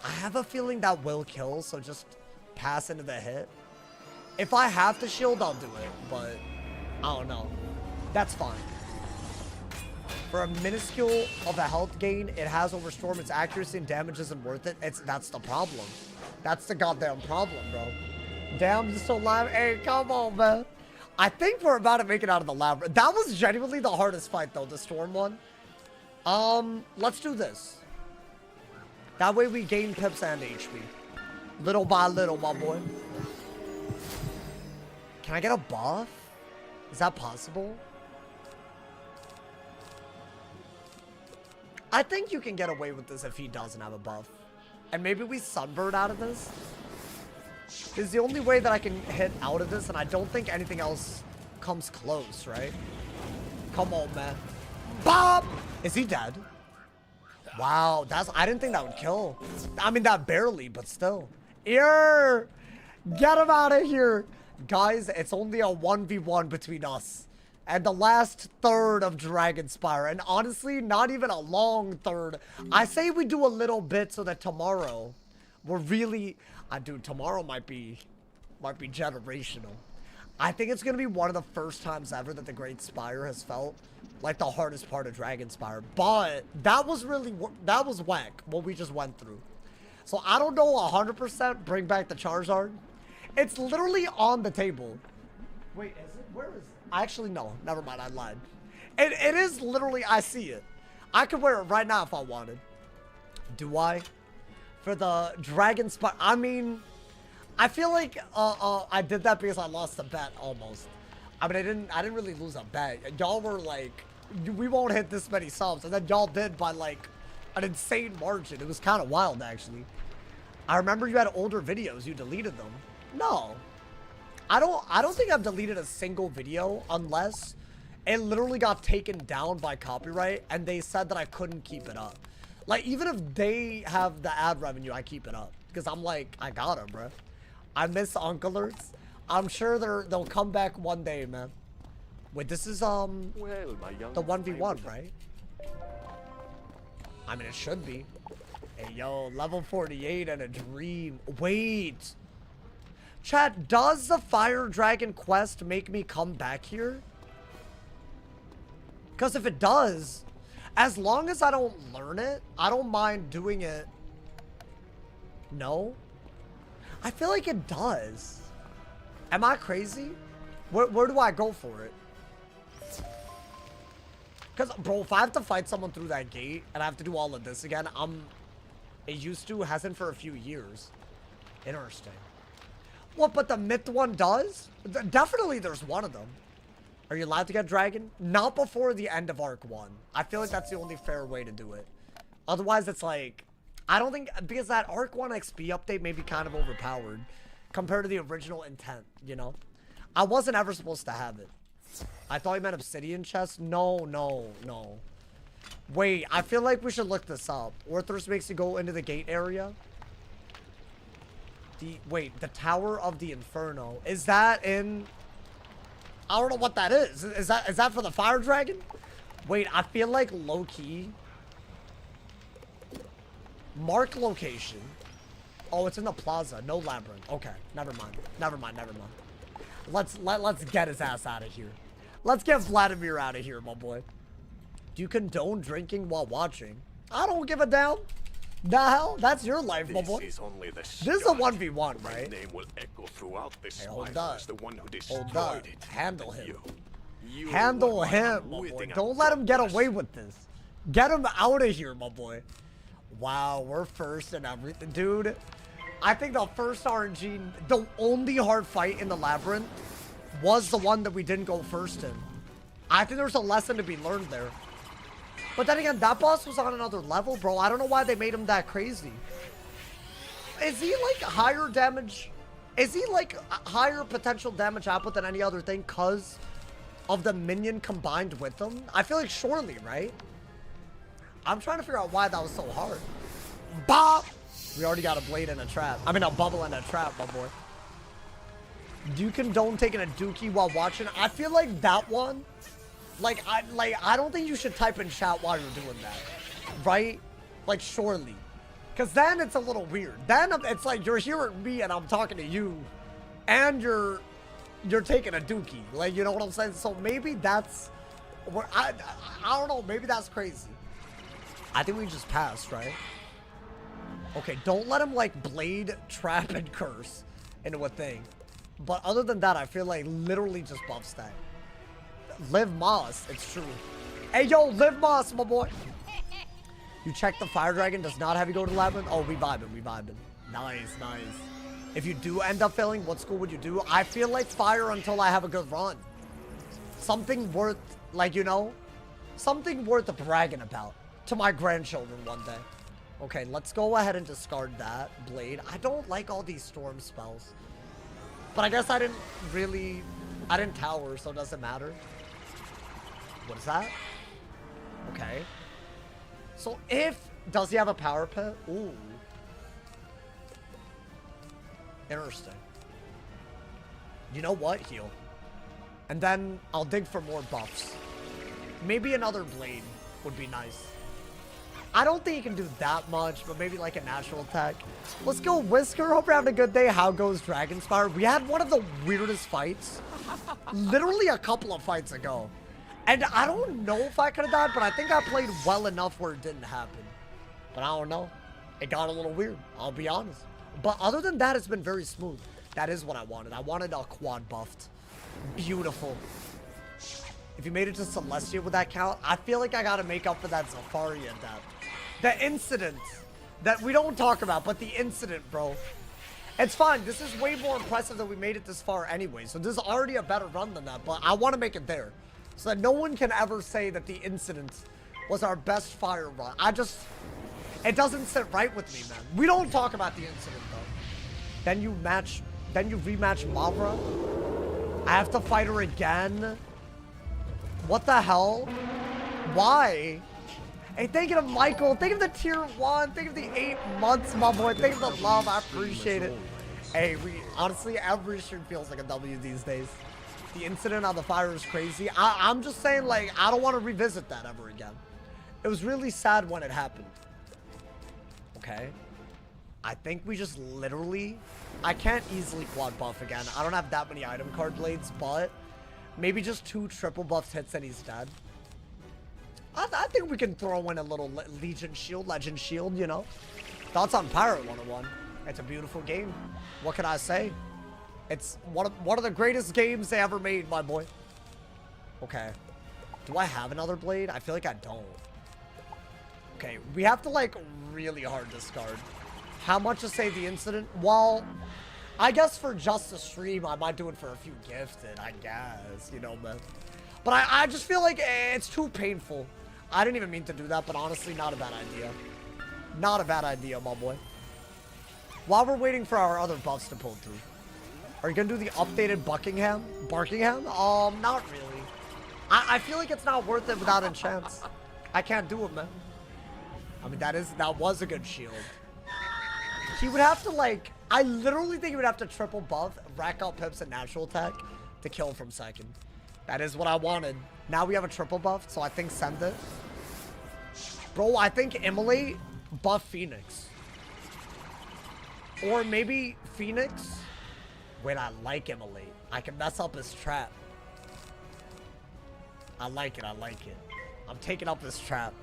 I have a feeling that will kill, so just pass into the hit. If I have to shield, I'll do it, but I don't know. That's fine. For a minuscule of a health gain, it has overstorm. Its accuracy and damage isn't worth it. That's the problem. That's the goddamn problem, bro. Damn, you're still alive. Hey, come on, man. I think we're about to make it out of the labyrinth. That was genuinely the hardest fight, though, the storm one. Let's do this. That way we gain pips and HP. Little by little, my boy. Can I get a buff? Is that possible? I think you can get away with this if he doesn't have a buff. And maybe we sunbird out of this. This is the only way that I can hit out of this, and I don't think anything else comes close, right? Come on, man. Bob! Is he dead? Wow, I didn't think that would kill. I mean, that barely, but still. Here! Get him out of here! Guys, it's only a 1v1 between us and the last third of DRAGONSPYRE, and honestly, not even a long third. I say we do a little bit so that tomorrow we're really... dude, tomorrow might be generational. I think it's gonna be one of the first times ever that the Great Spire has felt like the hardest part of Dragonspyre. But that was really, that was whack, what we just went through. So I don't know 100% bring back the Charizard. It's literally on the table. Wait, is it? Where is it? Actually, no. Never mind, I lied. It is literally, I see it. I could wear it right now if I wanted. Do I? For the Dragonspyre, I mean, I feel like I did that because I lost a bet almost. I mean, I didn't really lose a bet. Y'all were like, we won't hit this many subs, and then y'all did by like an insane margin. It was kind of wild, actually. I remember you had older videos. You deleted them. No, I don't think I've deleted a single video unless it literally got taken down by copyright, and they said that I couldn't keep it up. Like, even if they have the ad revenue, I keep it up because I'm like, I got them, bro. I miss Uncle-alerts. I'm sure they'll come back one day, man. Wait, this is well, the 1v1, right? I mean, it should be. Hey, yo, level 48 and a dream. Wait. Chat, does the Fire Dragon quest make me come back here? Because if it does, as long as I don't learn it, I don't mind doing it. No? I feel like it does. Am I crazy? Where do I go for it? Because, bro, if I have to fight someone through that gate and I have to do all of this again, it used to, hasn't for a few years. Interesting. What, but the myth one does? Definitely there's one of them. Are you allowed to get dragon? Not before the end of Arc 1. I feel like that's the only fair way to do it. Otherwise, it's like, I don't think, because that Arc 1 XP update may be kind of overpowered compared to the original intent, you know? I wasn't ever supposed to have it. I thought you meant obsidian chest. No. Wait, I feel like we should look this up. Orthros makes you go into the gate area. Wait, the Tower of the Inferno. Is that in... I don't know what that is. Is that for the Fire Dragon? Wait, I feel like low-key. Mark location. Oh, it's in the plaza. No labyrinth. Okay, never mind. Let's get his ass out of here. Let's get Vladimir out of here, my boy. Do you condone drinking while watching? I don't give a damn. The hell? That's your life, my boy. This is a 1v1, right? My name will echo throughout this hey, hold life up. as the one who Hold destroyed up. it. Handle him. You Handle him, my boy. Don't let him get away with this. Get him out of here, my boy. Wow, we're first and everything. Dude, I think the first RNG, the only hard fight in the labyrinth was the one that we didn't go first in. I think there's a lesson to be learned there. But then again, that boss was on another level, bro. I don't know why they made him that crazy. Is he like higher damage? Is he like higher potential damage output than any other thing because of the minion combined with them? I feel like surely, right? I'm trying to figure out why that was so hard. Bop! We already got a blade and a trap. I mean, a bubble and a trap, my boy. Do you condone taking a dookie while watching? I feel like that one... I don't think you should type in chat while you're doing that, right? Like, surely, because then it's a little weird. Then it's like you're hearing me and I'm talking to you, and you're taking a dookie. Like, you know what I'm saying? So maybe that's, I don't know. Maybe that's crazy. I think we just passed, right? Okay, don't let him like blade, trap, and curse into a thing. But other than that, I feel like literally just buff stack. Live Moss, it's true. Hey, yo, Live Moss, my boy. You check the Fire Dragon does not have you go to Labyrinth? Oh, we vibing. Nice. If you do end up failing, what school would you do? I feel like Fire until I have a good run. Something worth, like, you know, something worth bragging about to my grandchildren one day. Okay, let's go ahead and discard that blade. I don't like all these storm spells. But I guess I didn't tower, so it doesn't matter. What is that? Okay. So does he have a power pit? Ooh. Interesting. You know what? Heal. And then I'll dig for more buffs. Maybe another blade would be nice. I don't think he can do that much, but maybe like a natural attack. Let's go, Whisker. Hope you're having a good day. How goes DRAGONSPYRE? We had one of the weirdest fights. Literally a couple of fights ago. And I don't know if I could have died, but I think I played well enough where it didn't happen. But I don't know. It got a little weird, I'll be honest. But other than that, it's been very smooth. That is what I wanted. I wanted a quad buffed. Beautiful. If you made it to Celestia with that count, I feel like I gotta make up for that Zafaria death. The incident that we don't talk about, but the incident, bro. It's fine. This is way more impressive that we made it this far anyway. So this is already a better run than that, but I want to make it there. So that no one can ever say that the incident was our best fire run. It doesn't sit right with me, man. We don't talk about the incident, though. Then you rematch Mavra. I have to fight her again. What the hell? Why? Hey, thank you to Michael. Thank you to the tier 1. Thank you to the 8 months, my boy. Thank you for the love. I appreciate it. Hey, honestly, every stream feels like a W these days. The incident on the fire is crazy. I'm just saying, like, I don't want to revisit that ever again. It was really sad when it happened. Okay. I think we just literally... I can't easily quad buff again. I don't have that many item card blades, but maybe just 2 triple buffs hits and he's dead. I think we can throw in a little Legend Shield, you know. Thoughts on Pirate 101. It's a beautiful game. What can I say? It's one of the greatest games they ever made, my boy. Okay. Do I have another blade? I feel like I don't. Okay, we have to, like, really hard discard. How much to save the incident? Well, I guess for just a stream, I might do it for a few gifted, I guess. You know, man. But I just feel like it's too painful. I didn't even mean to do that, but honestly, not a bad idea. Not a bad idea, my boy. While we're waiting for our other buffs to pull through. Are you going to do the updated Barkingham? Not really. I feel like it's not worth it without enchants. I can't do it, man. I mean, that was a good shield. He would have to, like... I literally think he would have to triple buff, rack up pips and natural attack to kill from second. That is what I wanted. Now we have a triple buff, so I think send it. Bro, I think Immolate buff Phoenix. Or maybe Phoenix. Wait, I like Immolate. I can mess up his trap. I like it. I'm taking up this trap.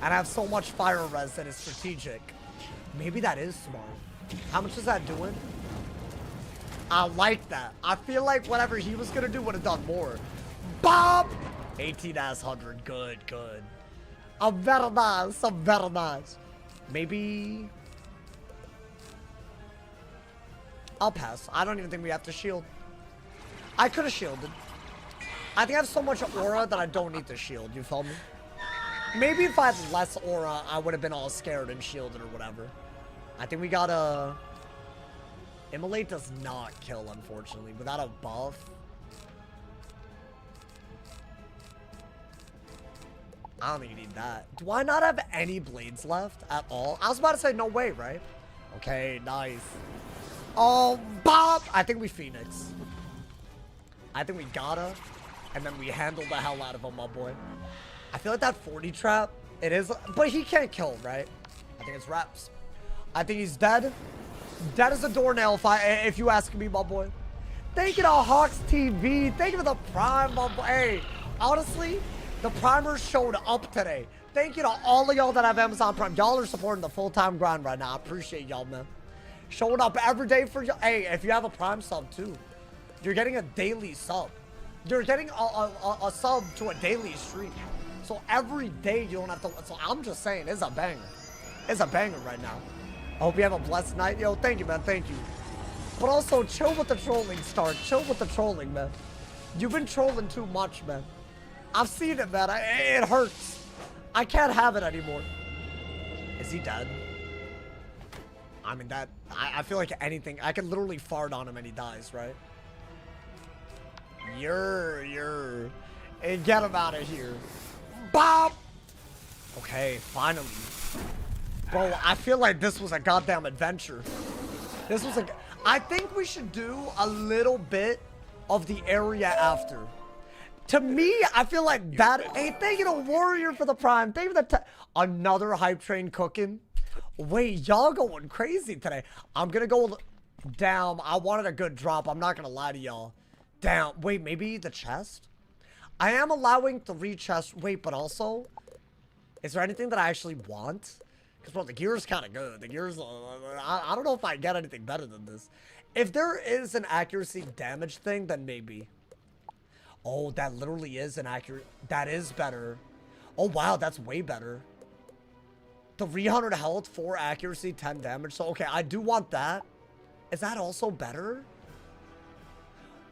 And I have so much fire res that is strategic. Maybe that is smart. How much is that doing? I like that. I feel like whatever he was going to do would have done more. Bob! 18,100. Good. Very nice. Maybe... I'll pass. I don't even think we have to shield. I could have shielded. I think I have so much aura that I don't need to shield. You feel me? Maybe if I had less aura, I would have been all scared and shielded or whatever. I think we gotta... Immolate does not kill, unfortunately. Without a buff. I don't think you need that. Do I not have any blades left at all? I was about to say no way, right? Okay, nice. Oh, Bob! I think we Phoenix. I think we gotta. And then we handle the hell out of him, my boy. I feel like that 40 trap, it is... But he can't kill, right? I think it's reps. I think he's dead. Dead as a doornail, if you ask me, my boy. Thank you to Hawks TV. Thank you for the prime, my boy. Hey, honestly, the primers showed up today. Thank you to all of y'all that have Amazon Prime. Y'all are supporting the full-time grind right now. I appreciate y'all, man. Showing up every day for y'all. Hey, if you have a Prime sub, too, you're getting a daily sub. You're getting a sub to a daily stream. So every day you don't have to... So I'm just saying, it's a banger. It's a banger right now. I hope you have a blessed night. Yo, thank you, man. Thank you. But also, chill with the trolling, Stark. Chill with the trolling, man. You've been trolling too much, man. I've seen it, man. It hurts. I can't have it anymore. Is he dead? I mean, that... I feel like anything... I can literally fart on him and he dies, right? Hey, get him out of here. Bob! Okay, finally. Bro, I feel like this was a goddamn adventure. This was a... I think we should do a little bit of the area after. To me, I feel like that. Hey, thank you to Warrior for the Prime. Thank you for the another hype train cooking. Wait, y'all going crazy today. I'm gonna go down. I wanted a good drop. I'm not gonna lie to y'all. Down. Wait, maybe the chest? I am allowing 3 chests. Wait, but also, is there anything that I actually want? Because, well, the gear is kind of good. The gear's, I don't know if I get anything better than this. If there is an accuracy damage thing, then maybe. Oh, that literally is an accurate. That is better. Oh, wow, that's way better. 300 health, 4 accuracy, 10 damage. So, okay, I do want that. Is that also better?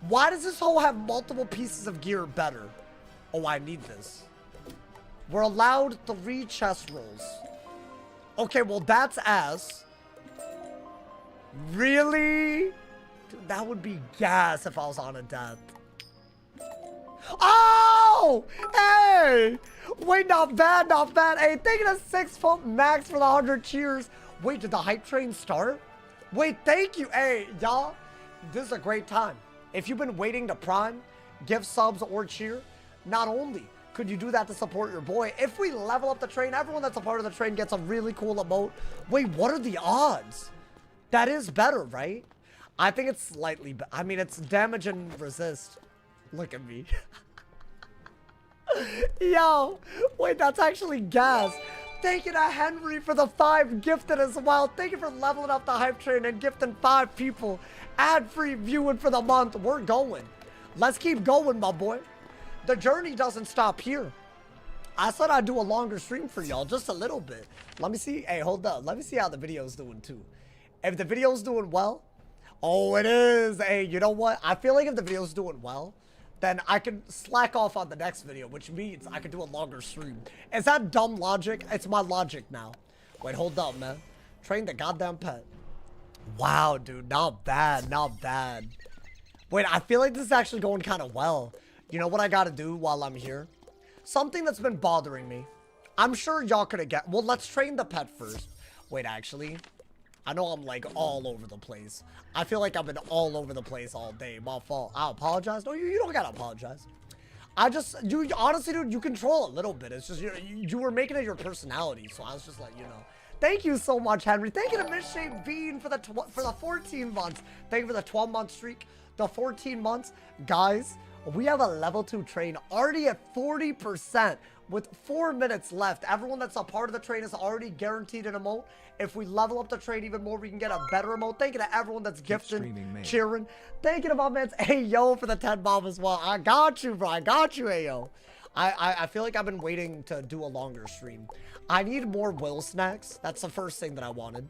Why does this whole have multiple pieces of gear better? Oh, I need this. We're allowed 3 chest rolls. Okay, well, that's ass. Really? Dude, that would be gas if I was on a death. Oh! Hey! Wait, not bad, not bad. Hey, thank you to 6 foot max for the 100 cheers. Wait, did the hype train start? Wait, thank you. Hey, y'all, this is a great time. If you've been waiting to prime, give subs or cheer, not only could you do that to support your boy, if we level up the train, everyone that's a part of the train gets a really cool emote. Wait, what are the odds? That is better, right? I think it's slightly better. I mean, it's damage and resist. Look at me. Yo, wait, that's actually gas. Thank you to Henry for the 5 gifted as well. Thank you for leveling up the hype train and gifting 5 people. Ad-free viewing for the month. We're going. Let's keep going, my boy. The journey doesn't stop here. I said I'd do a longer stream for y'all, just a little bit. Let me see. Hey, hold up. Let me see how the video's doing too. If the video's doing well, oh, it is. Hey, you know what? I feel like if the video's doing well, then I can slack off on the next video, which means I can do a longer stream. Is that dumb logic? It's my logic now. Wait, hold up, man. Train the goddamn pet. Wow, dude. Not bad. Not bad. Wait, I feel like this is actually going kind of well. You know what I got to do while I'm here? Something that's been bothering me. I'm sure y'all could have get. Well, let's train the pet first. Wait, actually, I know I'm like all over the place. I feel like I've been all over the place all day. My fault. I apologize. No, you don't gotta apologize. You honestly, dude, you control a little bit. It's just you were making it your personality, so I was just like, you know. Thank you so much, Henry. Thank you to Misshaped Bean for the 14 months. Thank you for the 12-month streak. The 14 months, guys. We have a level 2 train already at 40% with 4 minutes left. Everyone that's a part of the train is already guaranteed an emote. If we level up the train even more, we can get a better emote. Thank you to everyone that's gifting, cheering. Thank you to my man's Ayo for the 10 bomb as well. I got you, bro. I got you, Ayo. I feel like I've been waiting to do a longer stream. I need more will snacks. That's the first thing that I wanted.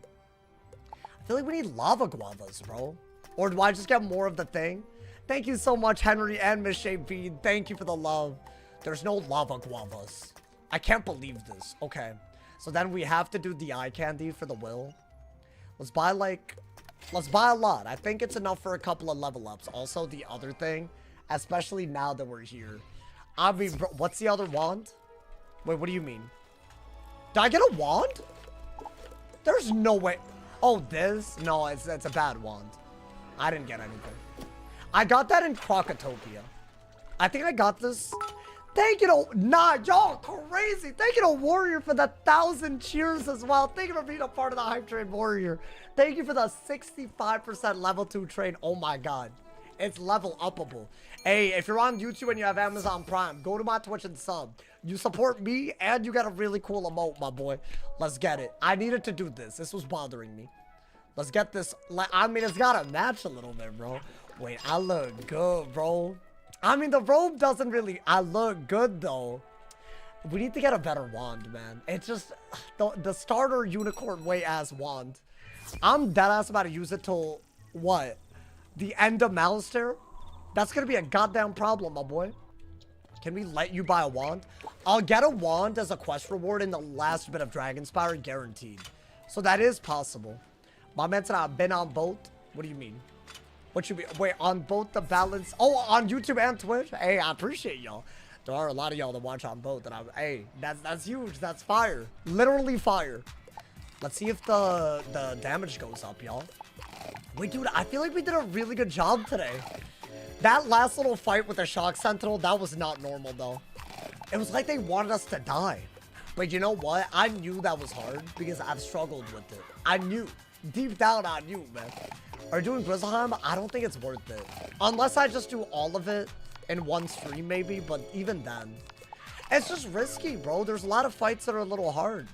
I feel like we need lava guavas, bro. Or do I just get more of the thing? Thank you so much, Henry and Misshaped Bean. Thank you for the love. There's no lava guavas. I can't believe this. Okay. So then we have to do the eye candy for the will. Let's buy a lot. I think it's enough for a couple of level ups. Also, the other thing, especially now that we're here. I mean, bro, what's the other wand? Wait, what do you mean? Did I get a wand? There's no way. Oh, this? No, it's a bad wand. I didn't get anything. I got that in Crocotopia. I think I got this. Thank you to, nah, y'all crazy. Thank you to Warrior for the 1,000 cheers as well. Thank you for being a part of the hype train, Warrior. Thank you for the 65% level 2 train. Oh my God. It's level upable. Hey, if you're on YouTube and you have Amazon Prime, go to my Twitch and sub. You support me and you got a really cool emote, my boy. Let's get it. I needed to do this. This was bothering me. Let's get this. I mean, it's got to match a little bit, bro. Wait, I look good, bro. I mean, the robe doesn't really... I look good, though. We need to get a better wand, man. It's just... The starter unicorn way-ass wand. I'm dead-ass about to use it till... What? The end of Malistaire? That's gonna be a goddamn problem, my boy. Can we let you buy a wand? I'll get a wand as a quest reward in the last bit of Dragonspyre, guaranteed. So that is possible. My man said I've been on both. What do you mean? What you mean? Wait, on both the balance? Oh, on YouTube and Twitch? Hey, I appreciate y'all. There are a lot of y'all that watch on both. And hey, that's huge. That's fire. Literally fire. Let's see if the damage goes up, y'all. Wait, dude, I feel like we did a really good job today. That last little fight with the Shock Sentinel, that was not normal, though. It was like they wanted us to die. But you know what? I knew that was hard because I've struggled with it. I knew. Deep down, I knew, man. Are you doing Grizzleheim? I don't think it's worth it. Unless I just do all of it in one stream, maybe. But even then, it's just risky, bro. There's a lot of fights that are a little hard.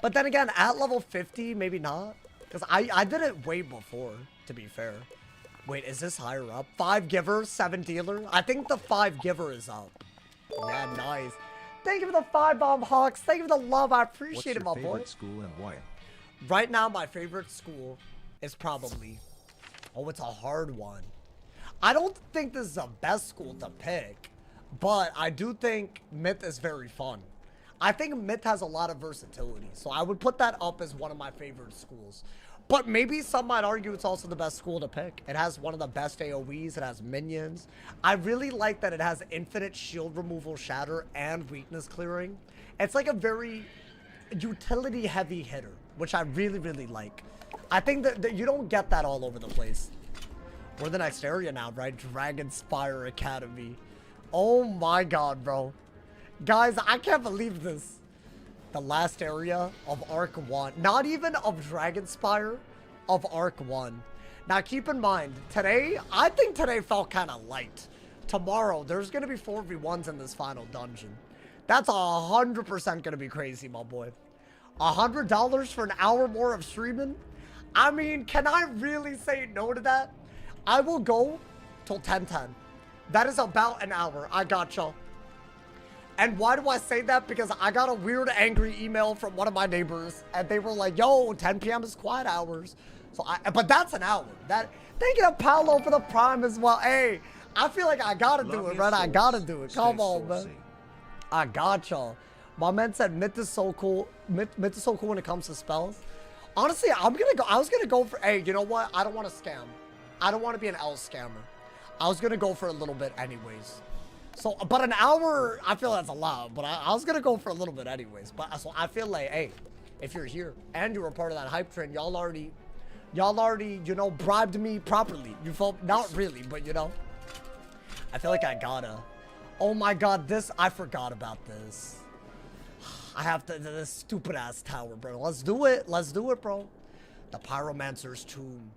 But then again, at level 50, maybe not. Because I did it way before, to be fair. Wait, is this higher up? 5 giver, 7 dealer? I think the 5 giver is up. Yeah, nice. Thank you for the 5 bomb, Hawks. Thank you for the love. I appreciate it, my boy. What's your favorite school and why? Right now, my favorite school is probably... Oh, it's a hard one. I don't think this is the best school to pick. But I do think Myth is very fun. I think Myth has a lot of versatility. So I would put that up as one of my favorite schools. But maybe some might argue it's also the best school to pick. It has one of the best AoEs. It has minions. I really like that it has infinite shield removal, shatter, and weakness clearing. It's like a very utility heavy hitter, which I really, really like. I think that you don't get that all over the place. We're the next area now, right? DRAGONSPYRE Academy. Oh my god, bro. Guys, I can't believe this. The last area of Arc 1. Not even of DRAGONSPYRE, of Arc 1. Now, keep in mind, today, I think today felt kind of light. Tomorrow, there's going to be 4v1s in this final dungeon. That's 100% going to be crazy, my boy. $100 for an hour more of streaming? I mean, can I really say no to that? I will go till 10:10. That is about an hour. I got y'all. And why do I say that? Because I got a weird, angry email from one of my neighbors, and they were like, yo, 10 p.m. is quiet hours. So but that's an hour. Thank you to Paolo for the prime as well. Hey, I feel like I gotta do it, right? I gotta do it. Come on, man. I got y'all. My man said Myth is so cool. Myth is so cool when it comes to spells. Honestly, I was gonna go for, hey, you know what? I don't want to scam. I don't want to be an L scammer. I was gonna go for a little bit anyways. So, but an hour, I feel that's a lot, but I was gonna go for a little bit anyways. But so I feel like, hey, if you're here and you were part of that hype train, y'all already, you know, bribed me properly. You felt, not really, but you know, I feel like I gotta. Oh my god, I forgot about this. I have to, this stupid ass tower, bro. Let's do it, bro. The Pyromancer's tomb.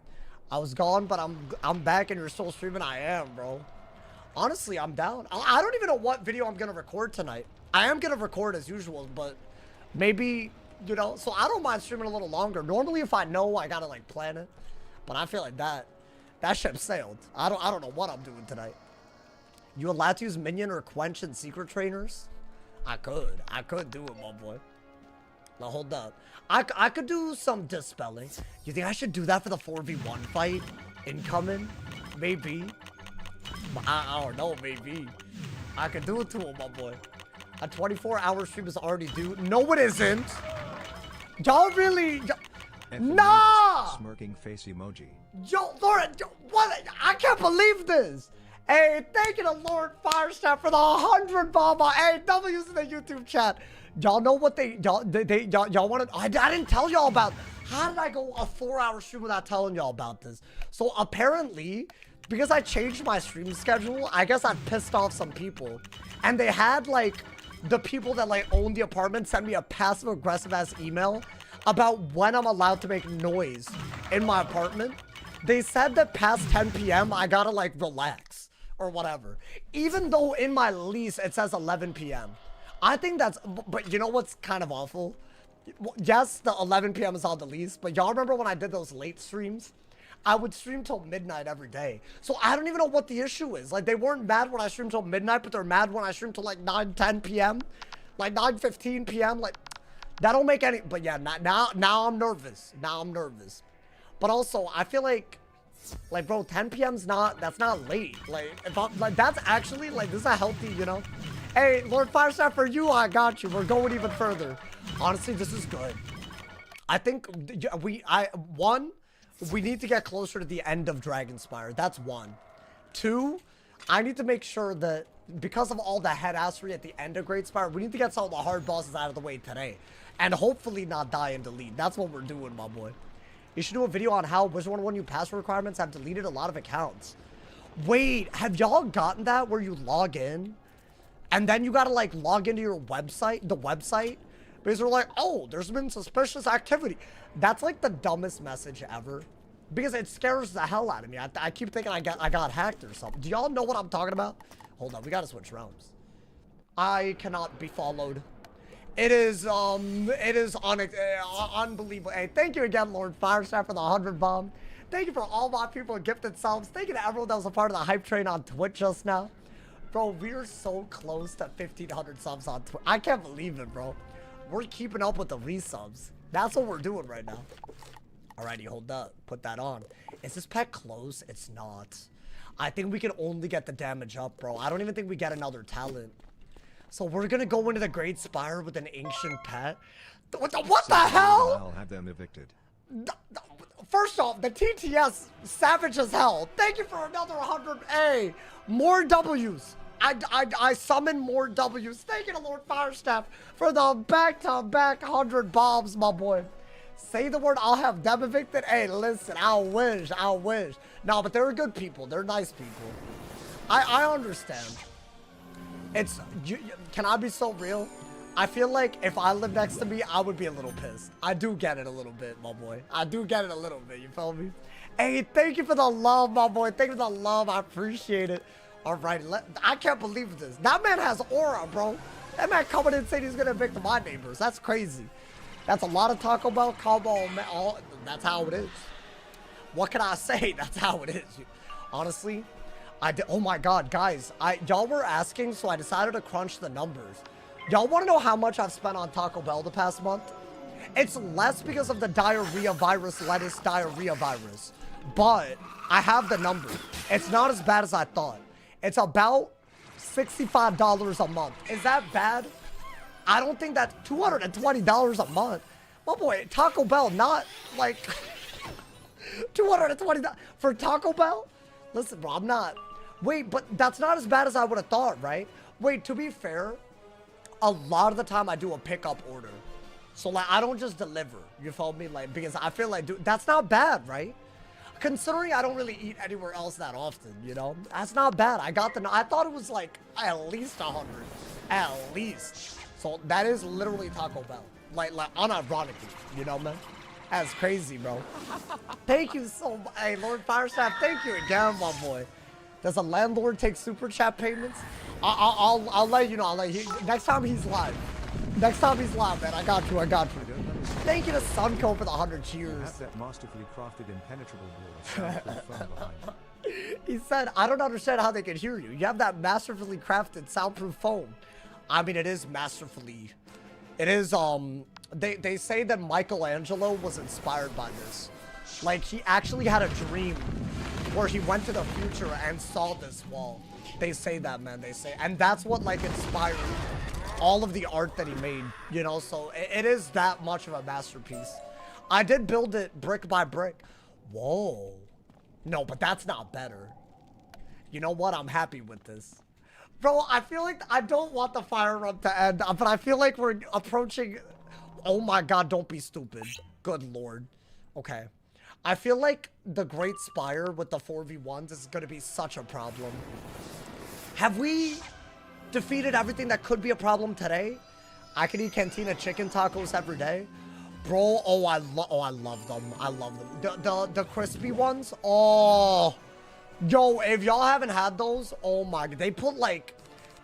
I was gone, but I'm back and you're still streaming. I am, bro. Honestly, I'm down. I don't even know what video I'm gonna record tonight. I am gonna record as usual, but maybe, you know, so I don't mind streaming a little longer. Normally, if I know, I gotta like plan it, but I feel like that ship sailed. I don't know what I'm doing tonight. You allowed to use minion or quench and secret trainers? I could do it, my boy. Now hold up. I could do some dispelling. You think I should do that for the 4v1 fight? Incoming? Maybe. I don't know, maybe. I could do it to him, my boy. A 24-hour stream is already due. No, it isn't. Y'all really... Nah! Smirking face emoji. Yo, Lord, what? I can't believe this. Hey, thank you to Lord Firestaff for the 100 bomb. Hey, W's in the YouTube chat. Y'all know what y'all wanted? I didn't tell y'all about. How did I go a 4-hour stream without telling y'all about this? So apparently, because I changed my stream schedule, I guess I pissed off some people. And they had like the people that like own the apartment send me a passive aggressive ass email about when I'm allowed to make noise in my apartment. They said that past 10 p.m. I gotta like relax or whatever. Even though in my lease it says 11 p.m. I think that's, but you know what's kind of awful? Yes, the 11 p.m. is on the lease, but y'all remember when I did those late streams? I would stream till midnight every day. So I don't even know what the issue is. Like, they weren't mad when I streamed till midnight, but they're mad when I stream till like 9, 10 p.m. Like 9:15 p.m. Like, that don't make any, but yeah, now I'm nervous. Now I'm nervous. But also, I feel like bro, 10 p.m.'s that's not late. Like, if I'm, like, that's actually, like, this is a healthy, you know? Hey, Lord Firestaff, for you, I got you. We're going even further. Honestly, this is good. I think we need to get closer to the end of DRAGONSPYRE. That's 1. 2, I need to make sure that because of all the headassery at the end of Great Spire, we need to get some of the hard bosses out of the way today. And hopefully not die and delete. That's what we're doing, my boy. You should do a video on how Wizard101 new password requirements have deleted a lot of accounts. Wait, have y'all gotten that where you log in and then you gotta like log into your website, the website, because they're like, oh, there's been suspicious activity. That's like the dumbest message ever, because it scares the hell out of me. I keep thinking I got hacked or something. Do y'all know what I'm talking about? Hold on, we gotta switch realms. I cannot be followed. It is unbelievable. Hey, thank you again, Lord Firestaff, for the 100 bomb. Thank you for all my people who gifted subs. Thank you to everyone that was a part of the hype train on Twitch just now. Bro, we're so close to 1,500 subs on Twitch. I can't believe it, bro. We're keeping up with the resubs. That's what we're doing right now. Alrighty, hold up. Put that on. Is this pet close? It's not. I think we can only get the damage up, bro. I don't even think we get another talent. So we're gonna go into the Great Spire with an ancient pet. What the hell? I'll have them evicted. First off, the TTS savage as hell. Thank you for another 100. Hey, more W's. I summon more W's. Thank you to Lord Firestaff for the back-to-back 100 bombs, my boy. Say the word, I'll have them evicted. Hey, listen, I wish. No, but they're good people. They're nice people. I understand. Can I be so real? I feel like if I lived next to me, I would be a little pissed. I do get it a little bit, my boy. I do get it a little bit, you feel me? Hey, thank you for the love, my boy. Thank you for the love. I appreciate it. All right, I can't believe this. That man has aura, bro. That man coming in saying he's gonna evict my neighbors. That's crazy. That's a lot of Taco Bell combo. That's how it is. What can I say? That's how it is. Honestly, oh my God, guys. Y'all were asking, so I decided to crunch the numbers. Y'all want to know how much I've spent on Taco Bell the past month? It's less because of the diarrhea virus, lettuce diarrhea virus. But I have the number. It's not as bad as I thought. It's about $65 a month. Is that bad? I don't think that's $220 a month. My boy, Taco Bell, not like $220 for Taco Bell? Listen, bro, I'm not. Wait, but that's not as bad as I would have thought, right? Wait, to be fair, a lot of the time I do a pickup order. So like, I don't just deliver, you feel me? Like, because I feel like, dude, that's not bad, right? Considering I don't really eat anywhere else that often, you know? That's not bad. I thought it was like at least 100, at least. So that is literally Taco Bell. Like unironically, you know, man? That's crazy, bro. Thank you so much. Hey, Lord Firestaff, thank you again, my boy. Does a landlord take super chat payments? I'll let you know. Next time he's live. Next time he's live, man. I got you, dude. Thank you to Sunco for the 100 cheers. Have that masterfully crafted impenetrable wall of soundproof foam behind. He said, I don't understand how they can hear you. You have that masterfully crafted soundproof foam. I mean, it is masterfully. It is, they say that Michelangelo was inspired by this. Like, he actually had a dream where he went to the future and saw this wall. They say that, man, they say. And that's what, like, inspired all of the art that he made, you know? So it is that much of a masterpiece. I did build it brick by brick. Whoa. No, but that's not better. You know what? I'm happy with this. Bro, I feel like I don't want the fire run to end, but I feel like we're approaching... Oh my God, don't be stupid. Good Lord. Okay. I feel like the Great Spire with the 4v1s is going to be such a problem. Have we defeated everything that could be a problem today? I can eat Cantina chicken tacos every day. Bro, I love them. I love them. The crispy ones. Oh, yo, if y'all haven't had those, oh my God, they put like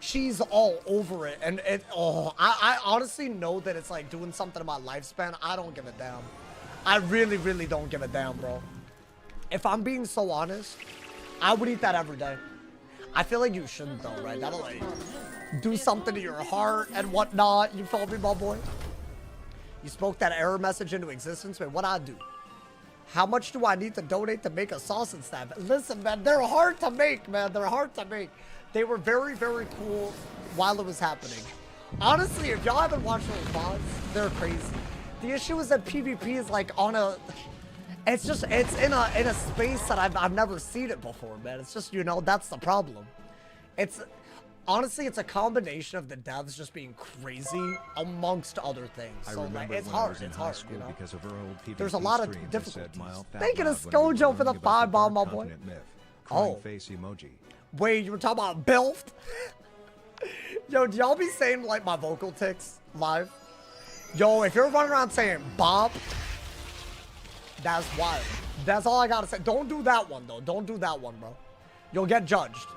cheese all over it, and I honestly know that it's like doing something in my lifespan. I don't give a damn. I really, really don't give a damn, bro. If I'm being so honest, I would eat that every day. I feel like you shouldn't though, right? That'll like do something to your heart and whatnot. You feel me, my boy? You spoke that error message into existence. Wait, what'd I do? How much do I need to donate to make a sausage staff? Listen, man, they're hard to make, man. They're hard to make. They were very, very cool while it was happening. Honestly, if y'all haven't watched those VODs, they're crazy. The issue is that PvP is like on a... It's in a space that I've never seen it before, man. It's just, you know, that's the problem. Honestly, it's a combination of the devs just being crazy amongst other things. So like, it's hard, you know? Because of her old PvP There's a lot of streams, difficulties. Thank you to Skojo for the 5 bomb, my boy. Crying Oh. face emoji. Wait, you were talking about BILF? Yo, do y'all be saying like my vocal tics live? Yo, if you're running around saying Bob, that's wild. That's all I gotta say. Don't do that one though. Don't do that one, bro. You'll get judged.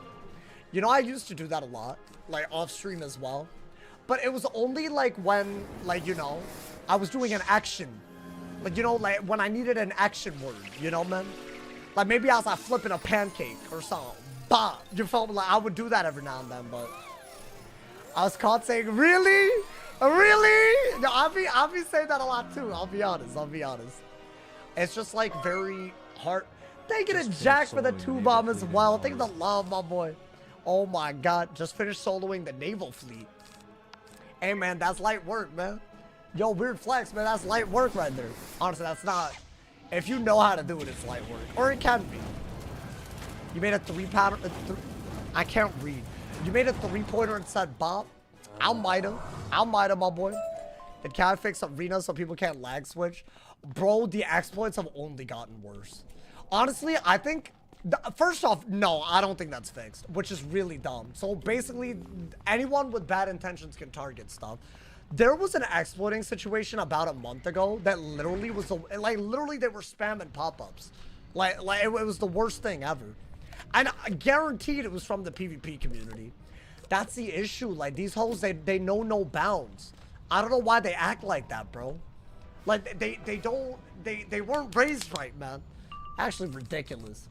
You know, I used to do that a lot, like off stream as well. But it was only like when, like, you know, I was doing an action. Like, you know, like when I needed an action word, you know, man? Like maybe I was like flipping a pancake or something. Bah! You felt me? Like I would do that every now and then, but I was caught saying, really? Really? No, I'll be saying that a lot too. I'll be honest. It's just like very hard. Thank you to Jack for the 2 bomb as well. Thank you for the love, my boy. Oh my god. Just finished soloing the naval fleet. Hey man, that's light work, man. Yo, weird flex, man. That's light work right there. Honestly, that's not. If you know how to do it, it's light work. Or it can be. You made a 3-pounder. I can't read. You made a 3-pointer and said Bob. I'll might him, my boy. Did Cat fix Arena so people can't lag switch? Bro, the exploits have only gotten worse. Honestly, I think, first off, no, I don't think that's fixed, which is really dumb. So basically, anyone with bad intentions can target stuff. There was an exploiting situation about a month ago that literally was, like, literally they were spamming pop-ups. Like it was the worst thing ever. And I guaranteed it was from the PvP community. That's the issue. Like, these hoes, they know no bounds. I don't know why they act like that, bro. Like, they weren't raised right, man. Actually, ridiculous.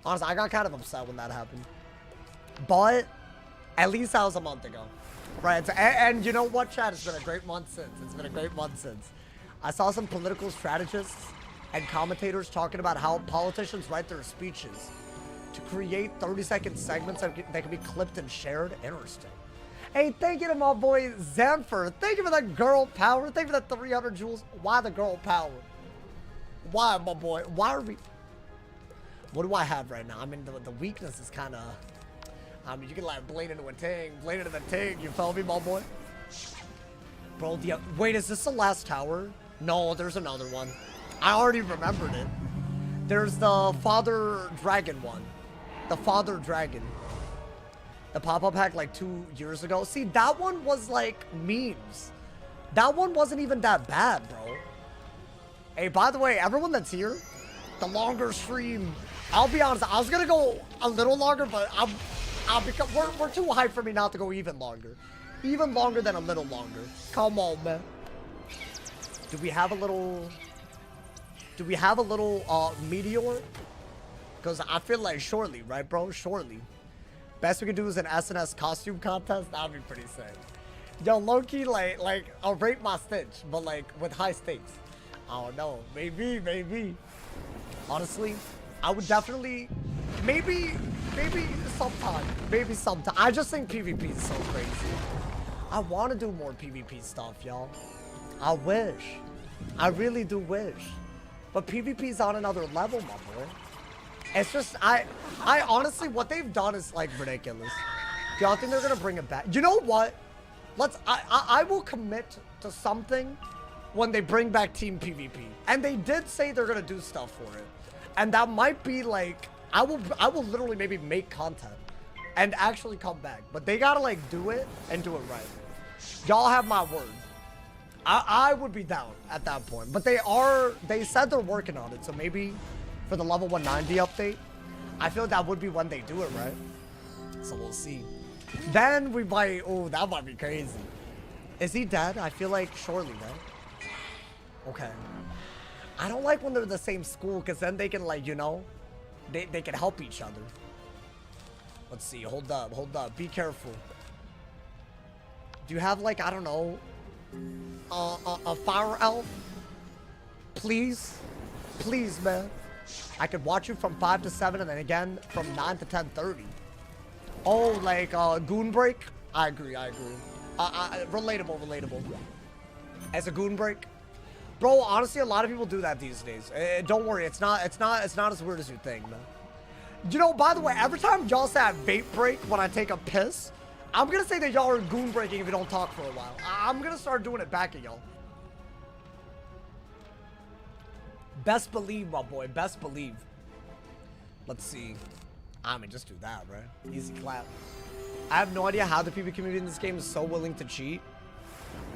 Honestly, I got kind of upset when that happened. But, at least that was a month ago. Right, and you know what, chat? It's been a great month since. I saw some political strategists and commentators talking about how politicians write their speeches to create 30-second segments that can be clipped and shared. Interesting. Hey, thank you to my boy Zamfir. Thank you for that girl power. Thank you for that 300 jewels. Why the girl power? Why, my boy? Why are we... What do I have right now? I mean, the weakness is kind of... I mean, you can like blade into a ting, blade into the ting. You feel me, my boy? Bro, wait, is this the last tower? No, there's another one. I already remembered it. There's the Father Dragon one. The Father Dragon. The pop-up hack like 2 years ago. See, that one was like memes. That one wasn't even that bad, bro. Hey, by the way, everyone that's here, the longer stream, I'll be honest, I was gonna go a little longer, but we're too hyped for me not to go even longer. Even longer than a little longer. Come on, man. Do we have a little meteor? Because I feel like shortly, right, bro? Shortly. Best we can do is an SNS costume contest. That'd be pretty sick. Yo, low-key, like, I'll rate my Stitch, but like, with high stakes. I don't know. Maybe. Honestly, I would definitely, maybe sometime. I just think PvP is so crazy. I want to do more PvP stuff, y'all. I wish. I really do wish. But PvP is on another level, my boy. It's just, I honestly, what they've done is like ridiculous. Do y'all think they're gonna bring it back? You know what? I will commit to something when they bring back Team PvP. And they did say they're gonna do stuff for it. And that might be like, I will literally maybe make content and actually come back. But they gotta like do it and do it right. Y'all have my word. I would be down at that point. But they said they're working on it. So maybe for the level 190 update, I feel that would be when they do it, right? So we'll see. Then we might, oh, that might be crazy. Is he dead? I feel like surely, right? Okay. I don't like when they're the same school, because then they can, like, you know, they can help each other. Let's see. Hold up. Be careful. Do you have, like, I don't know, a fire elf? Please? Please, man. I could watch you from 5 to 7 and then again from 9 to 10:30. Oh, like, goon break? I agree. Relatable. As a goon break? Bro, honestly, a lot of people do that these days. Don't worry, it's not as weird as you think, man. You know, by the way, every time y'all say I vape break when I take a piss, I'm gonna say that y'all are goon breaking if you don't talk for a while. I'm gonna start doing it back at y'all. Best believe, my boy. Best believe. Let's see. I mean, just do that, bro. Easy clap. I have no idea how the PvP community in this game is so willing to cheat.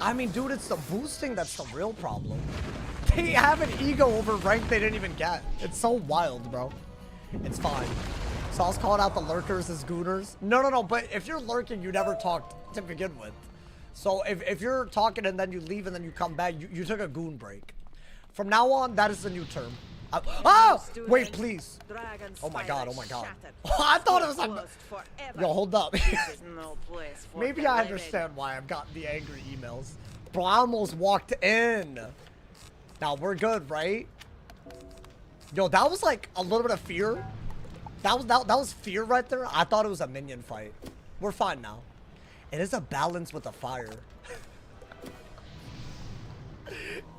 I mean, dude, it's the boosting that's the real problem. They have an ego over rank they didn't even get. It's so wild, bro. It's fine. So I was calling out the lurkers as gooners. No, but if you're lurking, you never talked to begin with. So if you're talking and then you leave and then you come back, you took a goon break. From now on, that is the new term. Oh! Wait, please. Oh my god, oh my god. I thought it was like... Yo, hold up. Maybe I understand why I've gotten the angry emails. Bro, I almost walked in. Now, we're good, right? Yo, that was like a little bit of fear. That was fear right there. I thought it was a minion fight. We're fine now. It is a balance with the fire.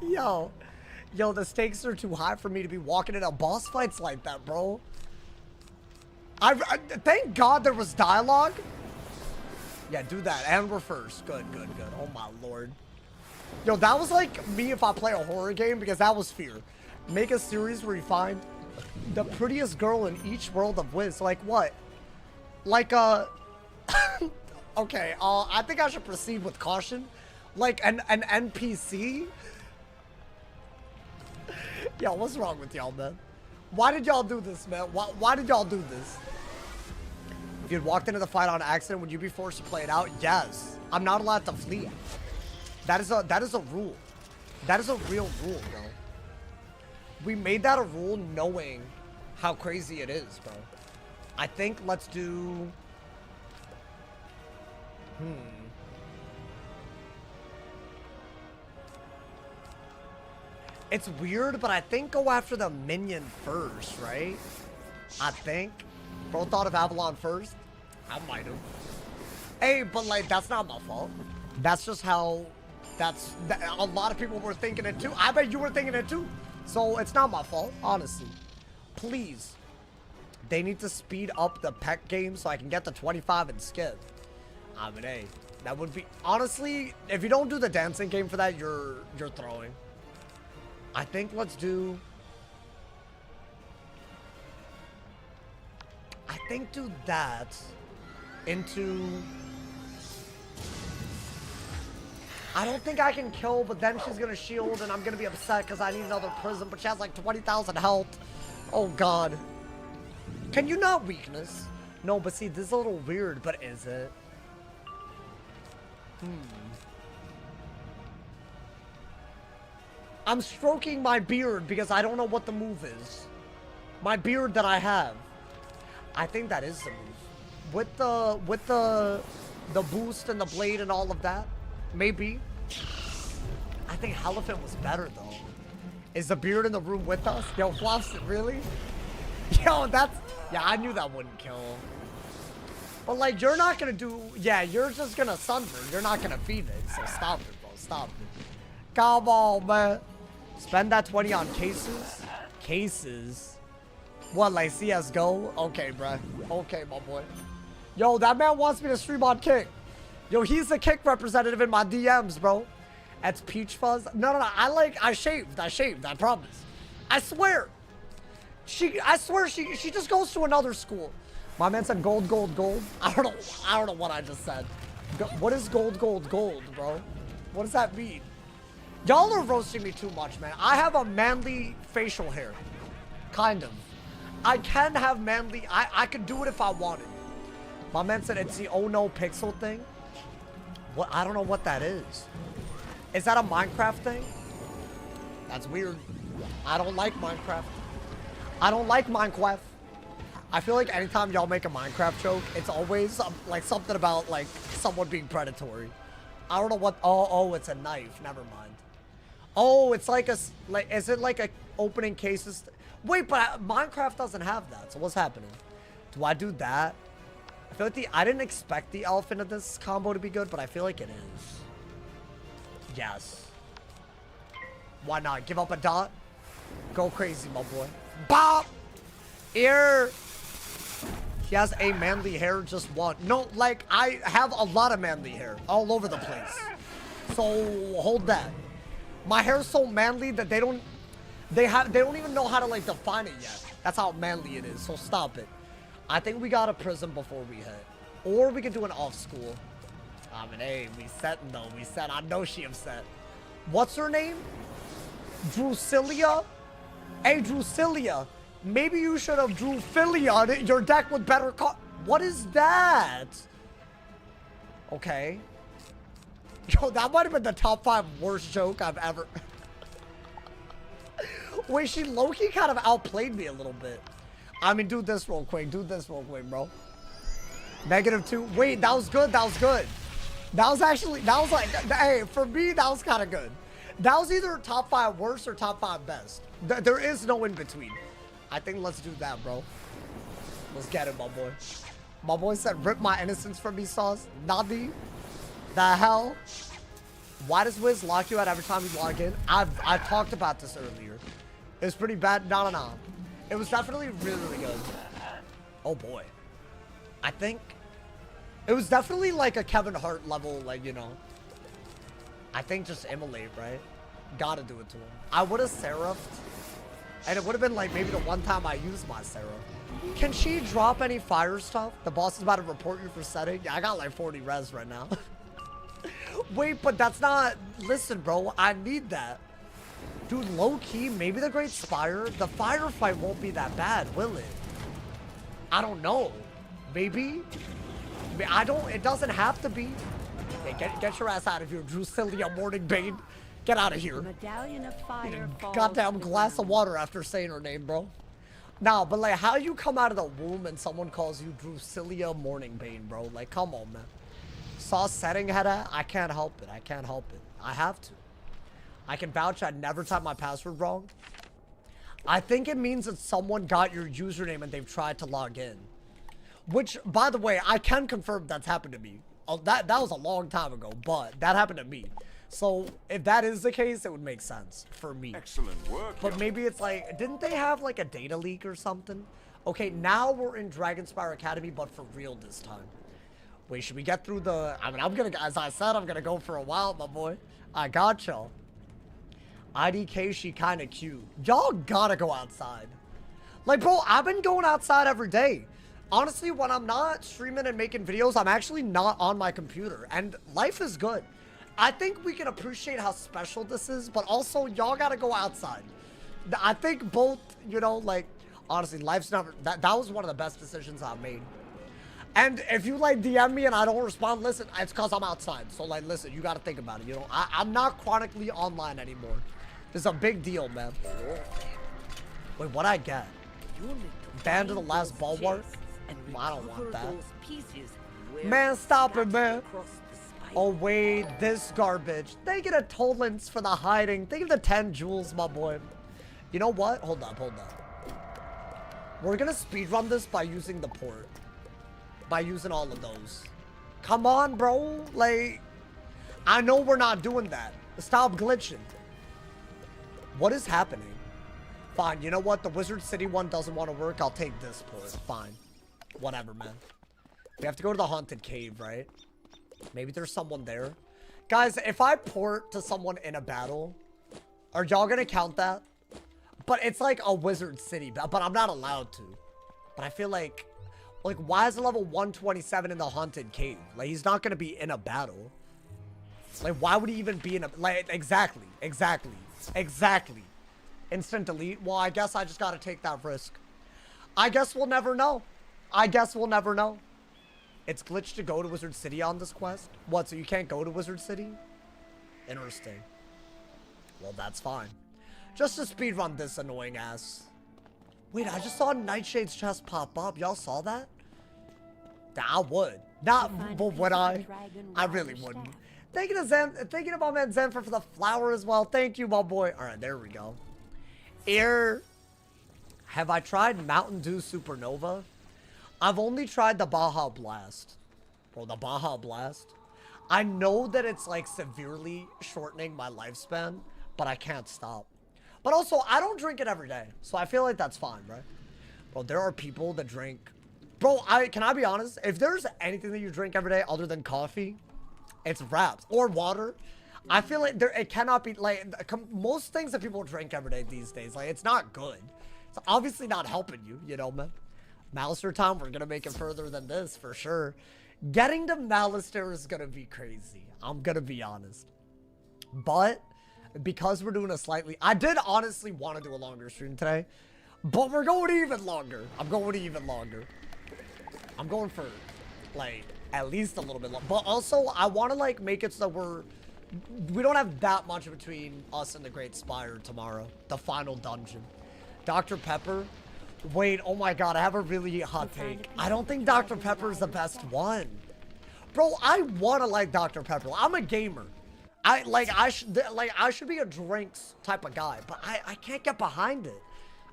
Yo, the stakes are too high for me to be walking into boss fights like that, bro. I thank God there was dialogue. Yeah, do that. And we're first. Good. Oh my lord. Yo, that was like me if I play a horror game, because that was fear. Make a series where you find the prettiest girl in each world of Wiz. Like what? Like okay, I think I should proceed with caution. Like an NPC? Yo, what's wrong with y'all, man? Why did y'all do this, man? Why did y'all do this? If you'd walked into the fight on accident, would you be forced to play it out? Yes. I'm not allowed to flee. That is a rule. That is a real rule, bro. We made that a rule knowing how crazy it is, bro. I think let's do... It's weird, but I think go after the minion first, right? I think. Bro thought of Avalon first? I might have. Hey, but like, that's not my fault. That's just how... a lot of people were thinking it too. I bet you were thinking it too. So it's not my fault, honestly. Please. They need to speed up the pet game so I can get to 25 and skip. I mean, hey, that would be... Honestly, if you don't do the dancing game for that, you're throwing. I think let's do... I think do that into... I don't think I can kill, but then she's gonna shield and I'm gonna be upset because I need another prism, but she has like 20,000 health. Oh god. Can you not weakness? No, but see, this is a little weird, but is it? I'm stroking my beard because I don't know what the move is. My beard that I have. I think that is the move. With the boost and the blade and all of that. Maybe. I think Elephant was better though. Is the beard in the room with us? Yo, Flops, really? Yo, that's... Yeah, I knew that wouldn't kill. But like, you're not gonna do... Yeah, you're just gonna sunburn. You're not gonna feed it. So stop it, bro. Stop it. Come on, man. Spend that 20 on cases? Cases? What, like CSGO? Okay, bruh. Okay, my boy. Yo, that man wants me to stream on Kick. Yo, he's the Kick representative in my DMs, bro. That's Peach Fuzz. No. I shaved, I promise. I swear. I swear she just goes to another school. My man said gold. I don't know what I just said. What is gold, bro? What does that mean? Y'all are roasting me too much, man. I have a manly facial hair. Kind of. I can have manly... I could do it if I wanted. My man said it's the oh no pixel thing. What? I don't know what that is. Is that a Minecraft thing? That's weird. I don't like Minecraft. I don't like Minecraft. I feel like anytime y'all make a Minecraft joke, it's always like something about like someone being predatory. I don't know what... Oh, it's a knife. Never mind. Oh, it's like a... Like, is it like a opening cases... Wait, but Minecraft doesn't have that. So what's happening? Do I do that? I feel like I didn't expect the elephant of this combo to be good, but I feel like it is. Yes. Why not? Give up a dot? Go crazy, my boy. Bop! Ear! He has a manly hair, just one. No, like, I have a lot of manly hair all over the place. So, hold that. My hair is so manly that they don't even know how to, like, define it yet. That's how manly it is, so stop it. I think we got a prism before we hit. Or we could do an off school. I mean, hey, we setting though. We set. I know she upset. What's her name? Drusilia? Hey, Drusilia. Maybe you should have drew Philia on it. Your deck with better What is that? Okay. Yo, that might have been the top 5 worst joke I've ever... Wait, she low-key kind of outplayed me a little bit. I mean, do this real quick. Do this real quick, bro. -2. Wait, that was good. That was good. That was actually... That was like... Hey, for me, that was kind of good. That was either top 5 worst or top 5 best. There is no in-between. I think let's do that, bro. Let's get it, my boy. My boy said, rip my innocence from me, Sauce. Nadi. The hell? Why does Wiz lock you out every time you log in? I've talked about this earlier. It's pretty bad. No. It was definitely really, really good. Oh, boy. I think it was definitely like a Kevin Hart level, like, you know. I think just immolate, right? Gotta do it to him. I would have seraphed. And it would have been like maybe the one time I used my seraph. Can she drop any fire stuff? The boss is about to report you for setting. Yeah, I got like 40 res right now. Wait, but that's not... Listen, bro, I need that. Dude, low-key, maybe the Great Spire, the firefight won't be that bad, will it? I don't know. Maybe? I don't... It doesn't have to be. Hey, get your ass out of here, Drusilia Morningbane. Get out of here. Medallion of fire Goddamn glass of water after saying her name, bro. Nah, but like, how you come out of the womb and someone calls you Drusilia Morningbane, bro? Like, come on, man. Saw setting head at? I can't help it. I can't help it. I have to. I can vouch I never typed my password wrong. I think it means that someone got your username and they've tried to log in. Which, by the way, I can confirm that's happened to me. Oh, that was a long time ago, but that happened to me. So, if that is the case, it would make sense for me. Excellent work. But maybe it's like, didn't they have like a data leak or something? Okay, now we're in DRAGONSPYRE Academy, but for real this time. Wait, should we get through the... I mean, I'm gonna... As I said, I'm gonna go for a while, my boy. I got y'all. IDK, she kinda cute. Y'all gotta go outside. Like, bro, I've been going outside every day. Honestly, when I'm not streaming and making videos, I'm actually not on my computer. And life is good. I think we can appreciate how special this is, but also, y'all gotta go outside. I think both, you know, like, honestly, life's never... That was one of the best decisions I've made. And if you, like, DM me and I don't respond, listen, it's because I'm outside. So, like, listen, you got to think about it, you know? I'm not chronically online anymore. This is a big deal, man. Wait, what'd I get? Band of the Last Bulwark? Well, I don't want that. Man, stop it, man. Oh, wait, this garbage. They get a tolerance for the hiding. Think of the 10 jewels, my boy. You know what? Hold up. We're going to speedrun this by using the port. By using all of those. Come on, bro. Like, I know we're not doing that. Stop glitching. What is happening? Fine, you know what? The Wizard City one doesn't want to work. I'll take this port. Fine. Whatever, man. We have to go to the haunted cave, right? Maybe there's someone there. Guys, if I port to someone in a battle, are y'all gonna count that? But it's like a Wizard City, but I'm not allowed to. But I feel like, why is the level 127 in the haunted cave? Like, he's not gonna be in a battle. Like, why would he even be in a... Like, exactly. Instant delete? Well, I guess I just gotta take that risk. I guess we'll never know. It's glitched to go to Wizard City on this quest? What, so you can't go to Wizard City? Interesting. Well, that's fine. Just to speedrun this annoying ass. Wait, I just saw Nightshade's chest pop up. Y'all saw that? I would. Not, but would I? I really wouldn't. Thank you to my man Zenfer for the flower as well. Thank you, my boy. Alright, there we go. Here. Have I tried Mountain Dew Supernova? I've only tried the Baja Blast. Bro, the Baja Blast. I know that it's like severely shortening my lifespan, but I can't stop. But also, I don't drink it every day, so I feel like that's fine, right? Bro, there are people that drink... Bro, can I be honest? If there's anything that you drink every day other than coffee, it's wraps or water. I feel like it cannot be, like, most things that people drink every day these days, like, it's not good. It's obviously not helping you, you know, man. Malister time, we're gonna make it further than this for sure. Getting to Malister is gonna be crazy. I'm gonna be honest. But because we're doing a slightly, I did honestly want to do a longer stream today, but we're going even longer. I'm going even longer. I'm going for like at least a little bit longer. But also I want to like make it so we don't have that much between us and the Great Spire tomorrow. The final dungeon. Dr. Pepper. Wait, oh my god, I have a really hot take. I don't think Dr. Pepper is the best one. Bro, I want to like Dr. Pepper. I'm a gamer. I should be a drinks type of guy, but I can't get behind it.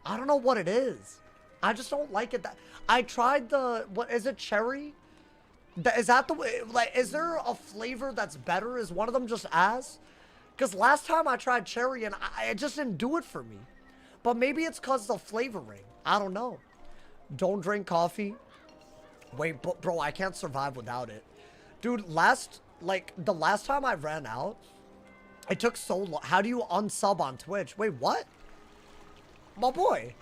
I don't know what it is. I just don't like it. I tried the, what is it, cherry? Is that the way, like, is there a flavor that's better? Is one of them just ass? Because last time I tried cherry and it just didn't do it for me. But maybe it's because of the flavoring. I don't know. Don't drink coffee. Wait, bro, I can't survive without it. Dude, the last time I ran out, it took so long. How do you unsub on Twitch? Wait, what? My boy.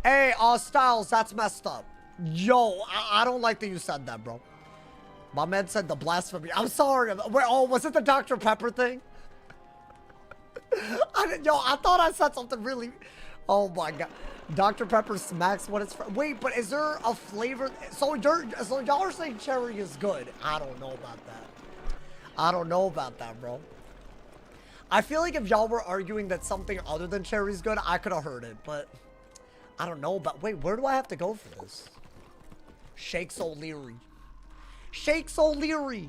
Hey, Styles, that's messed up. Yo, I don't like that you said that, bro. My man said the blasphemy. I'm sorry. Wait, oh, was it the Dr. Pepper thing? I thought I said something really... Oh my god. Dr. Pepper smacks what it's from. Wait, but is there a flavor? So y'all are saying cherry is good. I don't know about that. I don't know about that, bro. I feel like if y'all were arguing that something other than cherry is good, I could have heard it, but I don't know. But wait, where do I have to go for this? Shakes O'Leary. Shakes O'Leary.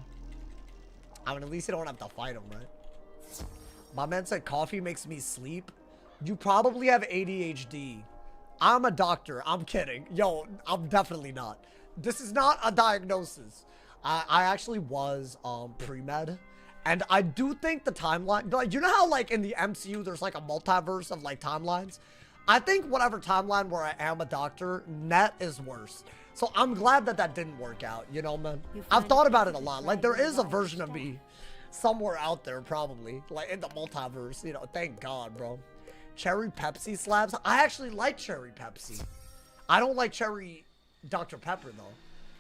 I mean, at least you don't have to fight him, right? My man said coffee makes me sleep. You probably have ADHD. I'm a doctor. I'm kidding. Yo, I'm definitely not. This is not a diagnosis. I actually was pre-med. And I do think the timeline... Like, you know how, like, in the MCU, there's, like, a multiverse of, like, timelines? I think whatever timeline where I am a doctor, net is worse. So I'm glad that that didn't work out, you know, man? I've thought about it a lot. Like, there is a version of me somewhere out there, probably. Like, in the multiverse, you know? Thank God, bro. Cherry Pepsi slabs? I actually like cherry Pepsi. I don't like cherry Dr. Pepper, though.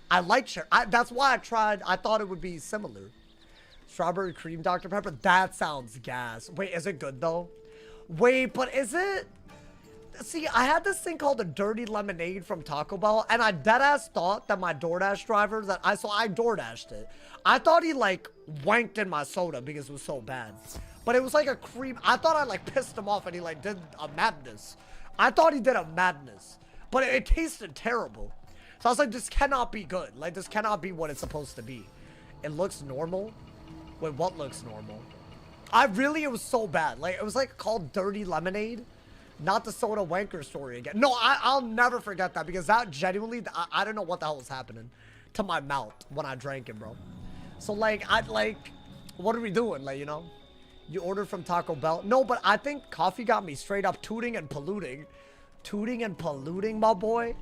I like cherry. That's why I tried. I thought it would be similar. Strawberry cream Dr. Pepper? That sounds gas. Wait, is it good, though? Wait, but is it... See, I had this thing called a dirty lemonade from Taco Bell, and I deadass thought that my DoorDash driver so I DoorDashed it. I thought he, like, wanked in my soda because it was so bad. But it was like a cream. I thought I, like, pissed him off and he, like, did a madness. I thought he did a madness. But it tasted terrible. So I was like, this cannot be good. Like, this cannot be what it's supposed to be. It looks normal. Wait, what looks normal? It was so bad. Like, it was, like, called Dirty Lemonade. Not the soda wanker story again. No, I'll never forget that because that genuinely, I don't know what the hell was happening to my mouth when I drank it, bro. So, like, what are we doing? Like, you know, you ordered from Taco Bell. No, but I think coffee got me straight up tooting and polluting. Tooting and polluting, my boy.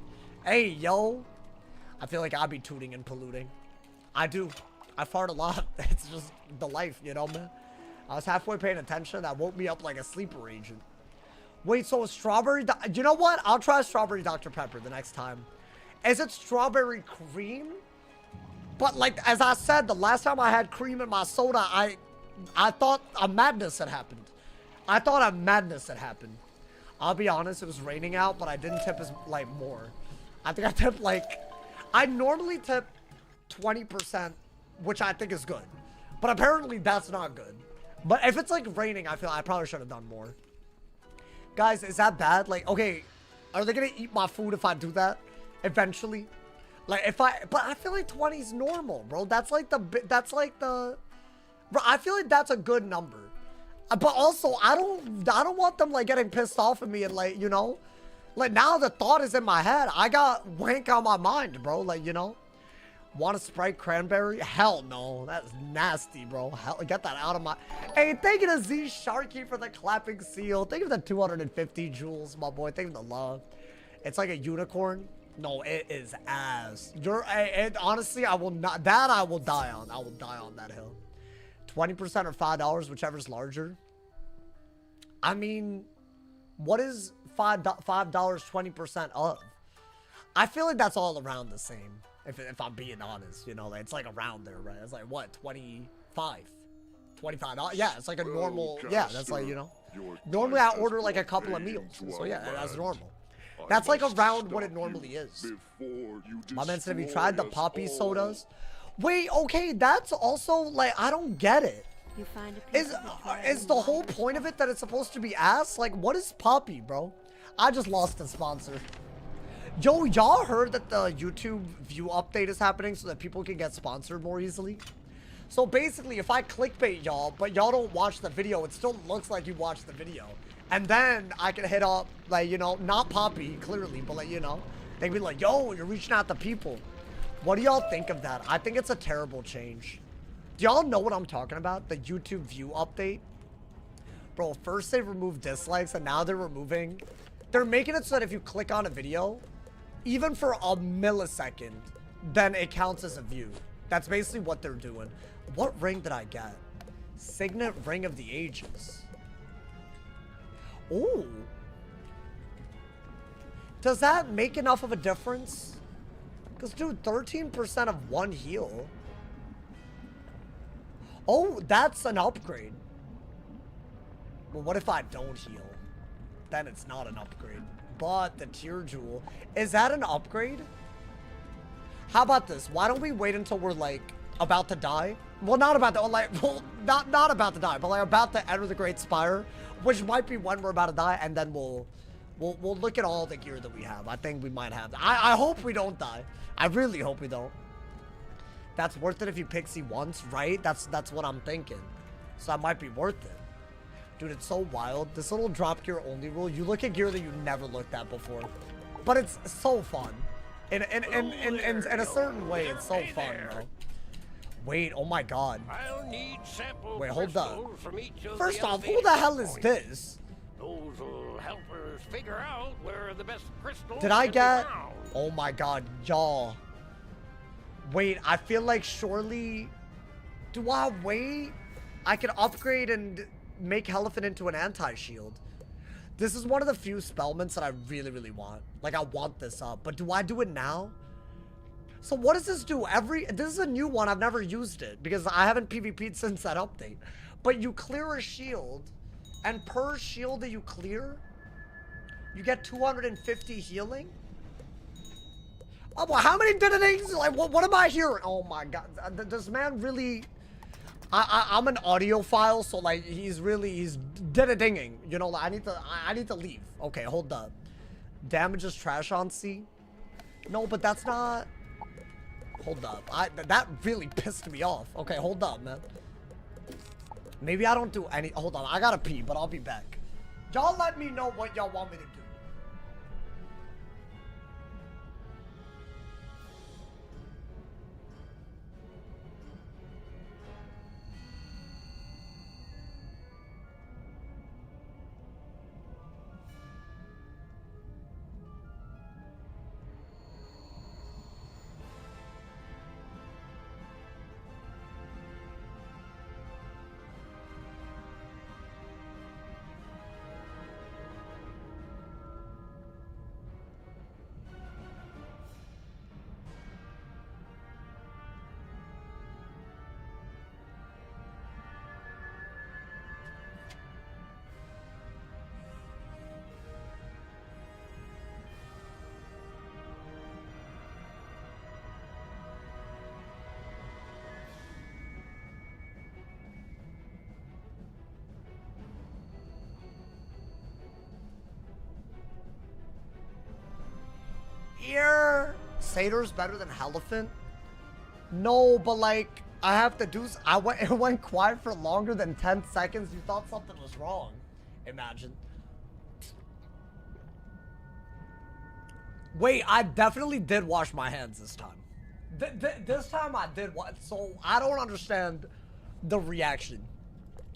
Hey, yo. I feel like I'd be tooting and polluting. I do. I fart a lot. It's just the life, you know, man. I was halfway paying attention. That woke me up like a sleeper agent. Wait, so a strawberry... You know what? I'll try strawberry Dr. Pepper the next time. Is it strawberry cream? But, like, as I said, the last time I had cream in my soda, I thought a madness had happened. I'll be honest, it was raining out, but I didn't tip as, like, more. I think I tipped, like... I normally tip 20%, which I think is good. But apparently that's not good. But if it's, like, raining, I feel I probably should have done more. Guys, is that bad? Like, okay, are they gonna eat my food if I do that? Eventually? Like, but I feel like 20 is normal, bro. That's like the, bro, I feel like that's a good number. But also, I don't want them, like, getting pissed off at me and, like, you know? Like, now the thought is in my head. I got wank on my mind, bro. Like, you know? Want a Sprite cranberry? Hell no. That's nasty, bro. Hell, get that out of my... Hey, thank you to Z Sharky for the clapping seal. Thank you for the 250 jewels, my boy. Thank you for the love. It's like a unicorn. No, it is ass. Honestly, I will not... That I will die on. I will die on that hill. 20% or $5, whichever's larger. I mean, what is $5 20% of? I feel like that's all around the same. If I'm being honest, you know, like, it's like around there, right? It's like, what, 25? 25, yeah, it's like a normal, yeah, that's like, you know. Normally I order like a couple of meals, so yeah, that's normal. That's like around what it normally is. My man said, have you tried the poppy sodas? Wait, okay, that's also, like, I don't get it. You find a piece Is the whole point of it that it's supposed to be ass? Like, what is poppy, bro? I just lost the sponsor. Yo, y'all heard that the YouTube view update is happening so that people can get sponsored more easily? So basically, if I clickbait y'all, but y'all don't watch the video, it still looks like you watched the video. And then I can hit up, like, you know, not Poppy, clearly, but, like, you know, they can be like, yo, you're reaching out to people. What do y'all think of that? I think it's a terrible change. Do y'all know what I'm talking about? The YouTube view update? Bro, first they removed dislikes, and now they're removing... They're making it so that if you click on a video, even for a millisecond, then it counts as a view. That's basically what they're doing. What ring did I get? Signet Ring of the Ages. Ooh. Does that make enough of a difference? Because, dude, 13% of one heal. Oh, that's an upgrade. Well, what if I don't heal? Then it's not an upgrade. But the tier jewel, is that an upgrade? How about this? Why don't we wait until we're like about to die? Well, not about to, like, well, not about to die, but like about to enter the Great Spire, which might be when we're about to die, and then we'll look at all the gear that we have. I think we might have. I hope we don't die. I really hope we don't. That's worth it if you pixie once, right? That's what I'm thinking. So that might be worth it. Dude, it's so wild. This little drop gear only rule, you look at gear that you never looked at before. But it's so fun. In a certain way, it's so fun, bro. Wait, oh my god. I'll need sample Wait, hold up. crystals from each of First the off, who the hell is this? Those will help us figure out where the best crystals Did I can be get... found. Oh my god, y'all. Wait, I feel like surely... Do I wait? I can upgrade and make Elephant into an anti-shield. This is one of the few spellments that I really, really want. Like, I want this up. But do I do it now? So what does this do? This is a new one. I've never used it because I haven't PvP'd since that update. But you clear a shield, and per shield that you clear, you get 250 healing. Oh, well, how many ding-dings? Like, what am I hearing? Oh my god, this man really... I'm an audiophile, so like he's ding-dinging. You know, like, I need to leave. Okay, hold up. Damages trash on C. No, but that's not. Hold up. That really pissed me off. Okay, hold up, man. Maybe I don't do any. Hold on, I gotta pee, but I'll be back. Y'all let me know what y'all want me to do. Here, Satyr's better than Elephant? No, but like, I have to do. It went quiet for longer than 10 seconds. You thought something was wrong. Imagine. Wait, I definitely did wash my hands this time. This time I did what? So I don't understand the reaction.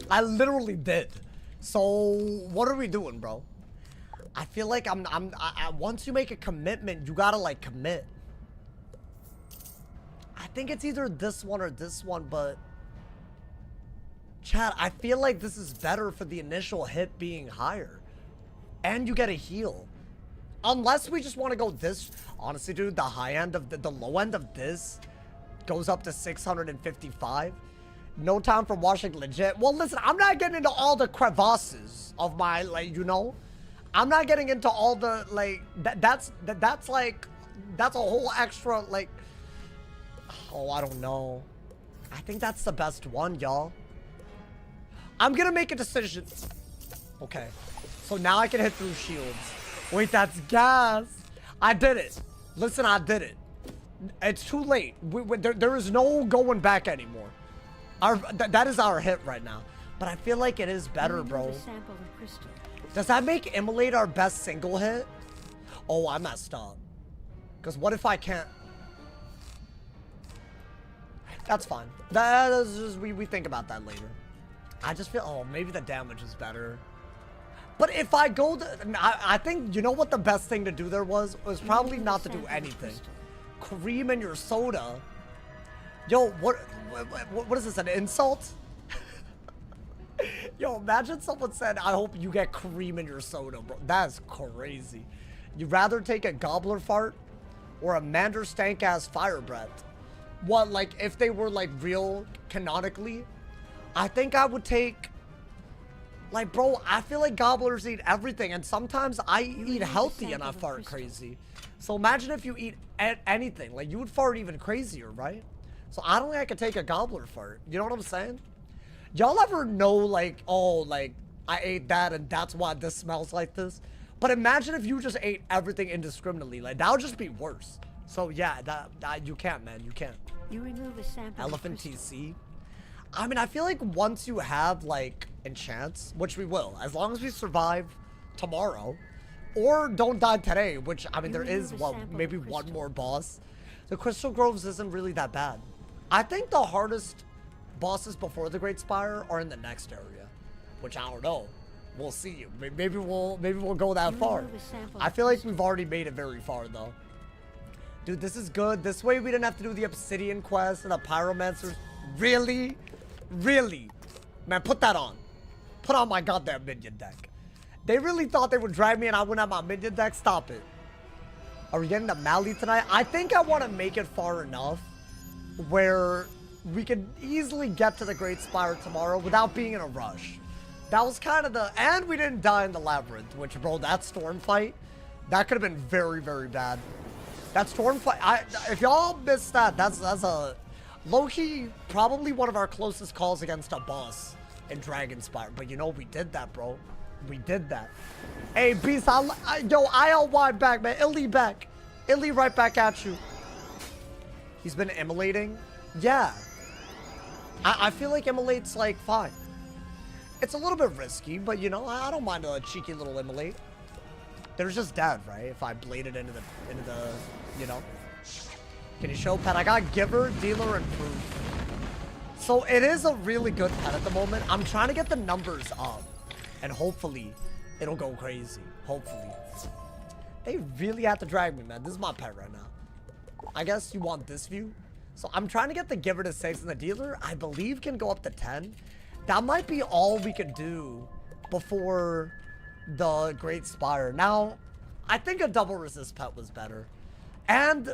I literally did. So what are we doing, bro? I feel like once you make a commitment, you gotta like commit. I think it's either this one or this one, but chat, I feel like this is better for the initial hit being higher. And you get a heal. Unless we just want to go this. Honestly, dude, the high end of the low end of this goes up to 655. No time for washing legit. Well, listen, I'm not getting into all the crevasses of my, like, you know. I'm not getting into all the, like, that's a whole extra, like, oh, I don't know. I think that's the best one, y'all. I'm gonna make a decision. Okay. So now I can hit through shields. Wait, that's gas. I did it. Listen, I did it. It's too late. There is no going back anymore. That is our hit right now. But I feel like it is better, bro. Does that make Immolate our best single hit? Oh, I messed up. Because what if I can't? That's fine. That is just, we think about that later. I just feel, oh, maybe the damage is better. But if I go to, I think, you know what the best thing to do there was probably not to do anything. Cream in your soda. Yo, what is this, an insult? Yo, imagine someone said, I hope you get cream in your soda, bro. That's crazy. You'd rather take a gobbler fart or a mander stank ass fire breath? What, like, if they were, like, real canonically? I think I would take, like, bro, I feel like gobblers eat everything, and sometimes I eat healthy and I fart crazy. So imagine if you eat anything, like, you would fart even crazier, right? So I don't think I could take a gobbler fart. You know what I'm saying? Y'all ever know, like, oh, like, I ate that and that's why this smells like this? But imagine if you just ate everything indiscriminately. Like, that would just be worse. So yeah, that you can't, man. You can't. You remove a sample. Elephant TC. I mean, I feel like once you have, like, enchants, which we will, as long as we survive tomorrow, or don't die today, which, I mean, there is, well, maybe one more boss. The Crystal Groves isn't really that bad. I think the hardest bosses before the Great Spire are in the next area, which I don't know. We'll see. Maybe we'll go that far. I feel like we've already made it very far, though. Dude, this is good. This way we didn't have to do the Obsidian quest and the Pyromancers. Really? Really? Man, put that on. Put on my goddamn minion deck. They really thought they would drag me and I wouldn't have my minion deck? Stop it. Are we getting the Mali tonight? I think I want to make it far enough where we could easily get to the Great Spire tomorrow without being in a rush. That was kind of the... And we didn't die in the Labyrinth, which, bro, that storm fight, that could have been very, very bad. That storm fight... if y'all missed that, that's a... Low-key, probably one of our closest calls against a boss in DRAGONSPYRE. But, you know, we did that, bro. We did that. Hey, Beast, yo, ILY back, man. Illy back. Illy right back at you. He's been immolating? Yeah. I feel like immolate's, like, fine. It's a little bit risky, but, you know, I don't mind a cheeky little immolate. There's just dead, right? If I bladed into the, you know. Can you show pet? I got Giver, Dealer, and Proof. So it is a really good pet at the moment. I'm trying to get the numbers up. And hopefully, it'll go crazy. Hopefully. They really have to drag me, man. This is my pet right now. I guess you want this view. So I'm trying to get the Giver to 6, and the Dealer, I believe, can go up to 10. That might be all we could do before the Great Spire. Now, I think a double resist pet was better. And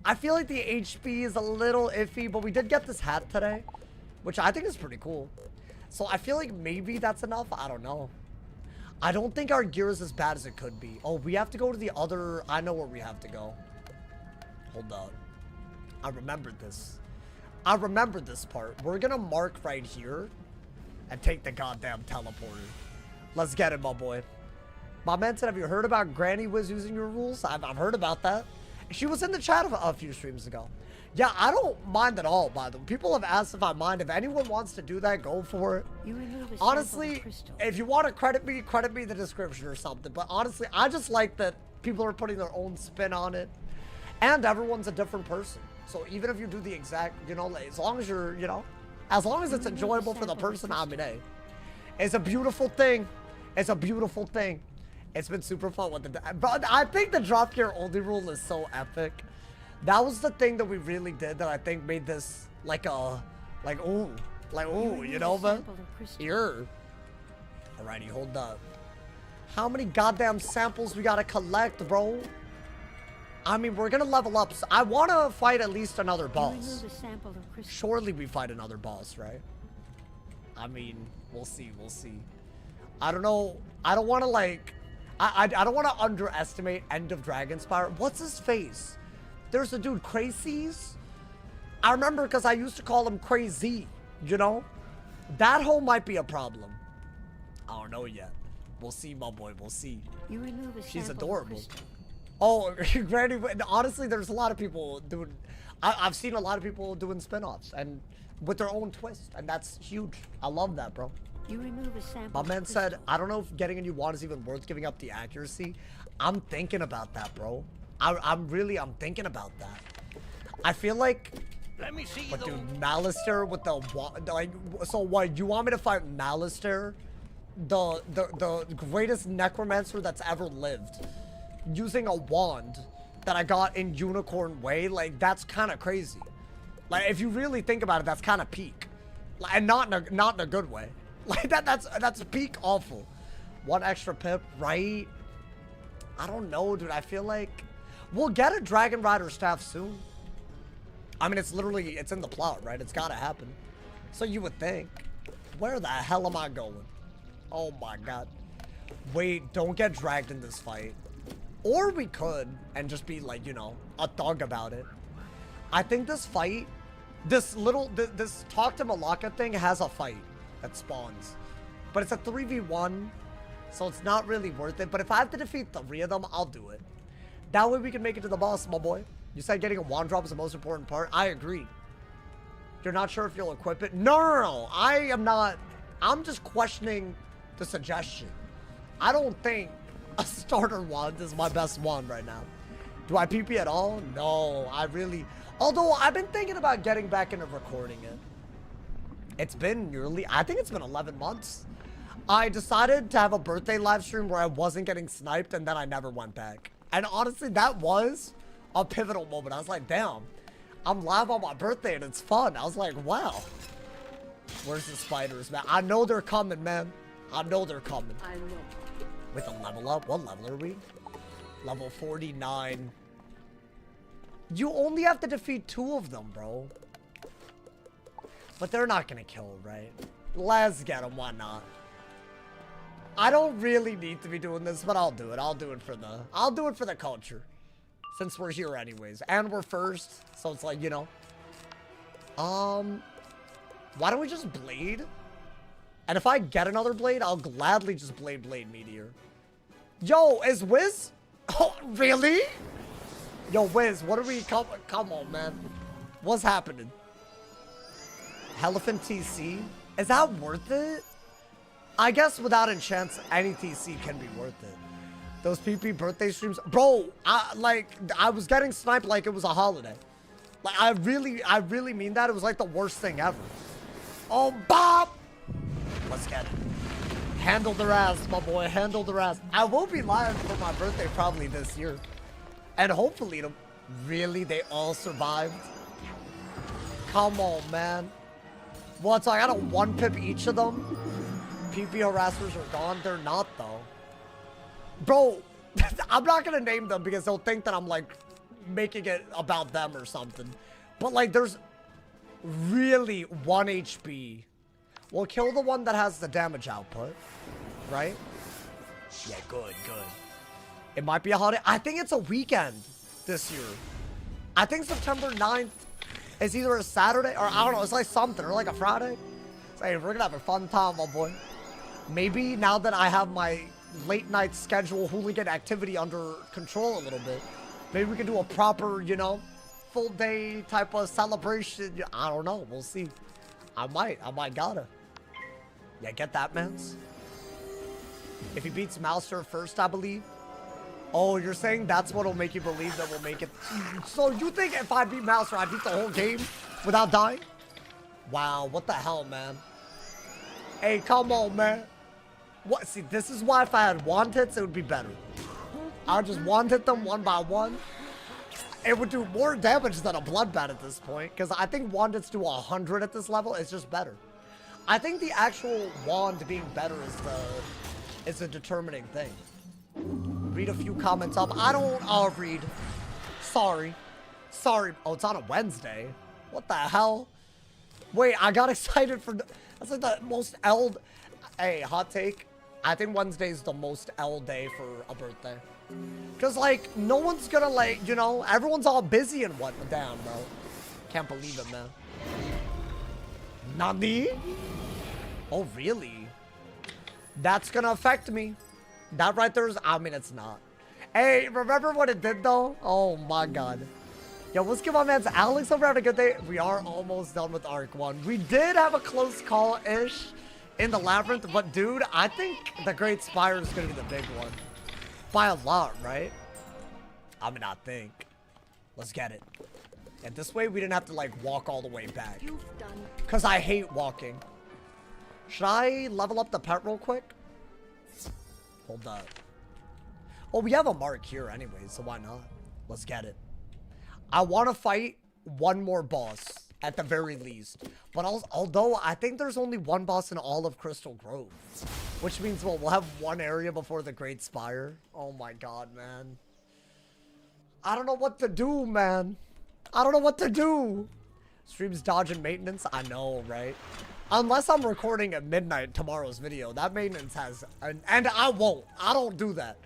I feel like the HP is a little iffy, but we did get this hat today, which I think is pretty cool. So I feel like maybe that's enough. I don't know. I don't think our gear is as bad as it could be. Oh, we have to go to the other... I know where we have to go. Hold up. I remembered this. I remembered this part. We're going to mark right here and take the goddamn teleporter. Let's get it, my boy. My man said, have you heard about Granny Wiz using your rules? I've heard about that. She was in the chat a few streams ago. Yeah, I don't mind at all, by the way. People have asked if I mind. If anyone wants to do that, go for it. Honestly, if you want to credit me the description or something. But honestly, I just like that people are putting their own spin on it. And everyone's a different person. So even if you do the exact, you know, like, as long as you're, you know, as long as it's enjoyable for the person, I mean, hey, it's a beautiful thing. It's a beautiful thing. It's been super fun with the, but I think the drop gear only rule is so epic. That was the thing that we really did that I think made this like a, ooh, you know, man. Here. Alrighty, hold up. How many goddamn samples we gotta collect, bro? I mean, we're gonna level up. So I wanna fight at least another boss. Surely we fight another boss, right? I mean, we'll see, we'll see. I don't know. I don't wanna like... I don't wanna underestimate End of Dragonspyre. What's his face? There's a dude, Crazies? I remember because I used to call him Crazy, you know? That hole might be a problem. I don't know yet. We'll see, my boy, we'll see. You remove a She's sample adorable. of crystal. Oh, Granny, honestly, there's a lot of people doing... I've seen a lot of people doing spin-offs and with their own twist, and that's huge. I love that, bro. You remove a sample. My man said, I don't know if getting a new wand is even worth giving up the accuracy. I'm thinking about that, bro. I'm thinking about that. I feel like... Let me see But the... dude, Malister with the like, so what? You want me to fight Malister, the greatest necromancer that's ever lived, using a wand that I got in Unicorn Way? Like, that's kind of crazy. Like, if you really think about it, that's kind of peak, like, and not in a good way. Like that's peak awful. One extra pip, right? I don't know, dude. I feel like we'll get a Dragon Rider staff soon. I mean, it's in the plot, right? It's gotta happen. So you would think. Where the hell am I going? Oh my god. Wait, don't get dragged in this fight. Or we could, and just be like, you know, a thug about it. I think this fight, this Talk to Malaka thing has a fight that spawns. But it's a 3v1, so it's not really worth it. But if I have to defeat 3 of them, I'll do it. That way we can make it to the boss, my boy. You said getting a wand drop is the most important part. I agree. You're not sure if you'll equip it? No. I am not. I'm just questioning the suggestion. I don't think a starter wand is my best wand right now. Do I PP at all? No, I really... Although, I've been thinking about getting back into recording it. It's been nearly... I think it's been 11 months. I decided to have a birthday live stream where I wasn't getting sniped, and then I never went back. And honestly, that was a pivotal moment. I was like, damn, I'm live on my birthday and it's fun. I was like, wow. Where's the spiders, man? I know they're coming, man. I know they're coming. I know. With a level up? What level are we? Level 49. You only have to defeat 2 of them, bro. But they're not gonna kill, right? Let's get them, why not? I don't really need to be doing this, but I'll do it. I'll do it for the culture. Since we're here anyways. And we're first. So it's like, you know. Why don't we just blade? And if I get another blade, I'll gladly just blade Meteor. Yo, is Wiz? Oh, really? Yo, Wiz, what are we... Come on, man. What's happening? Elephant TC? Is that worth it? I guess without enchants, any TC can be worth it. Those PP birthday streams, bro. I was getting sniped like it was a holiday. Like I really mean that. It was like the worst thing ever. Oh, Bob! Let's get it. Handle their ass, my boy. Handle their ass. I will be live for my birthday probably this year, and hopefully, really, they all survived. Come on, man. What? So I gotta 1-pip each of them. PP harassers are gone. They're not though. Bro, I'm not gonna name them because they'll think that I'm like making it about them or something. But like there's really 1 HP. We'll kill the one that has the damage output, right? Yeah, good. It might be a holiday. I think it's a weekend this year. I think September 9th is either a Saturday or I don't know, it's like something, or like a Friday. So, hey, we're gonna have a fun time, my boy. Maybe now that I have my late night schedule hooligan activity under control a little bit, maybe we can do a proper, you know, full day type of celebration. I don't know, we'll see. I might gotta. Yeah, get that, mans. If he beats Mouser first, I believe. Oh, you're saying that's what'll make you believe that we'll make it. So you think if I beat Mouser, I beat the whole game without dying? Wow, what the hell, man? Hey, come on, man. What? See, this is why if I had wand hits, it would be better. I'll just wand hit them 1 by 1. It would do more damage than a bloodbath at this point, because I think wand hits do 100 at this level. It's just better. I think the actual wand being better is a determining thing. Read a few comments up. I'll read. Sorry. Sorry. Oh, it's on a Wednesday. What the hell? Wait, I got excited for... That's like the most L... Hey, hot take. I think Wednesday is the most L day for a birthday. Because, like, no one's gonna, like, you know, everyone's all busy and whatnot. Damn, bro. Can't believe it, man. Nani? Oh, really? That's gonna affect me. That right there is... I mean, it's not. Hey, remember what it did, though? Oh, my God. Yo, let's give my man's Alex over. Having a good day. We are almost done with Arc 1. We did have a close call-ish in the Labyrinth, but, dude, I think the Great Spire is gonna be the big one. By a lot, right? I mean, I think. Let's get it. And this way, we didn't have to, like, walk all the way back. You've done. Because I hate walking. Should I level up the pet real quick? Hold up. Well, we have a mark here anyway, so why not? Let's get it. I want to fight one more boss, at the very least. But although I think there's only one boss in all of Crystal Grove. Which means, well, we'll have one area before the Great Spire. Oh my god, man. I don't know what to do, man. I don't know what to do. Streams dodging maintenance? I know, right? Unless I'm recording at midnight tomorrow's video. That maintenance has... And I won't. I don't do that.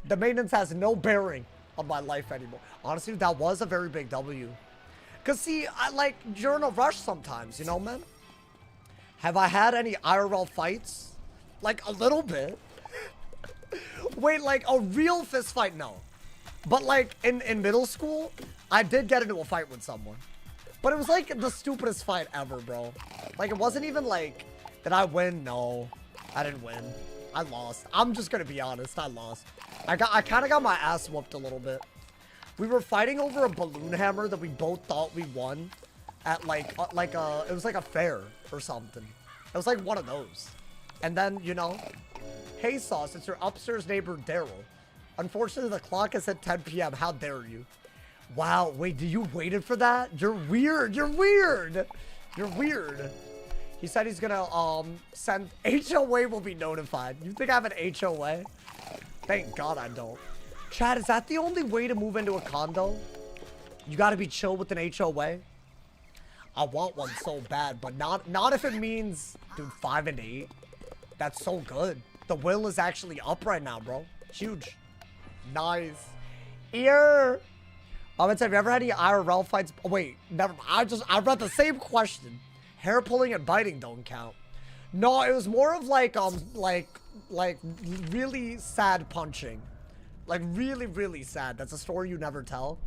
The maintenance has no bearing on my life anymore. Honestly, that was a very big W. Because, see, you're in a rush sometimes, you know, man? Have I had any IRL fights? Like, a little bit. Wait, like, a real fist fight? No. But, like, in middle school, I did get into a fight with someone. But it was, like, the stupidest fight ever, bro. Like, it wasn't even, like, did I win? No. I didn't win. I lost. I'm just gonna be honest. I lost. I kind of got my ass whooped a little bit. We were fighting over a balloon hammer that we both thought we won at, it was like a fair or something. It was like one of those. And then, you know, hey, Sauce, it's your upstairs neighbor, Daryl. Unfortunately, the clock has hit 10 p.m. How dare you? Wow, wait, you waited for that? You're weird. You're weird. You're weird. He said he's gonna, send... HOA will be notified. You think I have an HOA? Thank God I don't. Chad, is that the only way to move into a condo? You gotta be chill with an HOA? I want one so bad, but not if it means, dude, 5 and 8. That's so good. The will is actually up right now, bro. Huge. Nice. Ear. Have you ever had any IRL fights? Oh, wait, never mind. I read the same question. Hair pulling and biting don't count. No, it was more of like really sad punching. Like really, really sad. That's a story you never tell.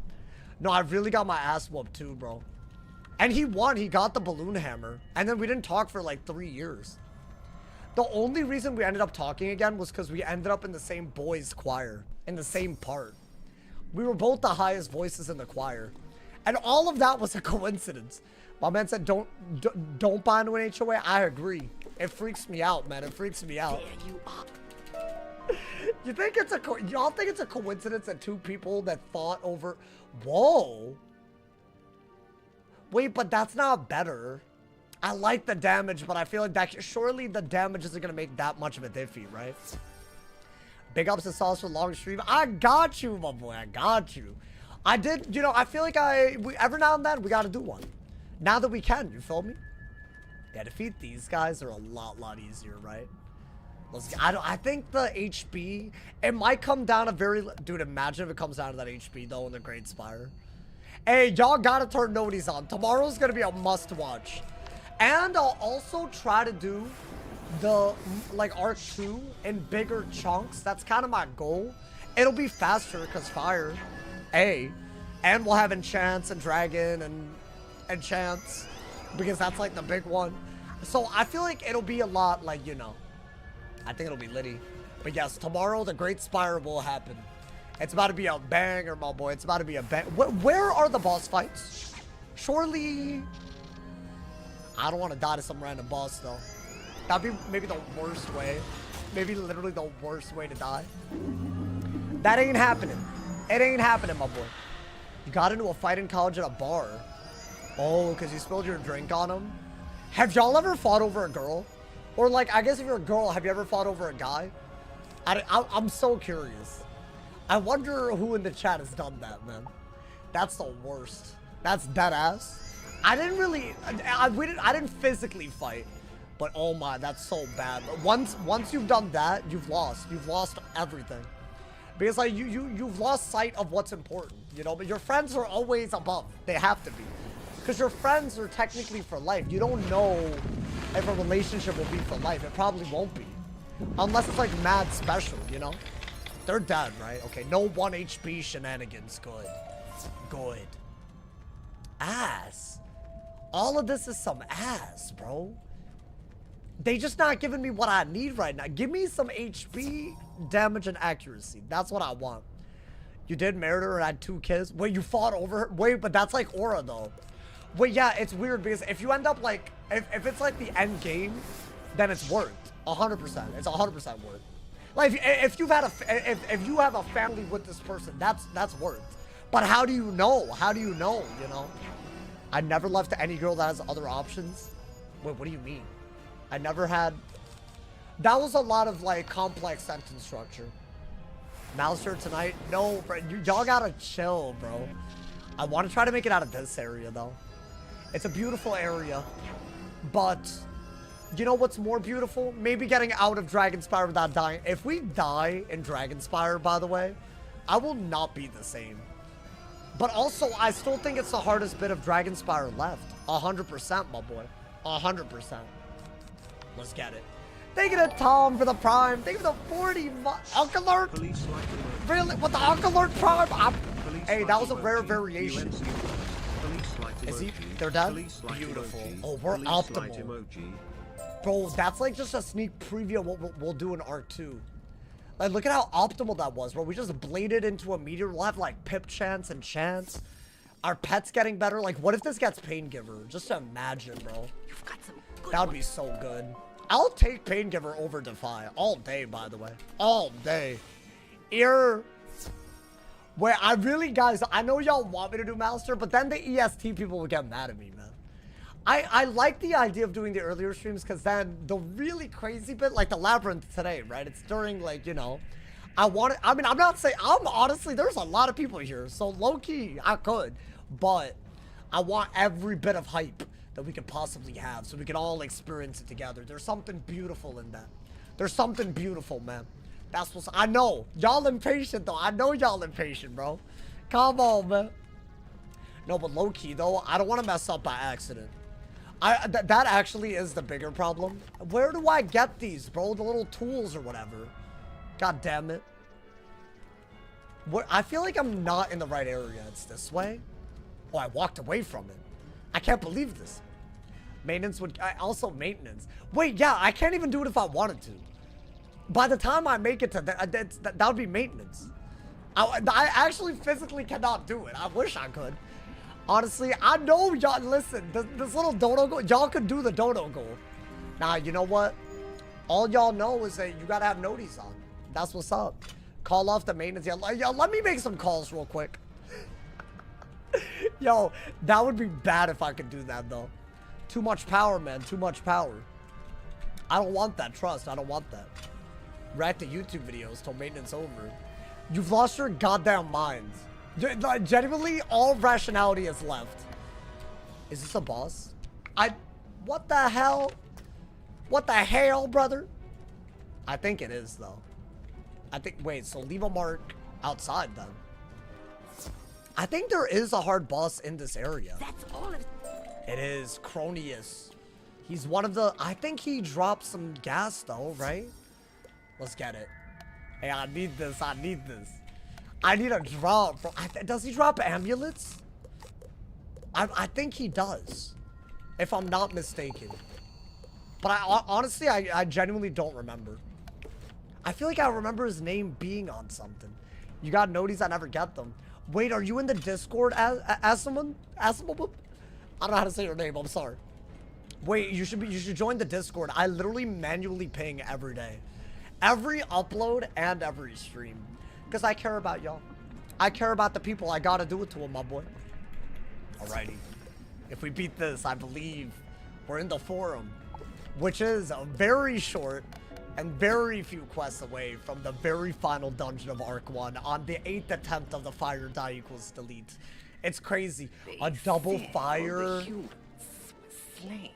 No, I really got my ass whooped too, bro. And he won. He got the balloon hammer. And then we didn't talk for like 3 years. The only reason we ended up talking again was because we ended up in the same boys' choir. In the same part. We were both the highest voices in the choir. And all of that was a coincidence. My man said, don't buy into an HOA. I agree. It freaks me out, man. It freaks me out. You up. You think it's y'all think it's a coincidence that two people that fought over... Whoa. Wait, but that's not better. I like the damage, but I feel like that... Surely the damage isn't going to make that much of a diffy, right? Big ups to Sauce for long stream. I got you, my boy. I got you. I did, you know, I feel like every now and then, we got to do one. Now that we can, you feel me? Yeah, defeat these guys are a lot easier, right? I think the HP, it might come down to dude, imagine if it comes down to that HP, though, in the Great Spire. Hey, y'all gotta turn noties on. Tomorrow's gonna be a must-watch. And I'll also try to do the, Arc 2 in bigger chunks. That's kind of my goal. It'll be faster, because fire. And we'll have Enchants and Dragon and Enchants, because that's, like, the big one. So I feel like it'll be a lot, you know. I think it'll be litty. But yes, tomorrow the Great Spire will happen. It's about to be a banger, my boy. It's about to be a bang. Where are the boss fights? Surely... I don't want to die to some random boss, though. That'd be maybe the worst way. Maybe literally the worst way to die. That ain't happening. It ain't happening, my boy. You got into a fight in college at a bar. Oh, because you spilled your drink on him? Have y'all ever fought over a girl? Or, I guess if you're a girl, have you ever fought over a guy? I'm so curious. I wonder who in the chat has done that, man. That's the worst. That's dead ass. I didn't really, I didn't physically fight, but oh my, that's so bad. Once you've done that, you've lost. You've lost everything. Because like you've lost sight of what's important, you know. But your friends are always above. They have to be, because your friends are technically for life. You don't know if a relationship will be for life. It probably won't be, unless it's like mad special, you know. They're dead, right? Okay, no 1 HP shenanigans. Good. Good. Ass. All of this is some ass, bro. They just not giving me what I need right now. Give me some HP, damage, and accuracy. That's what I want. You did marry her and had 2 kids? Wait, you fought over her? Wait, but that's like aura, though. Wait, yeah, it's weird because if you end up like, if it's like the end game, then it's worth 100%. It's 100% worth. Like if you've had if you have a family with this person, that's worth. But how do you know? How do you know? You know, I never left any girl that has other options. Wait, what do you mean? I never had. That was a lot of like complex sentence structure. Mouser tonight? No, bro. Y'all gotta chill, bro. I want to try to make it out of this area though. It's a beautiful area, but. You know what's more beautiful? Maybe getting out of Dragonspyre without dying. If we die in Dragonspyre, by the way, I will not be the same. But also, I still think it's the hardest bit of Dragonspyre left. 100%, my boy. 100%. Let's get it. Thank you to Tom for the Prime. Thank you for the 40 Unk Alert. Really? What the Unk Alert Prime? Hey, that was a rare variation. Is he? They're dead? Beautiful. Oh, we're optimal. Bro, that's like just a sneak preview of what we'll do in Arc 2. Like, look at how optimal that was, bro. We just bladed into a meteor. We'll have, like, pip chance and chance. Our pet's getting better. Like, what if this gets Pain Giver? Just imagine, bro. You've got some good That would be so good. I'll take Pain Giver over Defy. All day, by the way. All day. Wait, I really, guys, I know y'all want me to do Master, but then the EST people would get mad at me, man. I like the idea of doing the earlier streams because then the really crazy bit, like the Labyrinth today, right? It's during, like, you know, I mean, I'm not saying, honestly, there's a lot of people here, so low-key, I could, but I want every bit of hype that we could possibly have so we can all experience it together. There's something beautiful in that. There's something beautiful, man. That's what's, I know, y'all impatient, though. I know y'all impatient, bro. Come on, man. No, but low-key, though, I don't want to mess up by accident. That actually is the bigger problem. Where do I get these, bro? The little tools or whatever. God damn it. I feel like I'm not in the right area. It's this way. Oh, I walked away from it. I can't believe this. Maintenance would... also maintenance. Wait, yeah, I can't even do it if I wanted to. By the time I make it to that would be maintenance. I actually physically cannot do it. I wish I could. Honestly, I know y'all, listen, this little dodo goal, y'all could do the dodo goal. Now, you know what? All y'all know is that you gotta have noties on. That's what's up. Call off the maintenance. Yo, let me make some calls real quick. Yo, that would be bad if I could do that, though. Too much power, man. Too much power. I don't want that. Trust, I don't want that. React to YouTube videos till maintenance over. You've lost your goddamn minds. Genuinely, all rationality is left. Is this a boss? What the hell? What the hell, brother? I think it is, though. Wait, so leave a mark outside, then. I think there is a hard boss in this area. That's all of It is Cronius. He's one of the, I think he dropped some gas, though, right? Let's get it. Hey, I need this, I need this. I need a drop, bro. Does he drop amulets? I think he does, if I'm not mistaken. But honestly, I genuinely don't remember. I feel like I remember his name being on something. You got noties, I never get them. Wait, are you in the Discord, Asimon? I don't know how to say your name, I'm sorry. Wait, you should join the Discord. I literally manually ping every day. Every upload and every stream. Because I care about y'all. I care about the people. I gotta do it to them, my boy. Alrighty. If we beat this, I believe we're in the forum. Which is very short and very few quests away from the very final dungeon of Arc 1 on the 8th attempt of the fire die equals delete. It's crazy. A double fire. Humans were slain.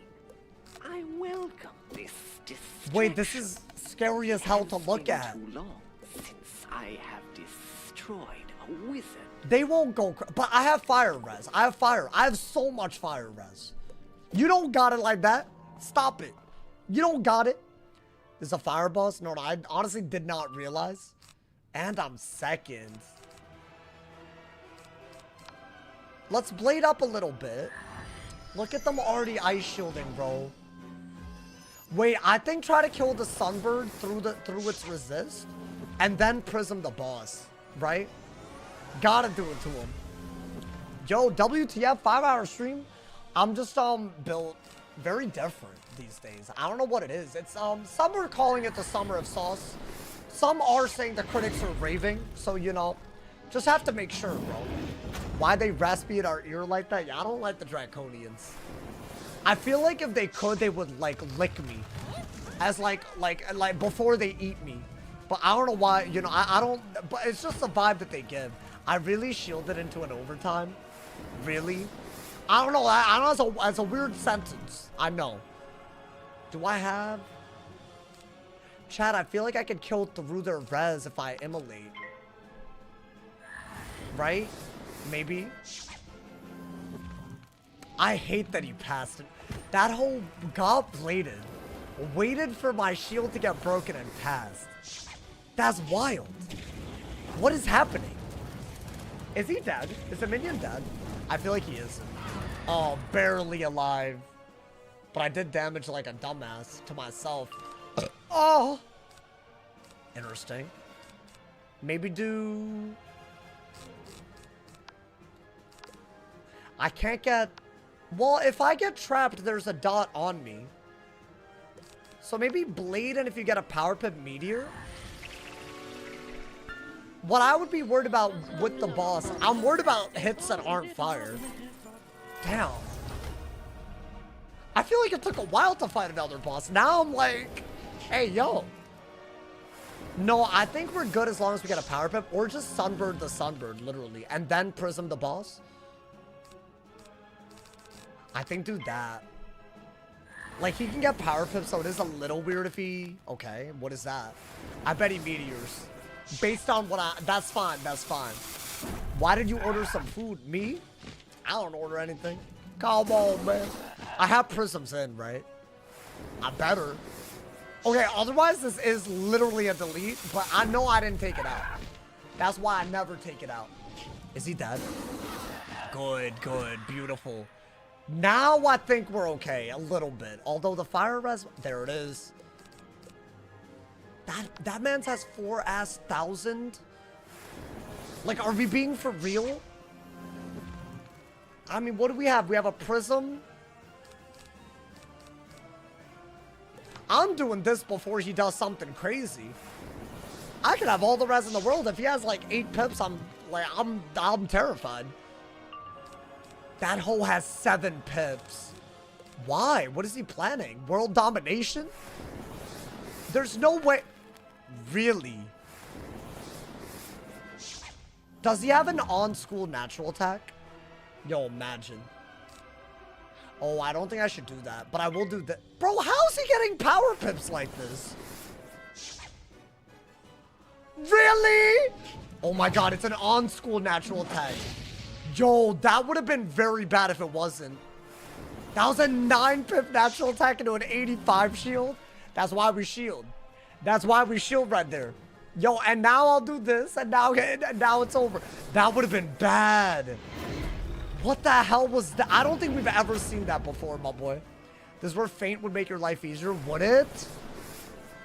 I welcome this distraction. Wait, this is scary as hell to look It has at. been too long since I have destroyed a wizard. They won't go, but I have fire res. I have fire. I have so much fire res. You don't got it like that. Stop it. You don't got it. There's a fire boss? No, I honestly did not realize. And I'm second. Let's blade up a little bit. Look at them already ice shielding, bro. Wait, I think try to kill the Sunbird through its resist, and then prism the boss, right? Gotta do it to him. Yo, WTF 5-hour stream. I'm just built very different these days. I don't know what it is. It's some are calling it the summer of sauce. Some are saying the critics are raving. So you know, just have to make sure, bro. Why they raspy at our ear like that? Yeah, I don't like the Draconians. I feel like if they could, they would like lick me, as like before they eat me. But I don't know why. You know, I don't. But it's just the vibe that they give. I really shielded into an overtime. Really? I don't know. I don't know. As a weird sentence. I know. Do I have? Chad, I feel like I could kill through their res if I immolate. Right? Maybe. I hate that he passed it. That whole got bladed. Waited for my shield to get broken and passed. That's wild. What is happening? Is he dead? Is the minion dead? I feel like he isn't. Oh, barely alive. But I did damage like a dumbass to myself. Oh! Interesting. Maybe do... I can't get... Well, if I get trapped, there's a dot on me. So maybe blade, and if you get a power pip meteor? What I would be worried about with the boss, I'm worried about hits that aren't fire. Damn. I feel like it took a while to fight another boss. Now I'm like, hey, yo. No, I think we're good as long as we get a power pip, or just Sunbird the Sunbird, literally, and then Prism the boss. I think do that. Like, he can get power pips, so it is a little weird if he... Okay, what is that? I bet he meteors. Based on what I... That's fine, that's fine. Why did you order some food? Me? I don't order anything. Come on, man. I have prisms in, right? I better. Okay, otherwise this is literally a delete, but I know I didn't take it out. That's why I never take it out. Is he dead? Good, good, beautiful. Now I think we're okay, a little bit. Although the fire res... There it is. That man's has 4,000. Like, are we being for real? I mean, what do we have? We have a prism. I'm doing this before he does something crazy. I could have all the res in the world. If he has like 8 pips, I'm terrified. That hoe has 7 pips. Why? What is he planning? World domination? There's no way. Really? Does he have an on-school natural attack? Yo, imagine. Oh, I don't think I should do that, but I will do that. Bro, how's he getting power pips like this? Really? Oh my god, it's an on-school natural attack. Yo, that would have been very bad if it wasn't. That was a 9 pip natural attack into an 85 shield. That's why we shield. That's why we shield right there. Yo, and now I'll do this, and now it's over. That would have been bad. What the hell was that? I don't think we've ever seen that before, my boy. This is where feint would make your life easier. Would it?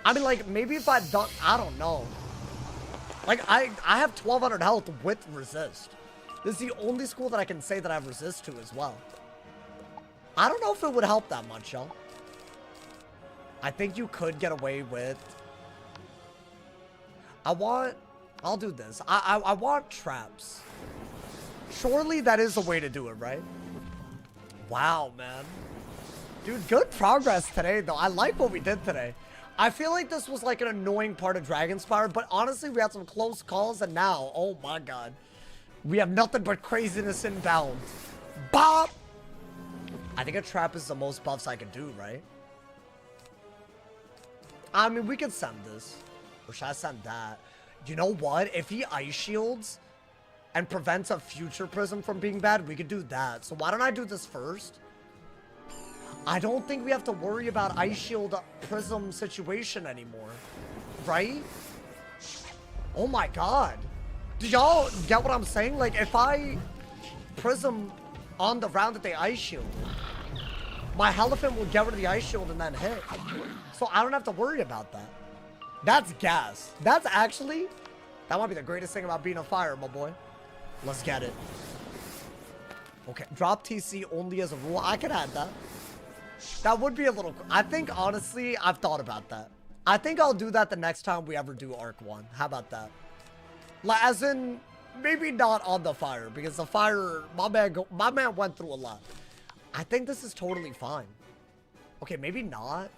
I mean, like, maybe if I'd done... I don't know. Like, I have 1,200 health with resist. This is the only school that I can say that I have resist to as well. I don't know if it would help that much, y'all. I think you could get away with... I'll do this. I want traps. Surely that is the way to do it, right? Wow, man. Dude, good progress today, though. I like what we did today. I feel like this was like an annoying part of Dragonspyre, but honestly, we had some close calls, and now, oh my god, we have nothing but craziness inbound. Bop! I think a trap is the most buffs I can do, right? I mean, we could send this. Or should I send that? You know what? If he ice shields and prevents a future prism from being bad, we could do that. So why don't I do this first? I don't think we have to worry about ice shield prism situation anymore. Right? Oh my god. Do y'all get what I'm saying? Like, if I prism on the round that they ice shield, my Elephant will get rid of the ice shield and then hit. So I don't have to worry about that. That's gas. That's actually, that might be the greatest thing about being a fire, my boy. Let's get it. Okay, drop TC only as a rule. I could add that. That would be a little, I think honestly, I've thought about that. I think I'll do that the next time we ever do Arc 1. How about that? Like, as in, maybe not on the fire, because the fire, my man went through a lot. I think this is totally fine. Okay, maybe not.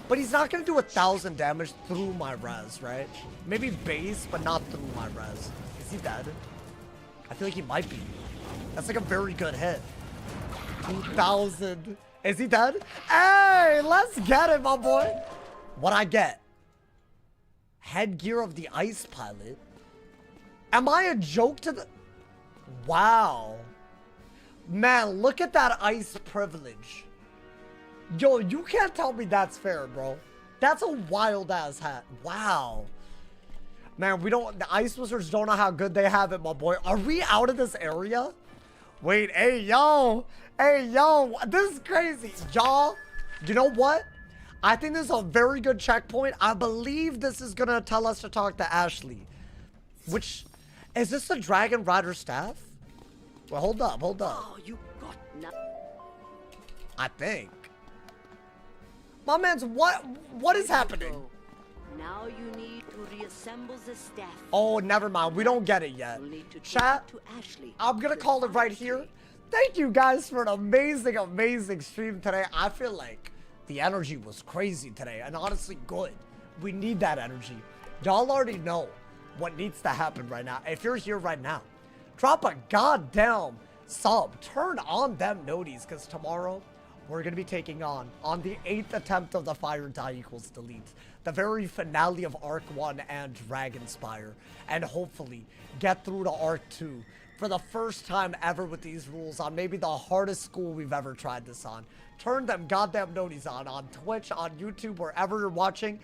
But he's not going to do 1,000 damage through my res, right? Maybe base, but not through my res. Is he dead? I feel like he might be. That's like a very good hit. 2,000. Is he dead? Hey, let's get it, my boy. What'd I get? Headgear of the Ice Pilot. Am I a joke to the... Wow. Man, look at that ice privilege. Yo, you can't tell me that's fair, bro. That's a wild-ass hat. Wow. Man, the Ice Wizards don't know how good they have it, my boy. Are we out of this area? Wait, hey, yo. Hey, yo. This is crazy. Y'all, you know what? I think this is a very good checkpoint. I believe this is going to tell us to talk to Ashley. Which, is this the Dragon Rider staff? Well, hold up, hold up. Oh, you got nothing. I think. My man's, what is happening? Now you need to reassemble the staff. Oh, never mind. We don't get it yet. You'll need to Chat, talk to Ashley. I'm going to call it right here. Thank you guys for an amazing, amazing stream today. I feel like the energy was crazy today and honestly good. We need that energy. Y'all already know what needs to happen right now. If you're here right now, drop a goddamn sub. Turn on them noties, because tomorrow we're going to be taking on the 8th attempt of the Fire Die Equals Delete. The very finale of Arc 1 and Dragonspyre. And hopefully get through to Arc 2 for the first time ever with these rules on maybe the hardest school we've ever tried this on. Turn them goddamn noties on Twitch, on YouTube, wherever you're watching.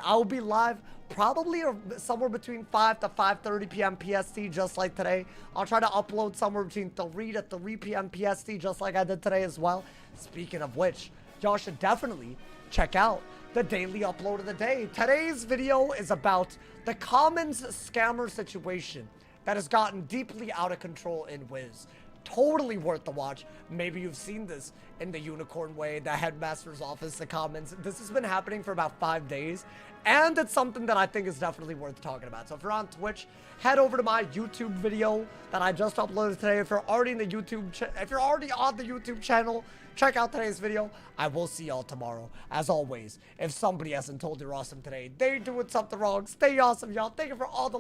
I'll be live probably somewhere between 5 to 5:30 p.m. PST, just like today. I'll try to upload somewhere between 3 to 3 p.m. PST, just like I did today as well. Speaking of which, y'all should definitely check out the daily upload of the day. Today's video is about the Commons scammer situation that has gotten deeply out of control in Wiz. Totally worth the watch. Maybe you've seen this in the Unicorn Way, the Headmaster's Office, the Commons. This has been happening for about 5 days, and it's something that I think is definitely worth talking about. So if you're on Twitch, head over to my YouTube video that I just uploaded today. If you're already in the if you're already on the YouTube channel, check out today's video. I will see y'all tomorrow. As always, if somebody hasn't told you you're awesome today, they're doing something wrong. Stay awesome, y'all. Thank you for all the